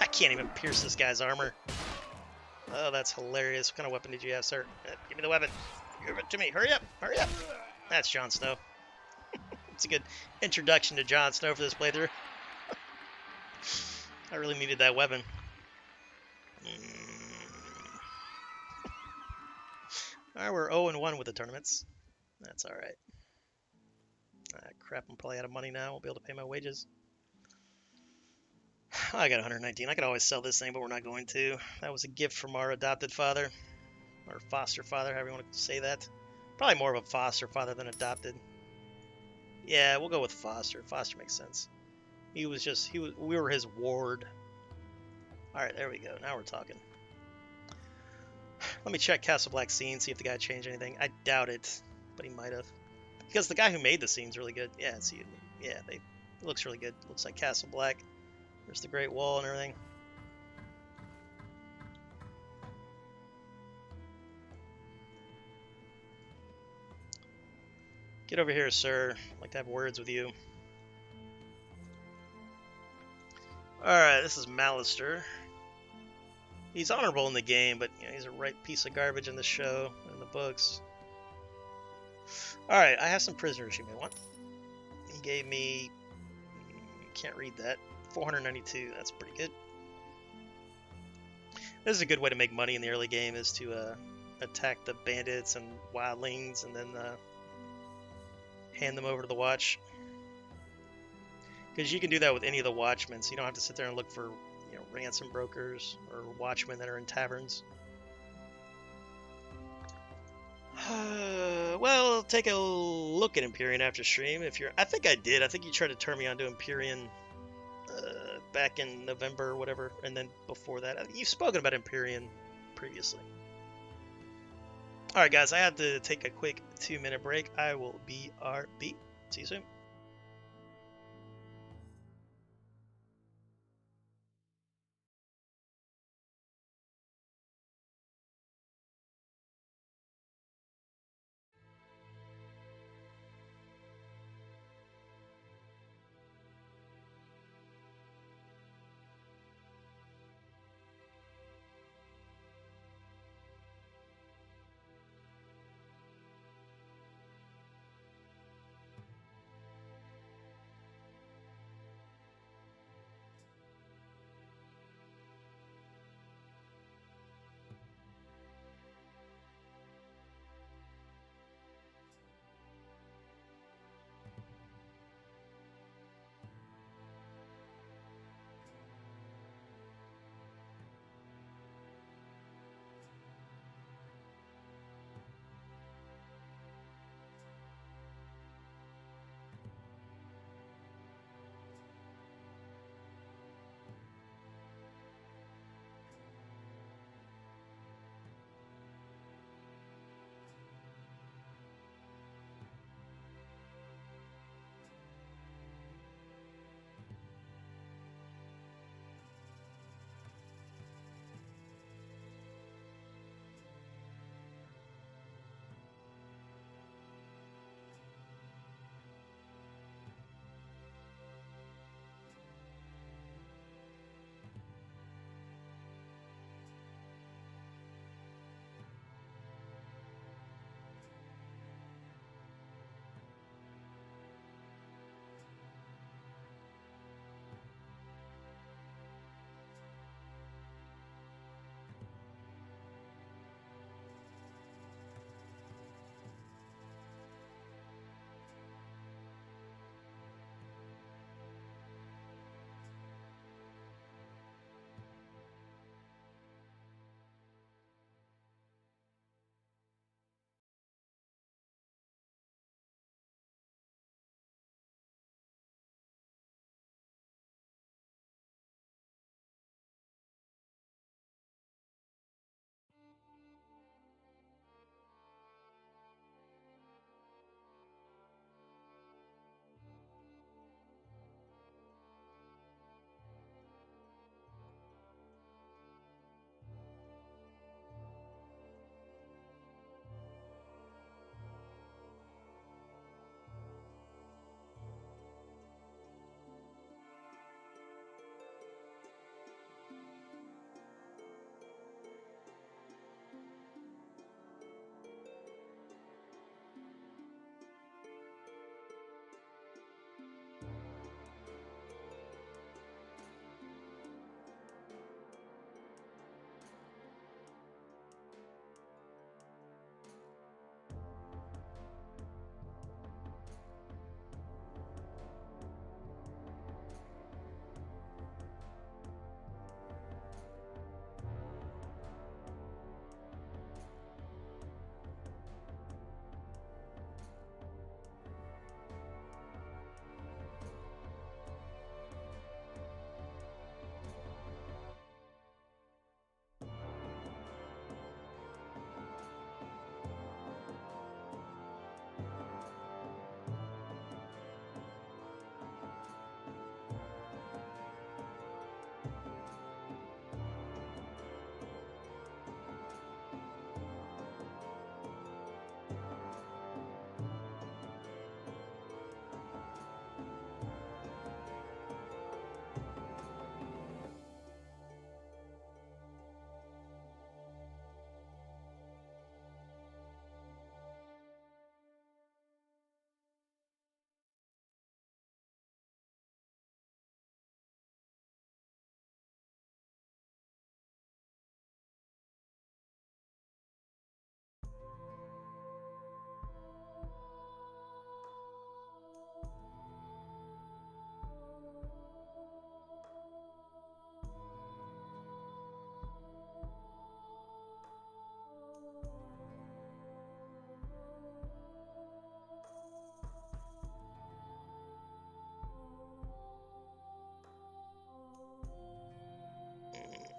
I can't even pierce this guy's armor. Oh, that's hilarious. What kind of weapon did you have, sir? Give me the weapon. Give it to me. Hurry up. Hurry up. That's Jon Snow. It's a good introduction to Jon Snow for this playthrough. I really needed that weapon. Alright, we're 0-1 with the tournaments. That's alright. Ah, crap, I'm probably out of money now. Won't be able to pay my wages. I got 119. I could always sell this thing, but we're not going to. That was a gift from our adopted father. Or foster father, however you want to say that. Probably more of a foster father than adopted. Yeah, we'll go with foster. Foster makes sense. We were his ward. Alright, there we go. Now we're talking. Let me check Castle Black scene, see if the guy changed anything. I doubt it, but he might have. Because the guy who made the scene's really good. Yeah, see, yeah, it looks really good. Looks like Castle Black. There's the Great Wall and everything. Get over here, sir. I'd like to have words with you. Alright, this is Malister. He's honorable in the game, but he's a right piece of garbage in the show, in the books. Alright, I have some prisoners you may want. He gave me... can't read that. 492, that's pretty good. This is a good way to make money in the early game, is to attack the bandits and wildlings and then hand them over to the watch. Because you can do that with any of the watchmen, so you don't have to sit there and look for ransom brokers or watchmen that are in taverns. Well, take a look at Empyrean after stream. I think I did. I think you tried to turn me on to Empyrean back in November or whatever, and then before that. You've spoken about Empyrean previously. Alright guys, I have to take a quick 2-minute break. I will BRB. See you soon.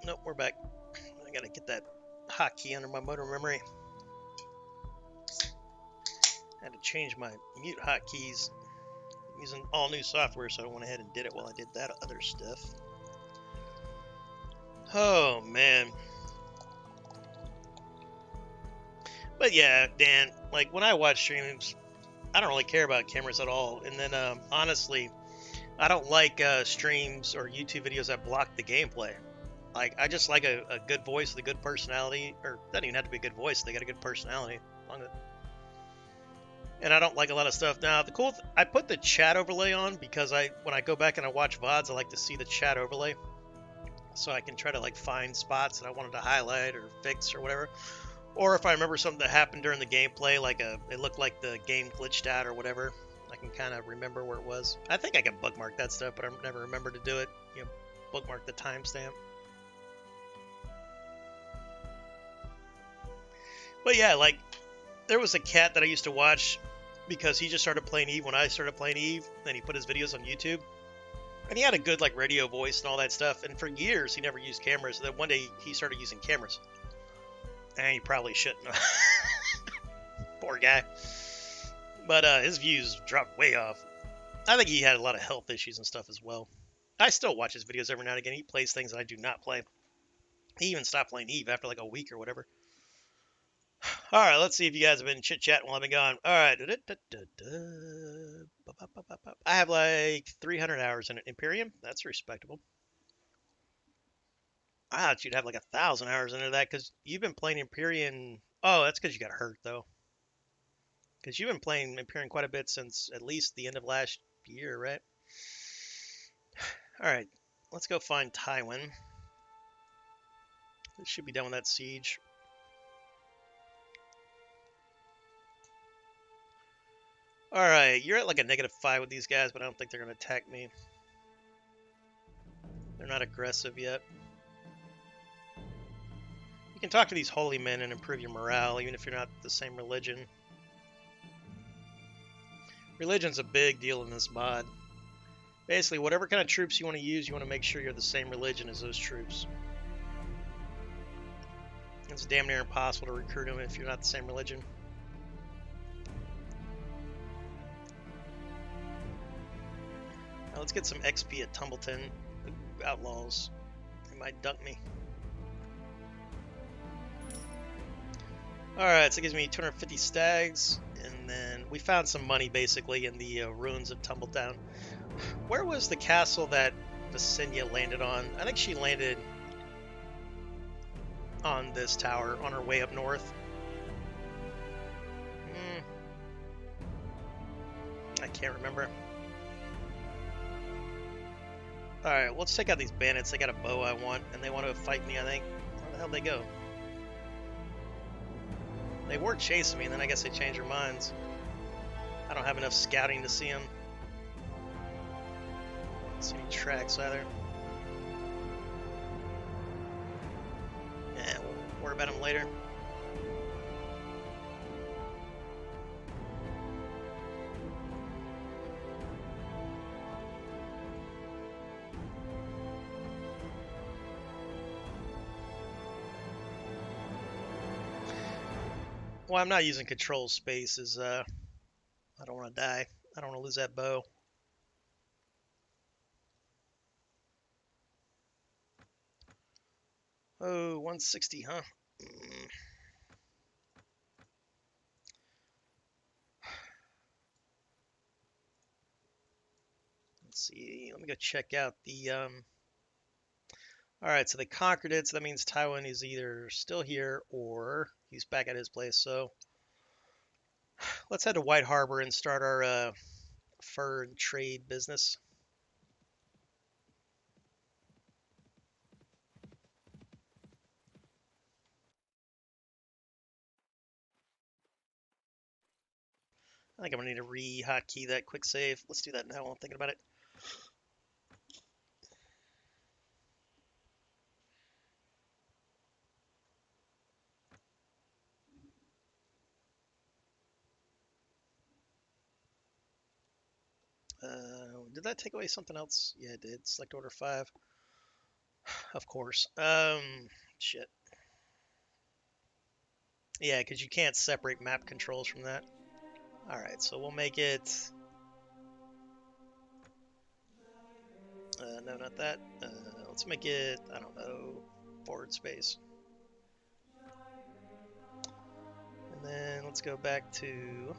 Nope, we're back. I gotta get that hotkey under my motor memory. Had to change my mute hotkeys. I'm using all new software, so I went ahead and did it while I did that other stuff. Oh man. But yeah, Dan, like when I watch streams, I don't really care about cameras at all. And then honestly, I don't like streams or YouTube videos that block the gameplay. Like I just like a good voice with a good personality, or doesn't even have to be a good voice. They got a good personality. And I don't like a lot of stuff. Now the cool, I put the chat overlay on because when I go back and I watch VODs, I like to see the chat overlay, so I can try to like find spots that I wanted to highlight or fix or whatever. Or if I remember something that happened during the gameplay, like it looked like the game glitched out or whatever, I can kind of remember where it was. I think I can bookmark that stuff, but I never remember to do it. You know, bookmark the timestamp. But yeah, like there was a cat that I used to watch because he just started playing Eve when I started playing Eve, and he put his videos on YouTube. And he had a good like radio voice and all that stuff. And for years he never used cameras. And then one day he started using cameras. And he probably shouldn't. Poor guy. But his views dropped way off. I think he had a lot of health issues and stuff as well. I still watch his videos every now and again. He plays things that I do not play. He even stopped playing Eve after like a week or whatever. All right, let's see if you guys have been chit-chatting while I've been gone. All right. I have like 300 hours in it. Imperium? That's respectable. I thought you'd have like 1,000 hours into that because you've been playing Empyrean. Oh, that's because you got hurt though. Because you've been playing Empyrean quite a bit since at least the end of last year, right? All right, let's go find Tywin. This should be done with that siege. All right, you're at like a -5 with these guys, but I don't think they're gonna attack me. They're not aggressive yet. You can talk to these holy men and improve your morale, even if you're not the same religion. Religion's a big deal in this mod. Basically, whatever kind of troops you want to use, you want to make sure you're the same religion as those troops. It's damn near impossible to recruit them if you're not the same religion. Now let's get some XP at Tumbleton. Ooh, outlaws. They might dunk me. Alright, so it gives me 250 stags, and then we found some money basically in the ruins of Tumbletown. Where was the castle that Visenya landed on? I think she landed on this tower on her way up north. I can't remember. Alright, let's take out these bandits. They got a bow I want, and they want to fight me, I think. Where the hell did they go? They were chasing me, and then I guess they changed their minds. I don't have enough scouting to see them. Don't see any tracks either. Yeah, we'll worry about them later. Well, I'm not using control spaces. I don't want to die. I don't want to lose that bow. Oh, 160, huh? Let's see. Let me go check out the. All right, so they conquered it. So that means Tywin is either still here or he's back at his place. So let's head to White Harbor and start our fur and trade business. I think I'm gonna need to re-hotkey that quick save. Let's do that now while I'm thinking about it. Did that take away something else? Yeah, it did. Select order 5. Of course. Shit. Yeah, because you can't separate map controls from that. Alright, so we'll make it... no, not that. Let's make it, I don't know, forward space. And then let's go back to...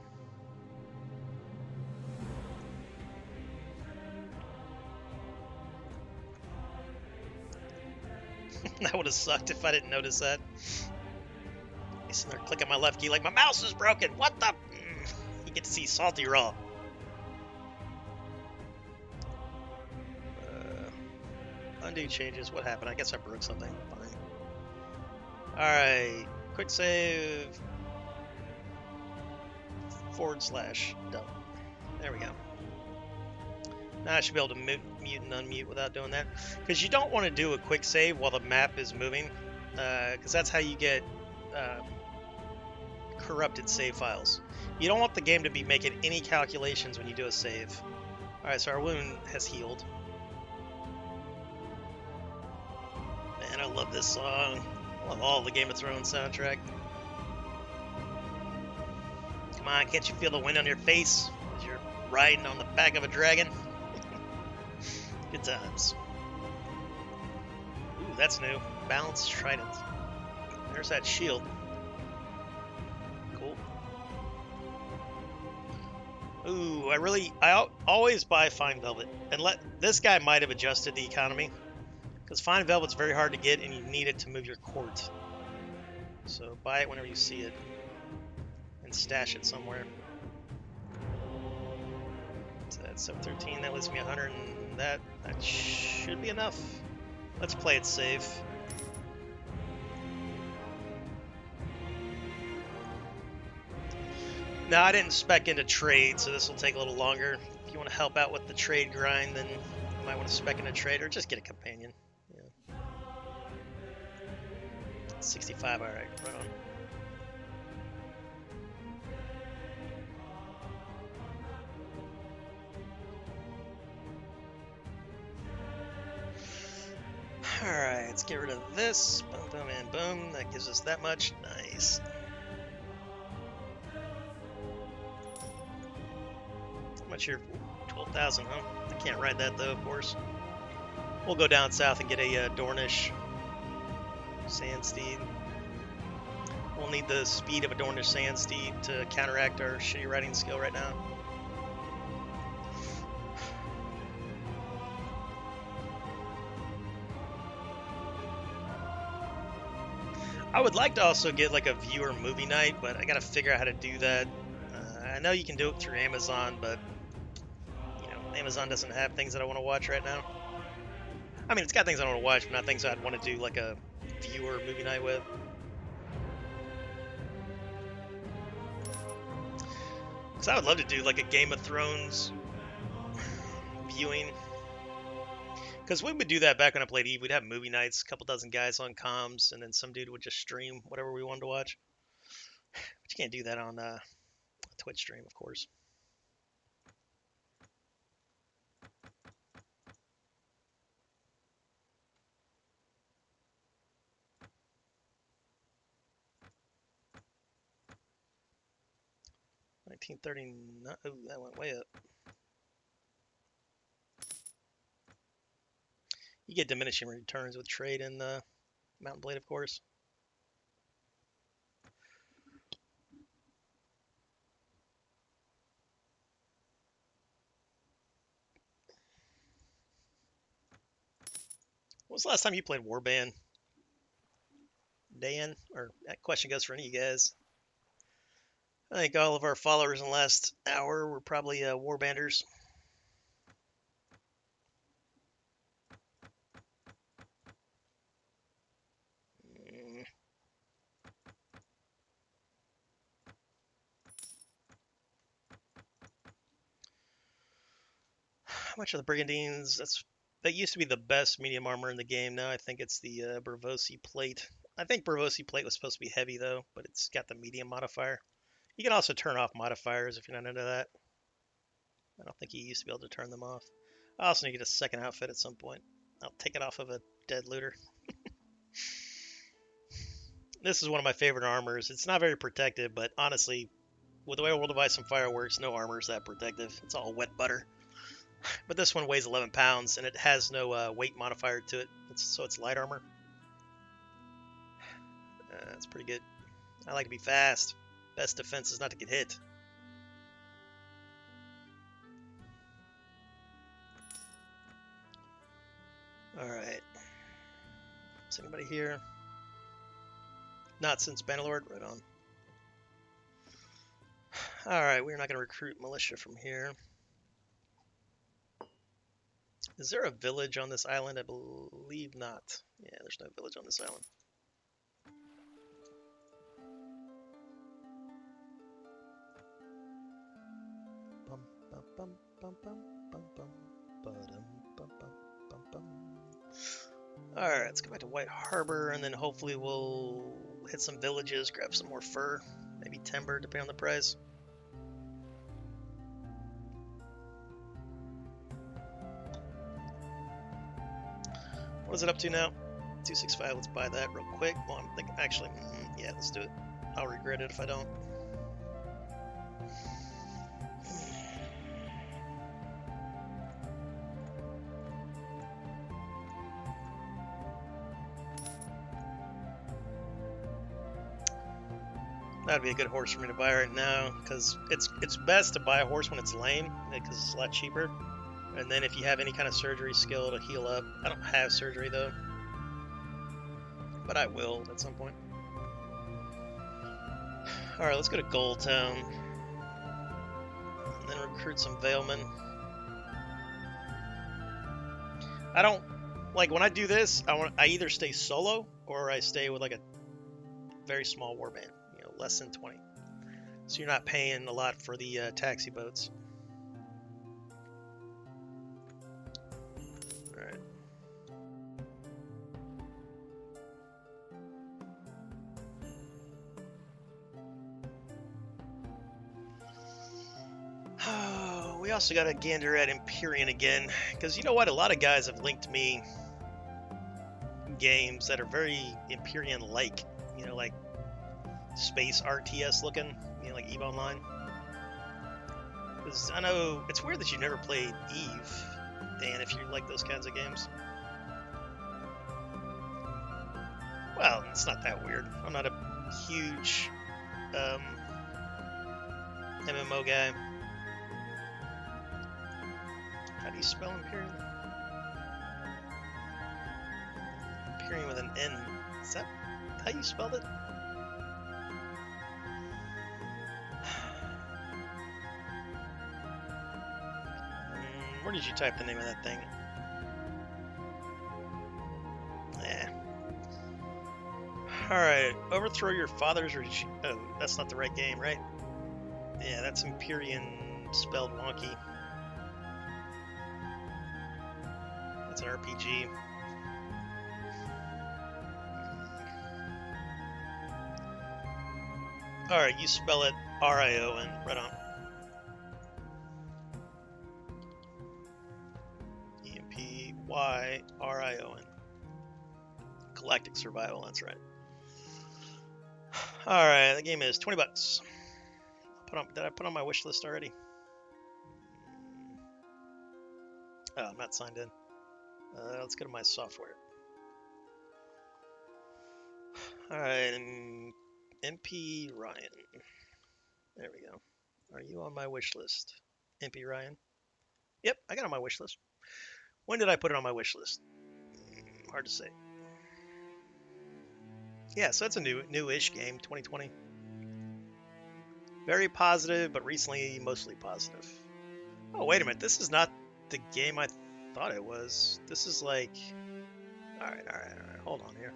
That would have sucked if I didn't notice that. I'm sitting there clicking my left key like my mouse is broken. What the? You get to see Salty Raw. Undo changes. What happened? I guess I broke something. Fine. Alright. Quick save. / done. There we go. Now I should be able to mute and unmute without doing that. Because you don't want to do a quick save while the map is moving. Because that's how you get corrupted save files. You don't want the game to be making any calculations when you do a save. Alright, so our wound has healed. Man, I love this song. I love all the Game of Thrones soundtrack. Come on, can't you feel the wind on your face as you're riding on the back of a dragon? Good times. Ooh, that's new. Balanced Trident. There's that shield. Cool. Ooh, I always buy Fine Velvet. And this guy might have adjusted the economy. Because Fine Velvet's very hard to get and you need it to move your court. So buy it whenever you see it. And stash it somewhere. So that's 713, that leaves me 100 and that should be enough. Let's play it safe. Now, I didn't spec into trade, so this will take a little longer. If you want to help out with the trade grind, then you might want to spec into trade or just get a companion. Yeah. 65, alright, right on. Alright, let's get rid of this. Boom, boom, and boom. That gives us that much. Nice. How much here? 12,000, huh? I can't ride that, though, of course. We'll go down south and get a Dornish Sandsteed. We'll need the speed of a Dornish Sandsteed to counteract our shitty riding skill right now. I would like to also get like a viewer movie night, but I gotta figure out how to do that. I know you can do it through Amazon, but you know, Amazon doesn't have things that I want to watch right now. I mean, it's got things I want to watch, but not things I'd want to do like a viewer movie night with. Because I would love to do like a Game of Thrones viewing. Because we would do that back when I played Eve. We'd have movie nights, a couple dozen guys on comms, and then some dude would just stream whatever we wanted to watch. But you can't do that on a Twitch stream, of course. $19.39. Oh, that went way up. You get diminishing returns with trade in the Mountain Blade, of course. When was the last time you played Warband? Dan? Or that question goes for any of you guys. I think all of our followers in the last hour were probably Warbanders. How much are the Brigandines? That used to be the best medium armor in the game. Now I think it's the Bravosi plate. I think Bravosi plate was supposed to be heavy though, but it's got the medium modifier. You can also turn off modifiers if you're not into that. I don't think you used to be able to turn them off. I also need to get a second outfit at some point. I'll take it off of a dead looter. This is one of my favorite armors. It's not very protective, but honestly, with the way World of Ice and Fire works, no armor is that protective. It's all wet butter. But this one weighs 11 pounds, and it has no weight modifier to it, so it's light armor. That's pretty good. I like to be fast. Best defense is not to get hit. Alright. Is anybody here? Not since Bannerlord? Right on. Alright, we're not going to recruit militia from here. Is there a village on this island? I believe not. Yeah, there's no village on this island. Alright, let's go back to White Harbor, and then hopefully we'll hit some villages, grab some more fur, maybe timber, depending on the price. What is it up to now? 265, let's buy that real quick. Well, I'm thinking, actually, yeah, let's do it. I'll regret it if I don't. That'd be a good horse for me to buy right now, because it's best to buy a horse when it's lame, because it's a lot cheaper. And then if you have any kind of surgery skill to heal up. I don't have surgery though, but I will at some point. Alright, let's go to Gold Town, and then recruit some Valemen. I don't, like, when I do this, I either stay solo, or I stay with like a very small warband. Less than 20, so you're not paying a lot for the taxi boats. All right. Oh, we also got to gander at Empyrean again, because you know what? A lot of guys have linked me games that are very Empyrean-like. Like space RTS looking, like EVE Online. Because I know it's weird that you never played EVE, Dan, if you like those kinds of games. Well, it's not that weird. I'm not a huge MMO guy. How do you spell Empyrean? Empyrean with an N. Is that how you spelled it? Where did you type the name of that thing? Alright, overthrow your father's regime. Oh, that's not the right game, right? Yeah, that's Empyrean spelled wonky. That's an RPG. Alright, you spell it R-I-O-N. Right on. E-M-P-Y-R-I-O-N. Galactic Survival, that's right. Alright, the game is 20 bucks. Did I put on my wish list already? Oh, I'm not signed in. Let's go to my software. Alright, MP Ryan. There we go. Are you on my wish list? MP Ryan? Yep, I got on my wish list. When did I put it on my wish list? Hard to say. Yeah, so that's a new-ish game, 2020. Very positive, but recently mostly positive. Oh, wait a minute. This is not the game I thought it was. This is like... Alright. Hold on here.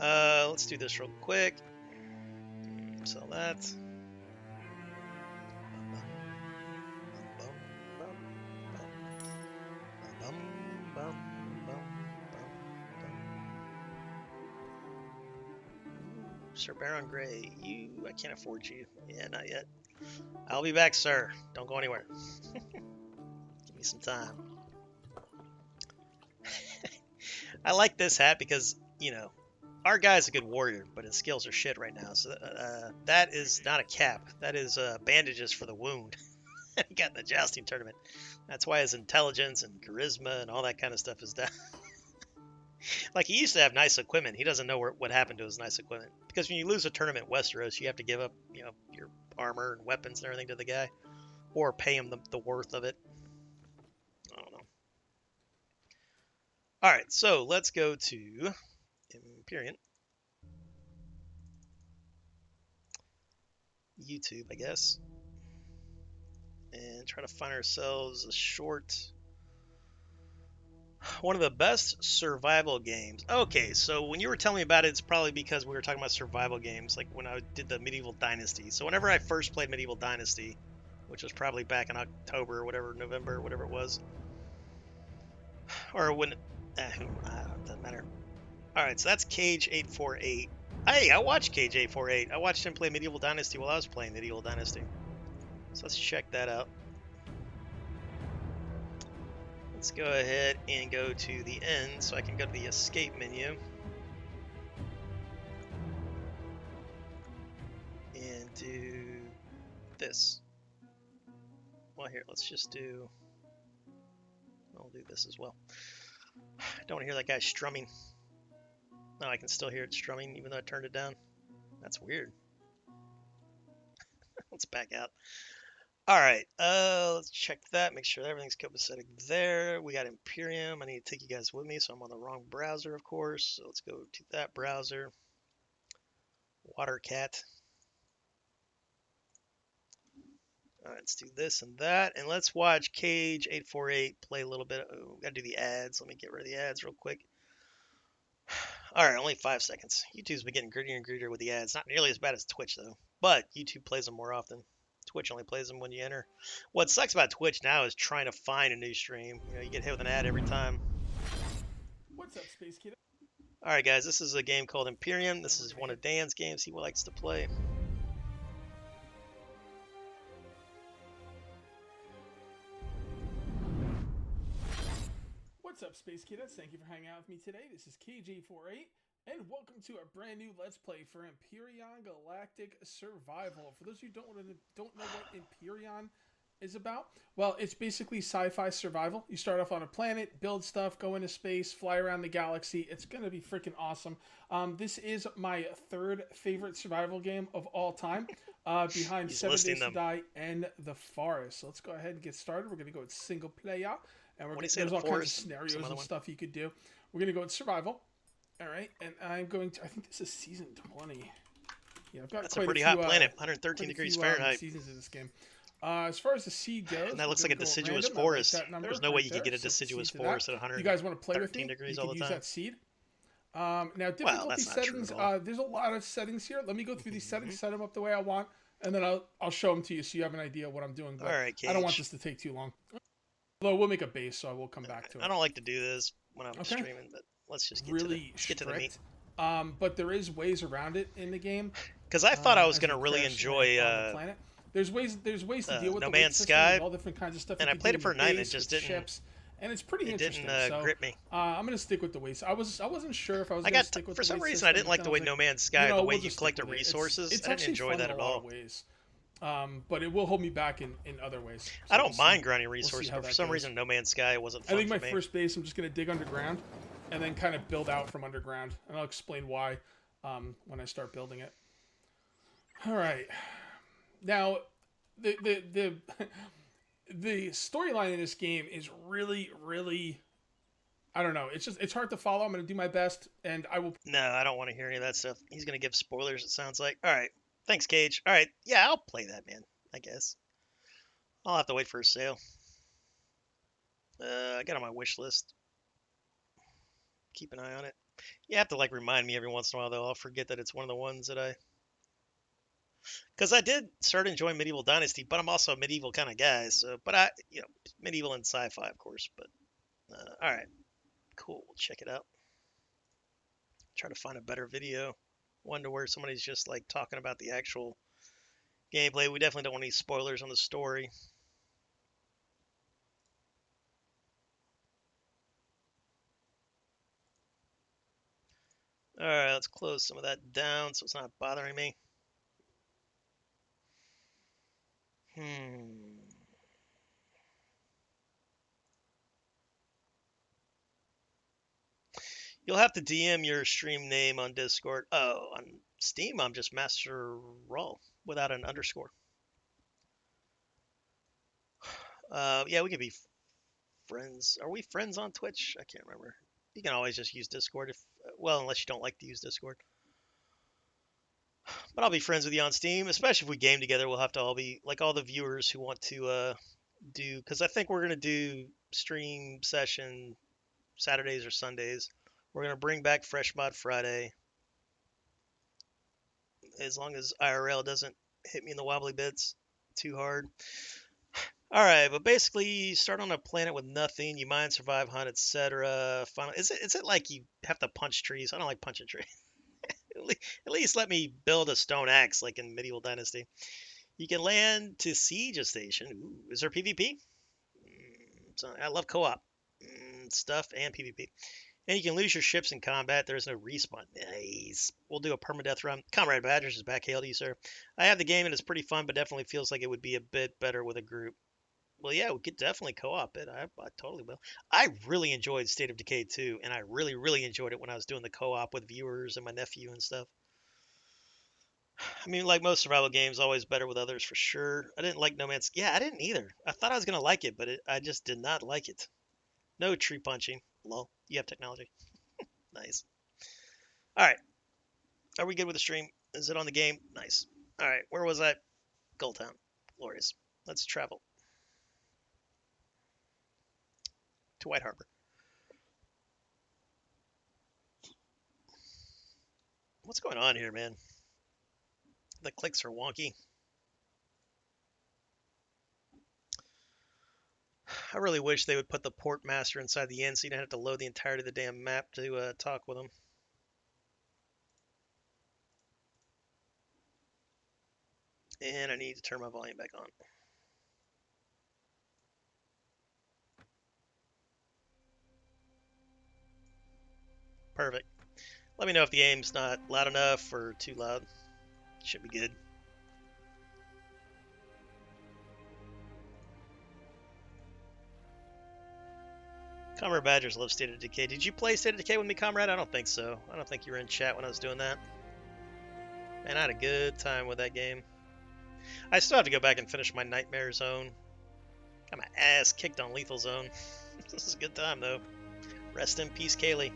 Let's do this real quick. Sell that. Sir Baron Gray, I can't afford you. Yeah, not yet. I'll be back, sir. Don't go anywhere. Give me some time. I like this hat because, you know, our guy's a good warrior, but his skills are shit right now. So that is not a cap. That is bandages for the wound. He got in the jousting tournament. That's why his intelligence and charisma and all that kind of stuff is down. Like, he used to have nice equipment. He doesn't know what happened to his nice equipment. Because when you lose a tournament in Westeros, you have to give up, you know, your armor and weapons and everything to the guy. Or pay him the worth of it. I don't know. Alright, so let's go to Imperium. YouTube, I guess. And try to find ourselves a short... One of the best survival games. Okay, so when you were telling me about it, it's probably because we were talking about survival games, like when I did the Medieval Dynasty. So whenever I first played Medieval Dynasty, which was probably back in October or whatever, November, whatever it was, or when, doesn't matter. All right, so that's Cage 848. Hey, I watched Cage 848. I watched him play Medieval Dynasty while I was playing Medieval Dynasty. So let's check that out. Let's go ahead and go to the end so I can go to the escape menu. And do this. Well, here, let's just do... I'll do this as well. I don't want to hear that guy strumming. No, I can still hear it strumming even though I turned it down. That's weird. Let's back out. All right, let's check that, make sure everything's copacetic there. We got Imperium. I need to take you guys with me, so I'm on the wrong browser, of course. So let's go to that browser. Watercat. All right, let's do this and that, and let's watch Cage 848 play a little bit. Oh, gotta do the ads. Let me get rid of the ads real quick. All right, only 5 seconds. YouTube's been getting grittier and grittier with the ads. Not nearly as bad as Twitch, though, but YouTube plays them more often. Twitch only plays them when you enter. What sucks about Twitch now is trying to find a new stream. You know, you get hit with an ad every time. What's up, Space Kid? All right, guys, this is a game called Imperium. This is one of Dan's games he likes to play. What's up, Space Kiddos? Thank you for hanging out with me today. This is KJ48, and welcome to a brand new Let's Play for Empyrean Galactic Survival. For those of you who don't know what Empyrean is about, well, it's basically sci-fi survival. You start off on a planet, build stuff, go into space, fly around the galaxy. It's going to be freaking awesome. This is my third favorite survival game of all time, behind 7 Days to Die and The Forest. So let's go ahead and get started. We're going to go with single player. And there's all kinds of scenarios and stuff you could do. We're going to go with survival. All right. And I'm going to, I think this is season 20. Yeah, I've got That's a pretty hot planet, 113 degrees Fahrenheit. Seasons of this game. As far as the seed goes, and that looks like a deciduous forest. There's no way you could get a deciduous forest at 113 you guys want to play with me? degrees you all can the use time. that seed. Now, difficulty settings, there's a lot of settings here. Let me go through these settings, set them up the way I want, and then I'll show them to you so you have an idea of what I'm doing. But all right, Cage. I don't want this to take too long. Although we'll make a base, so I will come back to it. I don't like to do this when I'm streaming, but let's just get to the meat. But there is ways around it in the game. Because I thought I was going to really enjoy There's ways to deal with No the Man's Sky, all different kinds of stuff. and I played it for a night and it just didn't. Ships, and it's pretty interesting. Didn't grip me. I'm going to stick with the ways. I wasn't sure if I was going to stick with. For some reason, I didn't like the way No Man's Sky, the way you collect the resources. It's I didn't enjoy that at all. But it will hold me back in other ways. So I don't mind grinding resources, but for some reason, No Man's Sky wasn't fun I think for my first base, I'm just going to dig underground and then kind of build out from underground. And I'll explain why when I start building it. All right. Now, the storyline in this game is really, really... I don't know. It's hard to follow. I'm going to do my best, and I will... No, I don't want to hear any of that stuff. He's going to give spoilers, it sounds like. All right. Thanks, Cage. All right. Yeah, I'll play that, man, I guess. I'll have to wait for a sale. I got it on my wish list. Keep an eye on it. You have to, remind me every once in a while, though. I'll forget that it's one of the ones that I... Because I did start enjoying Medieval Dynasty, but I'm also a medieval kind of guy, so... But medieval and sci-fi, of course, but... all right. Cool. We'll check it out. Try to find a better video. One to where somebody's just talking about the actual gameplay. We definitely don't want any spoilers on the story. All right, let's close some of that down so it's not bothering me. You'll have to DM your stream name on Discord. Oh, on Steam, I'm just Master Raw without an underscore. Yeah, we could be friends. Are we friends on Twitch? I can't remember. You can always just use Discord if, well, unless you don't like to use Discord. But I'll be friends with you on Steam, especially if we game together. We'll have to all be like all the viewers who want to do, because I think we're gonna do stream session Saturdays or Sundays. We're gonna bring back Fresh Mod Friday, as long as IRL doesn't hit me in the wobbly bits too hard. All right, but basically, you start on a planet with nothing. You mine, survive, hunt, etc. Is it like you have to punch trees? I don't like punching trees. At least let me build a stone axe like in Medieval Dynasty. You can land to siege a station. Ooh, is there PvP? So I love co-op stuff and PvP. And you can lose your ships in combat. There is no respawn. Nice. We'll do a permadeath run. Comrade Badgers is back. Hail to you, sir. I have the game and it's pretty fun, but definitely feels like it would be a bit better with a group. Well, yeah, we could definitely co-op it. I totally will. I really enjoyed State of Decay 2, and I really, really enjoyed it when I was doing the co-op with viewers and my nephew and stuff. I mean, like most survival games, always better with others for sure. I didn't like No Man's... Yeah, I didn't either. I thought I was going to like it, but I just did not like it. No tree punching. Lol. You have technology. Nice. All right. Are we good with the stream? Is it on the game? Nice. All right. Where was I? Goldtown. Glorious. Let's travel to White Harbor. What's going on here, man? The clicks are wonky. I really wish they would put the port master inside the inn so you don't have to load the entirety of the damn map to talk with them. And I need to turn my volume back on. Perfect. Let me know if the aim's not loud enough or too loud. Should be good. Comrade Badgers love State of Decay. Did you play State of Decay with me, Comrade? I don't think so. I don't think you were in chat when I was doing that. Man, I had a good time with that game. I still have to go back and finish my Nightmare Zone. Got my ass kicked on Lethal Zone. This is a good time, though. Rest in peace, Kaylee.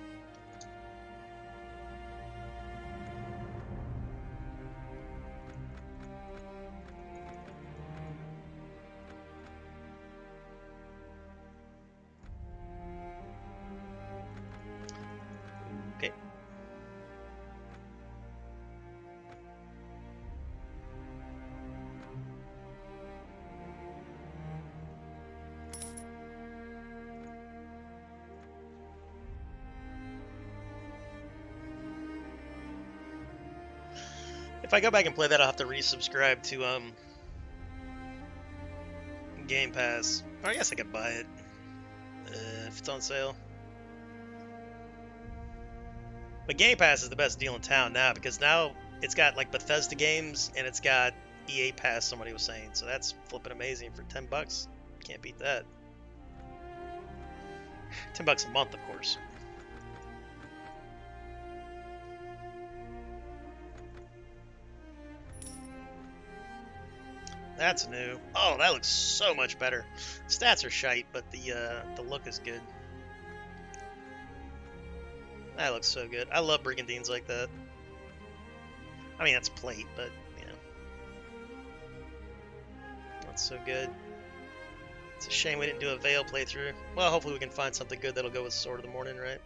Okay. If I go back and play that, I'll have to resubscribe to Game Pass. Or I guess I could buy it if it's on sale. But Game Pass is the best deal in town now because now it's got like Bethesda games and it's got EA Pass, somebody was saying. So that's flipping amazing for $10. Can't beat that. $10 a month, of course. That's new. Oh, that looks so much better. Stats are shite, but the look is good. That looks so good. I love brigandines like that. I mean, that's plate, but, you know. That's so good. It's a shame we didn't do a Veil playthrough. Well, hopefully we can find something good that'll go with Sword of the Morning, right?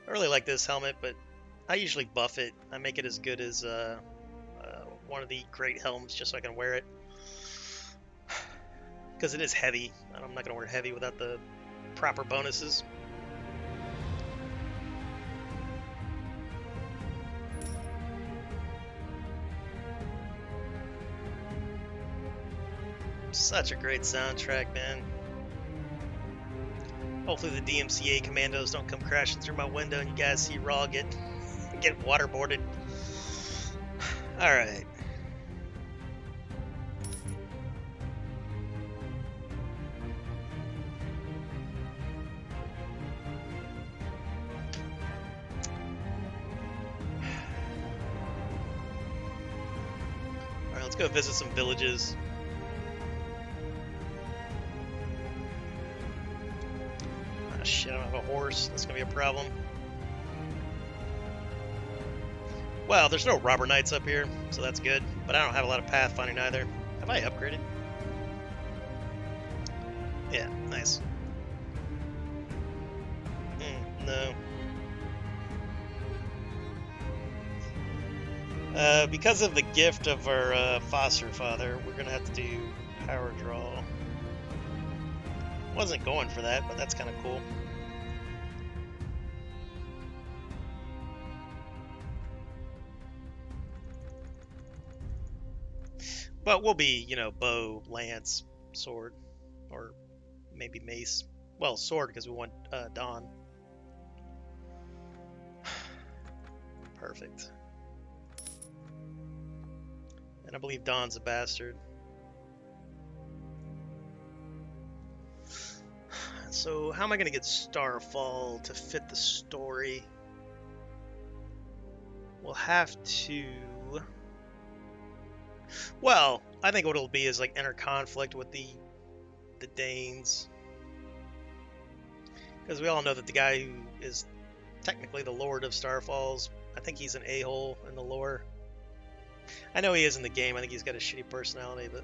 I really like this helmet, but I usually buff it. I make it as good as one of the great helms just so I can wear it. Because it is heavy. I'm not going to wear heavy without the proper bonuses. Such a great soundtrack, man. Hopefully the DMCA commandos don't come crashing through my window and you guys see Raw get waterboarded. All right. All right, let's go visit some villages. Oh shit, I don't have a horse. That's gonna be a problem. Well, there's no robber knights up here, so that's good. But I don't have a lot of pathfinding either. Have I upgraded? Yeah, nice. No. Because of the gift of our foster father, we're gonna have to do power draw. Wasn't going for that, but that's kind of cool. But we'll be, you know, bow, lance, sword, or maybe mace. Well, sword because we want Dawn. Perfect. And I believe Dawn's a bastard. So how am I going to get Starfall to fit the story? We'll have to... Well, I think what it'll be is like inner conflict with the Danes. Because we all know that the guy who is technically the Lord of Starfalls, I think he's an a-hole in the lore. I know he is in the game. I think he's got a shitty personality, but...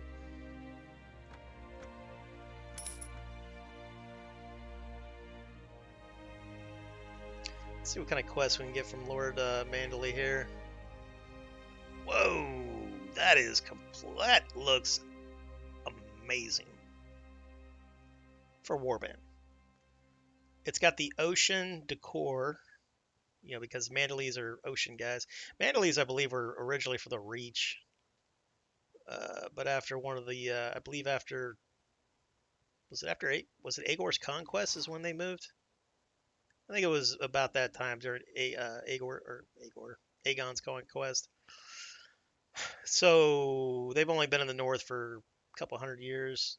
Let's see what kind of quest we can get from Lord Mandalay here. Whoa! That looks amazing. For Warband. It's got the ocean decor, you know, because Mandalays are ocean guys. Mandalays, I believe, were originally for the Reach. But after one of the, I believe after, was it Agor's Conquest is when they moved? I think it was about that time during Aegon's Conquest. So they've only been in the north for a couple hundred years.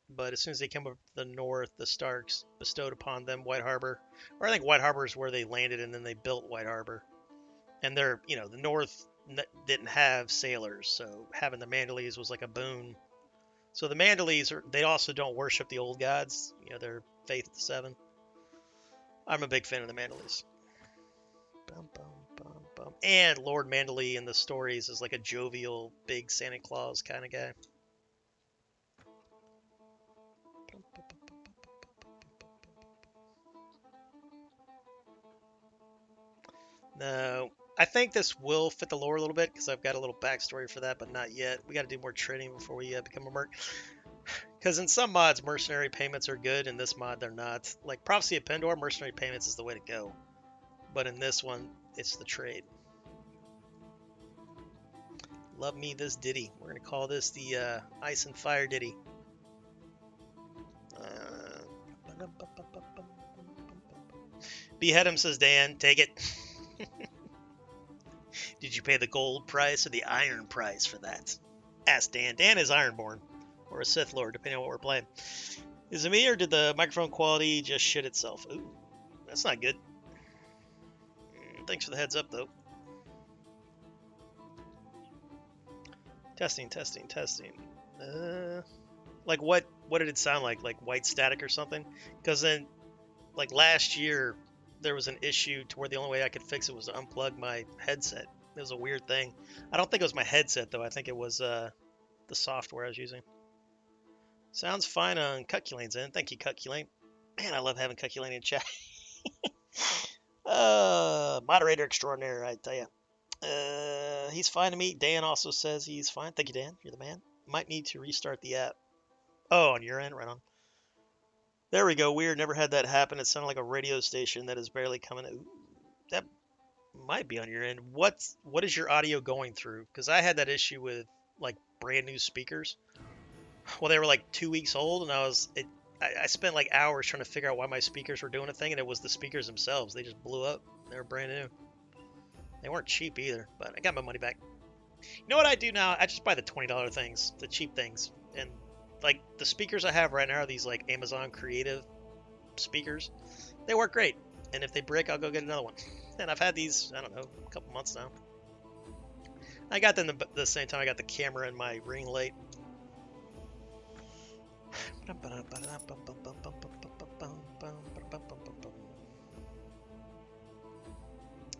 But as soon as they came up the north, the Starks bestowed upon them White Harbor. Or I think White Harbor is where they landed and then they built White Harbor. And they're, you know, the north didn't have sailors, so having the Mandalays was like a boon. So the Mandalays, they also don't worship the old gods. You know, they're Faith of the Seven. I'm a big fan of the Mandalays. Bum, bum, bum, bum. And Lord Mandalay in the stories is like a jovial, big Santa Claus kind of guy. No, I think this will fit the lore a little bit because I've got a little backstory for that, but not yet. We got to do more training before we become a merc. Because in some mods, mercenary payments are good. In this mod, they're not. Like Prophecy of Pendor, mercenary payments is the way to go. But in this one, it's the trade. Love me this ditty. We're going to call this the Ice and Fire ditty. Behead him, says Dan. Take it. Did you pay the gold price or the iron price for that? Ask Dan. Dan is Ironborn. Or a Sith Lord, depending on what we're playing. Is it me or did the microphone quality just shit itself? Ooh, that's not good. Thanks for the heads up, though. Testing. Like what did it sound like? Like white static or something? Because then, like last year, there was an issue to where the only way I could fix it was to unplug my headset. It was a weird thing. I don't think it was my headset, though. I think it was the software I was using. Sounds fine on Cuculane's end. Thank you, Cuculane. Man, I love having Cuculane in chat. Moderator extraordinaire, I tell you. He's fine to me. Dan also says he's fine. Thank you, Dan. You're the man. Might need to restart the app. Oh, on your end? Right on. There we go. Weird. Never had that happen. It sounded like a radio station that is barely coming. Ooh, that might be on your end. What is your audio going through? Because I had that issue with like brand new speakers. Well, they were like 2 weeks old, and I I spent like hours trying to figure out why my speakers were doing a thing, and it was the speakers themselves. They just blew up. They were brand new. They weren't cheap either, but I got my money back. You know what I do now? I just buy the $20 things, the cheap things. And like the speakers I have right now are these like Amazon Creative speakers. They work great. And if they break, I'll go get another one. And I've had these, I don't know, a couple months now. I got them the same time I got the camera and my ring light.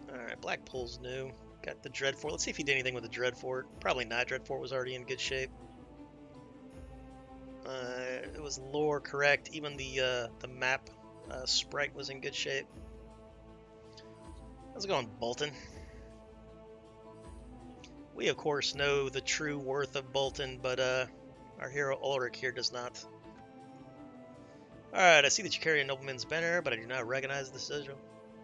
Alright, Blackpool's new. Got the Dreadfort. Let's see if he did anything with the Dreadfort. Probably not. Dreadfort was already in good shape. It was lore correct. Even the map sprite was in good shape. How's it going, Bolton? We, of course, know the true worth of Bolton, but our hero Ulrick here does not. Alright, I see that you carry a nobleman's banner, but I do not recognize the sigil.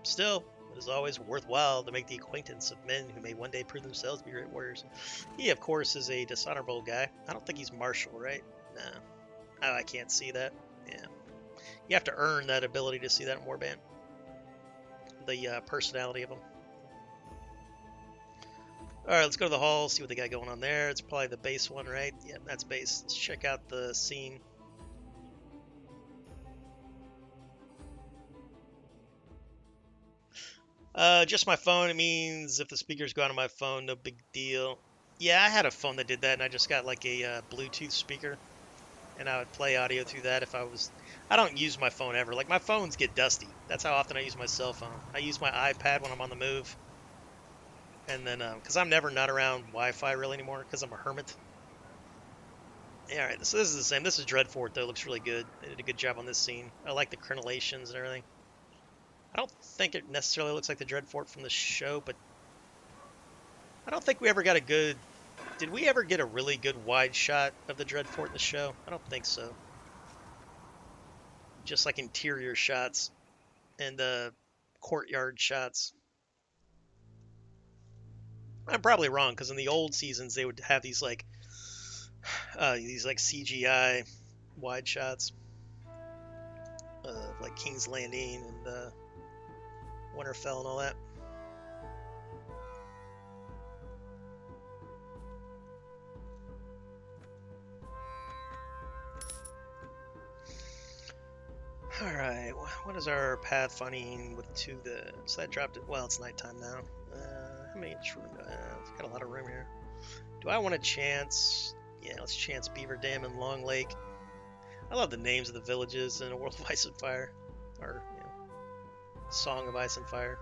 Still, it is always worthwhile to make the acquaintance of men who may one day prove themselves to be great warriors. He, of course, is a dishonorable guy. I don't think he's martial, right? No. Oh, I can't see that. Yeah. You have to earn that ability to see that in Warband. The personality of him. Alright, let's go to the hall, see what they got going on there. It's probably the base one, right? Yeah, that's base. Let's check out the scene. Just my phone. It means if the speakers go out on my phone, no big deal. Yeah, I had a phone that did that, and I just got like a Bluetooth speaker, and I would play audio through that if I was... I don't use my phone ever. Like, my phones get dusty. That's how often I use my cell phone. I use my iPad when I'm on the move. And then, because I'm never not around Wi-Fi really anymore, because I'm a hermit. Yeah, alright, so this is the same. This is Dreadfort, though. It looks really good. They did a good job on this scene. I like the crenellations and everything. I don't think it necessarily looks like the Dreadfort from the show, but I don't think we ever got a good... Did we ever get a really good wide shot of the Dreadfort in the show? I don't think so. Just like interior shots and courtyard shots. I'm probably wrong, because in the old seasons they would have these like CGI wide shots of like King's Landing and Winterfell and all that. Alright, what is our pathfinding with so that dropped it, well, it's nighttime now. How many room do I have? I've got a lot of room here. Do I want to chance? Yeah, let's chance Beaver Dam and Long Lake. I love the names of the villages in A World of Ice and Fire. Or, you know, Song of Ice and Fire.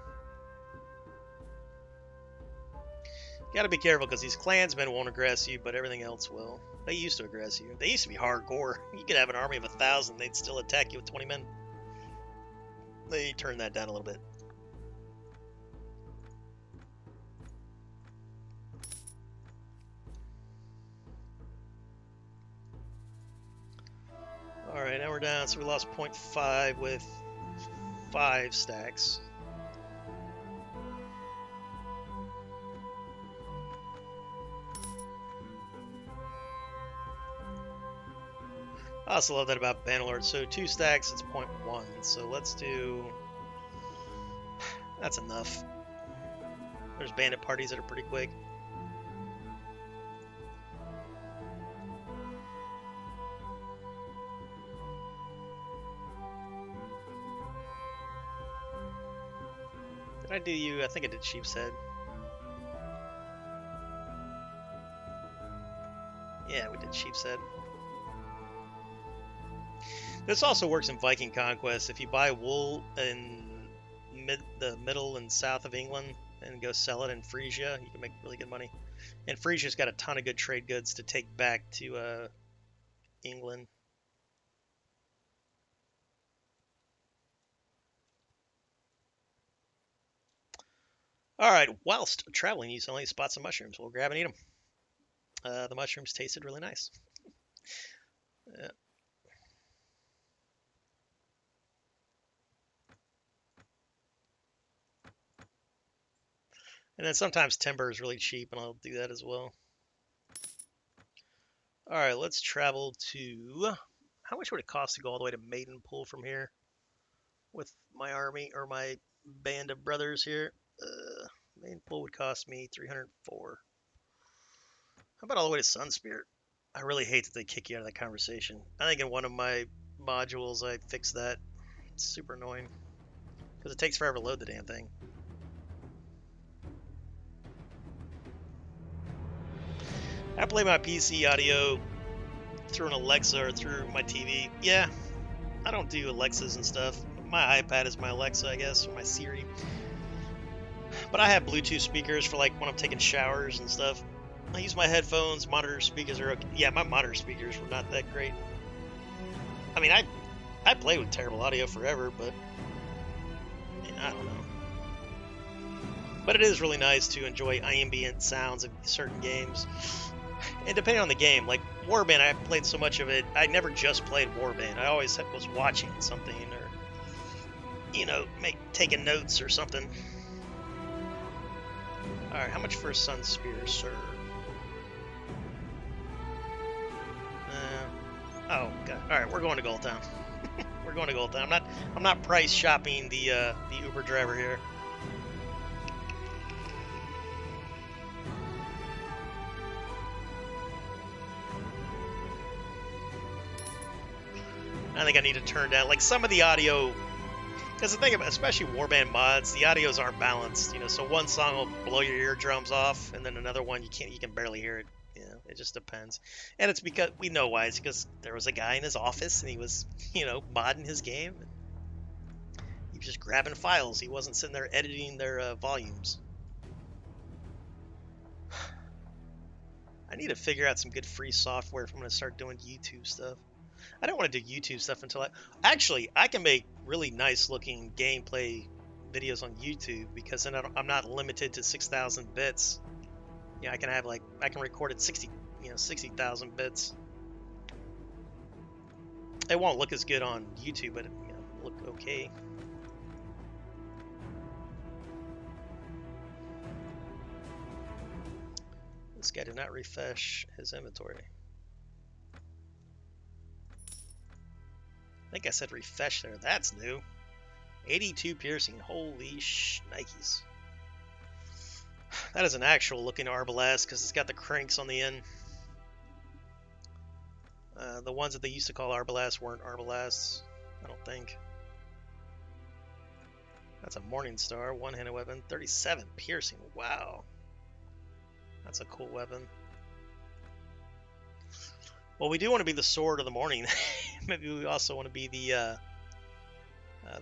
You gotta be careful, because these clansmen won't aggress you, but everything else will. They used to aggress you. They used to be hardcore. You could have an army of 1,000, they'd still attack you with 20 men. They turned that down a little bit. Alright, now we're down, so we lost 0.5 with 5 stacks. I also love that about Bannerlord. So 2 stacks, it's 0.1. So let's do... That's enough. There's bandit parties that are pretty quick. Did I do you? I think I did Sheep's Head. Yeah, we did Sheep's Head. This also works in Viking Conquest. If you buy wool in the middle and south of England and go sell it in Frisia, you can make really good money. And Frisia's got a ton of good trade goods to take back to England. Alright, whilst traveling, you suddenly spot some mushrooms. We'll grab and eat them. The mushrooms tasted really nice. Yeah. And then sometimes timber is really cheap, and I'll do that as well. Alright, let's travel to... How much would it cost to go all the way to Maidenpool from here with my army or my band of brothers here? Maidenpool would cost me 304. How about all the way to Sunspirit? I really hate that they kick you out of that conversation. I think in one of my modules I fixed that. It's super annoying because it takes forever to load the damn thing. I play my PC audio through an Alexa or through my TV. Yeah, I don't do Alexas and stuff. My iPad is my Alexa, I guess, or my Siri. But I have Bluetooth speakers for like when I'm taking showers and stuff. I use my headphones. Monitor speakers are okay. Yeah, my monitor speakers were not that great. I mean, I played with terrible audio forever, but I don't know. But it is really nice to enjoy ambient sounds of certain games. And depending on the game, like Warband, I played so much of it, I never just played Warband. I always was watching something or, taking notes or something. Alright, how much for a Sun Spear, sir? Oh, God. Alright, we're going to Gold Town. We're going to Gold Town. I'm not price shopping the Uber driver here. I think I need to turn down, like, some of the audio, because the thing about, especially Warband mods, the audios aren't balanced, so one song will blow your eardrums off, and then another one you can barely hear it, it just depends. And it's because, we know why, it's because there was a guy in his office, and he was, modding his game, and he was just grabbing files, he wasn't sitting there editing their volumes. I need to figure out some good free software if I'm going to start doing YouTube stuff. I don't want to do YouTube stuff until I can make really nice looking gameplay videos on YouTube because then I'm not limited to 6,000 bits. Yeah, I can record at 60,000 bits. It won't look as good on YouTube, but it'll look okay. This guy did not refresh his inventory. I think I said refresh there. That's new. 82 piercing. Holy shnikes. That is an actual looking arbalest because it's got the cranks on the end. The ones that they used to call arbalests weren't arbalests, I don't think. That's a Morning Star, one-handed weapon. 37 piercing. Wow. That's a cool weapon. Well, we do want to be the Sword of the Morning. Maybe we also want to be the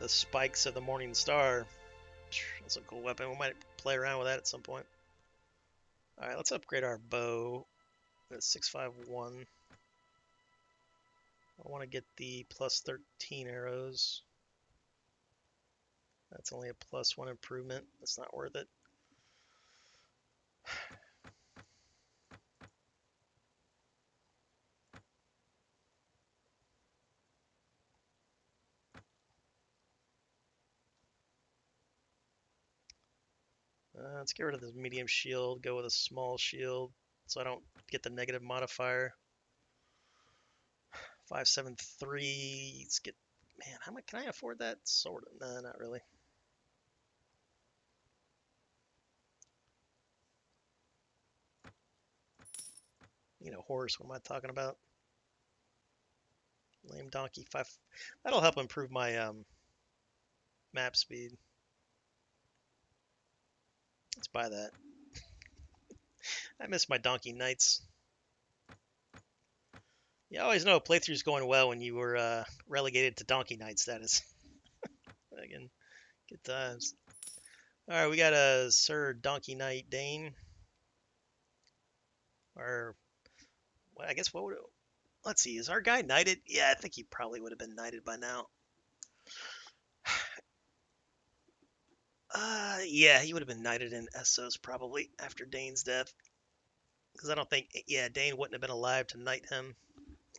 Spikes of the Morning Star. That's a cool weapon. We might play around with that at some point. Alright, let's upgrade our bow. That's 651. I want to get the plus 13 arrows. That's only a plus 1 improvement. That's not worth it. Let's get rid of this medium shield, go with a small shield so I don't get the negative modifier. 573. Let's get, man, how much can I afford that? Sort of. Nah, not really. Horse, what am I talking about? Lame donkey 5. That'll help improve my map speed. Let's buy that. I miss my donkey knights. You always know a playthrough's going well when you were relegated to donkey knight status. Again, good times. All right, we got a Sir Donkey Knight Dane. Or, well, I guess what would it, let's see, is our guy knighted? Yeah, I think he probably would have been knighted by now. Yeah, he would have been knighted in Essos probably after Dane's death. Because I don't think, yeah, Dane wouldn't have been alive to knight him.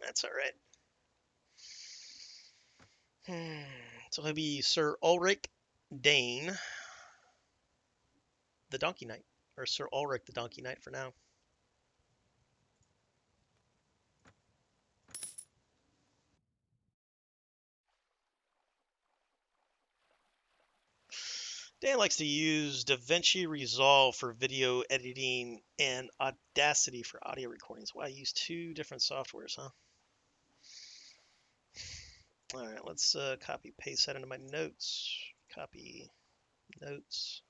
That's all right. So he'll be Sir Ulrick Dane, the Donkey Knight, or Sir Ulrick the Donkey Knight for now. Dan likes to use DaVinci Resolve for video editing and Audacity for audio recordings. Wow, I use 2 different softwares, huh? All right, let's copy paste that into my notes. Copy notes.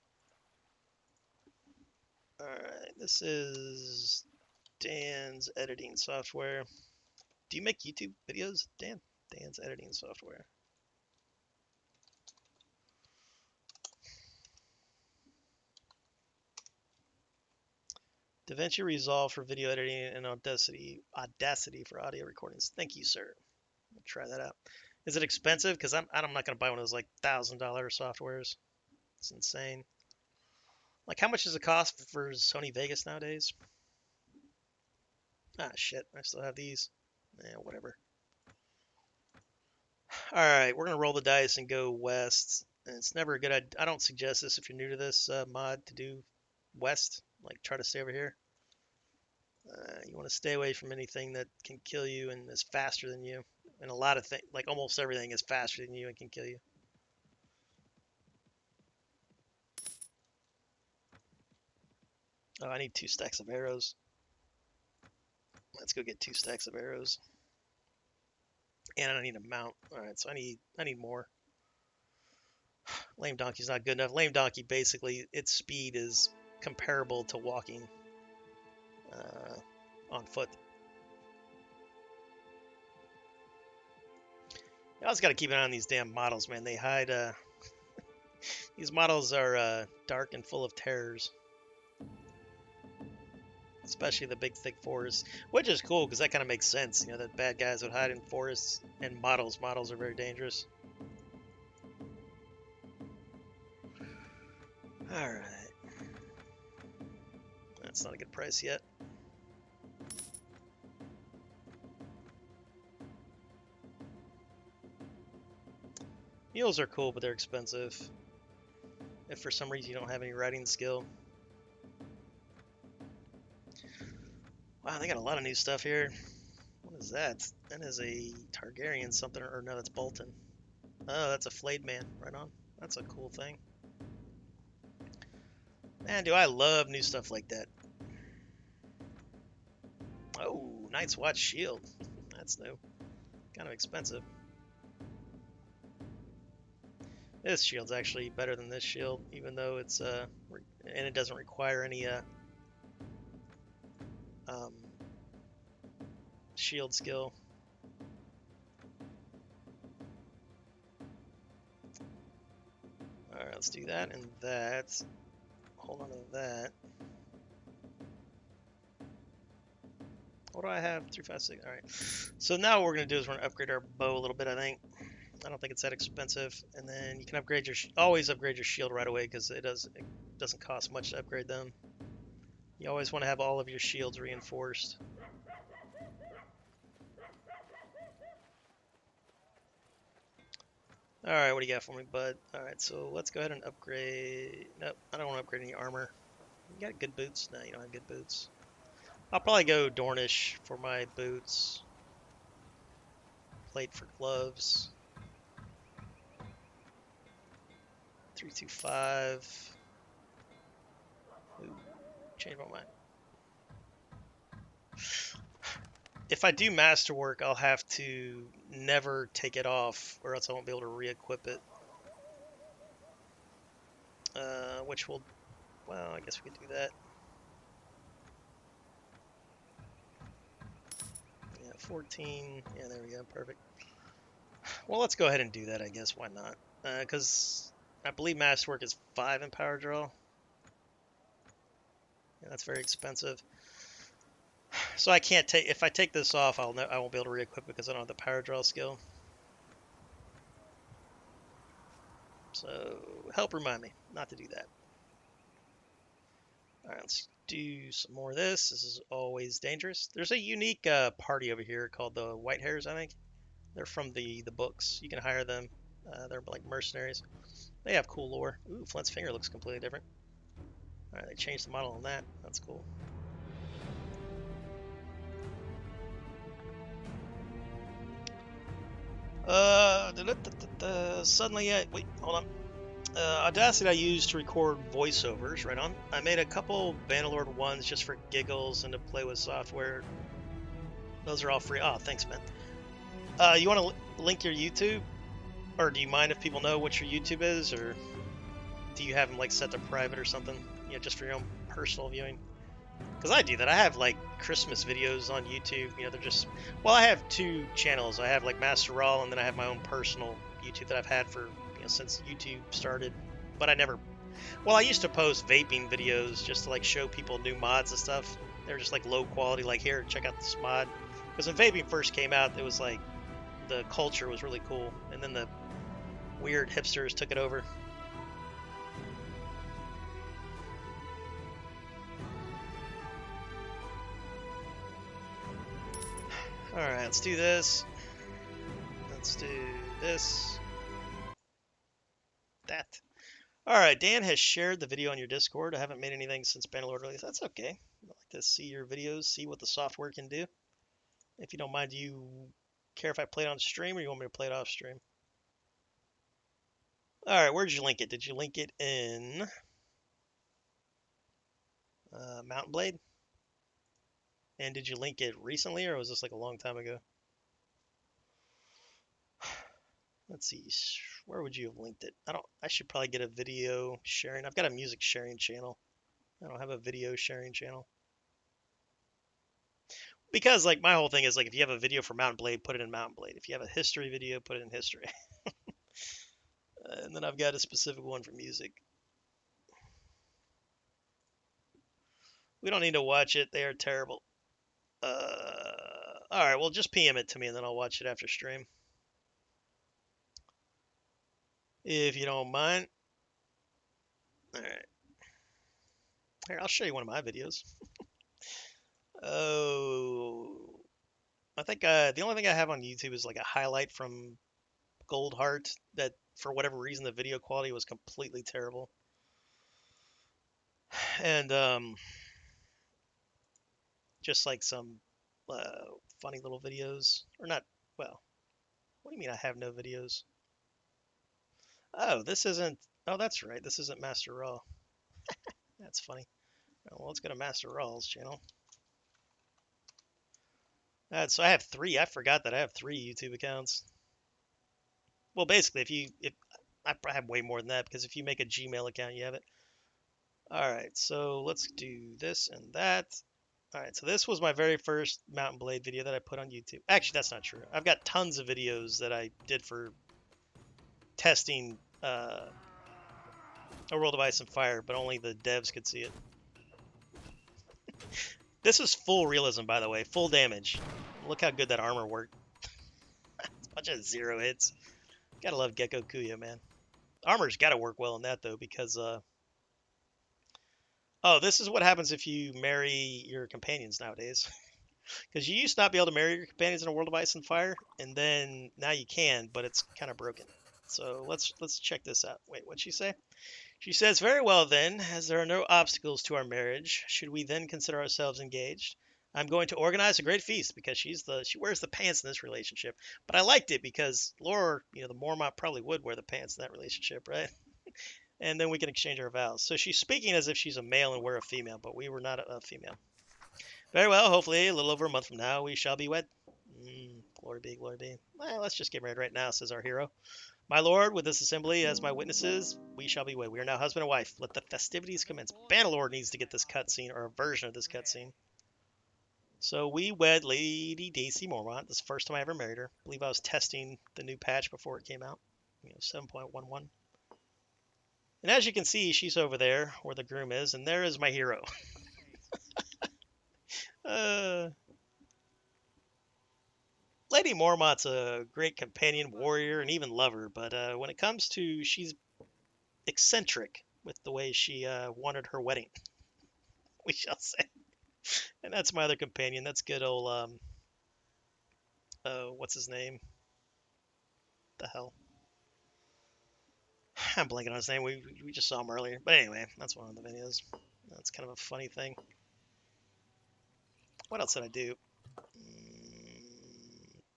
All right, this is Dan's editing software. Do you make YouTube videos, Dan? Dan's editing software. DaVinci Resolve for video editing and Audacity for audio recordings. Thank you, sir. I'll try that out. Is it expensive? Because I'm not gonna buy one of those like $1,000 softwares. It's insane. Like, how much does it cost for Sony Vegas nowadays? Ah, shit. I still have these. Yeah, whatever. All right, we're gonna roll the dice and go west. And it's never a good idea. I don't suggest this if you're new to this mod to do west. Like, try to stay over here. You want to stay away from anything that can kill you and is faster than you. And a lot of things, like almost everything, is faster than you and can kill you. Oh, I need 2 stacks of arrows. Let's go get 2 stacks of arrows. And I need a mount. All right, so I need more. Lame donkey's not good enough. Lame donkey, basically, its speed is comparable to walking on foot. You always got to keep an eye on these damn models, man. They hide. These models are dark and full of terrors. Especially the big, thick forests, which is cool because that kind of makes sense. You know, that bad guys would hide in forests and models. Models are very dangerous. All right. That's not a good price yet. Mules are cool, but they're expensive. If for some reason you don't have any riding skill. Wow, they got a lot of new stuff here. What is that? That is a Targaryen something, or no, that's Bolton. Oh, that's a flayed man. Right on. That's a cool thing. Man, do I love new stuff like that. Oh, Night's Watch shield. That's new. Kind of expensive. This shield's actually better than this shield, even though it's and it doesn't require any shield skill. All right, let's do that and that. Hold on to that. What do I have? 3, 5, 6. All right. So now what we're gonna do is we're gonna upgrade our bow a little bit. I don't think it's that expensive. And then you can upgrade your always upgrade your shield right away because it doesn't cost much to upgrade them. You always want to have all of your shields reinforced. All right, what do you got for me, bud? All right, so let's go ahead and upgrade. Nope, I don't want to upgrade any armor. You got good boots? No, you don't have good boots. I'll probably go Dornish for my boots. Plate for gloves. 325. Ooh, change my mind. If I do masterwork, I'll have to never take it off, or else I won't be able to re-equip it. Which will, well, I guess we could do that. Yeah, 14. Yeah, there we go. Perfect. Well, let's go ahead and do that, I guess. Why not? Because I believe masterwork is 5 in power draw. Yeah, that's very expensive. So I can't take, if I take this off, I won't be able to re-equip because I don't have the power draw skill. So help remind me not to do that. All right, let's do some more of this. This is always dangerous. There's a unique party over here called the White Hairs, I think. They're from the books. You can hire them. They're like mercenaries. They have cool lore. Ooh, Flint's finger looks completely different. All right, they changed the model on that. That's cool. Suddenly, wait, hold on. Audacity I use to record voiceovers, right on. I made a couple Bannerlord ones just for giggles and to play with software. Those are all free. Oh, thanks, man. You want to link your YouTube? Or do you mind if people know what your YouTube is? Or do you have them like set to private or something? You know, just for your own personal viewing? Because I do that. I have like Christmas videos on YouTube. You know, they're just... Well, I have two channels. I have like Master Raw, and then I have my own personal YouTube that I've had for, you know, since YouTube started. But I never... Well, I used to post vaping videos just to like show people new mods and stuff. They're just like low quality, like, here, check out this mod. Because when vaping first came out, it was like the culture was really cool, and then the weird hipsters took it over. Alright, let's do this. Let's do this. That. Alright, Dan has shared the video on your Discord. I haven't made anything since Bannerlord release. That's okay. I like to see your videos, see what the software can do. If you don't mind, do you care if I play it on stream, or you want me to play it off stream? Alright, where'd you link it? Did you link it in Mountain Blade? And did you link it recently, or was this like a long time ago? Let's see, where would you have linked it? I should probably get a video sharing. I've got a music sharing channel. I don't have a video sharing channel. Because like my whole thing is like, if you have a video for Mountain Blade, put it in Mountain Blade. If you have a history video, put it in history. And then I've got a specific one for music. We don't need to watch it. They are terrible. Alright, well, just PM it to me and then I'll watch it after stream. If you don't mind. Alright. Here, I'll show you one of my videos. Oh. I think the only thing I have on YouTube is like a highlight from Gold Heart that, for whatever reason, the video quality was completely terrible. And just like some funny little videos. Or not, well, what do you mean I have no videos? Oh, this isn't, oh, that's right, this isn't Master Raw. That's funny. Oh, well, let's go to Master Raw's channel. So I have three. I forgot that I have three YouTube accounts. Well, basically, if I have way more than that, because if you make a Gmail account, you have it. All right, so let's do this and that. All right, so this was my very first Mountain Blade video that I put on YouTube. Actually, that's not true. I've got tons of videos that I did for testing A World of Ice and Fire, but only the devs could see it. This is full realism, by the way, full damage. Look how good that armor worked. It's a bunch of 0 hits. Gotta love Gecko Kuya, man. Armor's gotta work well in that, though, because, oh, this is what happens if you marry your companions nowadays. Because you used to not be able to marry your companions in A World of Ice and Fire, and then now you can, but it's kind of broken. So let's check this out. Wait, what'd she say? She says, very well then, as there are no obstacles to our marriage, should we then consider ourselves engaged? I'm going to organize a great feast, because she wears the pants in this relationship. But I liked it because Laura, you know, the Mormont probably would wear the pants in that relationship, right? And then we can exchange our vows. So she's speaking as if she's a male and we're a female, but we were not a female. Very well, hopefully a little over a month from now we shall be wed. Glory be, glory be. Well, let's just get married right now, says our hero. My lord, with this assembly as my witnesses, we shall be wed. We are now husband and wife. Let the festivities commence. Bannerlord needs to get this cutscene, or a version of this cutscene. So we wed Lady Daisy Mormont. This is the first time I ever married her. I believe I was testing the new patch before it came out. 7.11. And as you can see, she's over there where the groom is, and there is my hero. Lady Mormont's a great companion, warrior, and even lover, but when it comes to, she's eccentric with the way she wanted her wedding, we shall say. And that's my other companion. That's good old, what's his name? The hell? I'm blanking on his name. We just saw him earlier. But anyway, that's one of the videos. That's kind of a funny thing. What else did I do?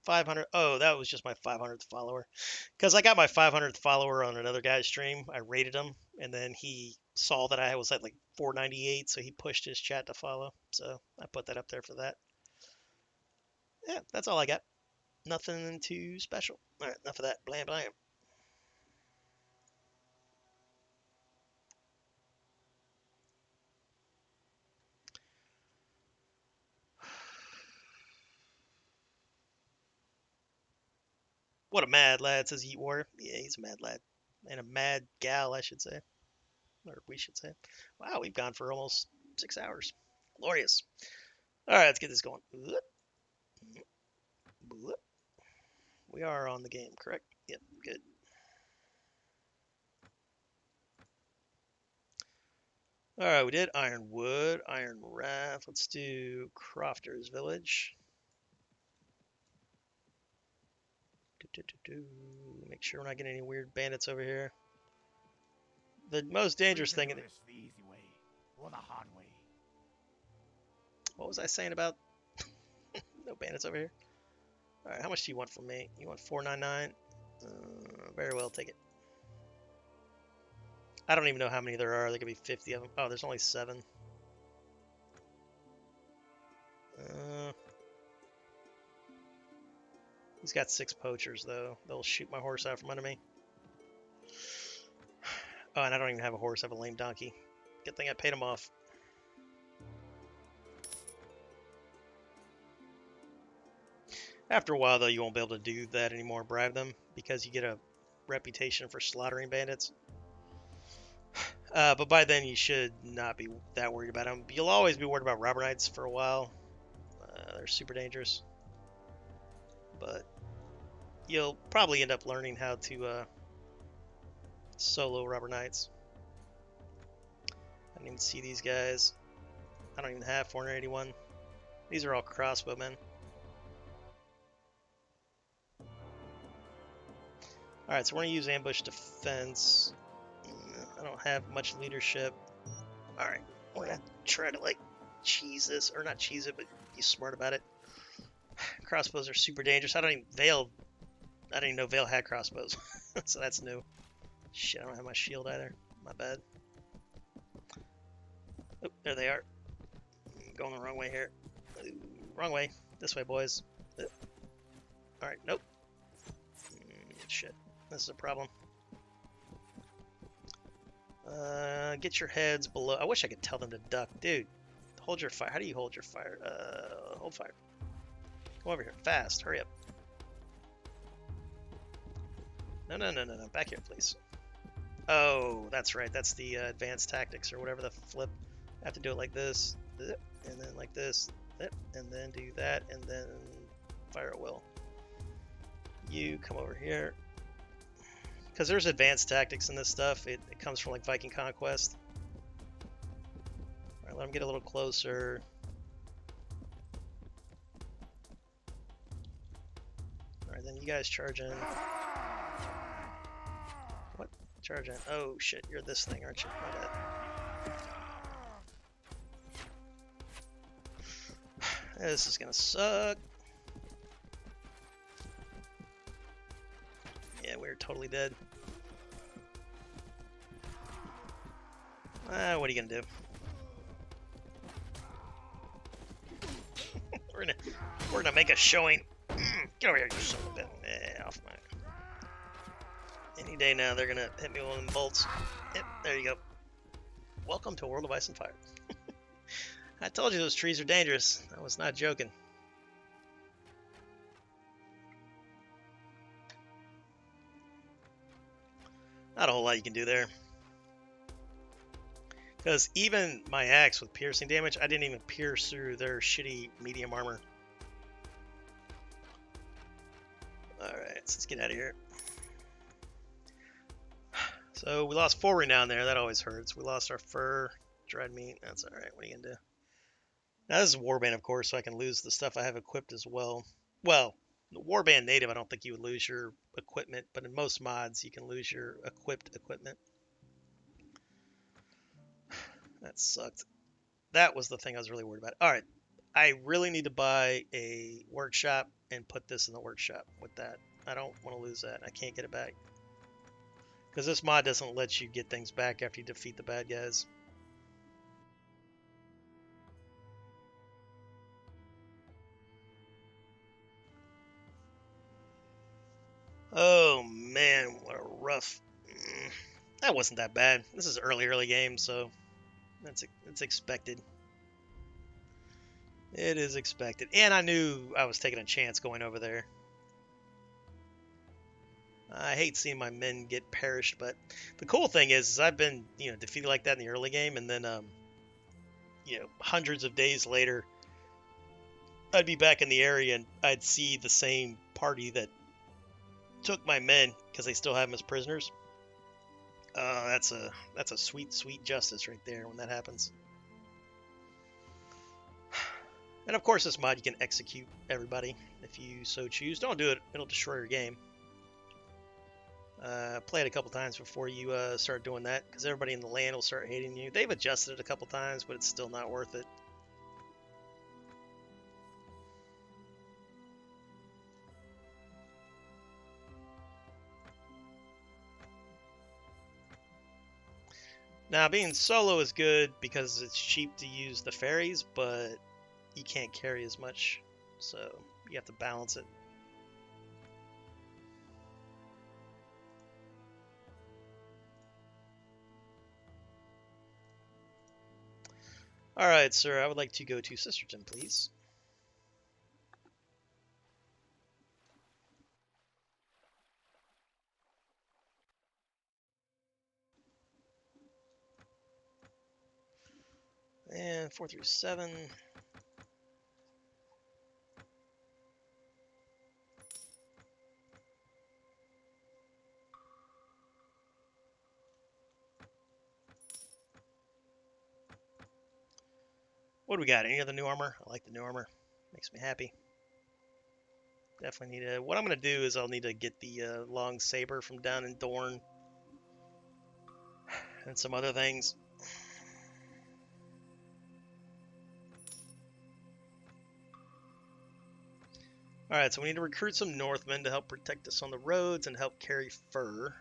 500. Oh, that was just my 500th follower. Because I got my 500th follower on another guy's stream. I rated him, and then he saw that I was at like 498, so he pushed his chat to follow. So I put that up there for that. Yeah, that's all I got. Nothing too special. All right, enough of that. Blam, blam. What a mad lad, says Heat Warrior. Yeah, he's a mad lad. And a mad gal, I should say. Or we should say. Wow, we've gone for almost 6 hours. Glorious. All right, let's get this going. We are on the game, correct? Yep, good. All right, we did Ironwood, Iron Wrath. Let's do Crofter's Village. Make sure we're not getting any weird bandits over here. The most dangerous thing. The easy way or the hard way. What was I saying about no bandits over here? All right, how much do you want from me? You want 499? Very well, take it. I don't even know how many there are. There could be 50 of them. Oh, there's only 7. He's got 6 poachers, though. They'll shoot my horse out from under me. Oh, and I don't even have a horse. I have a lame donkey. Good thing I paid him off. After a while, though, you won't be able to do that anymore, bribe them, because you get a reputation for slaughtering bandits. But by then, you should not be that worried about them. You'll always be worried about robber knights for a while. They're super dangerous. But you'll probably end up learning how to solo robber knights. I don't even see these guys. I don't even have 481. These are all crossbowmen. Alright, so we're going to use ambush defense. I don't have much leadership. Alright, we're going to try to, like, cheese this. Or not cheese it, but be smart about it. Crossbows are super dangerous. I didn't even know Vale had crossbows. So that's new. Shit, I don't have my shield either. My bad. Oh, there they are. Going the wrong way here. Ooh, wrong way. This way, boys. Alright, nope. Shit. This is a problem. Get your heads below. I wish I could tell them to duck. Dude, hold your fire. How do you hold your fire? Hold fire. Come over here. Fast. Hurry up. No. Back here, please. Oh, that's right. That's the advanced tactics or whatever the flip. I have to do it like this, and then like this, and then do that, and then fire at will. You come over here. Because there's advanced tactics in this stuff. It comes from like Viking Conquest. Alright, let him get a little closer. Alright, then you guys charge in. What? Charge in. Oh shit, you're this thing, aren't you? My bad. This is gonna suck. Yeah, we're totally dead. What are you gonna do? we're gonna make a showing. Get over here, you son of a bitch. Yeah, off my. Any day now, they're gonna hit me with one of them bolts. Yep, there you go. Welcome to World of Ice and Fire. I told you those trees are dangerous. I was not joking. Not a whole lot you can do there. Because even my axe with piercing damage, I didn't even pierce through their shitty medium armor. Alright, so let's get out of here. So we lost 4 renown there. That always hurts. We lost our fur, dried meat. That's alright. What are you going to do? Now this is Warband, of course, so I can lose the stuff I have equipped as well. Well, the Warband native, I don't think you would lose your equipment, but in most mods, you can lose your equipped equipment. That sucked. That was the thing I was really worried about. All right, I really need to buy a workshop and put this in the workshop with that. I don't want to lose that. I can't get it back. Because this mod doesn't let you get things back after you defeat the bad guys. Oh man, what a rough. That wasn't that bad. This is early game, so it's expected. It is expected. And I knew I was taking a chance going over there. I hate seeing my men get perished, but the cool thing is I've been, defeated like that in the early game, and then, hundreds of days later, I'd be back in the area and I'd see the same party that took my men because they still have them as prisoners. That's a sweet, sweet justice right there when that happens. And of course, this mod you can execute everybody if you so choose. Don't do it; it'll destroy your game. Play it a couple times before you start doing that, because everybody in the land will start hating you. They've adjusted it a couple times, but it's still not worth it. Now, being solo is good because it's cheap to use the ferries, but you can't carry as much, so you have to balance it. Alright, sir, I would like to go to Sisterton, please. And 437. What do we got? Any other new armor? I like the new armor. Makes me happy. Definitely need to... What I'm going to do is I'll need to get the long saber from down in Dorne. And some other things. Alright, so we need to recruit some Northmen to help protect us on the roads and help carry fur.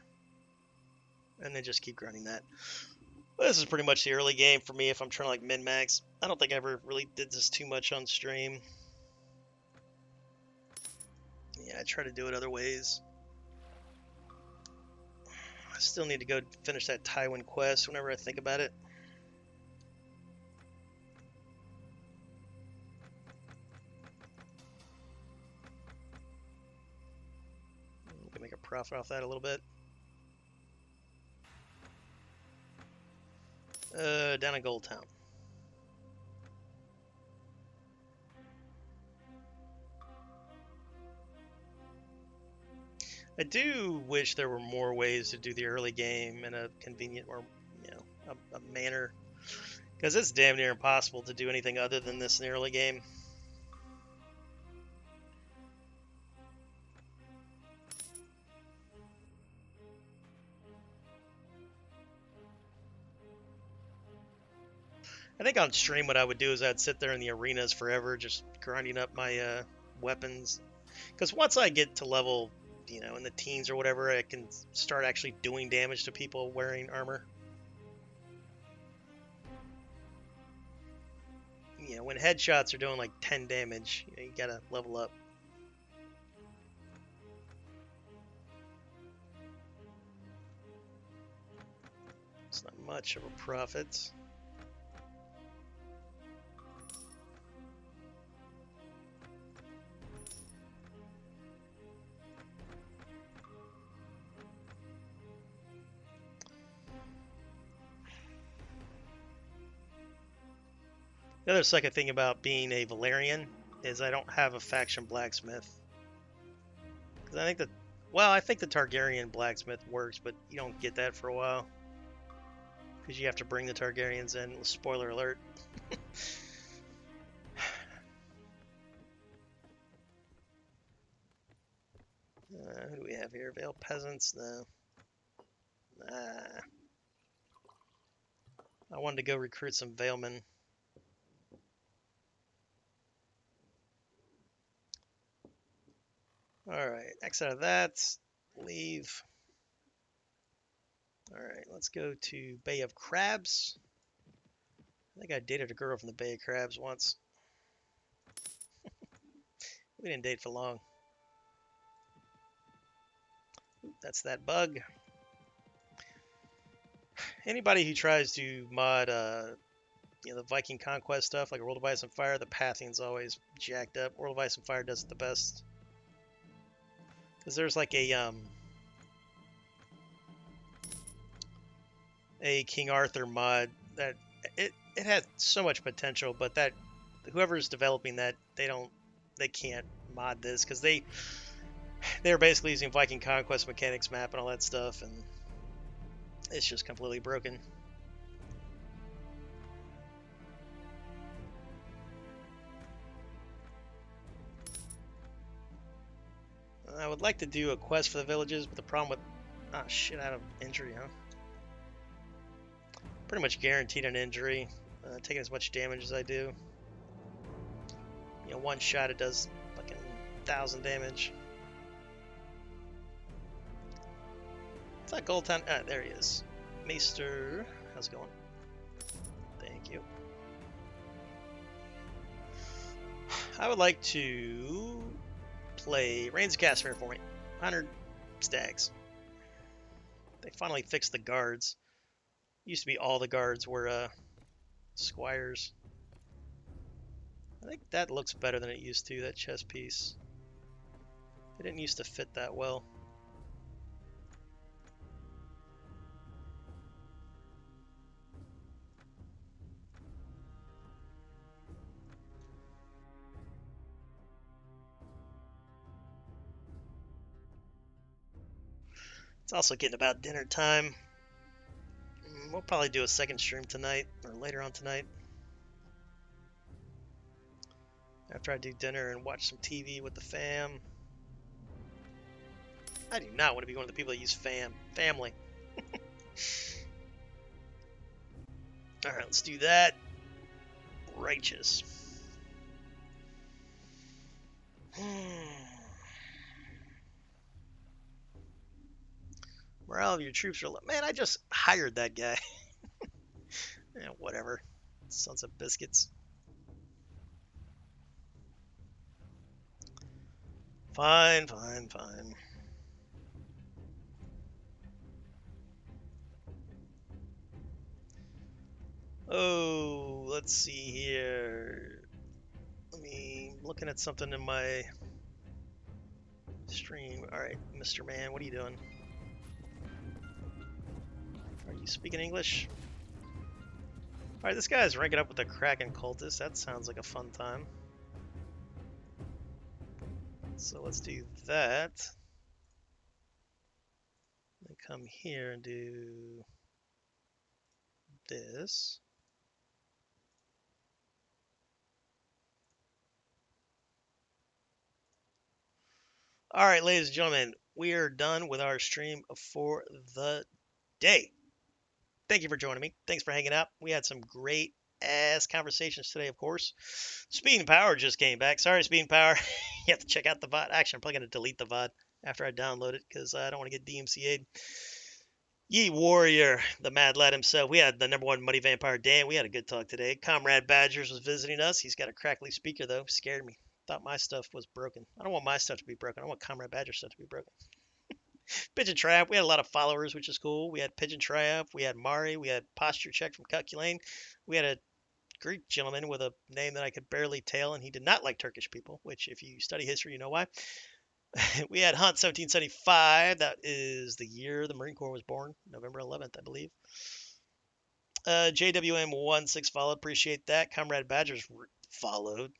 And then just keep grinding that. This is pretty much the early game for me if I'm trying to like min-max. I don't think I ever really did this too much on stream. Yeah, I try to do it other ways. I still need to go finish that Tywin quest whenever I think about it. We can make a profit off that a little bit. Down in Gold Town. I do wish there were more ways to do the early game in a convenient or, a manner. Because it's damn near impossible to do anything other than this in the early game. I think on stream what I would do is I'd sit there in the arenas forever just grinding up my weapons. Because once I get to level, in the teens or whatever, I can start actually doing damage to people wearing armor. When headshots are doing like 10 damage, you gotta level up. It's not much of a profit. The other second thing about being a Valyrian is I don't have a faction blacksmith. Because I think the Targaryen blacksmith works, but you don't get that for a while. Because you have to bring the Targaryens in. Spoiler alert. Who do we have here? Vale Peasants? No. I wanted to go recruit some Valemen. All right, X out of that. Leave. All right, let's go to Bay of Crabs. I think I dated a girl from the Bay of Crabs once. We didn't date for long. That's that bug. Anybody who tries to mod, the Viking Conquest stuff, like World of Ice and Fire, the pathing's always jacked up. World of Ice and Fire does it the best. Because there's like a King Arthur mod that it had so much potential, but that whoever's developing that, they can't mod this because they're basically using Viking Conquest mechanics map and all that stuff, and it's just completely broken. I would like to do a quest for the villages, but the problem with... Ah, shit, out of injury, huh? Pretty much guaranteed an injury. Taking as much damage as I do. One shot it does fucking 1,000 damage. It's not Gold Town. Ah, there he is. Maester. How's it going? Thank you. I would like to play Reigns of Castamere for me. 100 stags. They finally fixed the guards. Used to be all the guards were squires. I think that looks better than it used to, that chess piece. It didn't used to fit that well. It's also getting about dinner time. We'll probably do a second stream tonight, or later on tonight. After I do dinner and watch some TV with the fam. I do not want to be one of the people that use family. Alright, let's do that. Righteous. Morale of your troops are low. Man, I just hired that guy. Yeah, whatever. Sons of biscuits. Fine. Oh, let's see here. I'm looking at something in my stream. Alright, Mr. Man, what are you doing? Are you speaking English? Alright, this guy's ranking up with the Kraken cultist. That sounds like a fun time. So let's do that. And come here and do this. Alright, ladies and gentlemen, we are done with our stream for the day. Thank you for joining me. Thanks for hanging out. We had some great ass conversations today, of course. Speed and Power just came back. Sorry, Speed and Power. You have to check out the VOD. Actually, I'm probably going to delete the VOD after I download it because I don't want to get DMCA'd. Ye Warrior, the mad lad himself. We had the #1 Muddy Vampire, Dan. We had a good talk today. Comrade Badgers was visiting us. He's got a crackly speaker, though. Scared me. Thought my stuff was broken. I don't want my stuff to be broken. I want Comrade Badger's stuff to be broken. Pigeon Triumph, we had a lot of followers, which is cool. We had Pigeon Triumph, we had Mari, we had Posture Check from Cuculane. We had a Greek gentleman with a name that I could barely tell, and he did not like Turkish people, which if you study history, you know why. We had Hunt 1775. That is the year the Marine Corps was born, November 11th, I believe. JWM16 followed. Appreciate that. Comrade Badgers followed.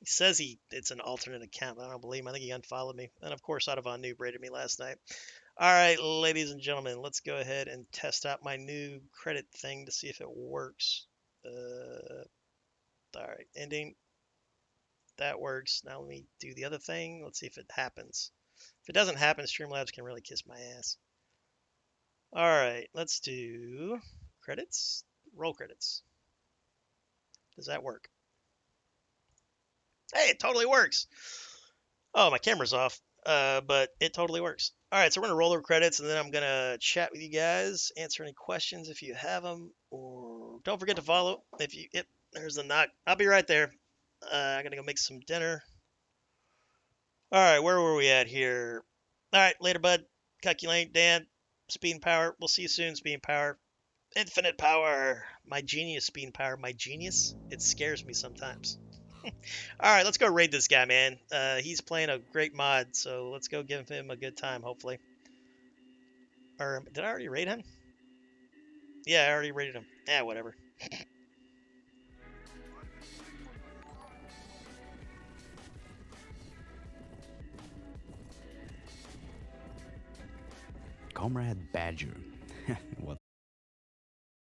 He says it's an alternate account, but I don't believe him. I think he unfollowed me. And of course, Audubon Noob rated me last night. All right, ladies and gentlemen, let's go ahead and test out my new credit thing to see if it works. All right, ending. That works. Now let me do the other thing. Let's see if it happens. If it doesn't happen, Streamlabs can really kiss my ass. All right, let's do credits. Roll credits. Does that work? Hey, it totally works. Oh, my camera's off. But it totally works. All right, so we're gonna roll over credits, and then I'm gonna chat with you guys, answer any questions if you have them, or don't forget to follow. If you, yep, there's the knock. I'll be right there. I gotta go make some dinner. All right, where were we at here? All right, later, bud. Calculate, Dan. Speed and power. We'll see you soon. Speed and power. Infinite power. My genius. Speed and power. My genius. It scares me sometimes. All right, let's go raid this guy, man. He's playing a great mod, so let's go give him a good time, hopefully. Or did I already raid him? Yeah, I already raided him. Yeah, whatever. Comrade Badger. What